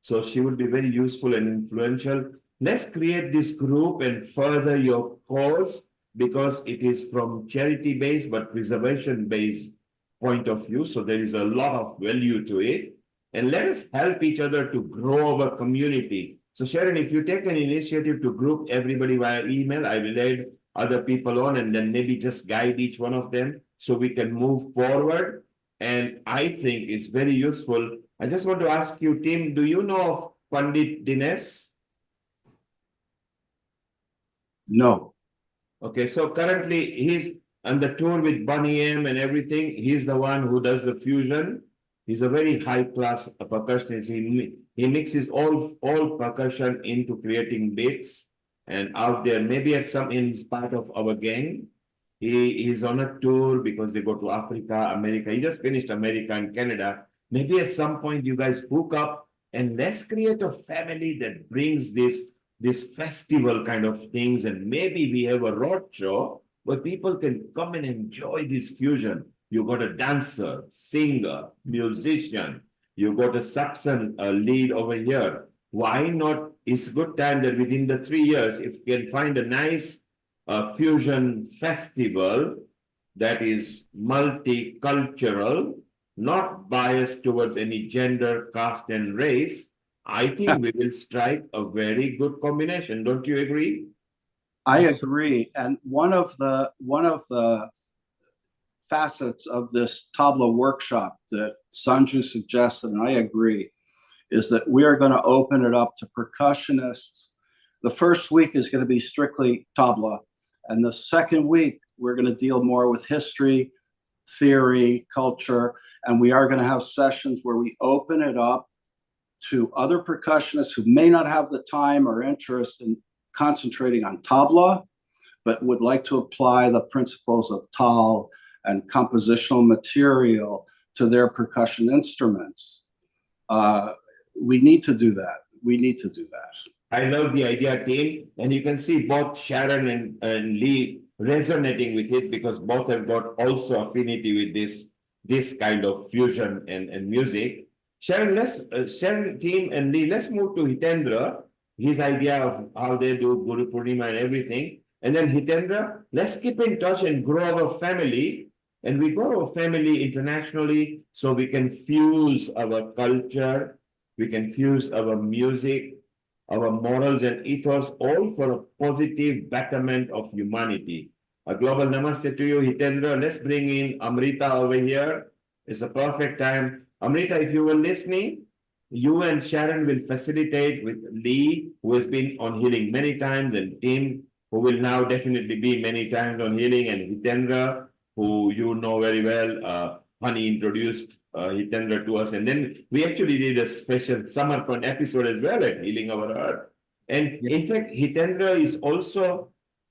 So she would be very useful and influential. Let's create this group and further your cause, because it is from charity-based but preservation-based point of view. So there is a lot of value to it. And let us help each other to grow our community. So Sharron, if you take an initiative to group everybody via email, I will add other people on and then maybe just guide each one of them so we can move forward. And I think it's very useful. I just want to ask you, Tim, do you know of Pandit Dinesh? No. Okay, so currently he's on the tour with Bunny M and everything. He's the one who does the fusion. He's a very high-class percussionist. He mixes all percussion into creating beats. And out there, maybe he's part of our gang. He's on a tour because they go to Africa, America. He just finished America and Canada. Maybe at some point you guys hook up and let's create a family that brings this this festival kind of things, and maybe we have a road show where people can come and enjoy this fusion. You got a dancer, singer, musician, you got a Saxon lead over here. Why not? It's a good time that within the 3 years, if we can find a nice fusion festival that is multicultural, not biased towards any gender, caste, and race, I think we will strike a very good combination. Don't you agree? I agree. And one of the facets of this tabla workshop that Sanju suggested, and I agree, is that we are going to open it up to percussionists. The first week is going to be strictly tabla, and the second week we're going to deal more with history, theory, culture, and we are going to have sessions where we open it up to other percussionists who may not have the time or interest in concentrating on tabla, but would like to apply the principles of tal and compositional material to their percussion instruments. We need to do that. We need to do that. I love the idea, team. And you can see both Sharron and Lee resonating with it, because both have got also affinity with this kind of fusion and music. Sharron, team, and Lee, let's move to Hitendra, his idea of how they do Guru Purnima and everything. And then Hitendra, let's keep in touch and grow our family. And we grow our family internationally so we can fuse our culture, we can fuse our music, our morals and ethos, all for a positive betterment of humanity. A global namaste to you, Hitendra. Let's bring in Amrita over here. It's a perfect time. Amrita, if you were listening, you and Sharron will facilitate with Lee, who has been on healing many times, and Tim, who will now definitely be many times on healing, and Hitendra, who you know very well. Honey introduced Hitendra to us, and then we actually did a special Samarpan episode as well at Healing Our Earth. And in fact, Hitendra is also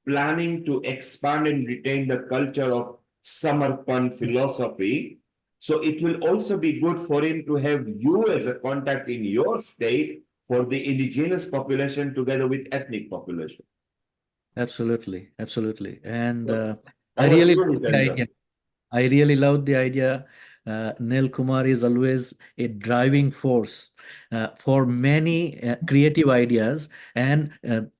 planning to expand and retain the culture of Samarpan philosophy. So it will also be good for him to have you as a contact in your state for the indigenous population together with ethnic population. Absolutely, absolutely. And I really love the idea. I really love the idea. Neel Kumar is always a driving force for many creative ideas, and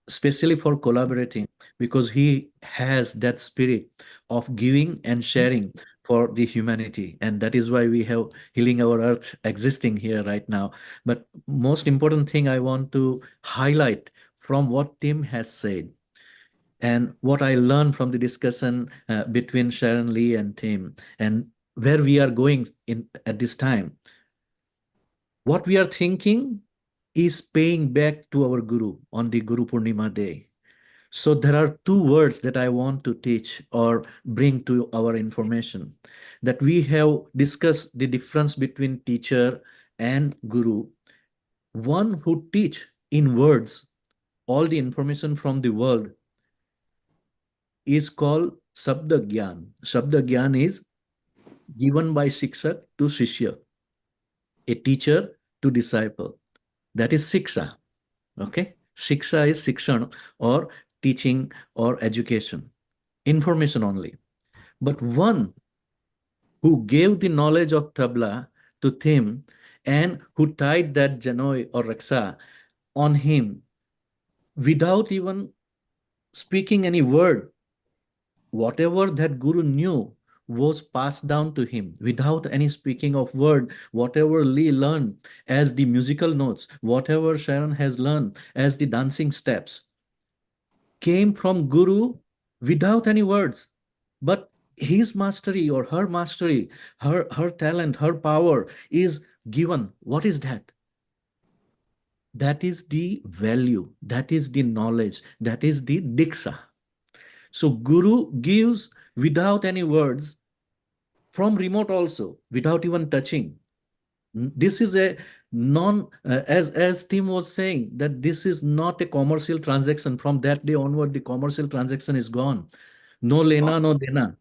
especially for collaborating, because he has that spirit of giving and sharing for the humanity. And that is why we have Healing Our Earth existing here right now. But most important thing I want to highlight from what Tim has said, and what I learned from the discussion between Sharron, Lee, and Tim, and where we are going in at this time. What we are thinking is paying back to our Guru on the Guru Purnima day. So there are two words that I want to teach or bring to our information, that we have discussed the difference between teacher and Guru. One who teach in words all the information from the world is called Sabda Gyan. Sabda Gyan is given by Shikshak to Shishya, a teacher to disciple. That is Shiksha. Okay? Shiksha is Shikshan, or teaching or education, information only. But one who gave the knowledge of tabla to Tim and who tied that janoi or raksa on him without even speaking any word, whatever that Guru knew was passed down to him without any speaking of word. Whatever Lee learned as the musical notes, whatever Sharron has learned as the dancing steps, came from Guru without any words. But his mastery or her mastery, her talent, her power is given. What is that? That is the value, that is the knowledge, that is the diksha. So Guru gives without any words, from remote also, without even touching. This is a as Tim was saying, that this is not a commercial transaction. From that day onward, the commercial transaction is gone. No lena, no dena.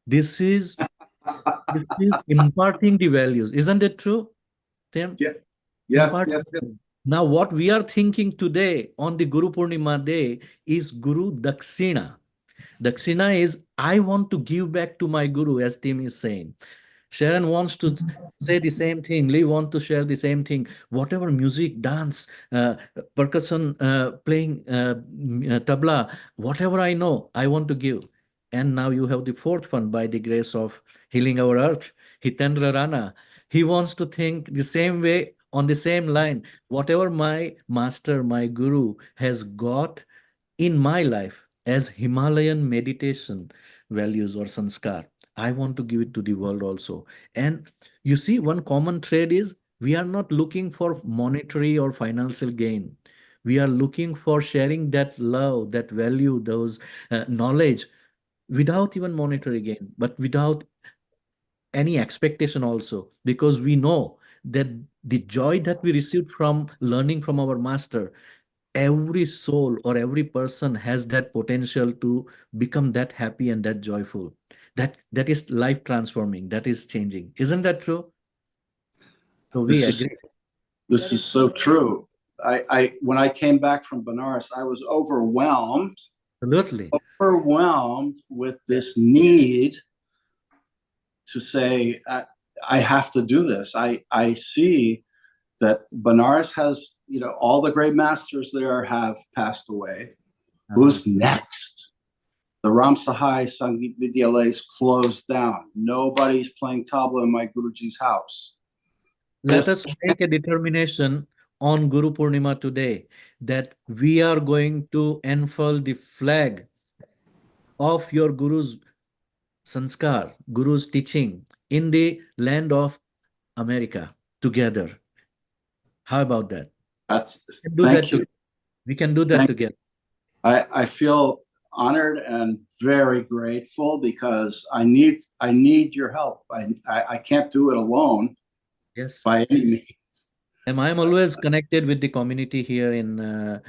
This is imparting the values. Isn't it true, Tim? Yeah. Yes, yes, yes. Now, what we are thinking today on the Guru Purnima day is Guru Dakshina. Dakshina is, I want to give back to my Guru, as Tim is saying. Sharon wants to say the same thing. Lee wants to share the same thing. Whatever music, dance, percussion, playing tabla, whatever I know, I want to give. And now you have the fourth one by the grace of Healing Our Earth, Hitendra Rana. He wants to think the same way, on the same line. Whatever my master, my Guru has got in my life as Himalayan meditation values or sanskar, I want to give it to the world also. And you see, one common thread is we are not looking for monetary or financial gain. We are looking for sharing that love, that value, those knowledge without even monetary gain, but without any expectation also, because we know that the joy that we receive from learning from our master, every soul or every person has that potential to become that happy and that joyful. That is life transforming, that is changing. Isn't that true? So we agree. This is so true. When I came back from Benares, I was overwhelmed. Absolutely. Overwhelmed with this need to say, I have to do this. I see that Benares has, all the great masters there have passed away. Who's next? The Ram Sahai Sangeet Vidyalaya is closed down. Nobody's playing tabla in my Guruji's house. Let us make a determination on Guru Purnima today that we are going to unfurl the flag of your Guru's sanskar, Guru's teaching in the land of America together. How about that? Thank you. We can do that together. I feel honored and very grateful because I need your help. I can't do it alone. Yes. By any means. And I'm always connected with the community here in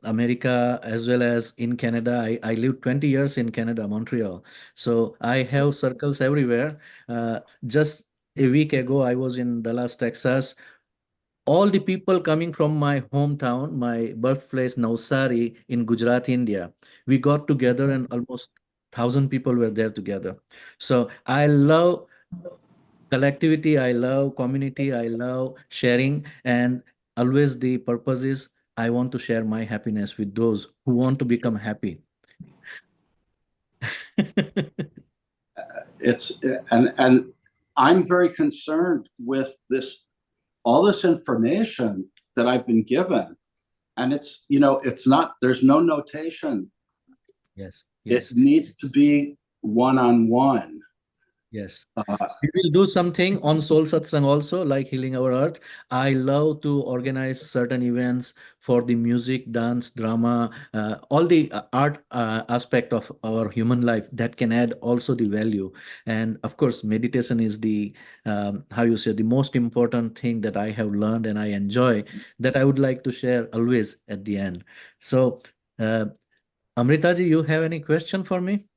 America as well as in Canada. I lived 20 years in Canada, Montreal. So I have circles everywhere. Just a week ago, I was in Dallas, Texas. All the people coming from my hometown, my birthplace, Navsari in Gujarat, India, we got together and almost 1,000 people were there together. So I love collectivity, I love community, I love sharing, and always the purpose is I want to share my happiness with those who want to become happy. And I'm very concerned with all this information that I've been given, and it's not, there's no notation. Yes. It needs to be one-on-one. Yes. We will do something on Soul Satsang also, like Healing Our Earth. I love to organize certain events for the music, dance, drama, all the art aspect of our human life that can add also the value. And of course, meditation is the, the most important thing that I have learned and I enjoy, that I would like to share always at the end. So, Amrita ji, you have any question for me?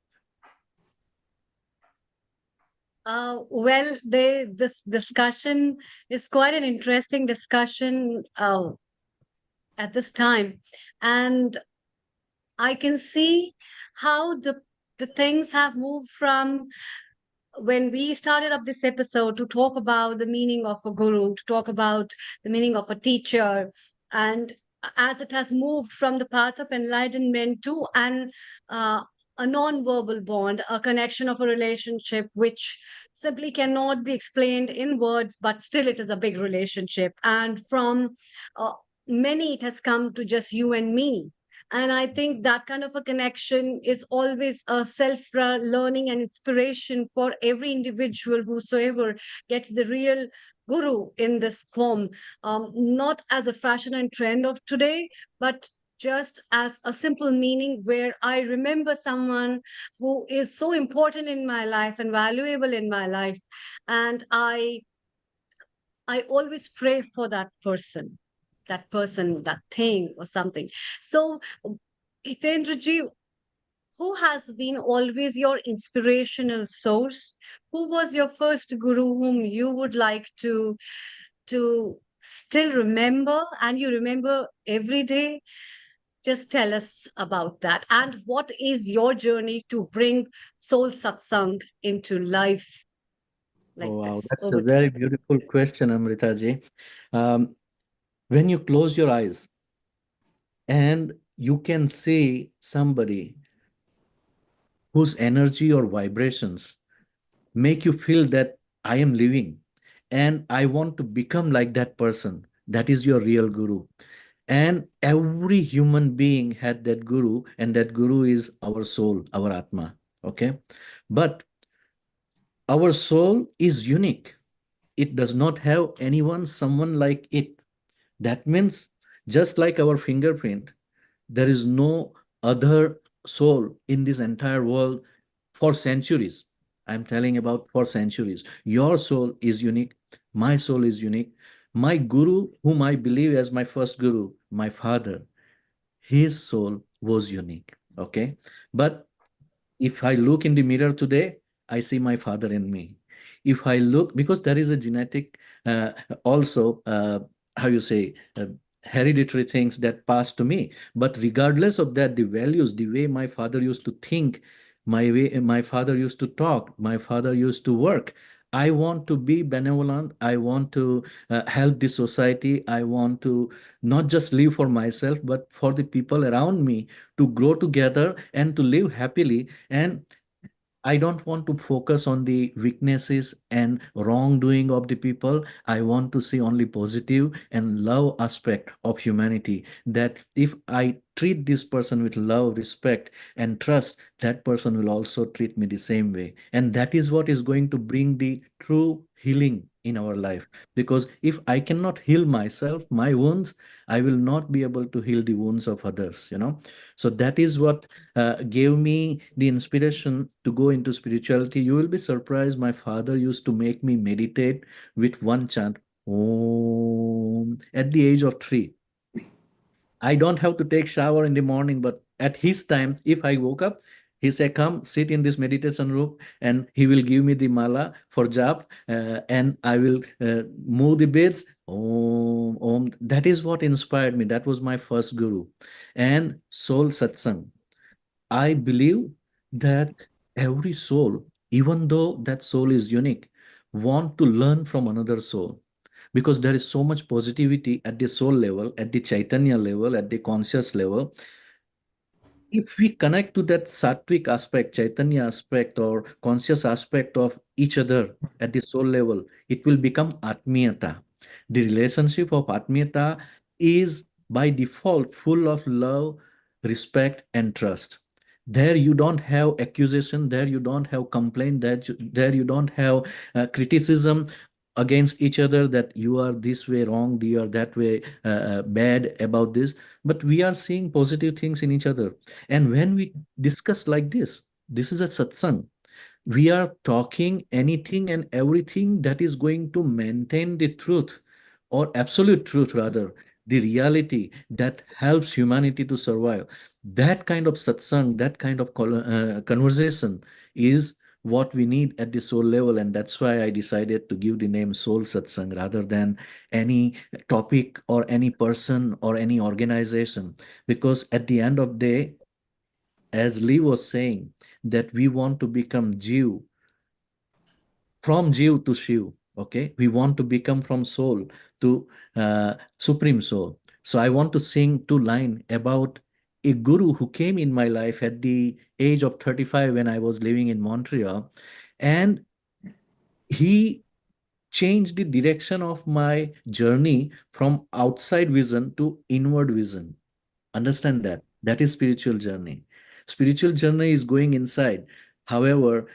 Well, this discussion is quite an interesting discussion at this time, and I can see how the things have moved from when we started up this episode to talk about the meaning of a guru, to talk about the meaning of a teacher, and as it has moved from the path of enlightenment to a non-verbal bond, a connection of a relationship which simply cannot be explained in words, but still it is a big relationship. And from many, it has come to just you and me. And I think that kind of a connection is always a self-learning and inspiration for every individual whosoever gets the real guru in this form, not as a fashion and trend of today, but just as a simple meaning where I remember someone who is so important in my life and valuable in my life. And I always pray for that person, that thing or something. So, Hitendraji, who has been always your inspirational source? Who was your first guru whom you would like to still remember and you remember every day? Just tell us about that. And what is your journey to bring soul satsang into life like Oh, wow, this? that's a Over to very you. beautiful question, Amrita ji. When you close your eyes and you can see somebody whose energy or vibrations make you feel that I am living and I want to become like that person, that is your real guru. And every human being had that guru, and that guru is our soul, our atma. Okay. But our soul is unique. It does not have anyone, someone like it. That means just like our fingerprint, there is no other soul in this entire world for centuries. I'm telling about for centuries. Your soul is unique. My soul is unique. My guru, whom I believe as my first guru, my father, his soul was unique. Okay. But if I look in the mirror today, I see my father in me. If I look, because there is a genetic, also, how you say, hereditary things that pass to me. But regardless of that, the values, the way my father used to think, my way my father used to talk, my father used to work. I want to be benevolent. I want to help the society. I want to not just live for myself, but for the people around me, to grow together and to live happily. And I don't want to focus on the weaknesses and wrongdoing of the people. I want to see only positive and love aspect of humanity. That if I treat this person with love, respect, and trust, that person will also treat me the same way. And that is what is going to bring the true healing in our life. Because if I cannot heal myself, my wounds, I will not be able to heal the wounds of others, So that is what gave me the inspiration to go into spirituality. You will be surprised. My father used to make me meditate with one chant, Om, at the age of 3. I don't have to take shower in the morning, but at his time, if I woke up, he said, come sit in this meditation room, and he will give me the mala for jap, and I will move the beds. Om, Om. That is what inspired me. That was my first guru. And soul satsang. I believe that every soul, even though that soul is unique, want to learn from another soul, because there is so much positivity at the soul level, at the Chaitanya level, at the conscious level. If we connect to that sattvic aspect, Chaitanya aspect, or conscious aspect of each other at the soul level, it will become Atmiyata. The relationship of Atmiyata is by default full of love, respect, and trust. There you don't have accusation, there you don't have complaint, there you don't have criticism against each other, that you are this way wrong, you are that way bad about this. But we are seeing positive things in each other. And when we discuss like this is a satsang. We are talking anything and everything that is going to maintain the truth, or absolute truth rather, the reality that helps humanity to survive. That kind of satsang, that kind of conversation is what we need at the soul level. And that's why I decided to give the name soul satsang rather than any topic or any person or any organization. Because at the end of the day, as Lee was saying, that we want to become Jeev, from Jeev to Shiv. Okay, we want to become from soul to supreme soul. So I want to sing two lines about a guru who came in my life at the age of 35 when I was living in Montreal, and he changed the direction of my journey from outside vision to inward vision. Understand that. That is spiritual journey. Spiritual journey is going inside. However,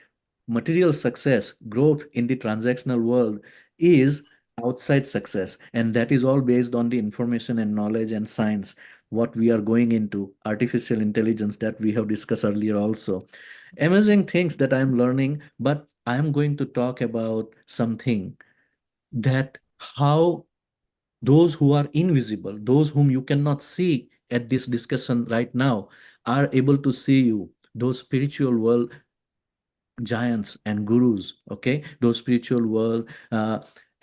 material success, growth in the transactional world is outside success. And that is all based on the information and knowledge and science, what we are going into, artificial intelligence that we have discussed earlier also. Amazing things that I'm learning, but I'm going to talk about something that how those who are invisible, those whom you cannot see at this discussion right now, are able to see you, those spiritual world giants and gurus, okay, those spiritual world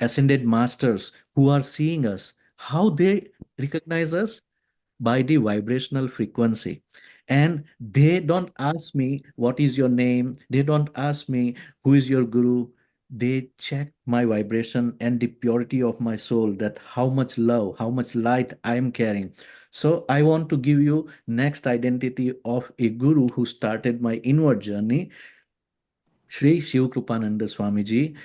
ascended masters who are seeing us, how they recognize us? By the vibrational frequency. And they don't ask me, what is your name? They don't ask me, who is your guru? They check my vibration and the purity of my soul, that how much love, how much light I am carrying. So I want to give you next identity of a guru who started my inward journey, Sri Shiv Krupananda Swamiji,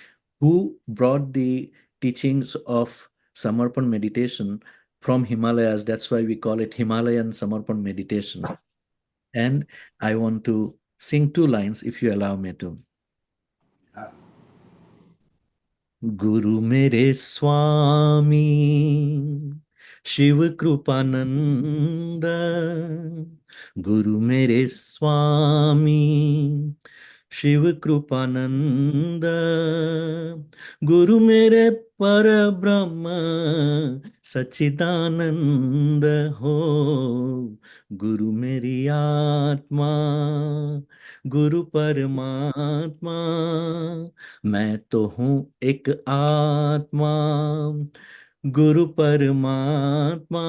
who brought the teachings of Samarpan meditation from Himalayas. That's why we call it Himalayan Samarpan meditation. And I want to sing two lines, if you allow me to. Guru mere Swami Shiv Krupananda, Guru mere Swami Shiv Kripanand, गुरु मेरे पर ब्रह्म सच्चिदानंद हो, गुरु मेरी आत्मा गुरु परमात्मा, मैं तो हूँ एक आत्मा गुरु परमात्मा,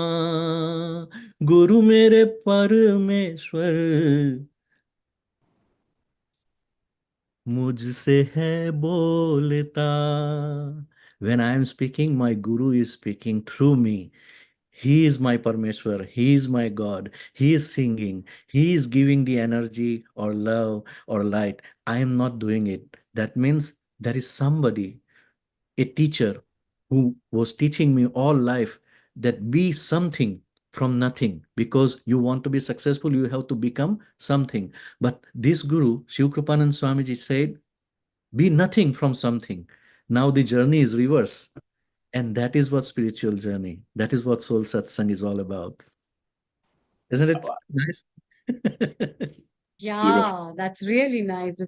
गुरु मेरे परमेश्वर मुझसे है बोलता. When I am speaking, my Guru is speaking through me. He is my Parmeshwar. He is my God. He is singing. He is giving the energy or love or light. I am not doing it. That means there is somebody, a teacher, who was teaching me all life that be something from nothing. Because you want to be successful, you have to become something. But this Guru, Shiv Krupanand Swamiji, said, be nothing from something. Now the journey is reverse. And that is what spiritual journey, that is what soul satsang is all about. Isn't it nice? Yeah, that's really nice.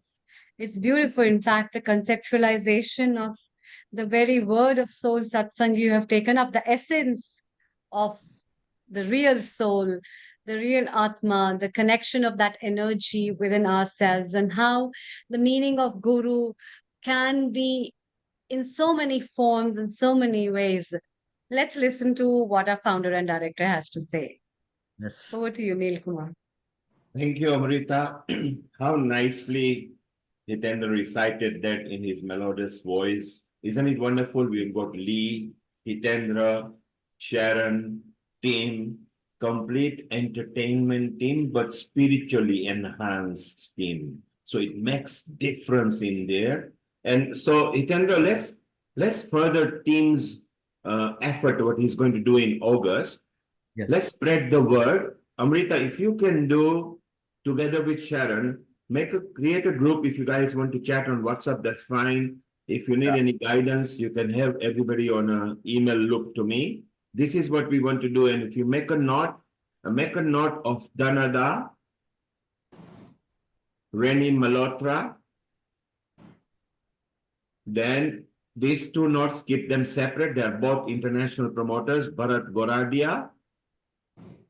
It's beautiful. In fact, the conceptualization of the very word of soul satsang, you have taken up the essence of the real soul, the real Atma, the connection of that energy within ourselves, and how the meaning of Guru can be in so many forms, in so many ways. Let's listen to what our founder and director has to say. Yes. Over to you, Neil Kumar. Thank you, Amrita. How nicely Hitendra recited that in his melodious voice. Isn't it wonderful? We've got Lee, Hitendra, Sharron, team, complete entertainment team, but spiritually enhanced team. So it makes difference in there. And so Hitendra, let's further team's effort, what he's going to do in August. Yes. Let's spread the word. Amrita, if you can do together with Sharron, create a group. If you guys want to chat on WhatsApp, that's fine. If you need any guidance, you can have everybody on an email loop to me. This is what we want to do. And if you make a note of Danada, Reni Malhotra, then these two notes, keep them separate. They are both international promoters, Bharat Goradia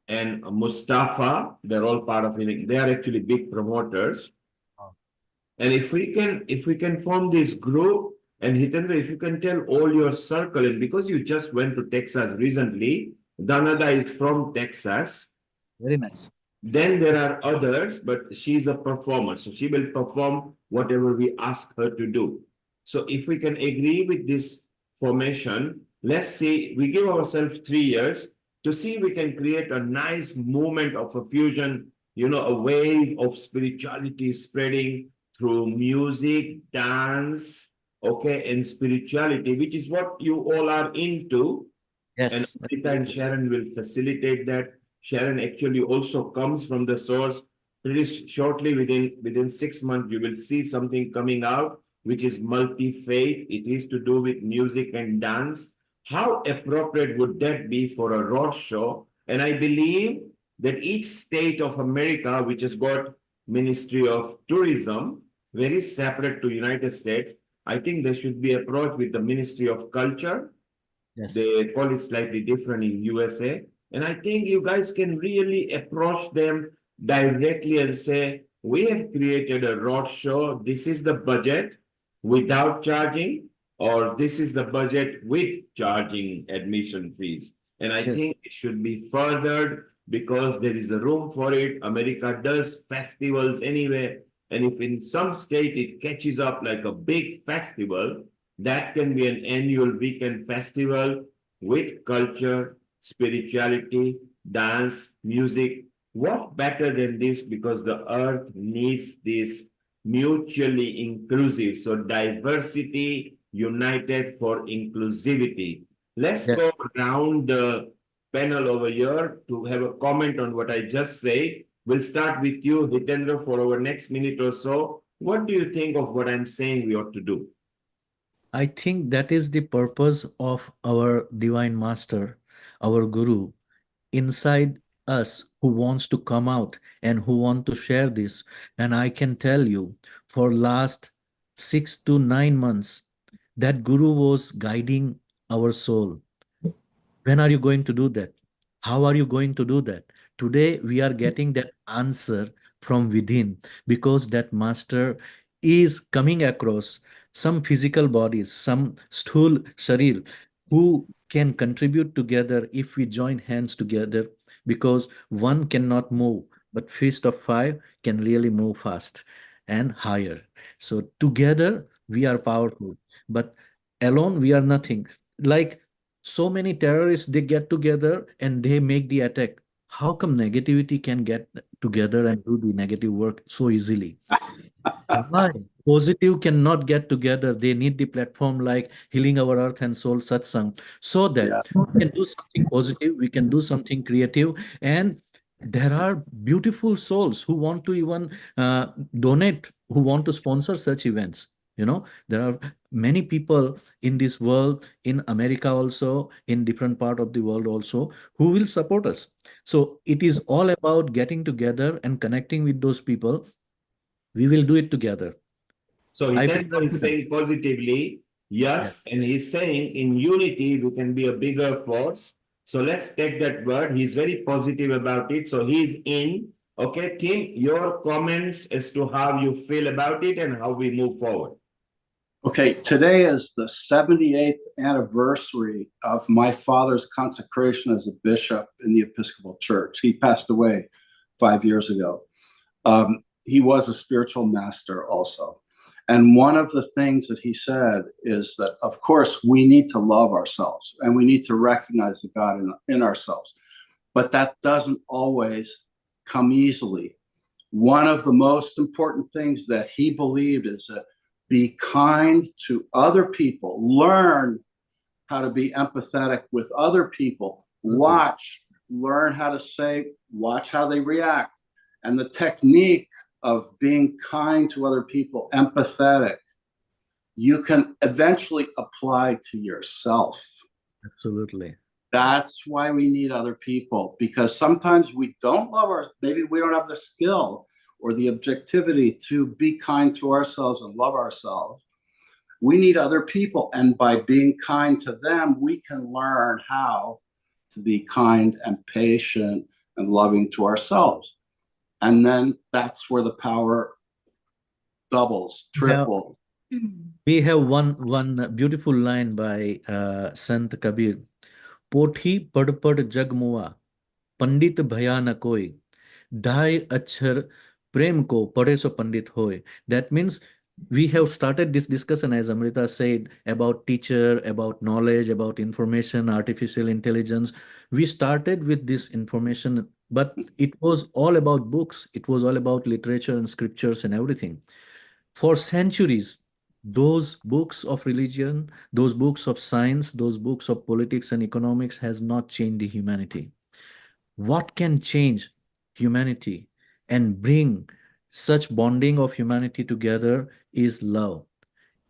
and Mustafa. They're all part of it. They are actually big promoters. And if we can form this group, and Hitendra, if you can tell all your circle, and because you just went to Texas recently, Danada is from Texas. Very nice. Then there are others, but she's a performer. So she will perform whatever we ask her to do. So if we can agree with this formation, let's see, we give ourselves 3 years to see if we can create a nice movement of a fusion, a wave of spirituality spreading through music, dance, and spirituality, which is what you all are into. Yes. And Amrita and Sharron will facilitate that. Sharron actually also comes from the source. Pretty shortly, within 6 months, you will see something coming out, which is multi-faith. It is to do with music and dance. How appropriate would that be for a road show? And I believe that each state of America, which has got Ministry of Tourism, very separate to United States, I think they should be approached with the Ministry of Culture. Yes. They call it slightly different in USA. And I think you guys can really approach them directly and say, we have created a road show. This is the budget without charging. or this is the budget with charging admission fees. And I think it should be furthered because there is a room for it. America does festivals anyway. And if in some state it catches up like a big festival, that can be an annual weekend festival with culture, spirituality, dance, music. What better than this? Because the earth needs this mutually inclusive. So diversity united for inclusivity. Let's go around the panel over here to have a comment on what I just said. We'll start with you, Hitendra, for our next minute or so. What do you think of what I'm saying we ought to do? I think that is the purpose of our Divine Master, our Guru, inside us who wants to come out and who want to share this. And I can tell you, for last 6 to 9 months, that Guru was guiding our soul. When are you going to do that? How are you going to do that? Today, we are getting that answer from within because that master is coming across some physical bodies, some sthul sharir who can contribute together if we join hands together, because one cannot move, but fist of five can really move fast and higher. So together we are powerful, but alone we are nothing. Like so many terrorists, they get together and they make the attack. How come negativity can get together and do the negative work so easily? Why? Positive cannot get together. They need the platform like Healing Our Earth and Soul Satsang, so that we can do something positive, we can do something creative. And there are beautiful souls who want to even donate, who want to sponsor such events. You know, there are many people in this world, in America also, in different part of the world also, who will support us. So it is all about getting together and connecting with those people. We will do it together. So Hitendra is saying positively, yes, and he's saying in unity we can be a bigger force. So let's take that word. He's very positive about it. So he's in. Okay, Tim, your comments as to how you feel about it and how we move forward. Okay, today is the 78th anniversary of my father's consecration as a bishop in the Episcopal Church. He passed away 5 years ago. He was a spiritual master also. And one of the things that he said is that, of course, we need to love ourselves and we need to recognize the God in ourselves. But that doesn't always come easily. One of the most important things that he believed is that be kind to other people, learn how to be empathetic with other people, learn how to say, watch how they react. And the technique of being kind to other people, empathetic, you can eventually apply to yourself. Absolutely. That's why we need other people, because sometimes we don't love maybe we don't have the skill or the objectivity to be kind to ourselves and love ourselves. We need other people. And by being kind to them, we can learn how to be kind and patient and loving to ourselves. And then that's where the power doubles, triples. We have one beautiful line by Sant Kabir. Pothi pad pad jag mua, pandit bhaya na koi, dhai achhar prem ko pade so pandit hoy. That means we have started this discussion, as Amrita said, about teacher, about knowledge, about information, artificial intelligence. We started with this information, but it was all about books. It was all about literature and scriptures and everything. For centuries, those books of religion, those books of science, those books of politics and economics has not changed the humanity. What can change humanity and bring such bonding of humanity together is love.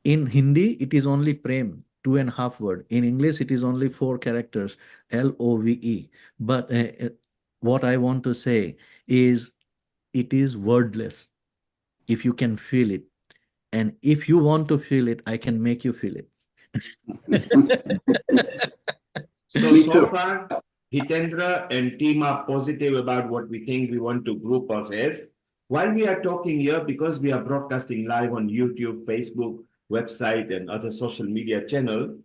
In Hindi, it is only prem, 2.5 words. In English, it is only 4 characters, LOVE. But what I want to say is, it is wordless if you can feel it. And if you want to feel it, I can make you feel it. So far, Hitendra and team are positive about what we think we want to group us as. While we are talking here, because we are broadcasting live on YouTube, Facebook, website and other social media channel.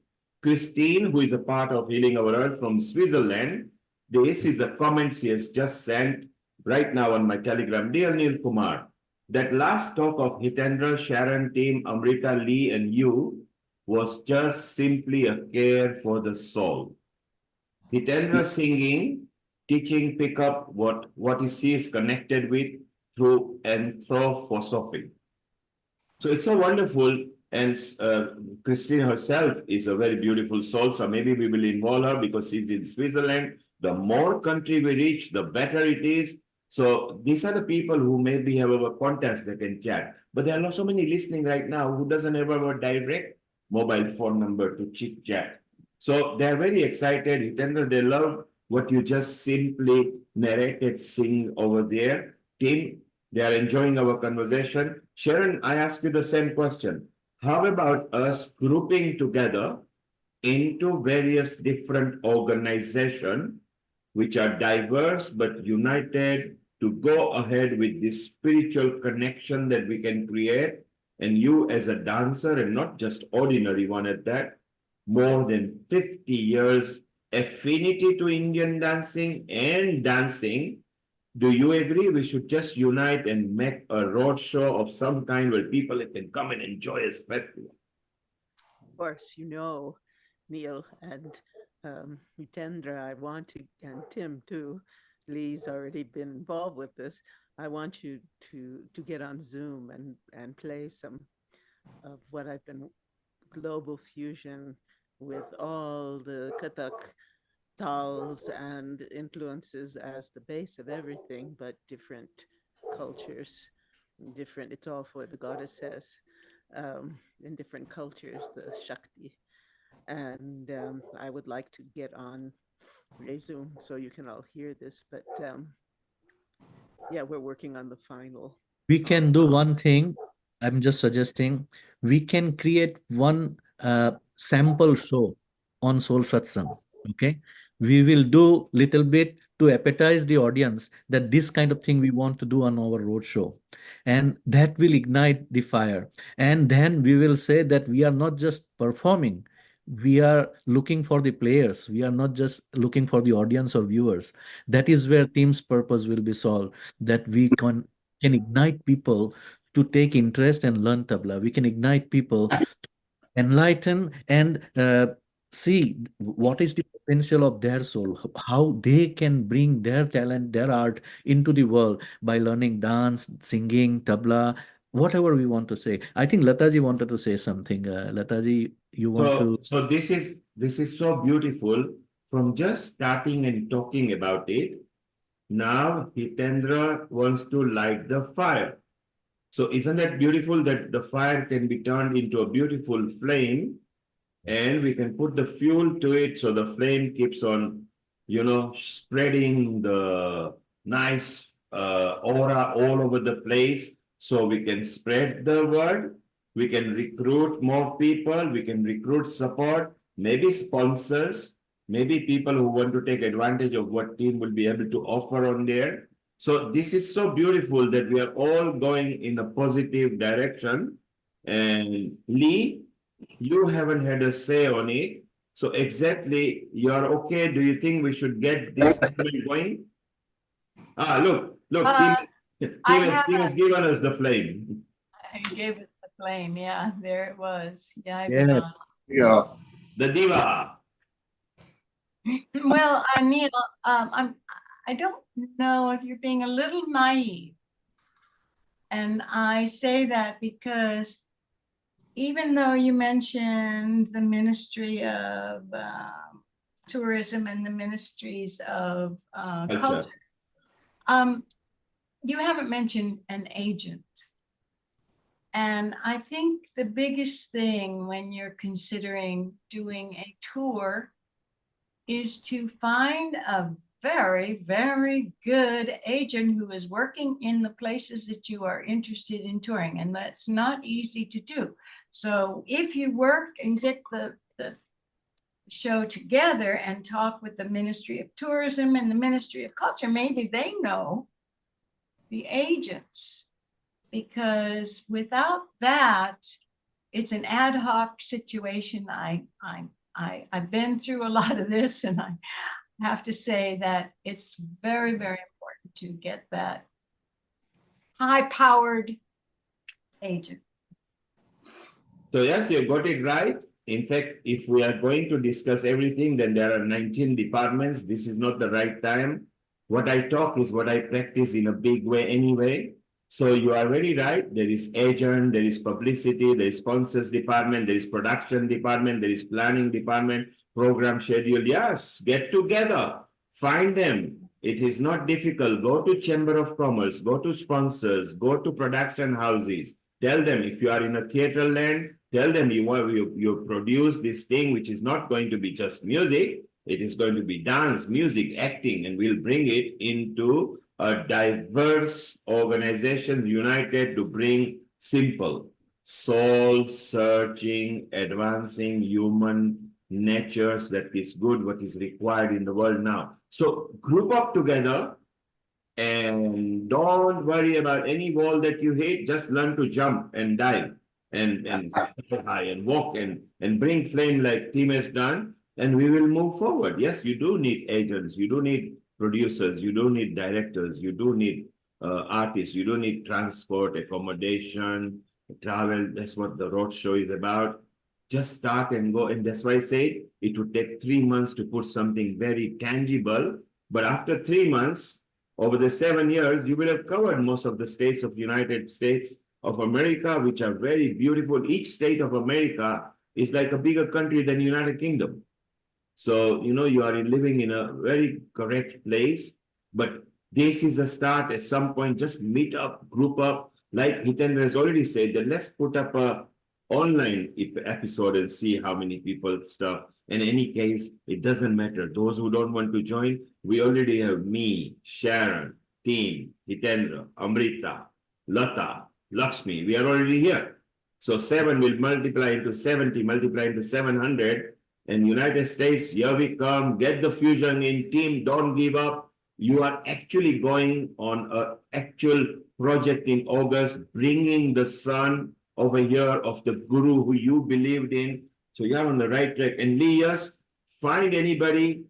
Christine, who is a part of Healing Our Earth from Switzerland, this is a comment she has just sent right now on my Telegram. Dear Neil Kumar, that last talk of Hitendra, Sharron, team, Amrita, Lee, and you was just simply a care for the soul. Hitendra singing, teaching, pick up what he is connected with through anthroposophy. So it's so wonderful. And Christine herself is a very beautiful soul. So maybe we will involve her because she's in Switzerland. The more country we reach, the better it is. So these are the people who maybe have our contacts that can chat. But there are so many listening right now who doesn't have our direct mobile phone number to chit chat. So they're very excited. Hitendra, they love what you just simply narrated, sing over there. Tim, they are enjoying our conversation. Sharron, I ask you the same question. How about us grouping together into various different organizations which are diverse but united to go ahead with this spiritual connection that we can create? And you as a dancer, and not just ordinary one at that, more than 50 years affinity to Indian dancing and dancing. Do you agree we should just unite and make a road show of some kind where people can come and enjoy this festival? Of course, you know, Neil and Hitendra, I want to, and Tim too, Lee's already been involved with this. I want you to get on Zoom and play some of what I've been, global fusion with all the Kathak tals and influences as the base of everything, but different cultures, different, it's all for the goddesses, in different cultures, the Shakti. And I would like to get on Zoom so you can all hear this, but yeah, we're working on the final. We can do one thing. I'm just suggesting we can create one sample show on Soul Satsang. Okay, we will do little bit to appetize the audience that this kind of thing we want to do on our road show, and that will ignite the fire. And then we will say that we are not just performing, we are looking for the players. We are not just looking for the audience or viewers. That is where team's purpose will be solved, that we can ignite people to take interest and learn tabla. We can ignite people to enlighten and see what is the potential of their soul, how they can bring their talent, their art into the world by learning dance, singing, tabla, whatever we want to say. I think Lataji wanted to say something. Lataji, you want to? So this is so beautiful. From just starting and talking about it, now Hitendra wants to light the fire. So isn't that beautiful that the fire can be turned into a beautiful flame, and we can put the fuel to it so the flame keeps on, spreading the nice aura all over the place, so we can spread the word, we can recruit more people, we can recruit support, maybe sponsors, maybe people who want to take advantage of what team will be able to offer on there. So this is so beautiful that we are all going in a positive direction. And Lee, you haven't had a say on it. So exactly, you're okay. Do you think we should get this going? Look, Tim has given us the flame. He gave us the flame. Yeah, there it was. Yeah. Yes. Yeah. The diva. Well, Neil, I don't know if you're being a little naive. And I say that because even though you mentioned the Ministry of Tourism and the Ministries of Culture, you haven't mentioned an agent. And I think the biggest thing when you're considering doing a tour is to find a very, very good agent who is working in the places that you are interested in touring. And that's not easy to do. So if you work and get the show together and talk with the Ministry of Tourism and the Ministry of Culture, maybe they know the agents, because without that, it's an ad hoc situation. I've been through a lot of this, and I have to say that it's very, very important to get that high-powered agent. So yes, you got it right. In fact, if we are going to discuss everything, then there are 19 departments. This is not the right time. What I talk is what I practice in a big way anyway. So you are very right. There is agent, there is publicity, there is sponsors department, there is production department, there is planning department, program schedule. Yes, get together, find them. It is not difficult. Go to Chamber of Commerce, go to sponsors, go to production houses. Tell them if you are in a theater land, tell them you produce this thing, which is not going to be just music. It is going to be dance, music, acting, and we'll bring it into a diverse organization united to bring simple, soul-searching, advancing human natures that is good, what is required in the world now. So group up together and don't worry about any wall that you hit. Just learn to jump and dive and high and walk and bring flame like team has done, and we will move forward. Yes, you do need agents, you do need producers, you do need directors, you do need artists, you do need transport, accommodation, travel. That's what the road show is about. Just start and go. And that's why I say it would take 3 months to put something very tangible. But after 3 months, over the 7 years, you will have covered most of the states of United States of America, which are very beautiful. Each state of America is like a bigger country than United Kingdom. So, you know, you are living in a very correct place, but this is a start. At some point, just meet up, group up. Like Hitendra has already said, that let's put up a online episode and see how many people stuff. In any case, it doesn't matter. Those who don't want to join, we already have me, Sharon, team, Hitendra, Amrita, Lata, Lakshmi. We are already here. So 7 will multiply into 70, multiply into 700. And United States, here we come, get the fusion in, team, don't give up. You are actually going on an actual project in August, bringing the sun over here of the Guru who you believed in. So you're on the right track. And Leahs, find anybody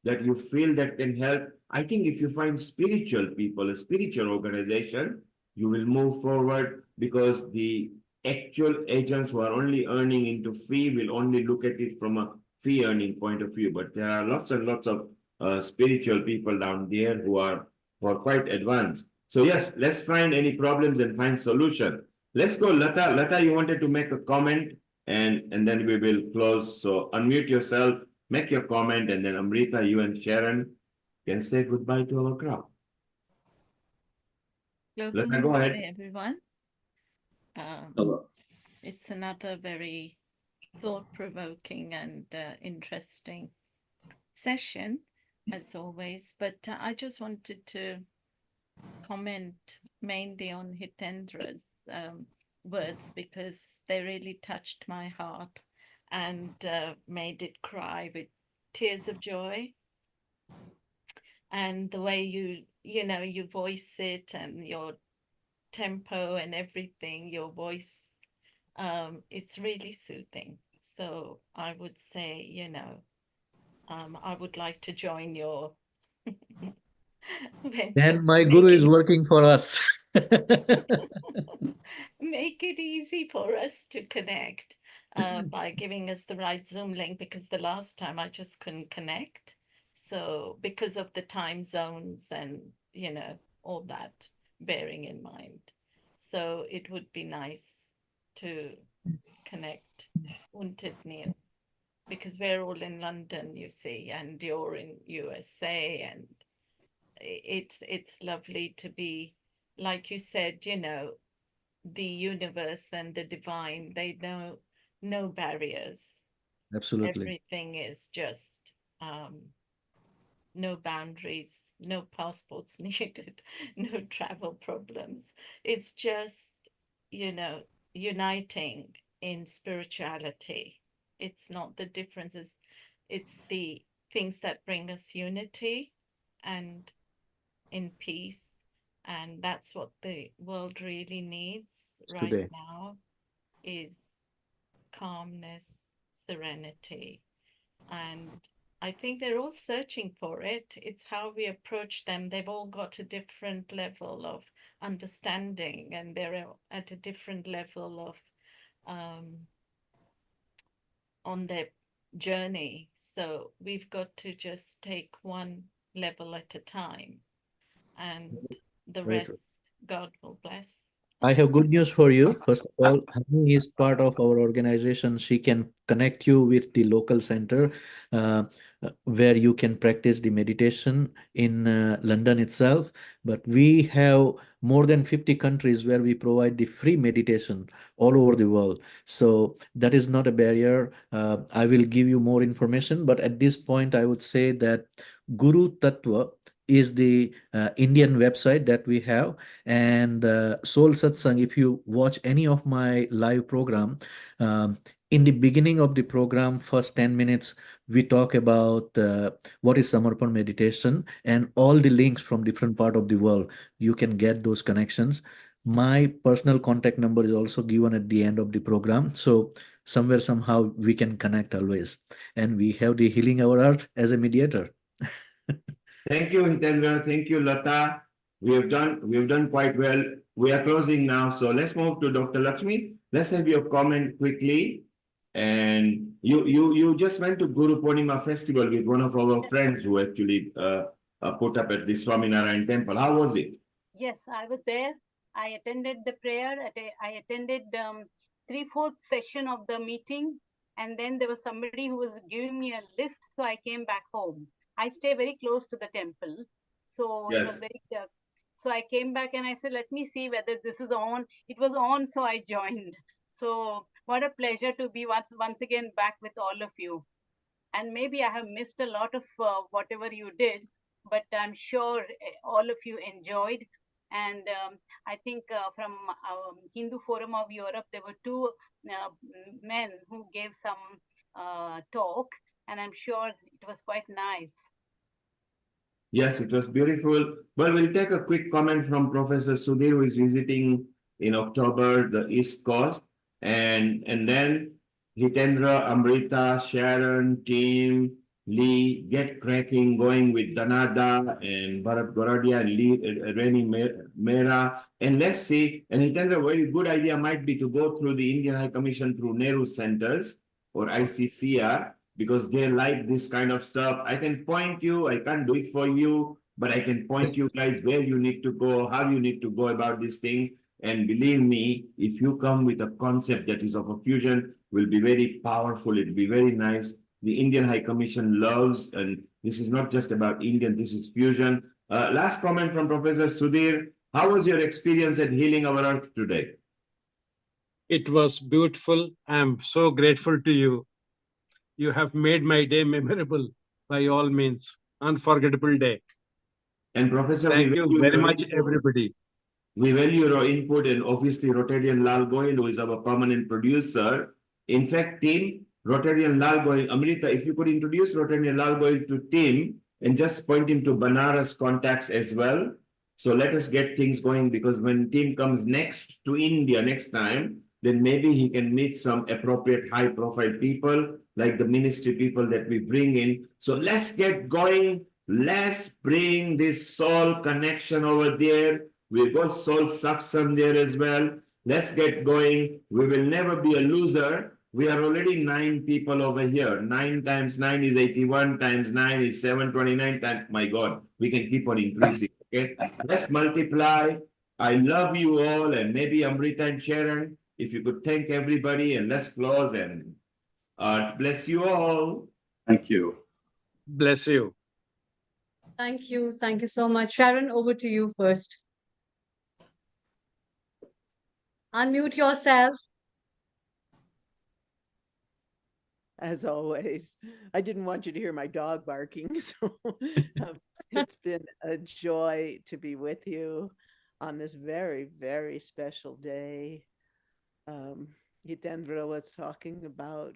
that you feel that can help. I think if you find spiritual people, a spiritual organization, you will move forward, because the actual agents who are only earning into fee will only look at it from a fee earning point of view. But there are lots and lots of spiritual people down there who are quite advanced. So yes, let's find any problems and find solution. Let's go, Lata. Lata, you wanted to make a comment, and then we will close. So unmute yourself, make your comment, and then Amrita, you and Sharon can say goodbye to our crowd. Lata, go ahead. Everyone. It's another very thought-provoking and interesting session, as always. But I just wanted to comment mainly on Hitendra's words, because they really touched my heart and made it cry with tears of joy. And the way you voice it, and your tempo and everything, your voice, it's really soothing. So I would say, I would like to join your Then my Guru is working for us. Make it easy for us to connect by giving us the right Zoom link, because the last time I just couldn't connect. So because of the time zones and, all that bearing in mind. So it would be nice to connect, Neil, because we're all in London, you see, and you're in USA, and it's lovely to be, like you said, the universe and the divine, they know no barriers. Absolutely. Everything is just no boundaries, no passports needed, no travel problems. It's just, uniting in spirituality. It's not the differences, it's the things that bring us unity and in peace. And that's what the world really needs right Today. now, is calmness, serenity. And I think they're all searching for it. It's how we approach them. They've all got a different level of understanding, and they're at a different level of on their journey. So we've got to just take one level at a time, and the Very true. rest God will bless. I have good news for you. First of all, Hani is part of our organization. She can connect you with the local center where you can practice the meditation in London itself. But we have more than 50 countries where we provide the free meditation all over the world. So that is not a barrier. I will give you more information. But at this point, I would say that Guru Tattva is the Indian website that we have. And Soul Satsang, if you watch any of my live program, in the beginning of the program, first 10 minutes, we talk about what is Samarpan meditation and all the links from different part of the world. You can get those connections. My personal contact number is also given at the end of the program. So somewhere, somehow we can connect always. And we have the Healing Our Earth as a mediator. Thank you, Hitendra. Thank you, Lata. We've done quite well. We are closing now, so let's move to Dr. Lakshmi. Let's have your comment quickly. And you just went to Guru Purnima Festival with one of our friends who actually put up at the Swaminarayan temple. How was it? Yes, I was there. I attended the prayer. I attended 3/4 session of the meeting, and then there was somebody who was giving me a lift, so I came back home. I stay very close to the temple, so it was very. So I came back and I said, let me see whether this is on. It was on, so I joined. So what a pleasure to be once again back with all of you. And maybe I have missed a lot of whatever you did, but I'm sure all of you enjoyed. And I think from Hindu Forum of Europe, there were two men who gave some talk, and I'm sure it was quite nice. Yes, it was beautiful. Well, we'll take a quick comment from Professor Sudhir, who is visiting in October the East Coast. And then Hitendra, Amrita, Sharron, team, Lee, get cracking, going with Danada and Bharat Goradia and Lee, Reni Mehra. And let's see, and Hitendra, a very good idea might be to go through the Indian High Commission through Nehru Centers or ICCR, because they like this kind of stuff. I can point you, I can't do it for you, but I can point you guys where you need to go, how you need to go about this thing. And believe me, if you come with a concept that is of a fusion, will be very powerful, it'll be very nice. The Indian High Commission loves, and this is not just about Indian, this is fusion. Last comment from Professor Sudhir. How was your experience at Healing Our Earth today? It was beautiful. I'm so grateful to you. You have made my day memorable by all means. Unforgettable day. And Professor, thank you very much, everybody. We value your input, and obviously Rotarian Lal Goyal, who is our permanent producer. In fact, team, Rotarian Lal Goyal, Amrita, if you could introduce Rotarian Lal Goyal to Tim and just point him to Banaras contacts as well. So let us get things going, because when Tim comes next to India next time, then maybe he can meet some appropriate high profile people like the ministry people that we bring in. So let's get going. Let's bring this soul connection over there. We've got soul suction there as well. Let's get going. We will never be a loser. We are already 9 people over here. 9 times 9 is 81, times 9 is 729 times, my God, we can keep on increasing, okay? Let's multiply. I love you all, and maybe Amrita and Sharon, if you could thank everybody, and let's close, and bless you all. Thank you. Bless you. Thank you. Thank you so much. Sharron, over to you first. Unmute yourself. As always, I didn't want you to hear my dog barking, so it's been a joy to be with you on this very, very special day. Hitendra was talking about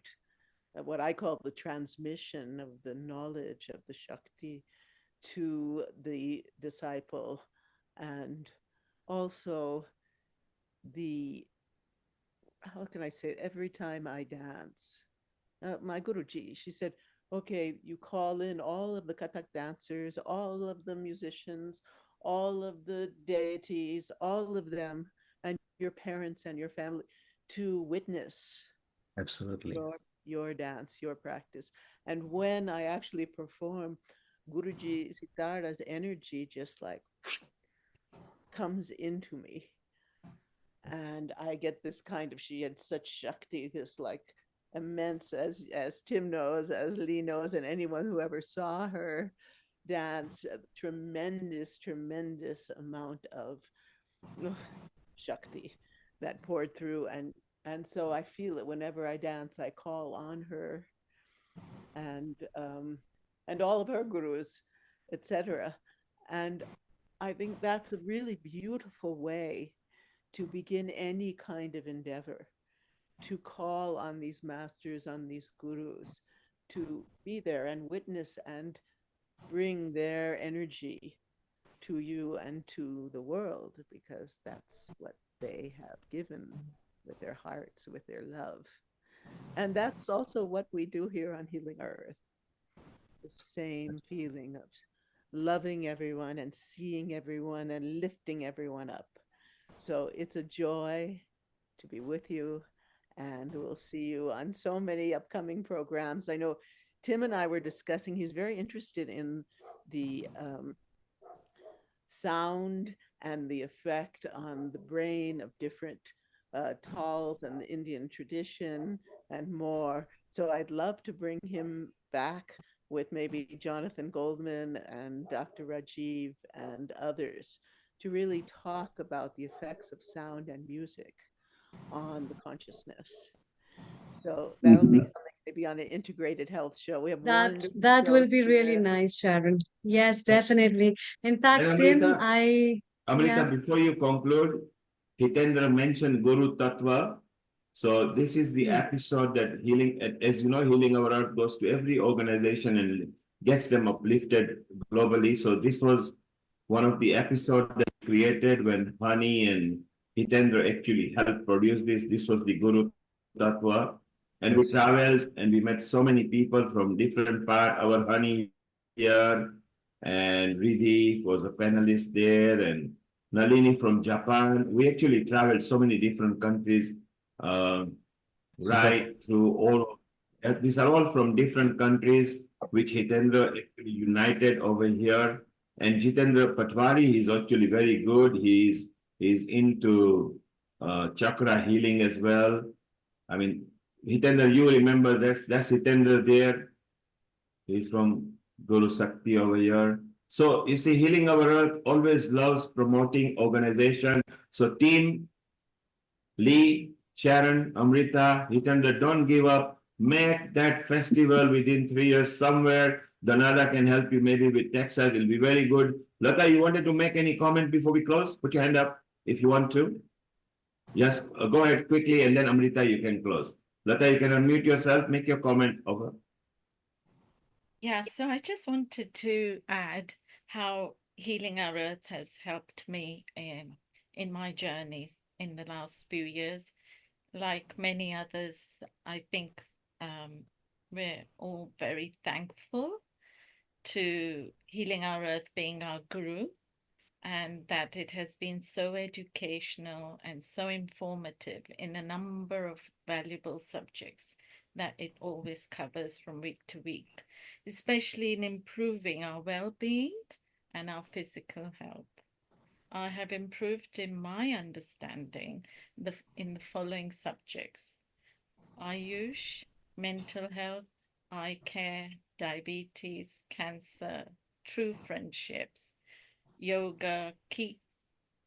what I call the transmission of the knowledge of the Shakti to the disciple, and also the how can I say, every time I dance, my Guruji, she said, okay, you call in all of the Kathak dancers, all of the musicians, all of the deities, all of them, and your parents and your family to witness Absolutely. your dance, your practice. And when I actually perform, Guruji Sitara's energy just like comes into me. And I get this kind of, she had such Shakti, this like immense, as Tim knows, as Lee knows, and anyone who ever saw her dance, a tremendous, tremendous amount of Shakti that poured through. And so I feel it whenever I dance, I call on her and all of her gurus, etc. And I think that's a really beautiful way to begin any kind of endeavor, to call on these masters, on these gurus, to be there and witness and bring their energy to you and to the world, because that's what they have given with their hearts, with their love. And that's also what we do here on Healing Our Earth. The same feeling of loving everyone and seeing everyone and lifting everyone up. So it's a joy to be with you, and we'll see you on so many upcoming programs. I know Tim and I were discussing, he's very interested in the sound and the effect on the brain of different tals and the Indian tradition and more. So I'd love to bring him back with maybe Jonathan Goldman and Dr. Rajiv and others to really talk about the effects of sound and music on the consciousness. So that'll be something maybe on an integrated health show. We have That will be really nice, Sharon. Yes, definitely. In fact, Tim, Amrita, before you conclude, Hitendra mentioned Guru Tattva. So this is the episode that healing, as you know, Healing Our Earth goes to every organization and gets them uplifted globally. So this was one of the episodes that we created when Hani and Hitendra actually helped produce this. This was the Guru Tattva. And we traveled and we met so many people from different parts. Our Hani here, and Riddhi was a panelist there, and Nalini from Japan. We actually traveled so many different countries, right through all. These are all from different countries, which Hitendra actually united over here. And Jitendra Patwari is actually very good. He's into chakra healing as well. I mean, Hitendra, you remember that's Hitendra there. He's from Guru Sakti over here. So you see, Healing Our Earth always loves promoting organization. So team, Lee, Sharon, Amrita, Hitendra, don't give up. Make that festival within 3 years somewhere. Danada can help you maybe with textiles. It'll be very good. Lata, you wanted to make any comment before we close? Put your hand up if you want to. Yes, go ahead quickly, and then Amrita, you can close. Lata, you can unmute yourself, make your comment over. Yeah, so I just wanted to add how Healing Our Earth has helped me in my journeys in the last few years. Like many others, I think we're all very thankful to Healing Our Earth being our guru, and that it has been so educational and so informative in a number of valuable subjects that it always covers from week to week, especially in improving our well-being and our physical health. I have improved in my understanding in the following subjects: Ayush, mental health, eye care, diabetes, cancer, true friendships, yoga,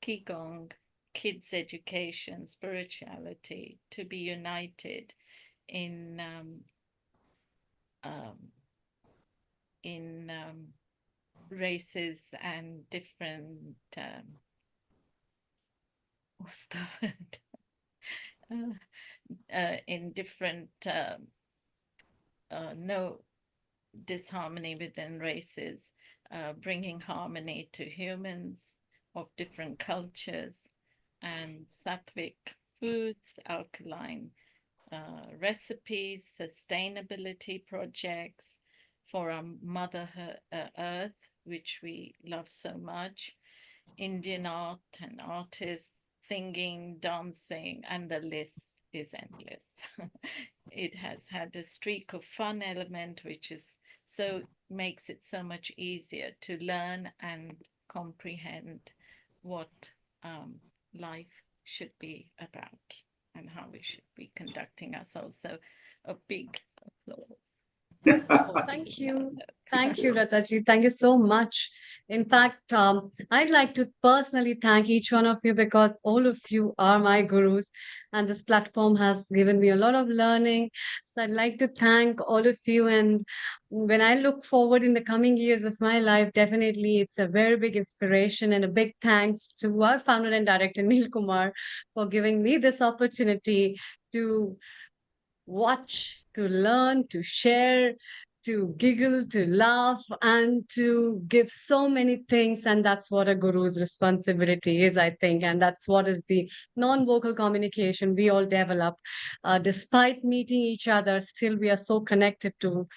qigong, kids education, spirituality, to be united in races and different what's the word? In different no disharmony within races, bringing harmony to humans of different cultures, and sattvic foods, alkaline recipes, sustainability projects for our Mother Earth, which we love so much, Indian art and artists, singing, dancing, and the list is endless. It has had a streak of fun element, which is so makes it so much easier to learn and comprehend what life should be about and how we should be conducting ourselves. So a big applause. Oh, thank you. Thank you, Rataji. Thank you so much. In fact, I'd like to personally thank each one of you because all of you are my gurus, and this platform has given me a lot of learning. So I'd like to thank all of you. And when I look forward in the coming years of my life, definitely it's a very big inspiration and a big thanks to our founder and director, Neil Kumar, for giving me this opportunity to watch, to learn, to share, to giggle, to laugh, and to give so many things. And that's what a guru's responsibility is, I think. And that's what is the non-vocal communication we all develop. Despite meeting each other, still we are so connected to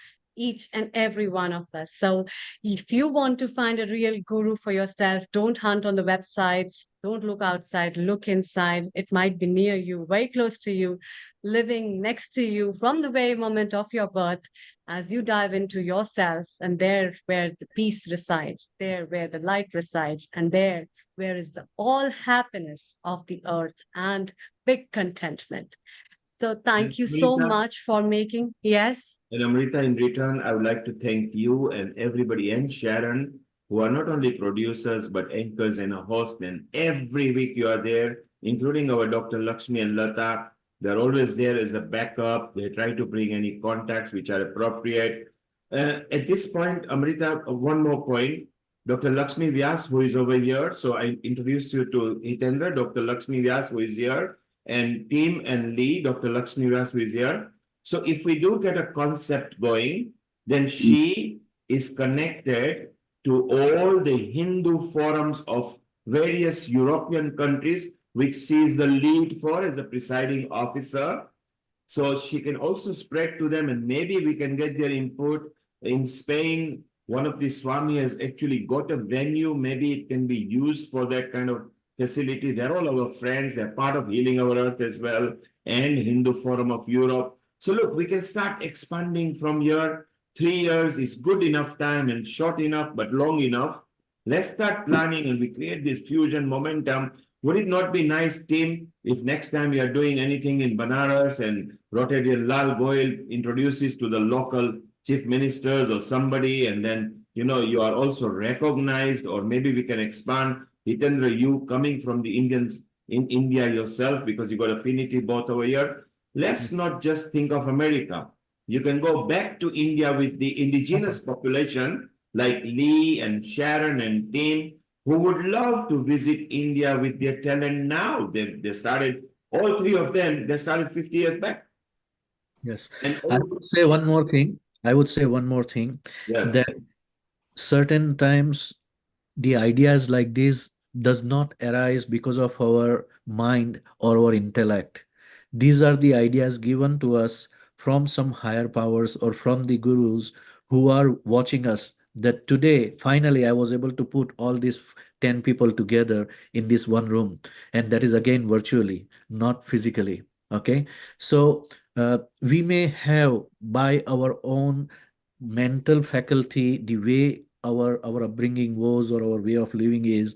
each and every one of us. So if you want to find a real guru for yourself, don't hunt on the websites, don't look outside, look inside. It might be near you, very close to you, living next to you from the very moment of your birth. As you dive into yourself, and there where the peace resides, there where the light resides, and there where is the all happiness of the earth and big contentment. So thank you so Amrita, much for making, yes. And Amrita, in return, I would like to thank you and everybody and Sharon, who are not only producers, but anchors and a host. And every week you are there, including our Dr. Lakshmi and Lata. They're always there as a backup. They try to bring any contacts which are appropriate. At this point, Amrita, one more point. Dr. Lakshmi Vyas, who is over here. So I introduce you to Hitendra, Dr. Lakshmi Vyas, who is here, and team and Lee, Dr. Lakshmi Vyas, who is here. So if we do get a concept going, then she is connected to all the Hindu forums of various European countries, which she is the lead for as a presiding officer. So she can also spread to them, and maybe we can get their input. In Spain, one of the Swami has actually got a venue. Maybe it can be used for that kind of facility. They're all our friends. They're part of Healing Our Earth as well, and Hindu Forum of Europe. So look, we can start expanding from here. 3 years is good enough time and short enough, but long enough. Let's start planning and we create this fusion momentum. Would it not be nice, Tim, if next time we are doing anything in Banaras and Rotarian Lal Goyal introduces to the local chief ministers or somebody, and then, you know, you are also recognized, or maybe we can expand. Hitendra, you coming from the Indians in India yourself, because you got affinity both over here. Let's not just think of America. You can go back to India with the indigenous population like Lee and Sharon and Tim, who would love to visit India with their talent now. They started, all three of them, they started 50 years back. Yes. And I would say one more thing. Yes. That certain times the ideas like this does not arise because of our mind or our intellect. These are the ideas given to us from some higher powers or from the gurus who are watching us. That today, finally, I was able to put all these 10 people together in this one room. And that is again virtually, not physically. Okay. So we may have by our own mental faculty, the way our upbringing was or our way of living is,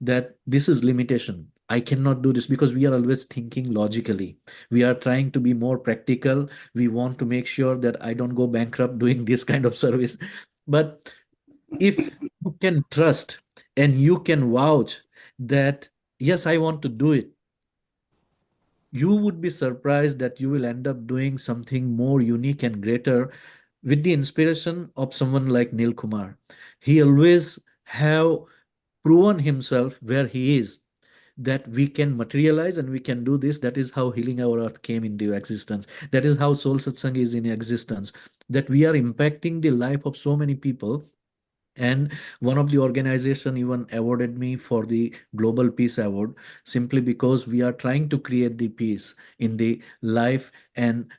that this is limitation. I cannot do this because we are always thinking logically. We are trying to be more practical. We want to make sure that I don't go bankrupt doing this kind of service. But if you can trust and you can vouch that, yes, I want to do it, you would be surprised that you will end up doing something more unique and greater with the inspiration of someone like Neil Kumar. He always have proven himself where he is, that we can materialize and we can do this. That is how Healing Our Earth came into existence. That is how Soul Satsang is in existence, that we are impacting the life of so many people And one of the organization even awarded me for the Global Peace Award, simply because we are trying to create the peace in the life and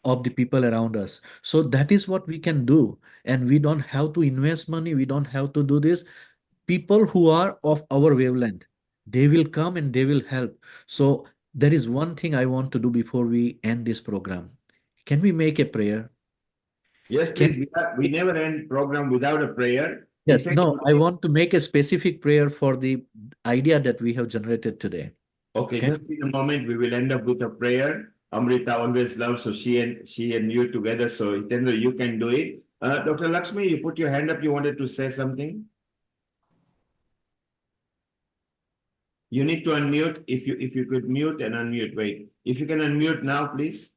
of the people around us. So that is what we can do. And we don't have to invest money. We don't have to do this. People who are of our wavelength, they will come and they will help. So there is one thing I want to do before we end this program. Can we make a prayer? Yes, please. We never end program without a prayer. Yes, no, I want to make a specific prayer for the idea that we have generated today. Okay, just in a moment, we will end up with a prayer. Amrita always loves, so she and you together. So Hitendra, you can do it. Dr. Lakshmi, you put your hand up. You wanted to say something. You need to unmute. If you could mute and unmute. Wait, if you can unmute now, please.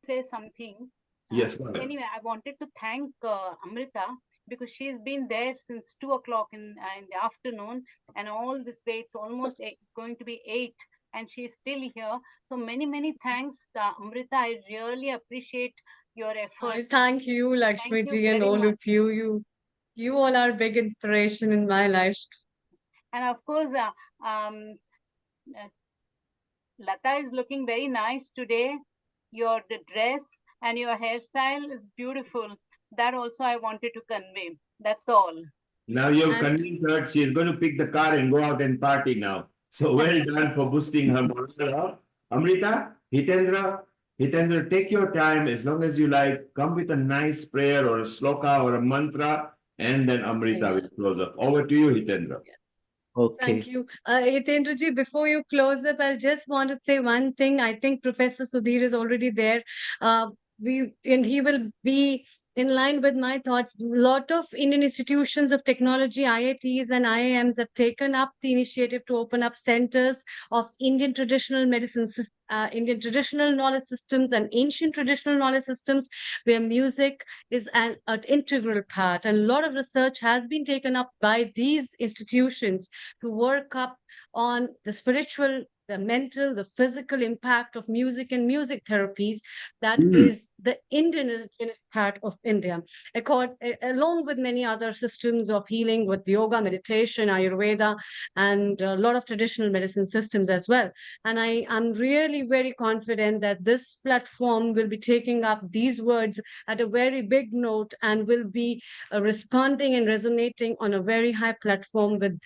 Say something. Yes. Go ahead. Anyway, I wanted to thank Amrita because she's been there since 2 o'clock in the afternoon, and all this way it's almost going to be 8, and she's still here. So many thanks, Amrita. I really appreciate your efforts. Thank you, Lakshmi ji, and all of you. You all are big inspiration in my life. And of course, Lata is looking very nice today. Your dress and your hairstyle is beautiful. That also I wanted to convey. That's all. Now you've convinced her. She's going to pick the car and go out and party now. So well done for boosting her morale up. Amrita, Hitendra, take your time as long as you like. Come with a nice prayer or a sloka or a mantra, and then Amrita will close up. Over to you, Hitendra. Okay. Thank you. Hitendra ji, before you close up, I just want to say one thing. I think Professor Sudhir is already there. He will be in line with my thoughts. A lot of Indian institutions of technology, IITs and IIMs have taken up the initiative to open up centers of Indian traditional medicine, Indian traditional knowledge systems and ancient traditional knowledge systems, where music is an integral part. And a lot of research has been taken up by these institutions to work up on the spiritual, the mental, the physical impact of music and music therapies. That is the Indian part of India, along with many other systems of healing with yoga, meditation, Ayurveda, and a lot of traditional medicine systems as well. And I'm really very confident that this platform will be taking up these words at a very big note and will be responding and resonating on a very high platform with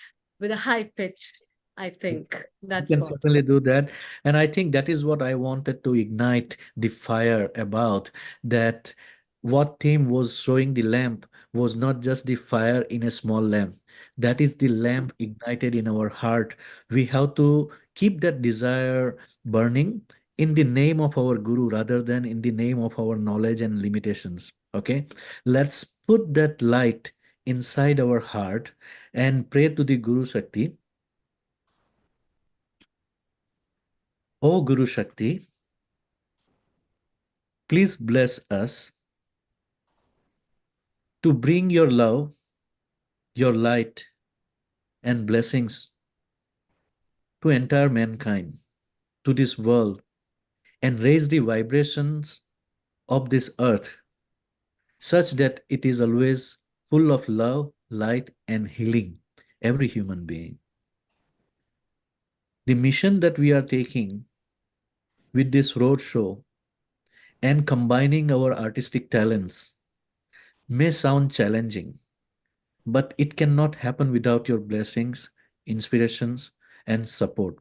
a high pitch. I think that's can what. certainly do that. And I think that is what I wanted to ignite the fire about, that what Tim was showing the lamp was not just the fire in a small lamp. That is the lamp ignited in our heart. We have to keep that desire burning in the name of our Guru rather than in the name of our knowledge and limitations. Okay, let's put that light inside our heart and pray to the Guru Shakti. O Guru Shakti, please bless us to bring your love, your light, and blessings to entire mankind, to this world, and raise the vibrations of this earth such that it is always full of love, light, and healing, every human being. The mission that we are taking with this roadshow and combining our artistic talents may sound challenging, but it cannot happen without your blessings, inspirations, and support.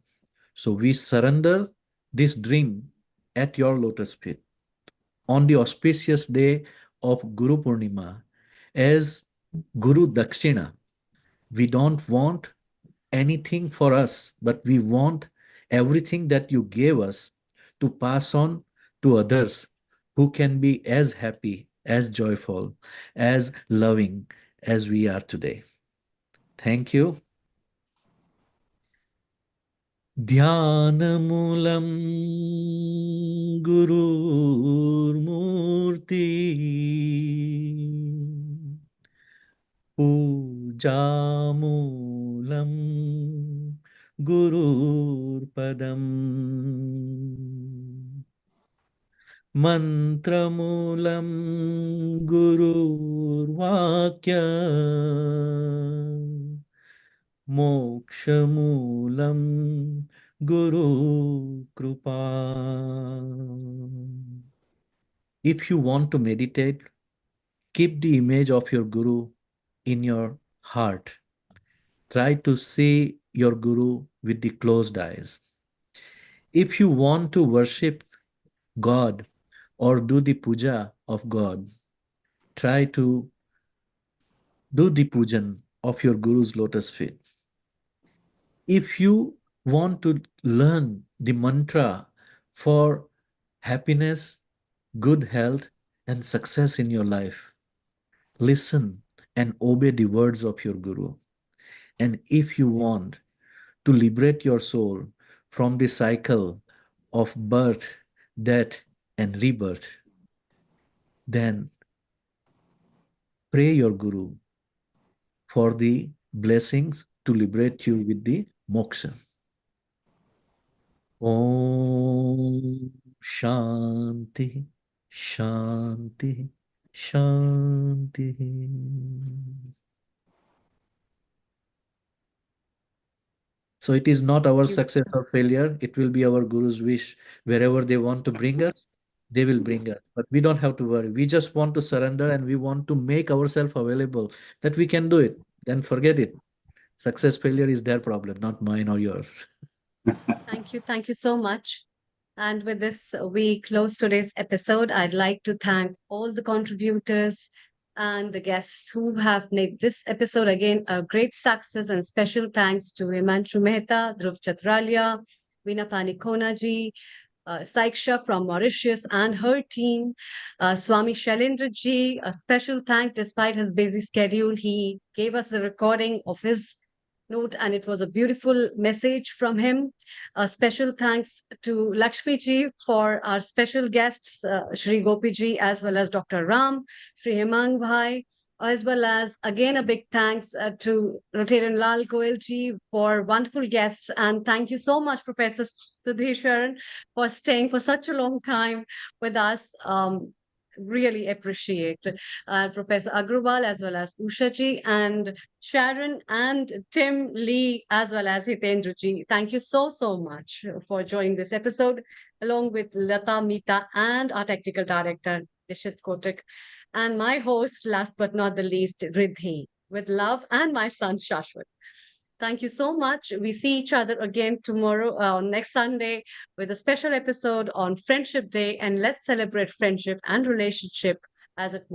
So we surrender this dream at your lotus feet on the auspicious day of Guru Purnima as Guru Dakshina. We don't want anything for us, but we want everything that you gave us to pass on to others who can be as happy, as joyful, as loving as we are today. Thank you. Dhyanamoolam Gururmurti Pujamulam Gururpadam Mantramulam Gururvakya Mokshamulam Guru Kripa. If you want to meditate, keep the image of your Guru in your heart. Try to see your Guru with the closed eyes. If you want to worship God or do the puja of God, try to do the pujan of your Guru's lotus feet. If you want to learn the mantra for happiness, good health, and success in your life, listen and obey the words of your Guru. And if you want to liberate your soul from the cycle of birth, death, and rebirth, then pray your Guru for the blessings to liberate you with the moksha. Om Shanti, Shanti, Shanti. So it is not our success or failure. It will be our Guru's wish. Wherever they want to bring us, they will bring us. But we don't have to worry. We just want to surrender and we want to make ourselves available that we can do it. Then forget it. Success, failure is their problem, not mine or yours. Thank you. Thank you so much. And with this, we close today's episode. I'd like to thank all the contributors and the guests who have made this episode again a great success. And special thanks to Himanshu Mehta, Dhruv Chatralia, Veena Panikona ji, Saiksha from Mauritius and her team, Swami Shailendra ji. A special thanks, despite his busy schedule, he gave us the recording of his note and it was a beautiful message from him. A special thanks to Lakshmi ji for our special guests, Shri Gopi ji, as well as Dr. Ram, Shri Hemang Bhai, as well as again a big thanks to Rotarian Lal Goel ji for wonderful guests. And thank you so much, Professor Sudhir Sharon, for staying for such a long time with us. Really appreciate Professor Agrawal as well as Usha ji and Sharon and Tim Lee as well as Hitendra ji. Thank you so much for joining this episode along with Lata, Meeta and our technical director Nishit Kotak and my host last but not the least Riddhi, with love, and my son Shashwat. Thank you so much. We see each other again tomorrow, next Sunday, with a special episode on Friendship Day. And let's celebrate friendship and relationship as it